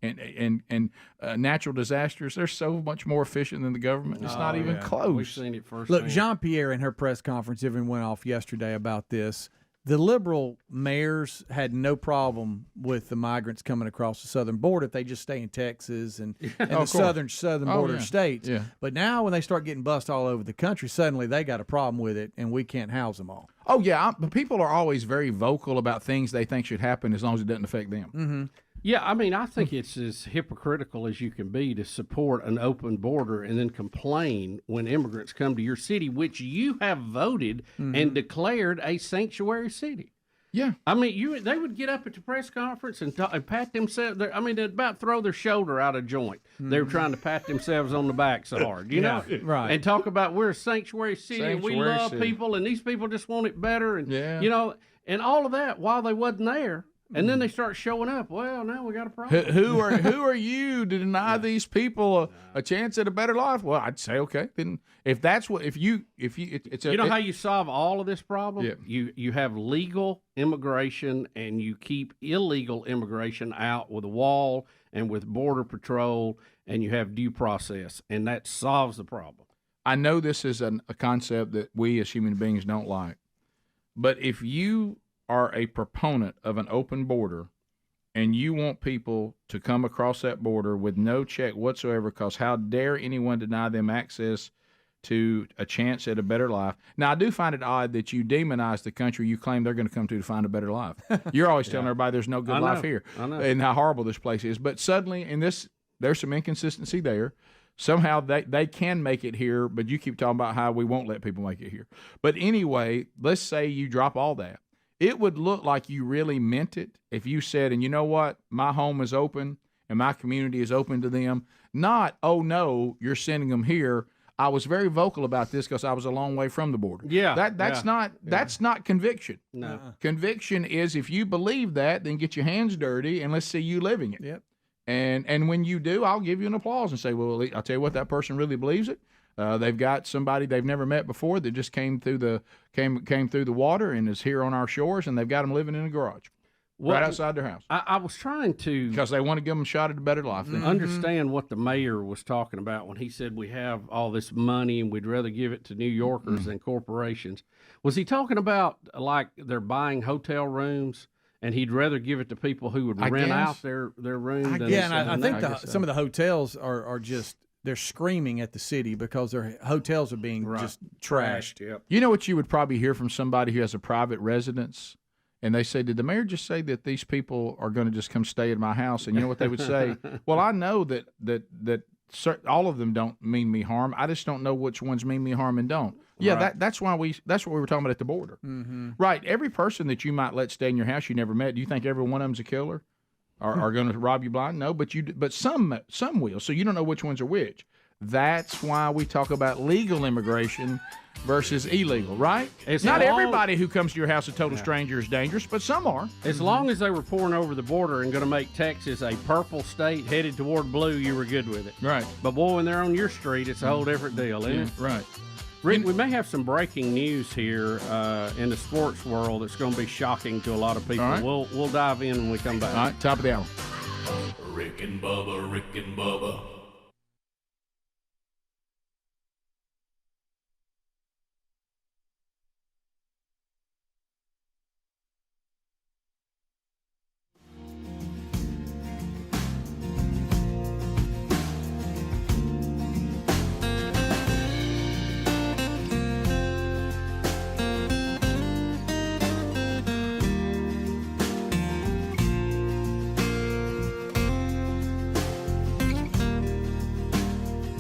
And natural disasters, they're so much more efficient than the government. It's not even close. We've seen it first. Look, Jean-Pierre in her press conference even went off yesterday about this. The liberal mayors had no problem with the migrants coming across the southern border if they just stay in Texas and the southern border states. Yeah. But now when they start getting bussed all over the country, suddenly they got a problem with it, and we can't house them all. Oh, yeah. But people are always very vocal about things they think should happen as long as it doesn't affect them. Mm-hmm. Yeah, I mean, I think it's as hypocritical as you can be to support an open border and then complain when immigrants come to your city, which you have voted and declared a sanctuary city. Yeah. I mean, they would get up at the press conference and pat themselves. I mean, they'd about throw their shoulder out of joint. They were trying to pat themselves on the back so hard, you know? Right. And talk about we're a sanctuary city and we love people and these people just want it better. And, you know, and all of that while they wasn't there. And then they start showing up. Well, now we got a problem. Who are you to deny these people a chance at a better life? Well, I'd say okay. Then if that's what it's you know how you solve all of this problem? Yeah. You have legal immigration and you keep illegal immigration out with a wall and with border patrol, and you have due process, and that solves the problem. I know this is a concept that we as human beings don't like, but if you are a proponent of an open border and you want people to come across that border with no check whatsoever, because how dare anyone deny them access to a chance at a better life. Now, I do find it odd that you demonize the country you claim they're going to come to find a better life. You're always telling everybody there's no good life here and how horrible this place is. But suddenly, in this, there's some inconsistency there. Somehow they can make it here, but you keep talking about how we won't let people make it here. But anyway, let's say you drop all that. It would look like you really meant it if you said, and you know what, my home is open and my community is open to them. Not, oh no, you're sending them here. I was very vocal about this because I was a long way from the border. Yeah, that's not conviction. No. Conviction is if you believe that, then get your hands dirty and let's see you living it. Yep. And when you do, I'll give you an applause and say, well, I'll tell you what, that person really believes it. They've got somebody they've never met before that just came through the water and is here on our shores, and they've got them living in a garage right outside their house. I was trying to, because they want to give them a shot at a better life. Understand what the mayor was talking about when he said we have all this money and we'd rather give it to New Yorkers than corporations. Was he talking about like they're buying hotel rooms? And he'd rather give it to people who would rent out their room. I think some of the hotels are just, they're screaming at the city because their hotels are being just trashed. Yep. You know what you would probably hear from somebody who has a private residence, and they say, did the mayor just say that these people are going to just come stay at my house? And you know what they would say? Well, I know that all of them don't mean me harm. I just don't know which ones mean me harm and don't. Yeah, that's what we were talking about at the border. Right. Every person that you might let stay in your house you never met, do you think every one of them's a killer? Are going to rob you blind? No, but some will. So you don't know which ones are which. That's why we talk about legal immigration versus illegal, right? Not everybody who comes to your house a total stranger is dangerous, but some are. As long as they were pouring over the border and going to make Texas a purple state headed toward blue, you were good with it. Right. But boy, when they're on your street, it's a whole different deal, isn't it? Right. Rick, we may have some breaking news here in the sports world that's going to be shocking to a lot of people. Right. We'll dive in when we come back. All right, top of the hour. Rick and Bubba.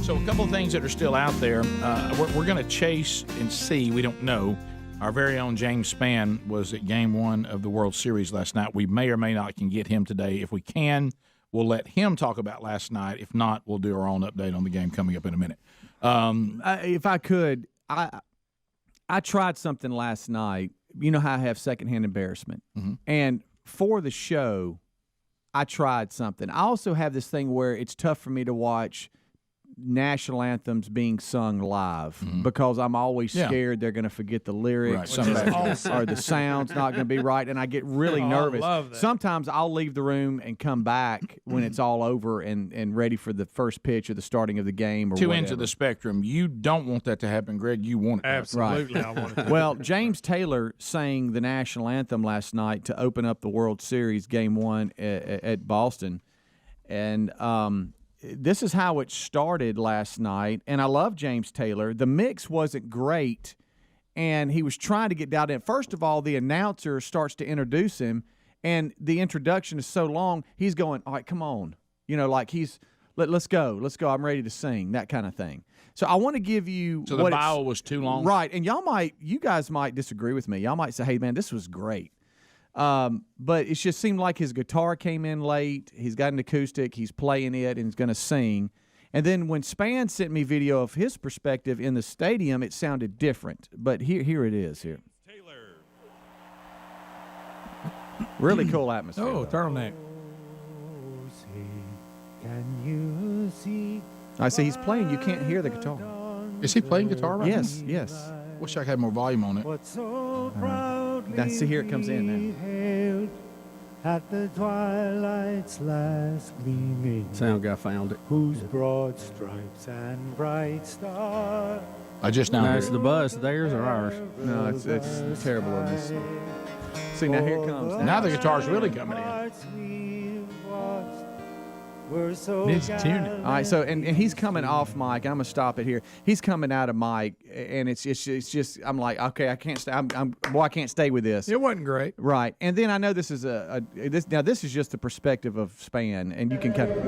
So a couple of things that are still out there. We're going to chase and see. We don't know. Our very own James Spann was at Game 1 of the World Series last night. We may or may not can get him today. If we can, we'll let him talk about last night. If not, we'll do our own update on the game coming up in a minute. If I could, I tried something last night. You know how I have secondhand embarrassment. And for the show, I tried something. I also have this thing where it's tough for me to watch national anthems being sung live because I'm always scared they're going to forget the lyrics or the sound's not going to be right, and I get really nervous. Sometimes I'll leave the room and come back when it's all over and ready for the first pitch or the starting of the game or Two whatever. ends of the spectrum. You don't want that to happen, Greg. You want it to happen. Absolutely, I want it to. Well, James Taylor sang the national anthem last night to open up the World Series Game 1 at Boston, and this is how it started last night, and I love James Taylor. The mix wasn't great, and he was trying to get dialed in. First of all, the announcer starts to introduce him, and the introduction is so long, he's going, all right, come on. You know, like let's go, I'm ready to sing, that kind of thing. So I want to give you So the bio was too long? Right, and you guys might disagree with me. Y'all might say, hey, man, this was great. But it just seemed like his guitar came in late. He's got an acoustic. He's playing it, and he's going to sing. And then when Spann sent me video of his perspective in the stadium, it sounded different. But here it is here. Really cool atmosphere. Oh, turtleneck. Can you see? I see he's playing. You can't hear the guitar. Is he playing guitar right Yes, now? yes. Wish I had more volume on it. Now, see, here it comes in now. At the twilight's last gleaming, Sound guy found it. whose broad stripes and bright stars. I just now No, hear it's it. the bus. Theirs or ours? No, it's terrible on this. See, now here it comes. Now the guitar's really coming in. Needs to tune it. All right, so and he's coming off mic. I'm gonna stop it here. He's coming out of mic, and it's just I'm like, okay, I can't stay. I can't stay with this. It wasn't great. Right, and then I know this is this is just the perspective of Span, and you can kind of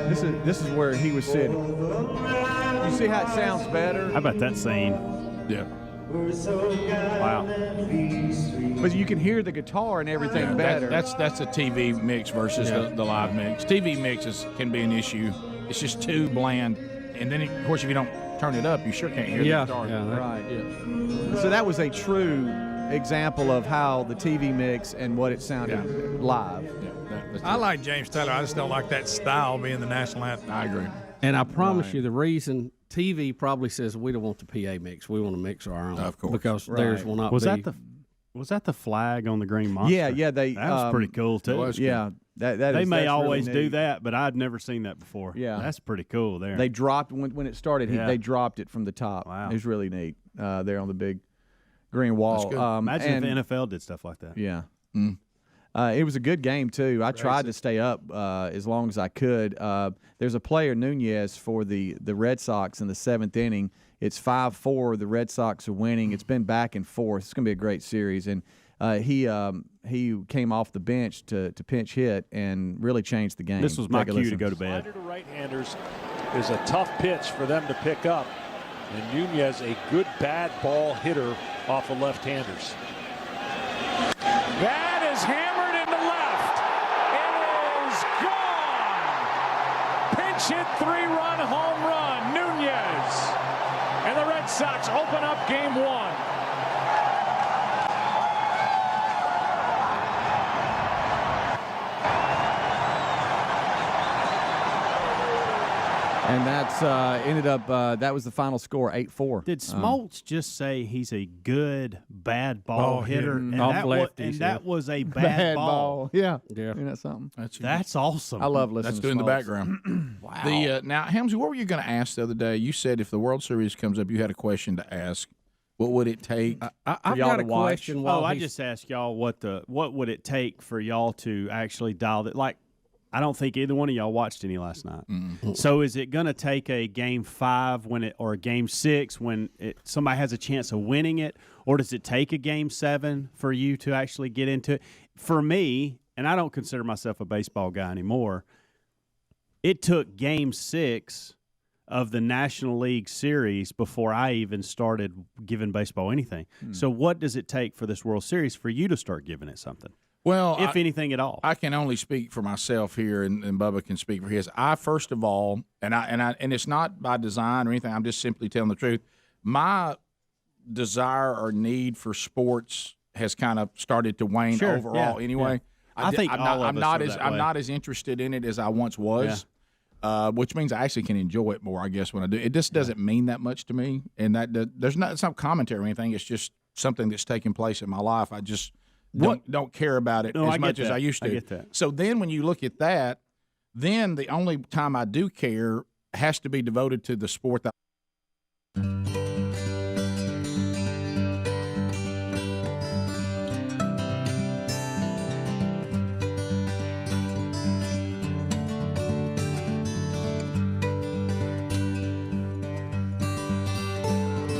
this is where he was sitting. You see how it sounds better? How about that scene? Yeah. Wow. But you can hear the guitar and everything better. That's a TV mix versus the live mix. TV mixes can be an issue. It's just too bland. And then, of course, if you don't turn it up, you sure can't hear the guitar. Right. Yeah. So that was a true example of how the TV mix and what it sounded live. I like James Taylor. I just don't like that style being the national anthem. I agree. And I promise you, the reason TV probably says we don't want the PA mix, we want to mix our own. Of course, because theirs will not Was be. Was that the flag on the green monster? Yeah. That was pretty cool too. Yeah, that they is, may that's always really do neat. that, but I'd never seen that before. Yeah, that's pretty cool. There, they dropped when it started. They dropped it from the top. Wow, it was really neat. There on the big green wall. Imagine if the NFL did stuff like that. Yeah. It was a good game too. I tried to stay up as long as I could. There's a player, Nunez, for the Red Sox in the 7th inning. It's 5-4. The Red Sox are winning. It's been back and forth. It's going to be a great series. And he came off the bench to pinch hit and really changed the game. This was my cue to go to bed. Slider to right-handers is a tough pitch for them to pick up. And Nunez, a good bad ball hitter off of left-handers. That is hammered into left. It is gone. Pinch hit 3-run home run. Nunez. And the Red Sox open up game 1. And that's ended up. That was the final score, 8-4. Did Smoltz just say he's a good bad ball hitter? And that was a bad ball. Yeah. Isn't that something? That's awesome. I love listening. That's to doing the Smoltz. background. Wow. Now, Helmsy, what were you going to ask the other day? You said if the World Series comes up, you had a question to ask. What would it take? I've got a question. I just asked y'all what would it take for y'all to actually dial it? Like, I don't think either one of y'all watched any last night. Mm-hmm. So is it going to take a game 5 or a game 6 when somebody has a chance of winning it, or does it take a game 7 for you to actually get into it? For me, and I don't consider myself a baseball guy anymore, it took game 6 of the National League Series before I even started giving baseball anything. So what does it take for this World Series for you to start giving it something? Well, if anything at all. I can only speak for myself here, and Bubba can speak for his. I first of all, and it's not by design or anything. I'm just simply telling the truth. My desire or need for sports has kind of started to wane overall. Anyway, I think I'm not as interested in it as I once was. Which means I actually can enjoy it more, I guess, when I do. It just doesn't mean that much to me, and it's not commentary or anything. It's just something that's taking place in my life. I just don't care about it as much as I used to. I get that. So then when you look at that, then the only time I do care has to be devoted to the sport that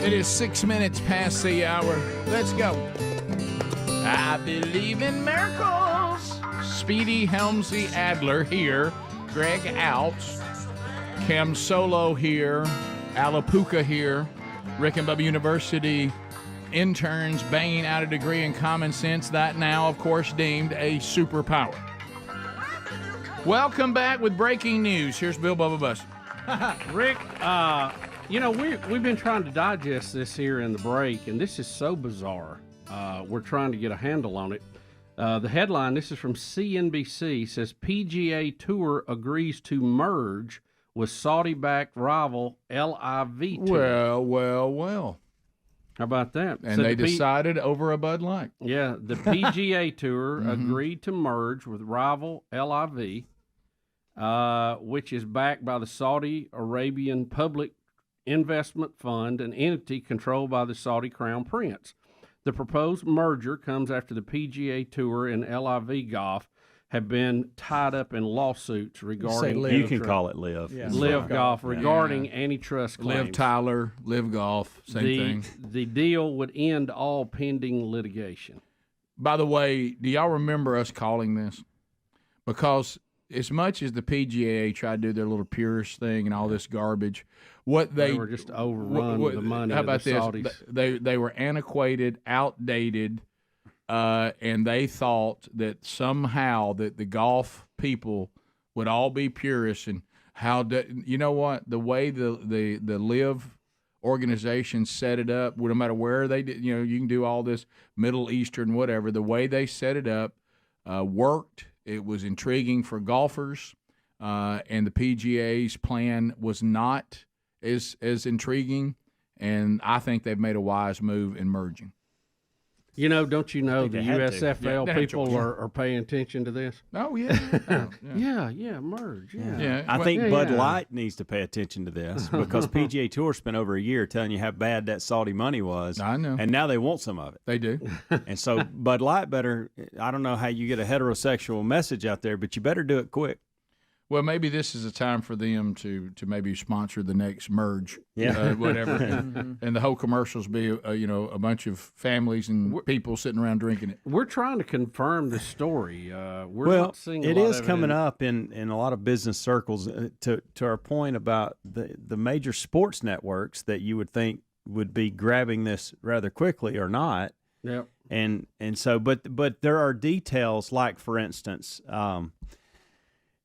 It is 6 minutes past the hour. Let's go. I believe in miracles. Speedy Helmsy Adler here. Greg out. Cam Solo here. Alapuca here. Rick and Bubba University interns banging out a degree in common sense. That now, of course, deemed a superpower. Welcome back with breaking news. Here's Bill Bubba Buss. Rick, we've been trying to digest this here in the break, and this is so bizarre. We're trying to get a handle on it. The headline, this is from CNBC, says PGA Tour agrees to merge with Saudi-backed rival LIV Tour. Well. How about that? And so they decided over a Bud Light. Yeah, the PGA Tour agreed to merge with rival LIV, which is backed by the Saudi Arabian Public Investment Fund, an entity controlled by the Saudi Crown Prince. The proposed merger comes after the PGA Tour and LIV Golf have been tied up in lawsuits regarding you can call it Live. Yeah. Live Golf regarding antitrust claims. Live Tyler, Live Golf, same thing. The deal would end all pending litigation. By the way, do y'all remember us calling this? Because as much as the PGA tried to do their little purist thing and all this garbage, they were just overrun with the money. How about of the this? Saudis. They were antiquated, outdated, and they thought that somehow that the golf people would all be purists. And you know what? The way the Live organization set it up, no matter where they did, you can do all this Middle Eastern whatever. The way they set it up worked. It was intriguing for golfers, and the PGA's plan was not as intriguing. And I think they've made a wise move in merging. Don't you know the USFL people are paying attention to this? Oh, yeah. Yeah, merge. Yeah. I think Bud Light needs to pay attention to this because PGA Tour spent over a year telling you how bad that Saudi money was. I know. And now they want some of it. They do. And so Bud Light better, I don't know how you get a heterosexual message out there, but you better do it quick. Well, maybe this is a time for them to maybe sponsor the next merge, whatever, and the whole commercials be a bunch of families and people sitting around drinking it. We're trying to confirm the story. We're not seeing it is coming up in a lot of business circles. To our point about the major sports networks that you would think would be grabbing this rather quickly or not. Yeah, and so but there are details like, for instance.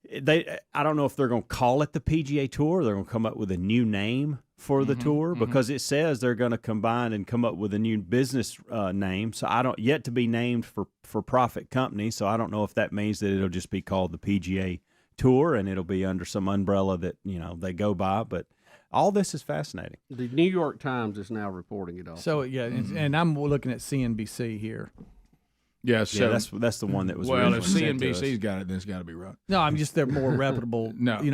I don't know if they're going to call it the PGA Tour. Or they're going to come up with a new name for the tour because it says they're going to combine and come up with a new business name. So I don't yet to be named for profit company. So I don't know if that means that it'll just be called the PGA Tour and it'll be under some umbrella that they go by. But all this is fascinating. The New York Times is now reporting it all. So and I'm looking at CNBC here. Yeah, so that's the one that was. Well, if CNBC's got it, then it's got to be right. No, I'm just they're more reputable.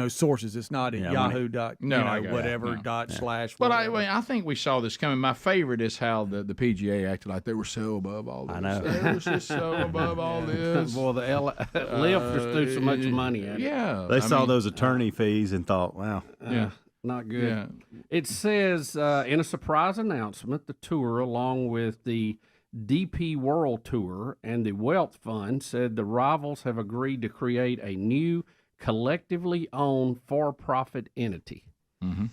Sources. It's not at Yahoo. Whatever / But I think we saw this coming. My favorite is how the PGA acted like they were so above all this. I know. They were just so above all this. Well, the Live just threw so much money at it. Yeah, they saw those attorney fees and thought, wow, not good. Yeah. It says in a surprise announcement, the tour, along with the DP World Tour and the Wealth Fund, said the rivals have agreed to create a new collectively owned for-profit entity. Mm-hmm.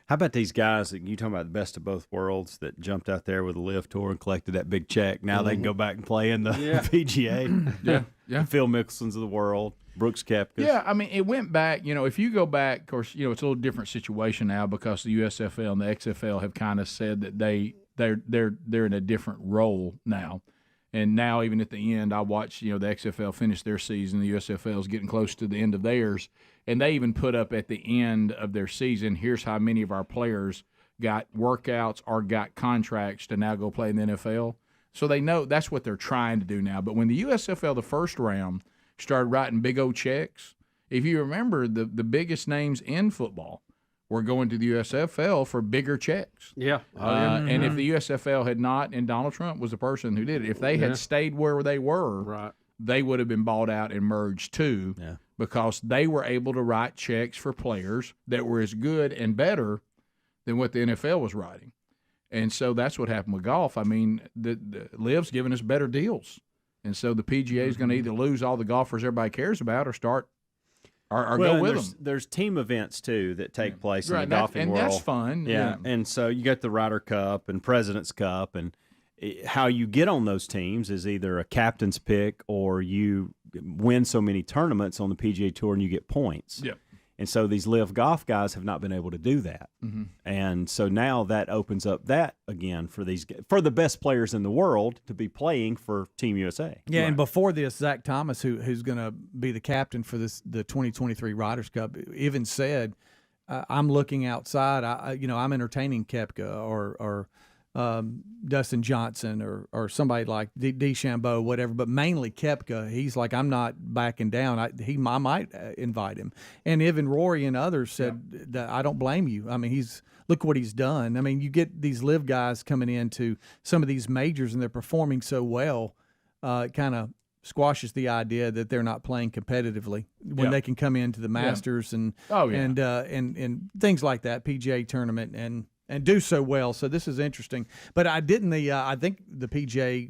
How about these guys that you talking about, the best of both worlds, that jumped out there with the Live Tour and collected that big check? Now they can go back and play in the PGA. Yeah. Phil Mickelson's of the world, Brooks Koepka's. Yeah, I mean, it went back. If you go back, of course, it's a little different situation now because the USFL and the XFL have kind of said that they're in a different role now. And now, even at the end, I watched, the XFL finish their season. The USFL is getting close to the end of theirs. And they even put up at the end of their season, here's how many of our players got workouts or got contracts to now go play in the NFL. So they know that's what they're trying to do now. But when the USFL, the first round, started writing big old checks, if you remember, the biggest names in football were going to the USFL for bigger checks. Yeah. And if the USFL had not, and Donald Trump was the person who did it, if they had stayed where they were, they would have been bought out and merged too, because they were able to write checks for players that were as good and better than what the NFL was writing. And so that's what happened with golf. I mean, the Live's giving us better deals. And so the PGA is going to either lose all the golfers everybody cares about or start or go with them. There's team events, too, that take place in the golfing world. And that's fun. Yeah. And so you got the Ryder Cup and President's Cup. And how you get on those teams is either a captain's pick or you win so many tournaments on the PGA Tour and you get points. Yep. And so these live golf guys have not been able to do that. Mm-hmm. And so now that opens up that again for the best players in the world to be playing for Team USA. Yeah, and before this, Zach Thomas, who's going to be the captain for the 2023 Riders Cup, even said, "I'm looking outside. I'm entertaining Koepka or Dustin Johnson or somebody like DeChambeau, whatever, but mainly Koepka. He's like, I'm not backing down. I might invite him." And even Rory and others said that I don't blame you. I mean, look what he's done. I mean, you get these live guys coming into some of these majors and they're performing so well, it kind of squashes the idea that they're not playing competitively when they can come into the Masters and things like that, PGA tournament and do so well. So this is interesting. But I think the PGA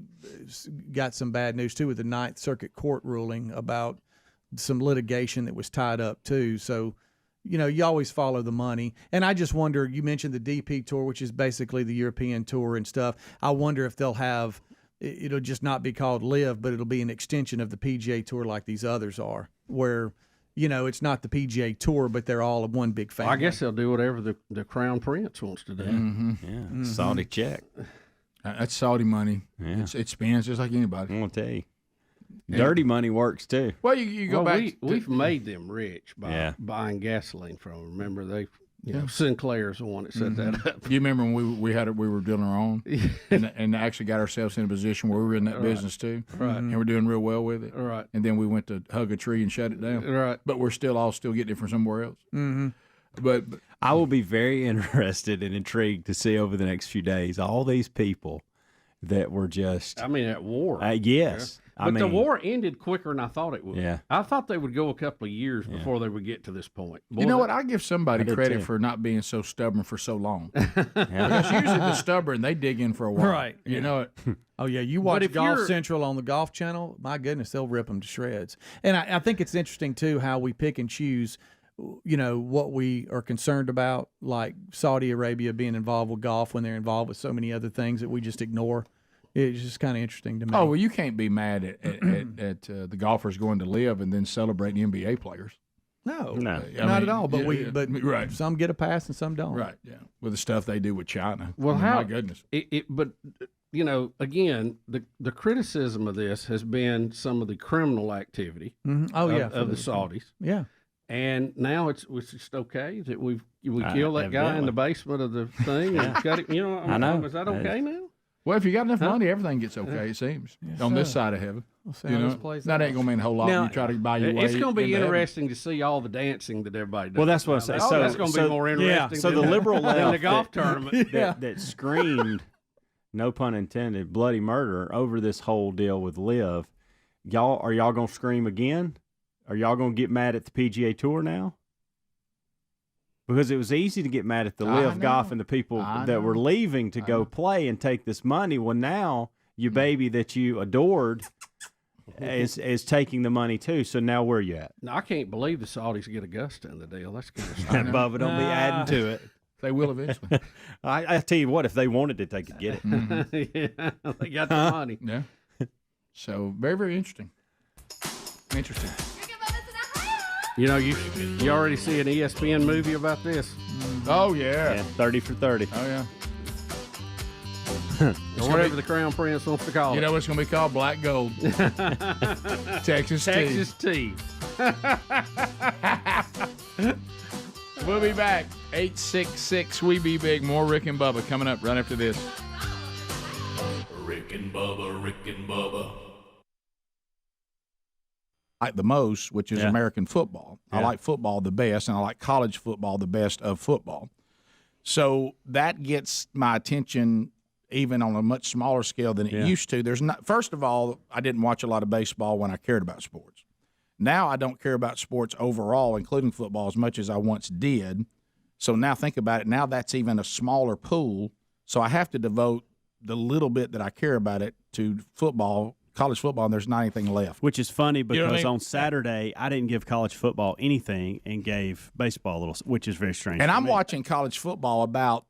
got some bad news too with the Ninth Circuit Court ruling about some litigation that was tied up too. So, you always follow the money. And I just wonder, you mentioned the DP Tour, which is basically the European Tour and stuff. I wonder if they'll have, it'll just not be called LIV, but it'll be an extension of the PGA Tour like these others are, where it's not the PGA Tour, but they're all one big family. I guess they'll do whatever the Crown Prince wants to do. Mm-hmm. Yeah, Mm-hmm. Saudi check. That's Saudi money. Yeah. It spends just like anybody. I'm going to tell you. Dirty money works too. Well, you go back. We've made them rich by buying gasoline from them. Remember, Sinclair's the one that set that up. You remember when we were doing our own and actually got ourselves in a position where we were in that business too. Right. And we're doing real well with it. Right. And then we went to hug a tree and shut it down. Right. But we're still getting it from somewhere else. Mm-hmm. But I will be very interested and intrigued to see over the next few days all these people that were just. I mean, at war. Yes. Yeah. But the war ended quicker than I thought it would. Yeah. I thought they would go a couple of years before they would get to this point. You know what? I give somebody credit for not being so stubborn for so long. Because usually the stubborn, they dig in for a while. Right. You know it. Oh, yeah. You watch Golf Central on the Golf Channel, my goodness, they'll rip them to shreds. And I think it's interesting, too, how we pick and choose, what we are concerned about, like Saudi Arabia being involved with golf when they're involved with so many other things that we just ignore. It's just kind of interesting to me. Oh, well, you can't be mad at the golfers going to LIV and then celebrating NBA players. No, not at all. But right. Some get a pass and some don't. Right. Yeah. With the stuff they do with China. Well, my goodness. But again, the criticism of this has been some of the criminal activity. Mm-hmm. Of the Saudis. Yeah. And now it's just okay that we kill that guy in the basement of the thing and cut it. I know. Is that okay now? Well, if you got enough money, everything gets okay. It seems on this side of heaven. That ain't going to mean a whole lot. When you try to buy your way. It's going to be interesting to see all the dancing that everybody does. Well, that's what I say. So that's going to be more interesting. So the liberal left than the golf tournament that screamed, no pun intended, bloody murder over this whole deal with LIV. Are y'all going to scream again? Are y'all going to get mad at the PGA Tour now? Because it was easy to get mad at the LIV Golf and the people that were leaving to go play and take this money. Well, now your baby that you adored is taking the money too. So now where are you at? Now, I can't believe the Saudis get Augusta in the deal. That's kind of Bubba, don't be adding to it. They will eventually. I tell you what, if they wanted it, they could get it. Yeah, they got the money. Yeah. So very, very interesting. Interesting. You already see an ESPN movie about this. Oh, yeah. 30 for 30. Oh, yeah. Or whatever the Crown Prince wants to call it. You know what it's going to be called? Black Gold. Texas tea. We'll be back. 866 We Be Big. More Rick and Bubba coming up right after this. Rick and Bubba. Like the most, which is American football. I like football the best, and I like college football the best of football. So that gets my attention even on a much smaller scale than it used to. First of all, I didn't watch a lot of baseball when I cared about sports. Now I don't care about sports overall, including football, as much as I once did. So now think about it. Now that's even a smaller pool. So I have to devote the little bit that I care about it to football, college football, and there's not anything left. Which is funny because on Saturday I didn't give college football anything and gave baseball a little, which is very strange. And I'm watching college football about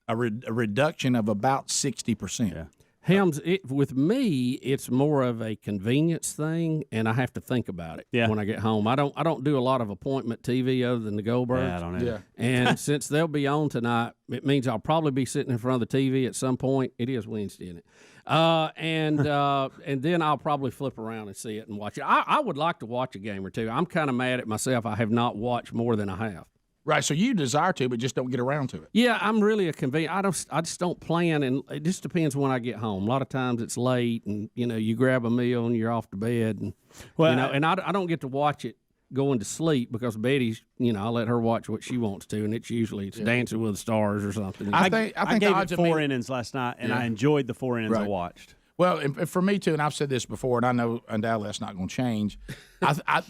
a reduction of about 60%. Helms, with me, it's more of a convenience thing, and I have to think about it when I get home. I don't do a lot of appointment TV other than the Goldbergs. Yeah, I don't either. Yeah. And since they'll be on tonight, it means I'll probably be sitting in front of the TV at some point. It is Wednesday, isn't it? And then I'll probably flip around and see it and watch it. I would like to watch a game or two. I'm kind of mad at myself. I have not watched more than I have. Right, so you desire to, but just don't get around to it. Yeah, I'm really a convenient. I just don't plan, and it just depends when I get home. A lot of times it's late, and you grab a meal and you're off to bed, and and I don't get to watch it going to sleep because Betty's. I let her watch what she wants to, and it's usually Dancing with the Stars or something. I gave it 4 innings last night, and I enjoyed the 4 innings I watched. Well, and for me too, and I've said this before, and I know undoubtedly that's not going to change.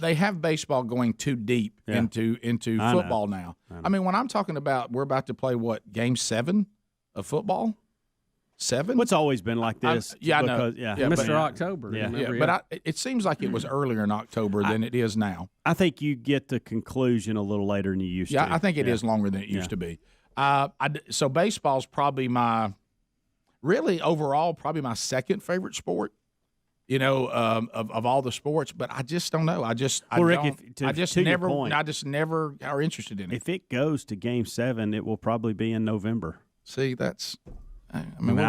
They have baseball going too deep into football now. I mean, when I'm talking about we're about to play Game 7 of football. 7? It's always been like this. I Mr. know. October. But it seems like it was earlier in October than it is now. I think you get the conclusion a little later than you used to. Yeah, I think it is longer than it used to be. So baseball's probably overall, probably my second favorite sport, of all the sports. But I just don't know. I just never are interested in it. If it goes to Game 7, it will probably be in November. See, that's. I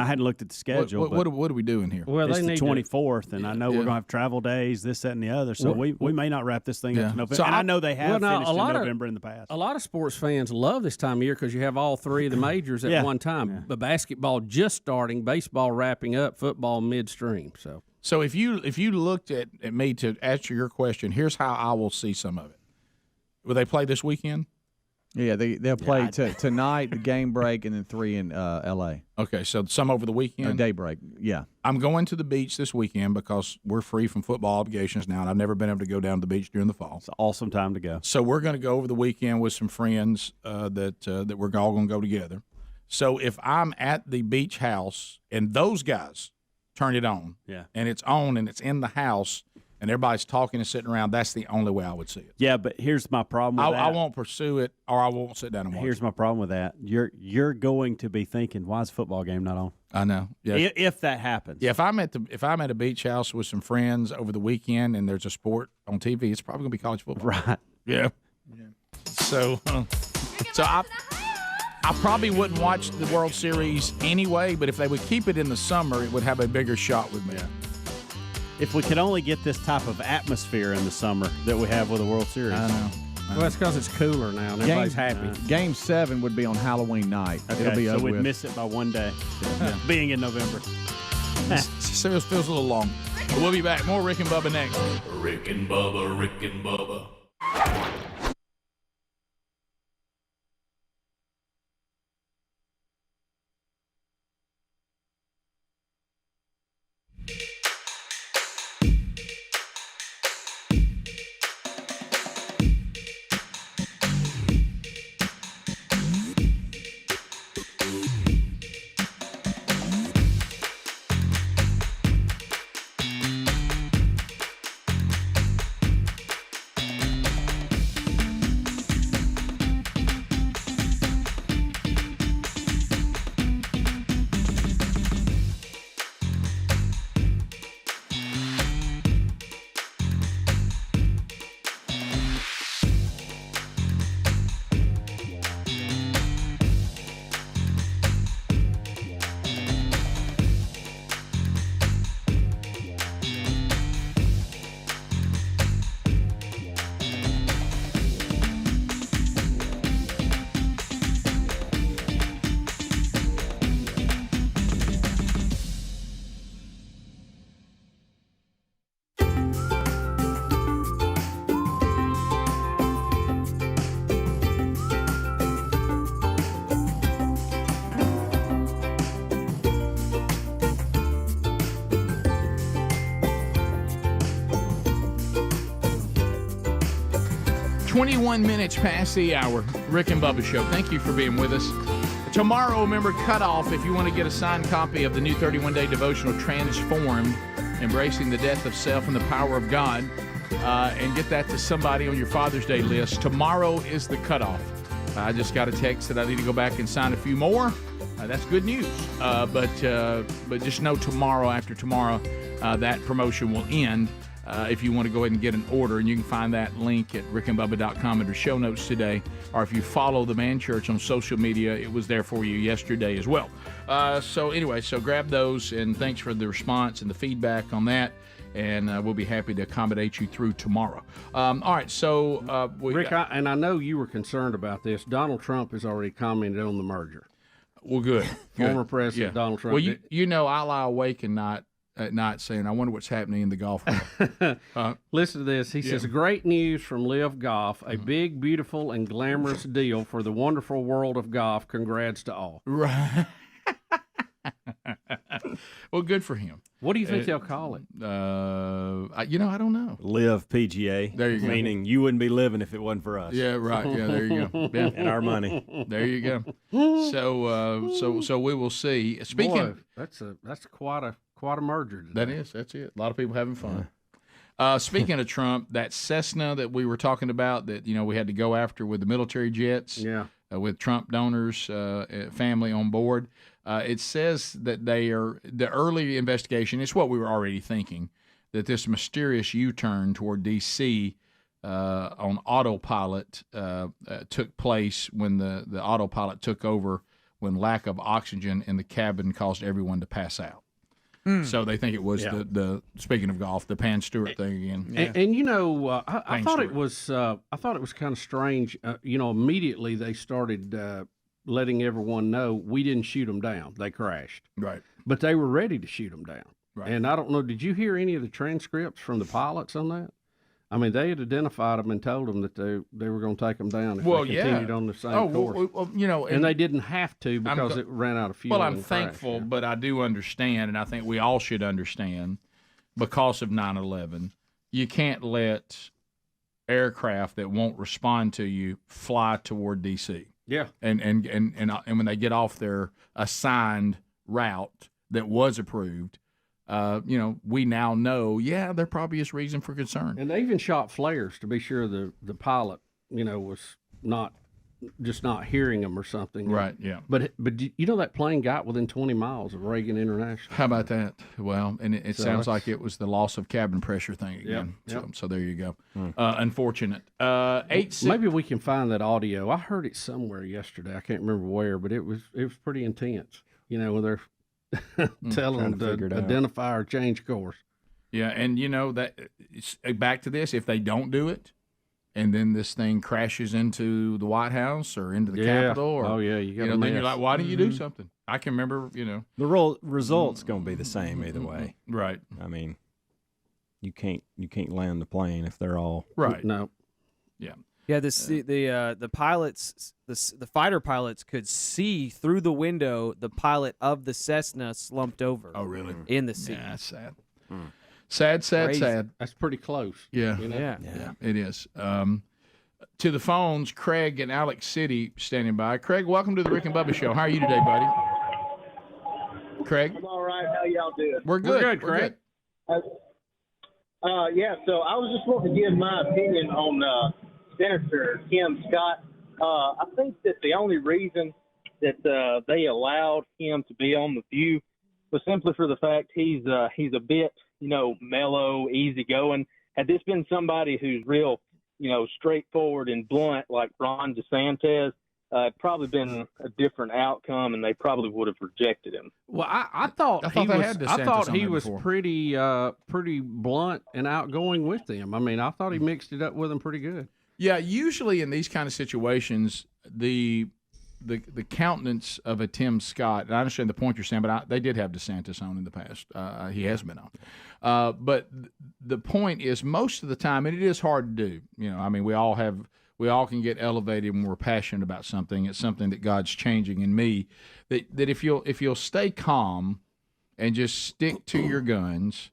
hadn't looked at the schedule. What are we doing here? Well, it's the 24th, and I know we're going to have travel days, this, that, and the other. So we may not wrap this thing up in November. So I know they have finished in November in the past. A lot of sports fans love this time of year because you have all 3 of the majors at one time. Yeah. But basketball just starting, baseball wrapping up, football midstream. So if you looked at me to answer your question, here's how I will see some of it. Will they play this weekend? Yeah, they'll play tonight, the game break, and then 3 in L.A. Okay, so some over the weekend? Daybreak, yeah. I'm going to the beach this weekend because we're free from football obligations now, and I've never been able to go down to the beach during the fall. It's an awesome time to go. So we're going to go over the weekend with some friends that we're all going to go together. So if I'm at the beach house and those guys turn it on, and it's on and it's in the house, and everybody's talking and sitting around, that's the only way I would see it. Yeah, but here's my problem with that. I won't pursue it, or I won't sit down and watch Here's my problem with that. You're going to be thinking, why is the football game not on? I know. Yes. If that happens. Yeah, if I'm at a beach house with some friends over the weekend and there's a sport on TV, it's probably going to be college football. Right. Yeah. So I probably wouldn't watch the World Series anyway, but if they would keep it in the summer, it would have a bigger shot with me. Yeah. If we could only get this type of atmosphere in the summer that we have with the World Series. I know. Well, it's because it's cooler now and everybody's happy. Game 7 would be on Halloween night. Okay, It'll be so we'd with. miss it by one day, being in November. Feels a little long. But we'll be back. More Rick and Bubba next. Rick and Bubba, Rick and Bubba. 21 minutes past the hour. Rick and Bubba Show. Thank you for being with us. Tomorrow, remember, cutoff if you want to get a signed copy of the new 31-day devotional, Transformed, Embracing the Death of Self and the Power of God, and get that to somebody on your Father's Day list. Tomorrow is the cutoff. I just got a text that I need to go back and sign a few more. That's good news. But just know tomorrow, after tomorrow, that promotion will end. If you want to go ahead and get an order, and you can find that link at rickandbubba.com under show notes today, or if you follow the Man Church on social media, it was there for you yesterday as well. So grab those, and thanks for the response and the feedback on that, and we'll be happy to accommodate you through tomorrow. All right, so Rick, I know you were concerned about this. Donald Trump has already commented on the merger. Well, good. Former President Donald Trump. Well, you know, I lie awake at night saying, I wonder what's happening in the golf world. Listen to this. He says, great news from Live Golf. A big, beautiful, and glamorous deal for the wonderful world of golf. Congrats to all. Right. Well, good for him. What do you think they'll call it? I don't know. Live PGA. There you go. Meaning you wouldn't be living if it wasn't for us. Yeah, right. Yeah, there you go. Yeah. And our money. There you go. So we will see. Speaking, boy, that's quite a merger today. That is. That's it. A lot of people having fun. Speaking of Trump, that Cessna that we were talking about, that we had to go after with the military jets. Yeah. With Trump donors, family on board. It says that the early investigation, it's what we were already thinking, that this mysterious U-turn toward D.C. On autopilot took place when the autopilot took over, when lack of oxygen in the cabin caused everyone to pass out. So they think it was the speaking of golf, the Pan Stewart thing again. Yeah. And I thought it was kind of strange. Immediately they started letting everyone know we didn't shoot them down. They crashed. Right. But they were ready to shoot them down. Right. And I don't know, did you hear any of the transcripts from the pilots on that? I mean, they had identified them and told them that they were going to take them down if they continued on the same course. Well, and they didn't have to because it ran out of fuel. Well, I'm thankful, but I do understand, and I think we all should understand, because of 9/11, you can't let aircraft that won't respond to you fly toward D.C. Yeah, and when they get off their assigned route that was approved. We now know, there probably is reason for concern. And they even shot flares to be sure the pilot, was not hearing them or something. Right, yeah. But that plane got within 20 miles of Reagan International. How about that? Well, and it sounds like it was the loss of cabin pressure thing again. Yep. So there you go. Unfortunate. Maybe we can find that audio. I heard it somewhere yesterday. I can't remember where, but it was pretty intense. When they're telling them to identify or change course. Yeah, and that back to this, if they don't do it, and then this thing crashes into the White House or into the Capitol, or you got then you're like, why didn't you do something? I can remember, the result's going to be the same either way. Right. I mean, you can't land the plane if they're all right. No. Yeah. Yeah, the pilots, the fighter pilots could see through the window the pilot of the Cessna slumped over. Oh, really? In the seat. Yeah, that's sad. Sad. That's pretty close. Yeah. Yeah, it is. To the phones, Craig in Alex City standing by. Craig, welcome to the Rick and Bubba Show. How are you today, buddy? Craig? I'm all right. How y'all doing? We're good. We're good, Craig. So I was just wanting to give my opinion on Senator Tim Scott. I think that the only reason that they allowed him to be on The View was simply for the fact he's a bit, mellow, easygoing. Had this been somebody who's real, straightforward and blunt like Ron DeSantis, it'd probably been a different outcome, and they probably would have rejected him. Well, I thought he was pretty blunt and outgoing with them. I mean, I thought he mixed it up with them pretty good. Yeah, usually in these kind of situations, the countenance of a Tim Scott, and I understand the point you're saying, but they did have DeSantis on in the past. He has been on. But the point is, most of the time, and it is hard to do. We all can get elevated when we're passionate about something. It's something that God's changing in me. That if you'll stay calm and just stick to your guns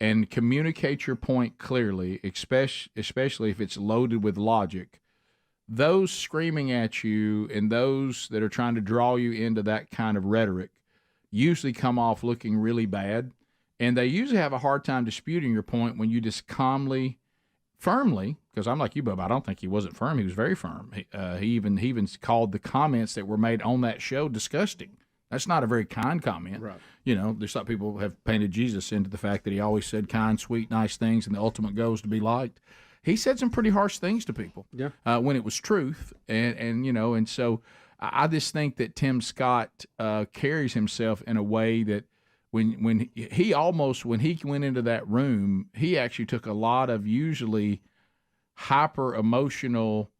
and communicate your point clearly, especially if it's loaded with logic, those screaming at you and those that are trying to draw you into that kind of rhetoric usually come off looking really bad, and they usually have a hard time disputing your point when you just calmly, firmly, because I'm like you, Bubba, I don't think he wasn't firm. He was very firm. He even called the comments that were made on that show disgusting. That's not a very kind comment. Right. You know, there's some people have painted Jesus into the fact that he always said kind, sweet, nice things, and the ultimate goal is to be liked. He said some pretty harsh things to people when it was truth, and so I just think that Tim Scott carries himself in a way that when he went into that room, he actually took a lot of usually hyper emotional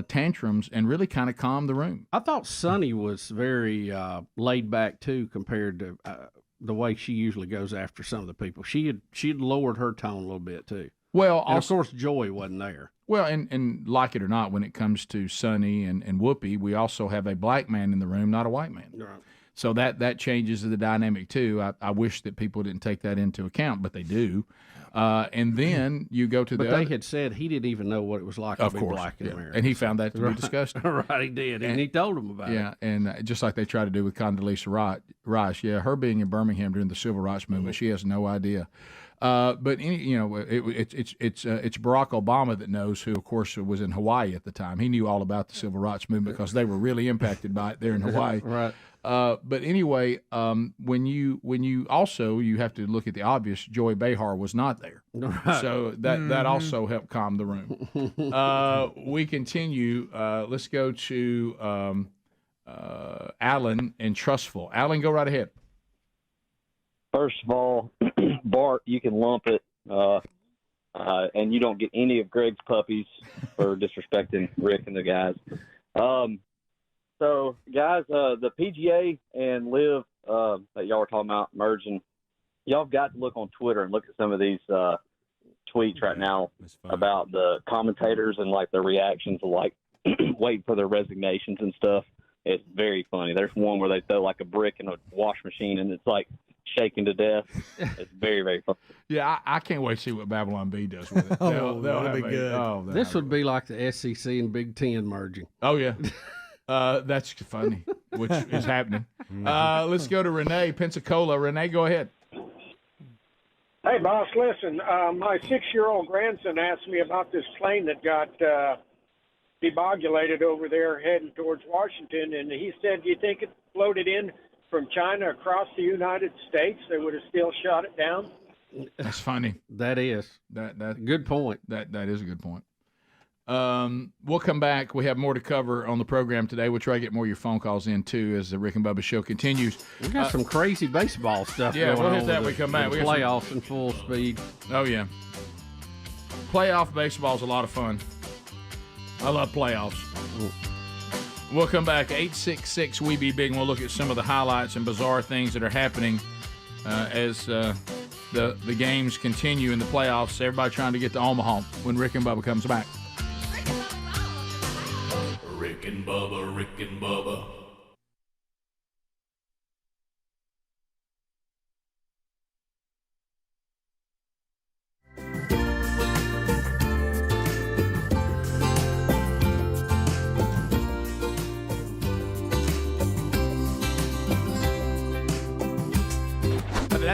tantrums and really kind of calmed the room. I thought Sonny was very laid back too, compared to the way she usually goes after some of the people. She had lowered her tone a little bit too. Well, and also, of course, Joy wasn't there. Well, and like it or not, when it comes to Sonny and Whoopi, we also have a black man in the room, not a white man. Right. So that changes the dynamic too. I wish that people didn't take that into account, but they do. And then you go to but the they other, had said he didn't even know what it was like to be black in America. And he found that to be Right. disgusting. Right, he did. And he told him about it. Yeah, and just like they try to do with Condoleezza Rice. Yeah, her being in Birmingham during the Civil Rights Movement, she has no idea. But it's Barack Obama that knows, who of course was in Hawaii at the time. He knew all about the Civil Rights Movement because they were really impacted by it there in Hawaii. Right. But anyway, when you also you have to look at the obvious. Joy Behar was not there, Right. so that also helped calm the room. We continue. Let's go to Alan and Trustful. Alan, go right ahead. First of all, Bart, you can lump it, and you don't get any of Greg's puppies for disrespecting Rick and the guys. So, guys, the PGA and Live that y'all were talking about merging, y'all have got to look on Twitter and look at some of these tweets right now about the commentators and, like, their reactions of, like, waiting for their resignations and stuff. It's very funny. There's one where they throw, like, a brick in a wash machine, and it's, like, shaking to death. It's very, very funny. Yeah, I can't wait to see what Babylon B does with it. That'll have be good. This would be like the SEC and Big Ten merging. Oh, yeah. That's funny, which is happening. Let's go to Renee, Pensacola. Renee, go ahead. Hey, boss, listen, my 6-year-old grandson asked me about this plane that got debogulated over there heading towards Washington, and he said, do you think it floated in from China across the United States? They would have still shot it down? That's funny. That is. That good point. That is a good point. We'll come back. We have more to cover on the program today. We'll try to get more of your phone calls in, too, as the Rick and Bubba show continues. We got some crazy baseball stuff yeah, going we'll hit on that with when we come back. the We got playoffs in full speed. Oh, yeah. Playoff baseball is a lot of fun. I love playoffs. We'll come back. 866 We Be Big, and we'll look at some of the highlights and bizarre things that are happening as the games continue in the playoffs. Everybody trying to get to Omaha when Rick and Bubba comes back. Rick and Bubba, Rick and Bubba.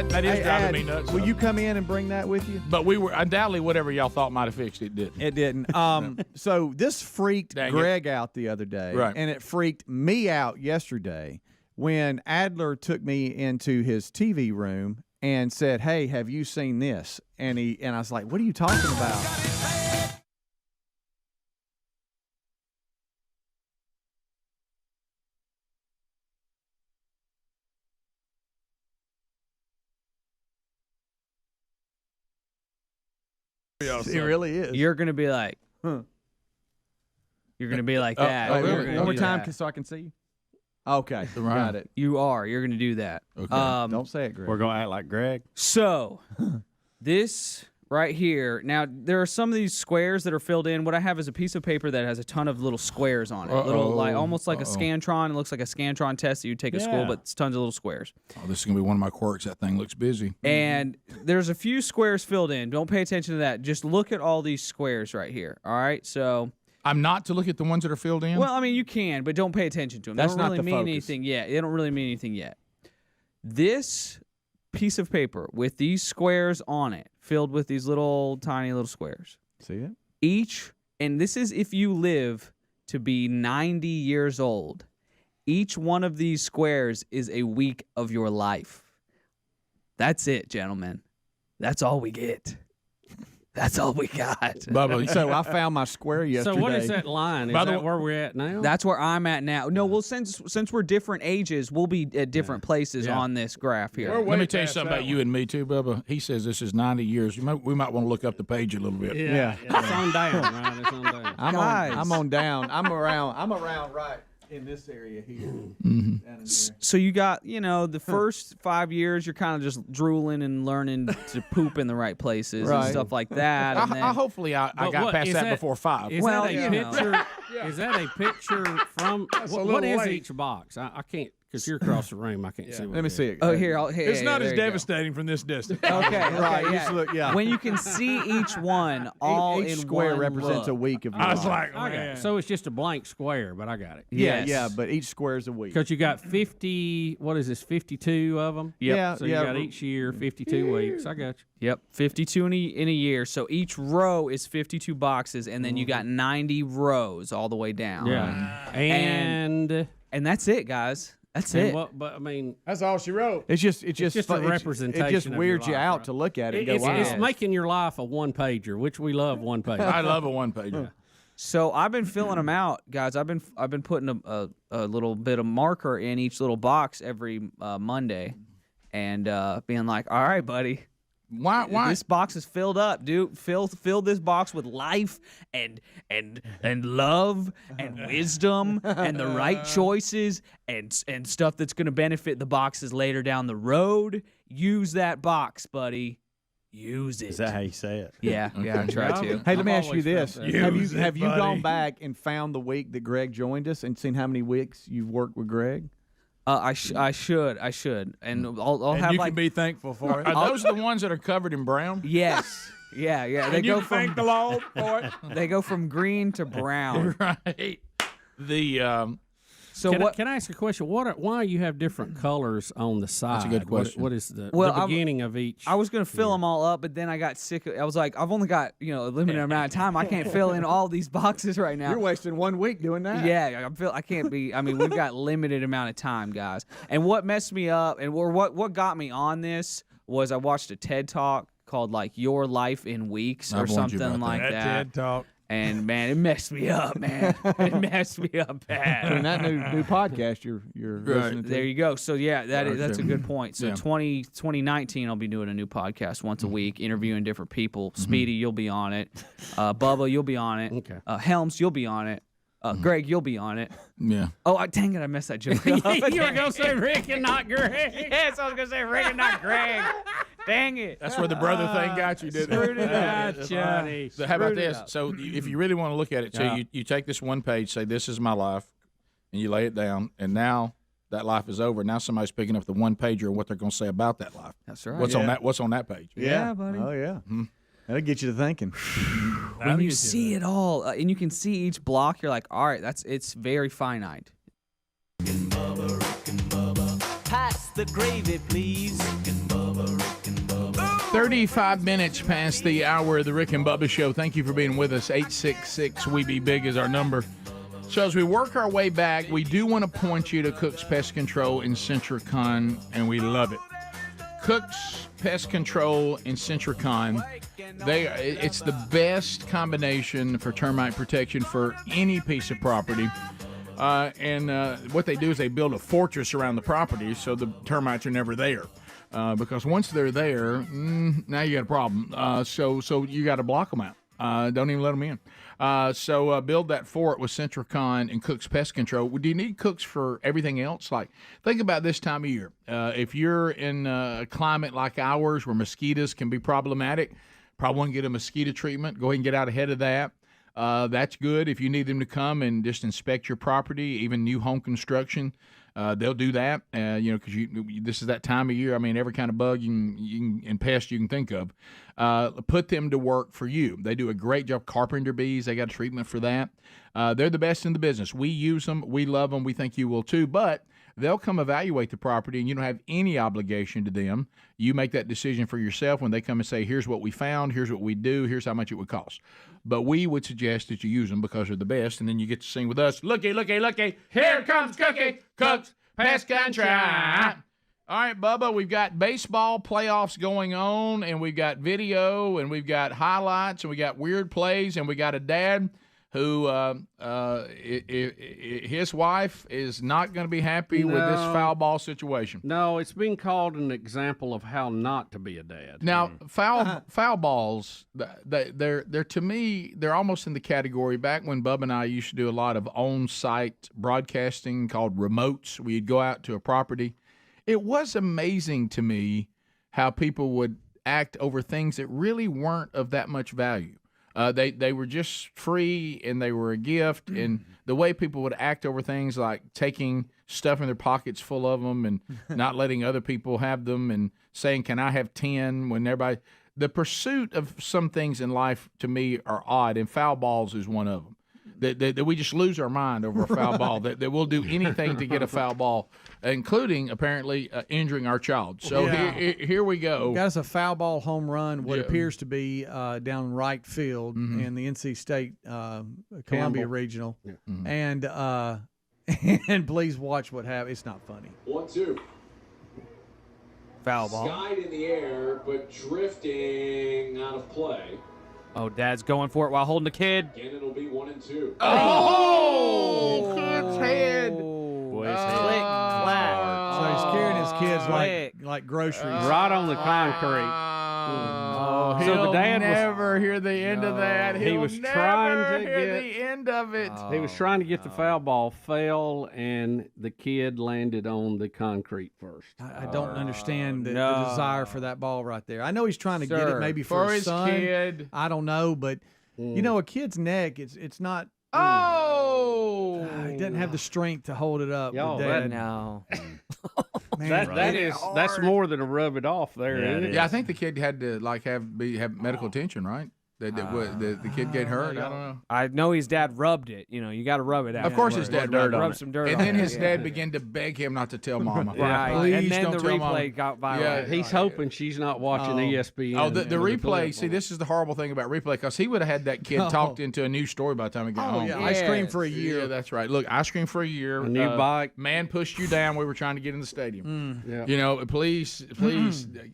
That is driving me nuts. Will you come in and bring that with you? But we were undoubtedly whatever y'all thought might have fixed it didn't. It didn't. So this freaked Greg out the other day, Right. and it freaked me out yesterday when Adler took me into his TV room and said, "Hey, have you seen this?" And I was like, "What are you talking about?" It really is. You're gonna be like, You're gonna be like that. Wait, You're one gonna more do time that. so I can see you. Okay, got it. You are. You're gonna do that. Okay. Don't say it, Greg. We're going to act like Greg. So, this right here. Now, there are some of these squares that are filled in. What I have is a piece of paper that has a ton of little squares on it. Little, like almost like a Scantron. It looks like a Scantron test that you'd take at school, but it's tons of little squares. Oh, this is going to be one of my quirks. That thing looks busy. And there's a few squares filled in. Don't pay attention to that. Just look at all these squares right here. All right? So I'm not to look at the ones that are filled in? well, I mean, you can, but don't pay attention to them. That's They don't not really the mean focus. anything yet. They don't really mean anything yet. This piece of paper with these squares on it, filled with these little tiny little squares. See it? Each, and this is if you live to be 90 years old, Each one of these squares is a week of your life. That's it, gentlemen. That's all we get. That's all we got. Bubba, so I found my square yesterday. So what is that line? Is that where we're at now? That's where I'm at now. No, well, since we're different ages, we'll be at different places on this graph here. Let me tell you something about you and me too, Bubba. He says this is 90 years. We might want to look up the page a little bit. Yeah. It's on down, right? It's on down. I'm on down. I'm around right in this area here. Mm-hmm. So you got, the first 5 years, you're kind of just drooling and learning to poop in the right places and stuff like that. And then, hopefully I got past that before 5. Is that a picture? Is that a picture from what is each box? I can't. Because you're across the room, I can't see. Let me see it. Oh, here. It's not as devastating from this distance. Okay, right. Yeah. Look, When you can see each one all each in square one represents look. a week of your I was life. like, Okay, so it's just a blank square, but I got it. Yeah, but each square is a week. Because you got 50. What is this? 52 of them. Yep. Yeah, So you got each year 52 weeks. I got you. Yep, 52 in a year. So each row is 52 boxes, and then you got 90 rows all the way down. Yeah, and that's it, guys. That's it. But I mean, that's all she wrote. It's just a representation. It just of weirds your you life, out right? to look at it. And go, wow. It's making your life a one pager, which we love one pager. I love a one pager. So I've been filling them out, guys. I've been putting a little bit of marker in each little box every Monday, and being like, "All right, buddy, why this box is filled up, dude? Fill this box with life and love and wisdom and the right choices and stuff that's going to benefit the boxes later down the road. Use that box, buddy." Use it. Is that how you say it? Yeah, I try to. Hey, let me ask you this: Have you buddy. gone back and found the week that Greg joined us and seen how many weeks you've worked with Greg? I should, and I'll have You like can be thankful for it. Are those the ones that are covered in brown? yes, yeah. They And you go can from thank the Lord for it. they go from green to brown. Right. The So Can I ask a question? Why you have different colors on the side? That's a good question. What is the Well, beginning of each? I was gonna fill them all up, but then I got sick. I was like, I've only got a limited amount of time. I can't fill in all these boxes right now. You're wasting 1 week doing that. Yeah, I can't be. I mean, we've got limited amount of time, guys. And what messed me up, what got me on this was I watched a TED Talk called like "Your Life in Weeks" or something like that. TED Talk. And man, it messed me up, man. It messed me up bad. And that new podcast you're listening to. There you go. So yeah, that's a good point. So Yeah. 2019, I'll be doing a new podcast once a week, interviewing different people. Speedy, you'll be on it. Bubba, you'll be on it. Okay. Helms, you'll be on it. Greg, you'll be on it. yeah. Oh, dang it, I messed that joke you up. were gonna say Rick and not Greg. Yes, I was gonna say Rick and not Greg. Dang it. That's where the brother thing got you, didn't Screwed it up. Gotcha. So how about Screwed it this? up. So if you really want to look at it, so you take this one page, say this is my life, and you lay it down, and now that life is over. Now somebody's picking up the one pager and what they're going to say about that life. That's right. What's on that page? Yeah, buddy. Oh yeah. That'll get you to thinking. When you see it all, and you can see each block, you're like, all right, it's very finite. Pass the gravy, please. 35 minutes past the hour of the Rick and Bubba Show. Thank you for being with us. 866-WE-BE-BIG is our number. So as we work our way back, we do want to point you to Cook's Pest Control in Centricon, and we love it. Cook's Pest Control in Centricon, it's the best combination for termite protection for any piece of property. And what they do is they build a fortress around the property so the termites are never there. Because once they're there, now you got a problem. So you got to block them out. Don't even let them in. So build that fort with Centricon and Cook's Pest Control. Do you need Cook's for everything else? Like, think about this time of year. If you're in a climate like ours where mosquitoes can be problematic, probably want to get a mosquito treatment. Go ahead and get out ahead of that. That's good. If you need them to come and just inspect your property, even new home construction, they'll do that. Because this is that time of year. I mean, every kind of bug and pest you can think of. Put them to work for you. They do a great job. Carpenter bees, they got a treatment for that. They're the best in the business. We use them. We love them. We think you will too. But they'll come evaluate the property, and you don't have any obligation to them. You make that decision for yourself when they come and say, here's what we found, here's what we do, here's how much it would cost. But we would suggest that you use them because they're the best, and then you get to sing with us, looky, looky, looky, here comes Cookie, Cooks, Pest Country. All right, Bubba, we've got baseball playoffs going on, and we've got video, and we've got highlights, and we got weird plays, and we got a dad who his wife is not going to be happy with this foul ball situation. No, it's being called an example of how not to be a dad. Now, foul balls, they're to me, they're almost in the category. Back when Bubba and I used to do a lot of on-site broadcasting called remotes, we'd go out to a property. It was amazing to me how people would act over things that really weren't of that much value. They were just free, and they were a gift, and the way people would act over things like taking stuff in their pockets full of them and not letting other people have them and saying, can I have 10 when everybody – the pursuit of some things in life to me are odd, and foul balls is one of them. That we just lose our mind over a foul ball, that we'll do anything to get a foul ball, including apparently injuring our child. So here we go. Got us a foul ball home run, what appears to be down right field in the NC State Columbia Regional. Yeah. And please watch what happens. It's not funny. 1-2. Foul ball. Skied in the air, but drifting out of play. Oh, Dad's going for it while holding the kid. Again, it'll be 1-2. Oh, kid's head. Boy, his head. Click, clack. So he's carrying his kids like groceries. Right on the concrete. Oh, so the dad never hear the end of that. He was trying to hear the end of it. He was trying to get the foul ball, fell, and the kid landed on the concrete first. I don't understand the desire for that ball right there. I know he's trying to get it maybe for his son. Kid. I don't know, but you know, a kid's neck, it's not. Oh, he doesn't have the strength to hold it up. Yo, Dad. No. Man, that's more than a rub it off there, isn't it? Yeah, I think the kid had to have medical attention, right? The kid get hurt. I don't know. I know his dad rubbed it. You know, you got to rub it out. Of course, his dad rubbed some dirt. And on then it. his dad began to beg him not to tell Mama. Right. Please and then don't the tell Mama. replay got viral. Yeah, he's hoping she's not watching ESPN. Oh, the replay. See, this is the horrible thing about replay, because he would have had that kid talked into a new story by the time he got home. Yeah, I screamed for a year. Yeah, that's right. Look, ice cream for a year. A new bike. Man pushed you down. We were trying to get in the stadium. Yeah. You know, please.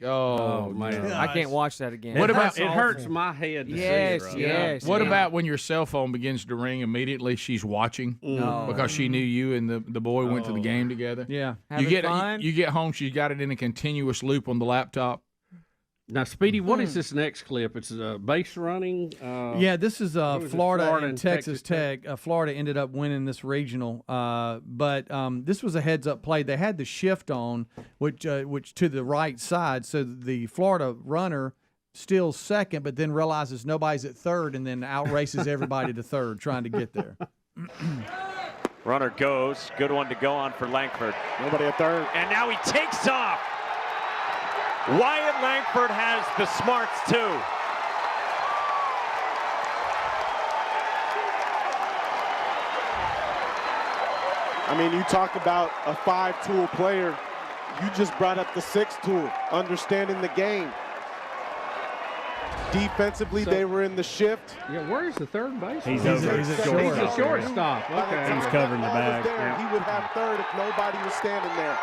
Oh man, I can't watch that again. What about it? Hurts my head. To see it, Yes. What about when your cell phone begins to ring immediately? She's watching because she knew you and the boy went to the game together. Yeah, you get home. She's got it in a continuous loop on the laptop. Now, Speedy, what is this next clip? It's base running. Yeah, this is Florida and Texas Tech. Florida ended up winning this regional, but this was a heads-up play. They had the shift on, which to the right side, so the Florida runner steals second, but then realizes nobody's at third, and then outraces everybody to third, trying to get there. Runner goes. Good one to go on for Langford. Nobody at third. And now he takes off. Wyatt Langford has the smarts, too. I mean, you talk about a 5-tool player. You just brought up the 6th tool, understanding the game. Defensively, they were in the shift. Yeah, where's the third baseman? He's over. He's a shortstop. Okay. He's covering the bag. He would have third if nobody was standing there.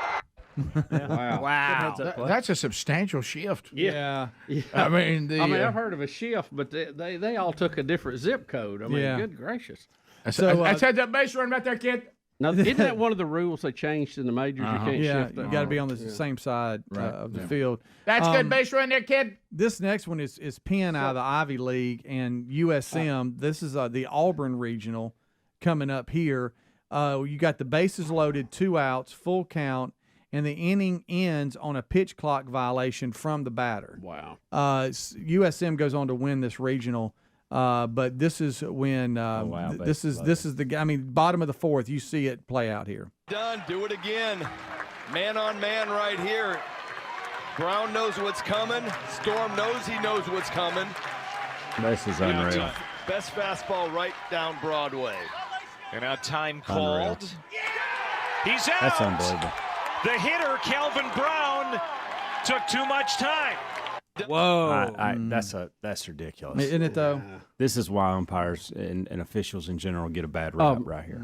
Wow. That's a substantial shift. Yeah. I mean, I've heard of a shift, but they all took a different zip code. I mean, good gracious. I said that base run right there, kid. Now, isn't that one of the rules they changed in the majors? You can't shift. You got to be on the same side of the field. That's good base run there, kid. This next one is Penn out of the Ivy League and USM. This is the Auburn Regional coming up here. You got the bases loaded, 2 outs, full count, and the inning ends on a pitch clock violation from the batter. Wow. USM goes on to win this regional. But this is when this is the, I mean, bottom of the 4th. You see it play out here. Done. Do it again. Man on man right here. Brown knows what's coming. Storm knows he knows what's coming. This is unreal. Best fastball right down Broadway. And now time called. He's out. That's unbelievable. The hitter, Calvin Brown, took too much time. Whoa. That's ridiculous. Isn't it, though? This is why umpires and officials in general get a bad rap right here.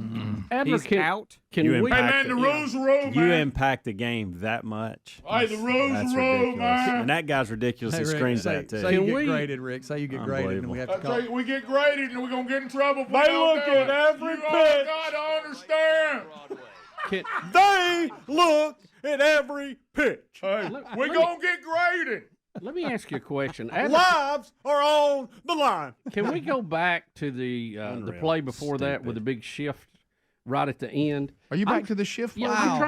He's out. Can you impact the rules are roll, You man. impact the game that much. Hey, the rules That's are roll, ridiculous. man. And that guy's ridiculous. He Rick, screams say, that, too. Say you get graded, Rick. Say you get graded, and we have to call. We get graded, and we're going to get in trouble. They look at every pitch. You got to understand. They look at every pitch. Hey, we're going to get graded. Let me ask you a question. Lives are on the line. Can we go back to the play before that with the big shift right at the end? Are you back to the shift? Yeah, Wow. I'm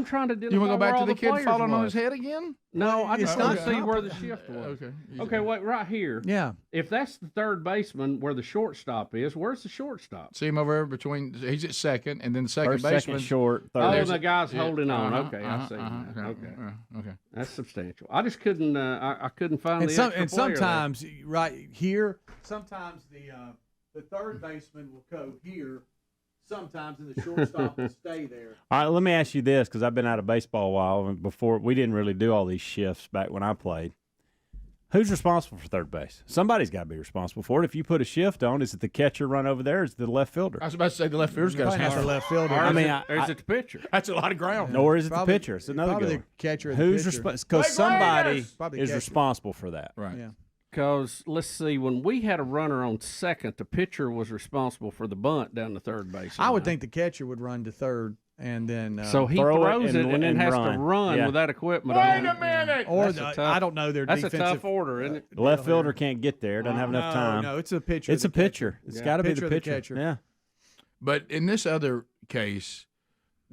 trying to identify You want to go back where to all the kid players falling on was. his head again? No, I just want to see where the Okay. shift was. Okay. Okay, wait, right here. Yeah. If that's the third baseman where the shortstop is, where's the shortstop? See him over there between. He's at second, and then the second First, baseman second, short, third. Oh, the guy's holding on. Okay, I see. Okay. Okay. That's substantial. I just couldn't. I couldn't find And, the some, extra and player there. sometimes, right here, sometimes the third baseman will go here. Sometimes, and the shortstop will stay there. All right, let me ask you this, because I've been out of baseball a while, and before we didn't really do all these shifts back when I played. Who's responsible for third base? Somebody's got to be responsible for it. If you put a shift on, is it the catcher run over there, or is it the left fielder? I was about to say the left fielder's got his hands the left fielder. Or I is mean, it, or is it the pitcher? That's a lot of ground. Or is it Probably- the pitcher? It's another probably good the one. catcher or the Who's pitcher. responsible? Because somebody Probably is catcher. responsible for that. Right. Yeah. Because let's see, when we had a runner on second, the pitcher was responsible for the bunt down the third base. I would line. think the catcher would run to third, and then So he throw it throws it and then has to run Yeah. with that equipment Wait on. a minute. or That's a I tough- don't know their That's a defensive tough order, isn't it? The left fielder can't get there. Doesn't have enough time. No, it's a pitcher. It's a pitcher. It's got to be Pitcher the or the pitcher. catcher. Yeah. But in this other case,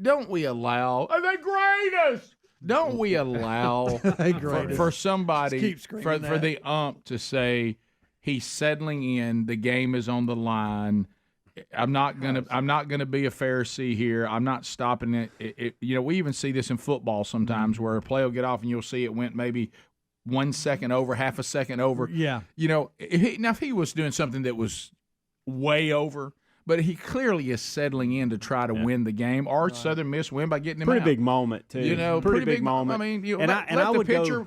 don't we allow? They grade us. Don't we allow They grade us. for somebody Just keep for screaming the ump to say he's settling in, the game is on the line. I'm not gonna be a Pharisee here. I'm not stopping it. You know, we even see this in football sometimes where a play will get off and you'll see it went maybe 1 second over, half a second over. Yeah. You know, if he was doing something that was way over, but he clearly is settling in to try to win the game, or Southern Miss win by getting him Pretty out. big moment, too. You know, pretty big moment. I mean, you And let I the would go- pitcher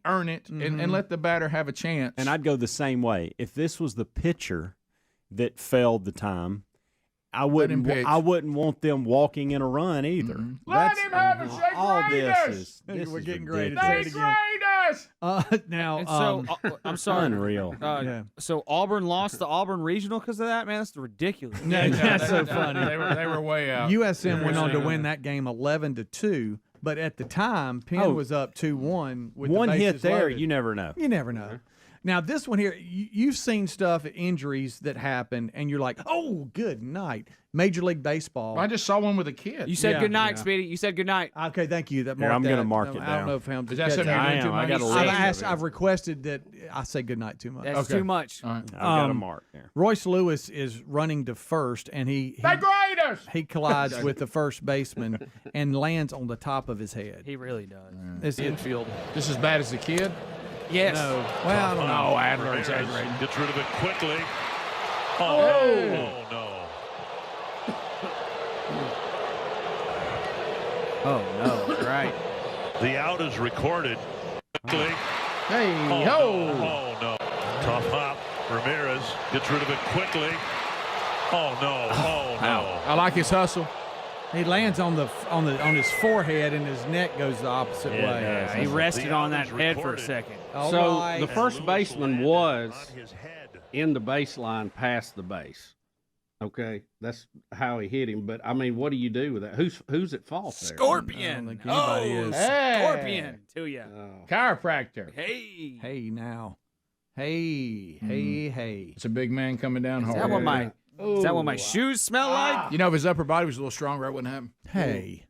earn it and let the batter have a chance. And I'd go the same way. If this was the pitcher that failed the time, I wouldn't pitch. want them walking in a run either. Let him have it. They all grade this us. is this We're is getting graded. ridiculous. They Say it again. grade us. Now, And so I'm sorry. Unreal. Yeah. So Auburn lost the Auburn Regional because of that, man. That's ridiculous. That's so funny. They were way out. USM went on to win that game 11-2, but at the time, Penn was up 2-1 with One the hit bases there, loaded. you never know. You never know. Now, this one here, you've seen stuff, injuries that happen, and you're like, oh, good night. Major League Baseball. I just saw one with a kid. You said Yeah. good night, Speedy. You said good night. Okay, thank you. That Here, I'm going to mark it I don't down. know if I'm Is that something you're doing too much? I got a list. I've requested that I say good night too much. That's too much. All right. I've got a mark there. Royce Lewis is running to first, and he They grade us. he collides with the first baseman and lands on the top of his head. He really does. It's Infield. Just as bad as the kid. Yes. No. Well, I don't know. No, Adler exaggerating. Gets rid of it quickly. Oh. No. Oh no. Right. The out is recorded. Quickly. Hey, Oh, no. Tough hop. Ramirez gets rid of it quickly. Oh, no. Oh, no. I like his hustle. He lands on his forehead, and his neck goes the opposite way. Yeah, he rested The on out that is head for a recorded. second. All So right. the first baseman was On his head. in the baseline past the base. Okay, that's how he hit him. But I mean, what do you do with that? Who's at fault there? Scorpion. think anybody is. Hey. Scorpion. To you. Chiropractor. Hey. Hey now. Hey. It's a big man coming down Is hard. that what my is that what my shoes smell like? You know, if his upper body was a little stronger, that wouldn't happen. Hey.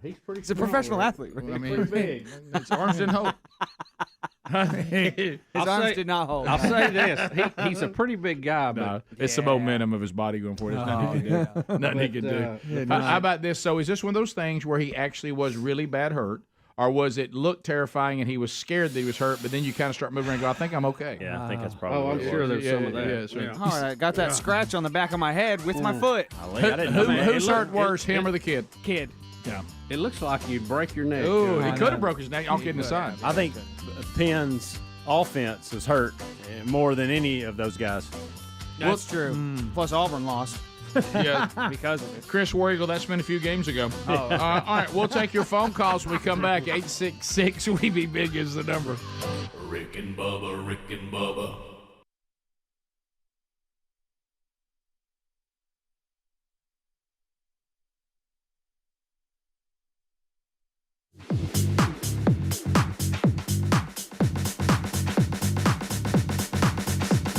He's pretty. He's a professional athlete. I mean, big. His arms didn't hold. His arms did not hold. I'll say this: he's a pretty big guy, but No, it's the momentum of his body going forward. There's nothing he can do. Nothing he can do. Yeah, How about this? So is this one of those things where he actually was really bad hurt, Or was it look terrifying and he was scared that he was hurt, but then you kind of start moving and go, I think I'm okay. Yeah, I think that's probably. Oh, I'm what it sure was. there's some of that. Yeah, sure. All right, I got that scratch on the back of my head with my foot. Who's hurt worse, him or the kid? Kid. Yeah. It looks like you'd break your neck. Ooh, he could have broke his neck. All kidding aside. I think Penn's offense was hurt more than any of those guys. That's true. Plus Auburn lost. Yeah, because of it. Chris Warrigal, that's been a few games ago. All right, we'll take your phone calls when we come back. 866 We Be Big is the number. Rick and Bubba, Rick and Bubba.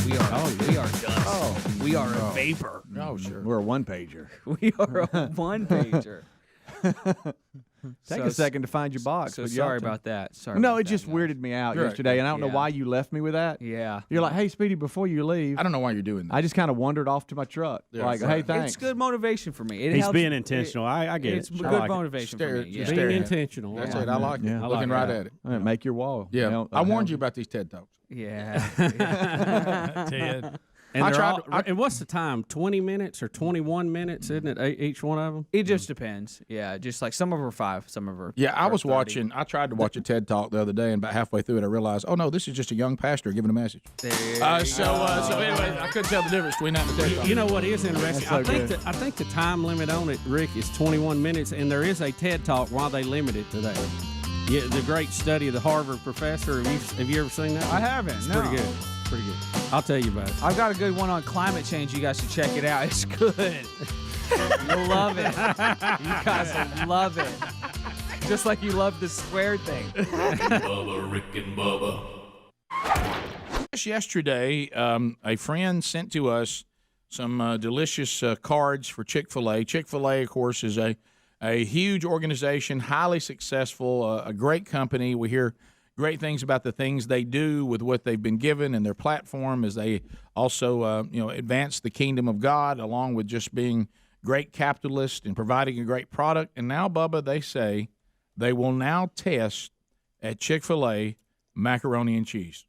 We are dust. We are a vapor. Oh, sure. We're a one-pager. We are a one-pager. Take a second to find your box. So but you sorry have to- about that. Sorry. No, about it that, just guys. weirded me out Right. yesterday, and I don't know Yeah. why you left me with that. Yeah. You're like, hey, Speedy, before you leave, I don't know why you're doing that. I just kind of wandered off to my truck. Yeah, like, right. hey, thanks. It's good motivation for me. It He's helps- being intentional. I get it's it. good I like it. motivation for me. Yeah. Being intentional. That's Yeah. it. I like it. Yeah. I Looking like right that. at it. All right, make your wall. Yeah. You know, I warned you about these TED Talks. Yeah. Ted. And, I they're tried all- and what's the time? 20 minutes or 21 minutes, isn't it? Each one of them? It just depends. Yeah, just like some of them are 5, some of them are. Yeah, I was 30. watching. I tried to watch a TED Talk the other day, and about halfway through it, I realized, oh no, this is just a young pastor giving a message. So anyway, I couldn't tell the difference between that and the TED Talk. You know what is interesting? That's so good. I think the time limit on it, Rick, is 21 minutes, and there is a TED Talk while they limit it to that. Yeah, the great study of the Harvard professor. Have you ever seen that one? I haven't. It's no. pretty good. Pretty good. I'll tell you about it. I've got a good one on climate change. You guys should check it out. It's good. You'll love it. You guys will love it. Just like you love the square thing. Bubba, Rick and Bubba. Just yesterday, a friend sent to us some delicious cards for Chick-fil-A. Chick-fil-A, of course, is a huge organization, highly successful, a great company. We hear great things about the things they do with what they've been given and their platform as they also advance the kingdom of God along with just being great capitalists and providing a great product. And now, Bubba, they say they will now test at Chick-fil-A macaroni and cheese.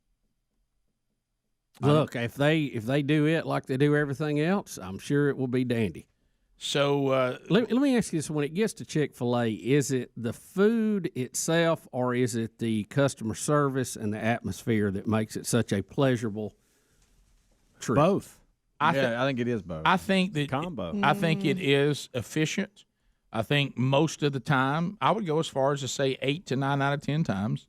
Look, if they do it like they do everything else, I'm sure it will be dandy. So let me ask you this: when it gets to Chick-fil-A, is it the food itself, or is it the customer service and the atmosphere that makes it such a pleasurable trip? Both. I think it is both. I think that Combo. I think it is efficient. I think most of the time, I would go as far as to say 8 to 9 out of 10 times,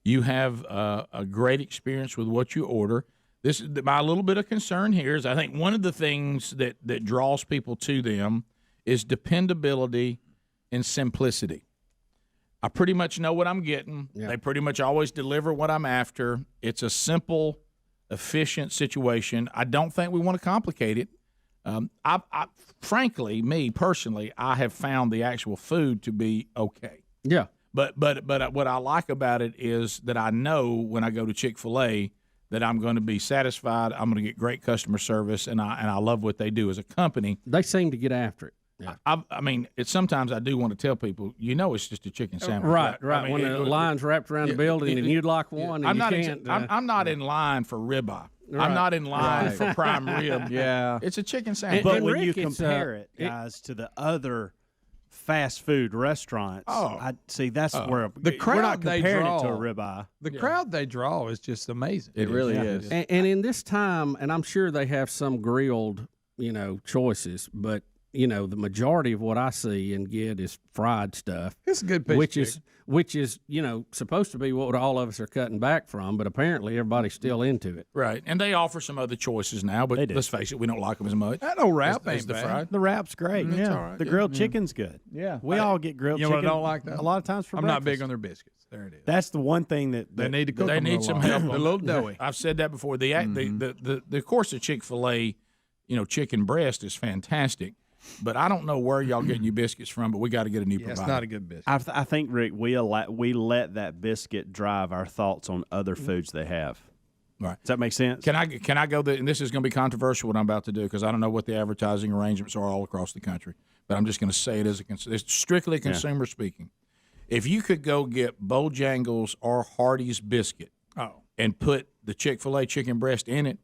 you have a great experience with what you order. This is my little bit of concern here is I think one of the things that draws people to them is dependability and simplicity. I pretty much know what I'm getting. Yeah. They pretty much always deliver what I'm after. It's a simple, efficient situation. I don't think we want to complicate it. Frankly, me personally, I have found the actual food to be okay. Yeah. But what I like about it is that I know when I go to Chick-fil-A that I'm going to be satisfied. I'm going to get great customer service, and I love what they do as a company. They seem to get after it. Yeah. I mean, sometimes I do want to tell people, it's just a chicken sandwich. Right. I mean, when the line's wrapped around the building and you'd like one, and I'm not in line for ribeye. Right. I'm not in line for prime rib. Yeah, it's a chicken sandwich. But when you compare it, guys, to the other fast food restaurants, I see that's where the crowd we're not comparing it to a ribeye. The crowd they draw is just amazing. It really is. And in this time, and I'm sure they have some grilled, choices, but the majority of what I see and get is fried stuff. It's a good piece, which is supposed to be what all of us are cutting back from, but apparently everybody's still into it. Right, and they offer some other choices now, but let's face it, we don't like them as much. That old wrap as ain't the bad. fried. The wrap's great. It's all right. The grilled chicken's good. Yeah, we all get grilled chicken. chicken. What I don't like that a lot of times for I'm breakfast. not big on their biscuits. There it is. That's the one thing that they need to cook. They them need some lot. help. They're a little doughy. I've said that before. The of course the Chick-fil-A, chicken breast is fantastic. But I don't know where y'all getting your biscuits from, but we got to get a new provider. It's not a good biscuit. I think, Rick, we let that biscuit drive our thoughts on other foods they have. Right. Does that make sense? Can I go and this is going to be controversial what I'm about to do because I don't know what the advertising arrangements are all across the country, but I'm just going to say it as it's strictly consumer speaking. If you could go get Bojangles or Hardee's biscuit and put the Chick-fil-A chicken breast in it,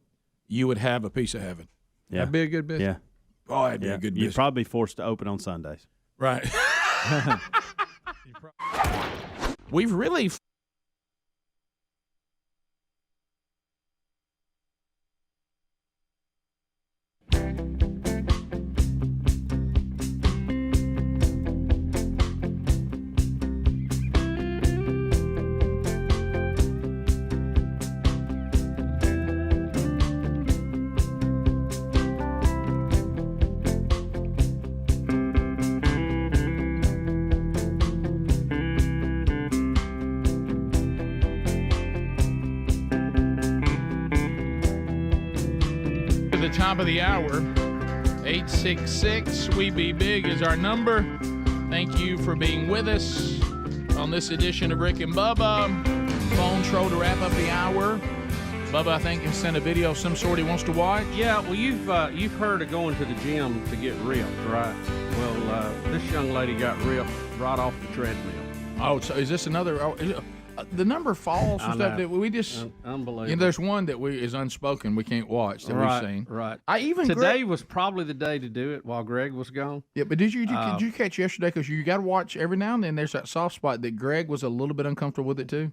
you would have a piece of heaven. Yeah. That'd be a good biscuit. Yeah. Oh, that'd be a good biscuit. You'd probably be forced to open on Sundays. Right. We've really the top of the hour. 866 We Be Big is our number. Thank you for being with us on this edition of Rick and Bubba. Phone troll to wrap up the hour. Bubba, I think, has sent a video of some sort he wants to watch. Yeah, well, you've heard of going to the gym to get ripped, right? Well, this young lady got ripped right off the treadmill. Oh, so is this another? The number falls and stuff that we just unbelievable. You know, there's one that is unspoken. We can't watch that we've seen. Right. Today was probably the day to do it while Greg was gone. Yeah, but did you catch yesterday? Because you got to watch every now and then. There's that soft spot that Greg was a little bit uncomfortable with it too.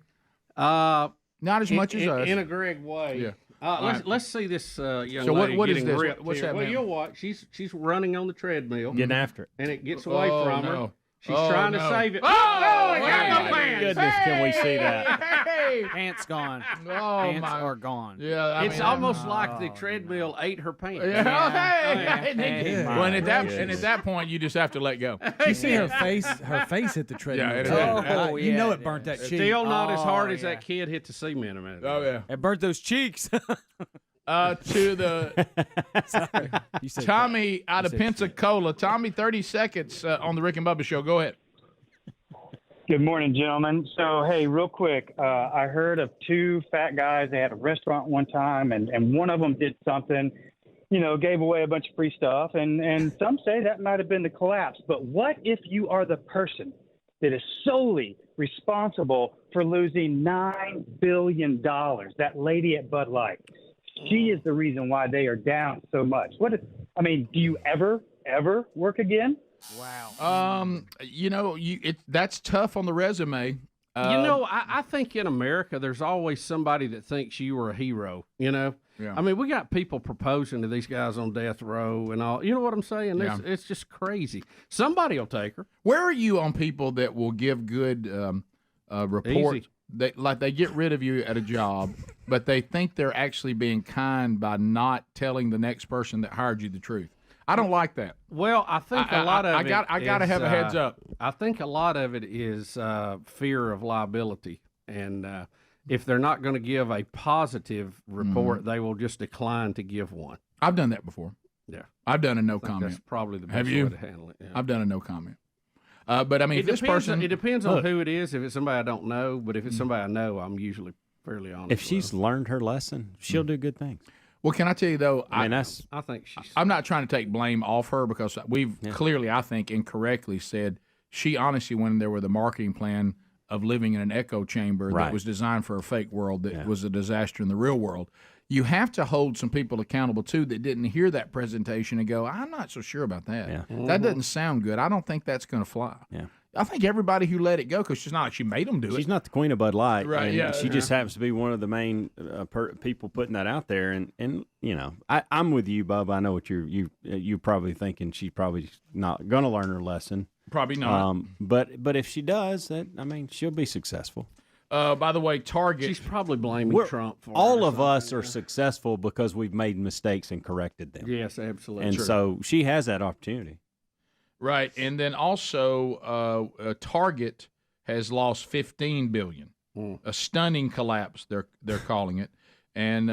Not as much as us. In a Greg way. Yeah. Let's see this young so lady what getting is this? ripped What's here. that? Well, you'll watch. She's running on the treadmill, getting after it, and it gets away from her. She's Oh, trying no. to save it. Oh, it got hey, no pants. Goodness, can we see that? Hey! Pants gone. Oh, Pants my. are gone. Yeah, It's almost like the treadmill ate her pants. Well, and at that point, you just have to let go. You see her face hit the treadmill. Yeah, you know it burnt that cheek. Still not as hard as that kid hit the cement a minute ago. Oh yeah, it burnt those cheeks. To the Tommy out of Pensacola. Tommy, 30 seconds on the Rick and Bubba Show. Go ahead. Good morning, gentlemen. So, hey, real quick, I heard of two fat guys. They had a restaurant one time, and one of them did something, gave away a bunch of free stuff, and some say that might have been the collapse. But what if you are the person that is solely responsible for losing $9 billion? That lady at Bud Light. She is the reason why they are down so much. Do you ever work again? Wow. That's tough on the resume. I think in America, there's always somebody that thinks you were a hero, Yeah. I mean, we got people proposing to these guys on death row and all. You know what I'm saying? Yeah. It's just crazy. Somebody will take her. Where are you on people that will give good reports? Easy. They get rid of you at a job, but they think they're actually being kind by not telling the next person that hired you the truth. I don't like that. Well, I think a lot of it I got to have a heads up. I think a lot of it is fear of liability, and if they're not going to give a positive report, they will just decline to give one. I've done that before. Yeah, I've done a no comment. That's probably the best Have way you? to handle it. Yeah. I've done a no comment. But I mean, it depends on who it is. If it's somebody I don't know, but if it's somebody I know, I'm usually fairly honest. If she's learned her lesson, she'll do good things. Well, can I tell you though? I think she's. I'm not trying to take blame off her because we've clearly, I think, incorrectly said she honestly went in there with a marketing plan of living in an echo chamber that was designed for a fake world that was a disaster in the real world. You have to hold some people accountable too that didn't hear that presentation and go, "I'm not so sure about that. Yeah. That doesn't sound good. I don't think that's going to fly." Yeah. I think everybody who let it go, because she's not like she made them do it. She's not the queen of Bud Light, Right, and yeah, she just happens to be one of the main people putting that out there. And I'm with you, Bub. I know what you're probably thinking. She's probably not going to learn her lesson. Probably not. But if she does, she'll be successful. By the way, Target. She's probably blaming Trump for all of us are successful because we've made mistakes and corrected them. Yes, absolutely. And so she has that opportunity. Right, and then also Target has lost $15 billion, a stunning collapse. They're calling it, and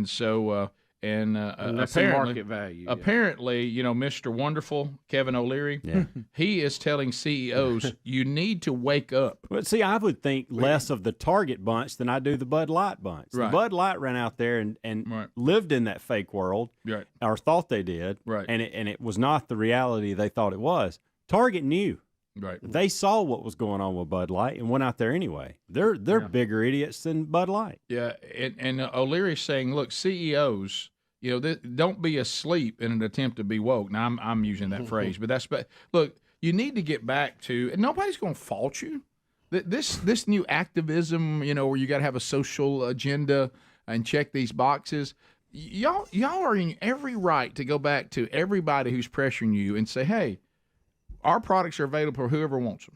so that's apparently, the market value. Yeah. Apparently, Mr. Wonderful Kevin O'Leary, he is telling CEOs, you need to wake up. Well, see, I would think less of the Target bunch than I do the Bud Light bunch. Right. The Bud Light ran out there and lived in that fake world, right, or thought they did, right, and it was not the reality they thought it was. Target knew. Right. They saw what was going on with Bud Light and went out there anyway. They're bigger idiots than Bud Light. Yeah, and O'Leary's saying, look, CEOs, don't be asleep in an attempt to be woke. Now, I'm using that phrase, but look, you need to get back to, and nobody's going to fault you. This new activism, where you got to have a social agenda and check these boxes. Y'all are in every right to go back to everybody who's pressuring you and say, hey, our products are available for whoever wants them.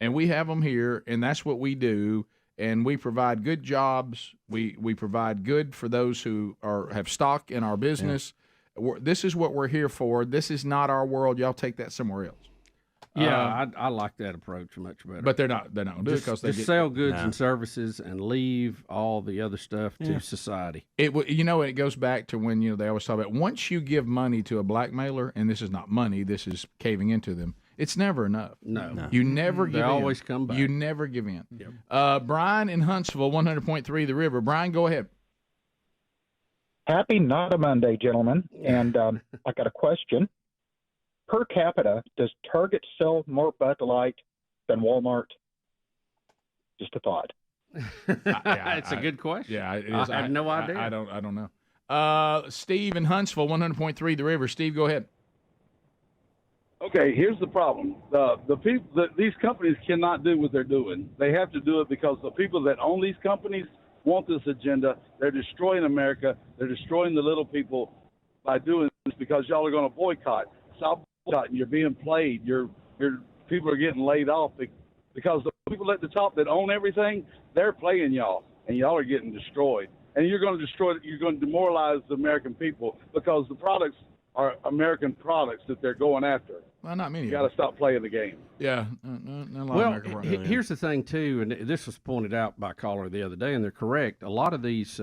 And we have them here, and that's what we do. And we provide good jobs. We provide good for those who have stock in our business. Yeah. This is what we're here for. This is not our world. Y'all take that somewhere else. Yeah, I like that approach much better. But they're not doing it because they sell goods and services and leave all the other stuff to society. It goes back to when they always talk about once you give money to a blackmailer, and this is not money, this is caving into them. It's never enough. No. You never give in. They always come back. You never give in. Yep. Brian in Huntsville, 100.3 The River. Brian, go ahead. Happy Not a Monday, gentlemen. And I got a question. Per capita, does Target sell more Bud Light than Walmart? Just a thought. It's a good question. Yeah, it is. I have no idea. I don't know. Steve in Huntsville, 100.3 The River. Steve, go ahead. Okay, here's the problem. The people these companies cannot do what they're doing. They have to do it because the people that own these companies want this agenda. They're destroying America. They're destroying the little people by doing this because y'all are going to boycott. Stop boycotting. You're being played. Your people are getting laid off because the people at the top that own everything, they're playing y'all, and y'all are getting destroyed. And you're going to demoralize the American people because the products are American products that they're going after. Well, not many. You got to stop playing the game. Yeah. Well, here's the thing, too, and this was pointed out by a caller the other day, and they're correct. A lot of these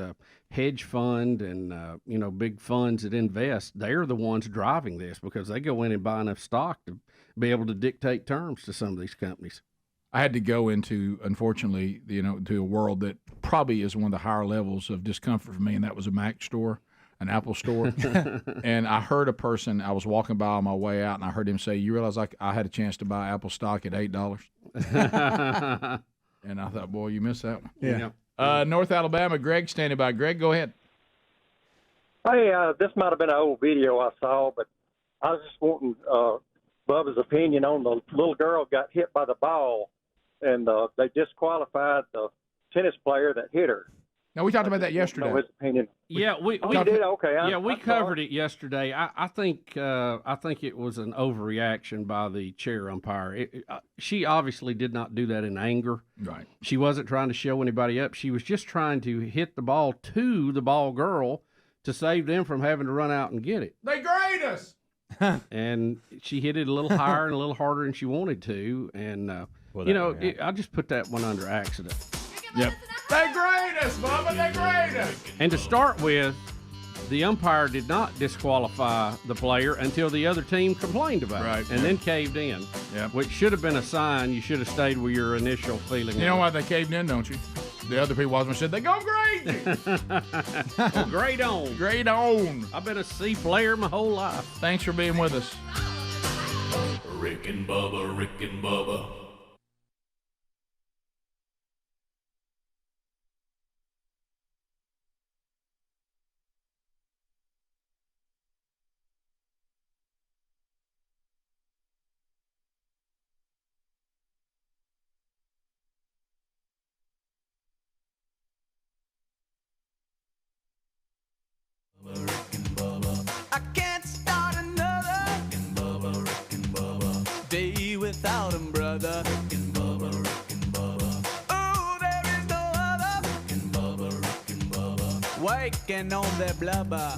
hedge fund and, big funds that invest, they're the ones driving this because they go in and buy enough stock to be able to dictate terms to some of these companies. I had to go into, unfortunately, to a world that probably is one of the higher levels of discomfort for me, and that was a Mac store. An Apple store, and I heard a person, I was walking by on my way out, and I heard him say, you realize I had a chance to buy Apple stock at $8? And I thought, boy, you missed that one. Yeah. North Alabama, Greg standing by. Greg, go ahead. Hey, this might have been an old video I saw, but I was just wanting Bubba's opinion on the little girl got hit by the ball, and they disqualified the tennis player that hit her. Now, we talked about that yesterday. His opinion. Yeah, we did. Okay, we covered it yesterday. I think it was an overreaction by the chair umpire. She obviously did not do that in anger. Right. She wasn't trying to show anybody up. She was just trying to hit the ball to the ball girl to save them from having to run out and get it. They grade us. And she hit it a little higher and a little harder than she wanted to. And I just put that one under accident. Yep. They grade us, Bubba. They grade us. And to start with, the umpire did not disqualify the player until the other team complained about it and then caved in, which should have been a sign you should have stayed with your initial feeling. You know why they caved in, don't you? The other people said, they go grade you. Well, grade on. Grade on. I've been a C player my whole life. Thanks for being with us. Rick and Bubba, Rick and Bubba. I can't start another day without him, brother. Oh, there is no other waking on their blubber.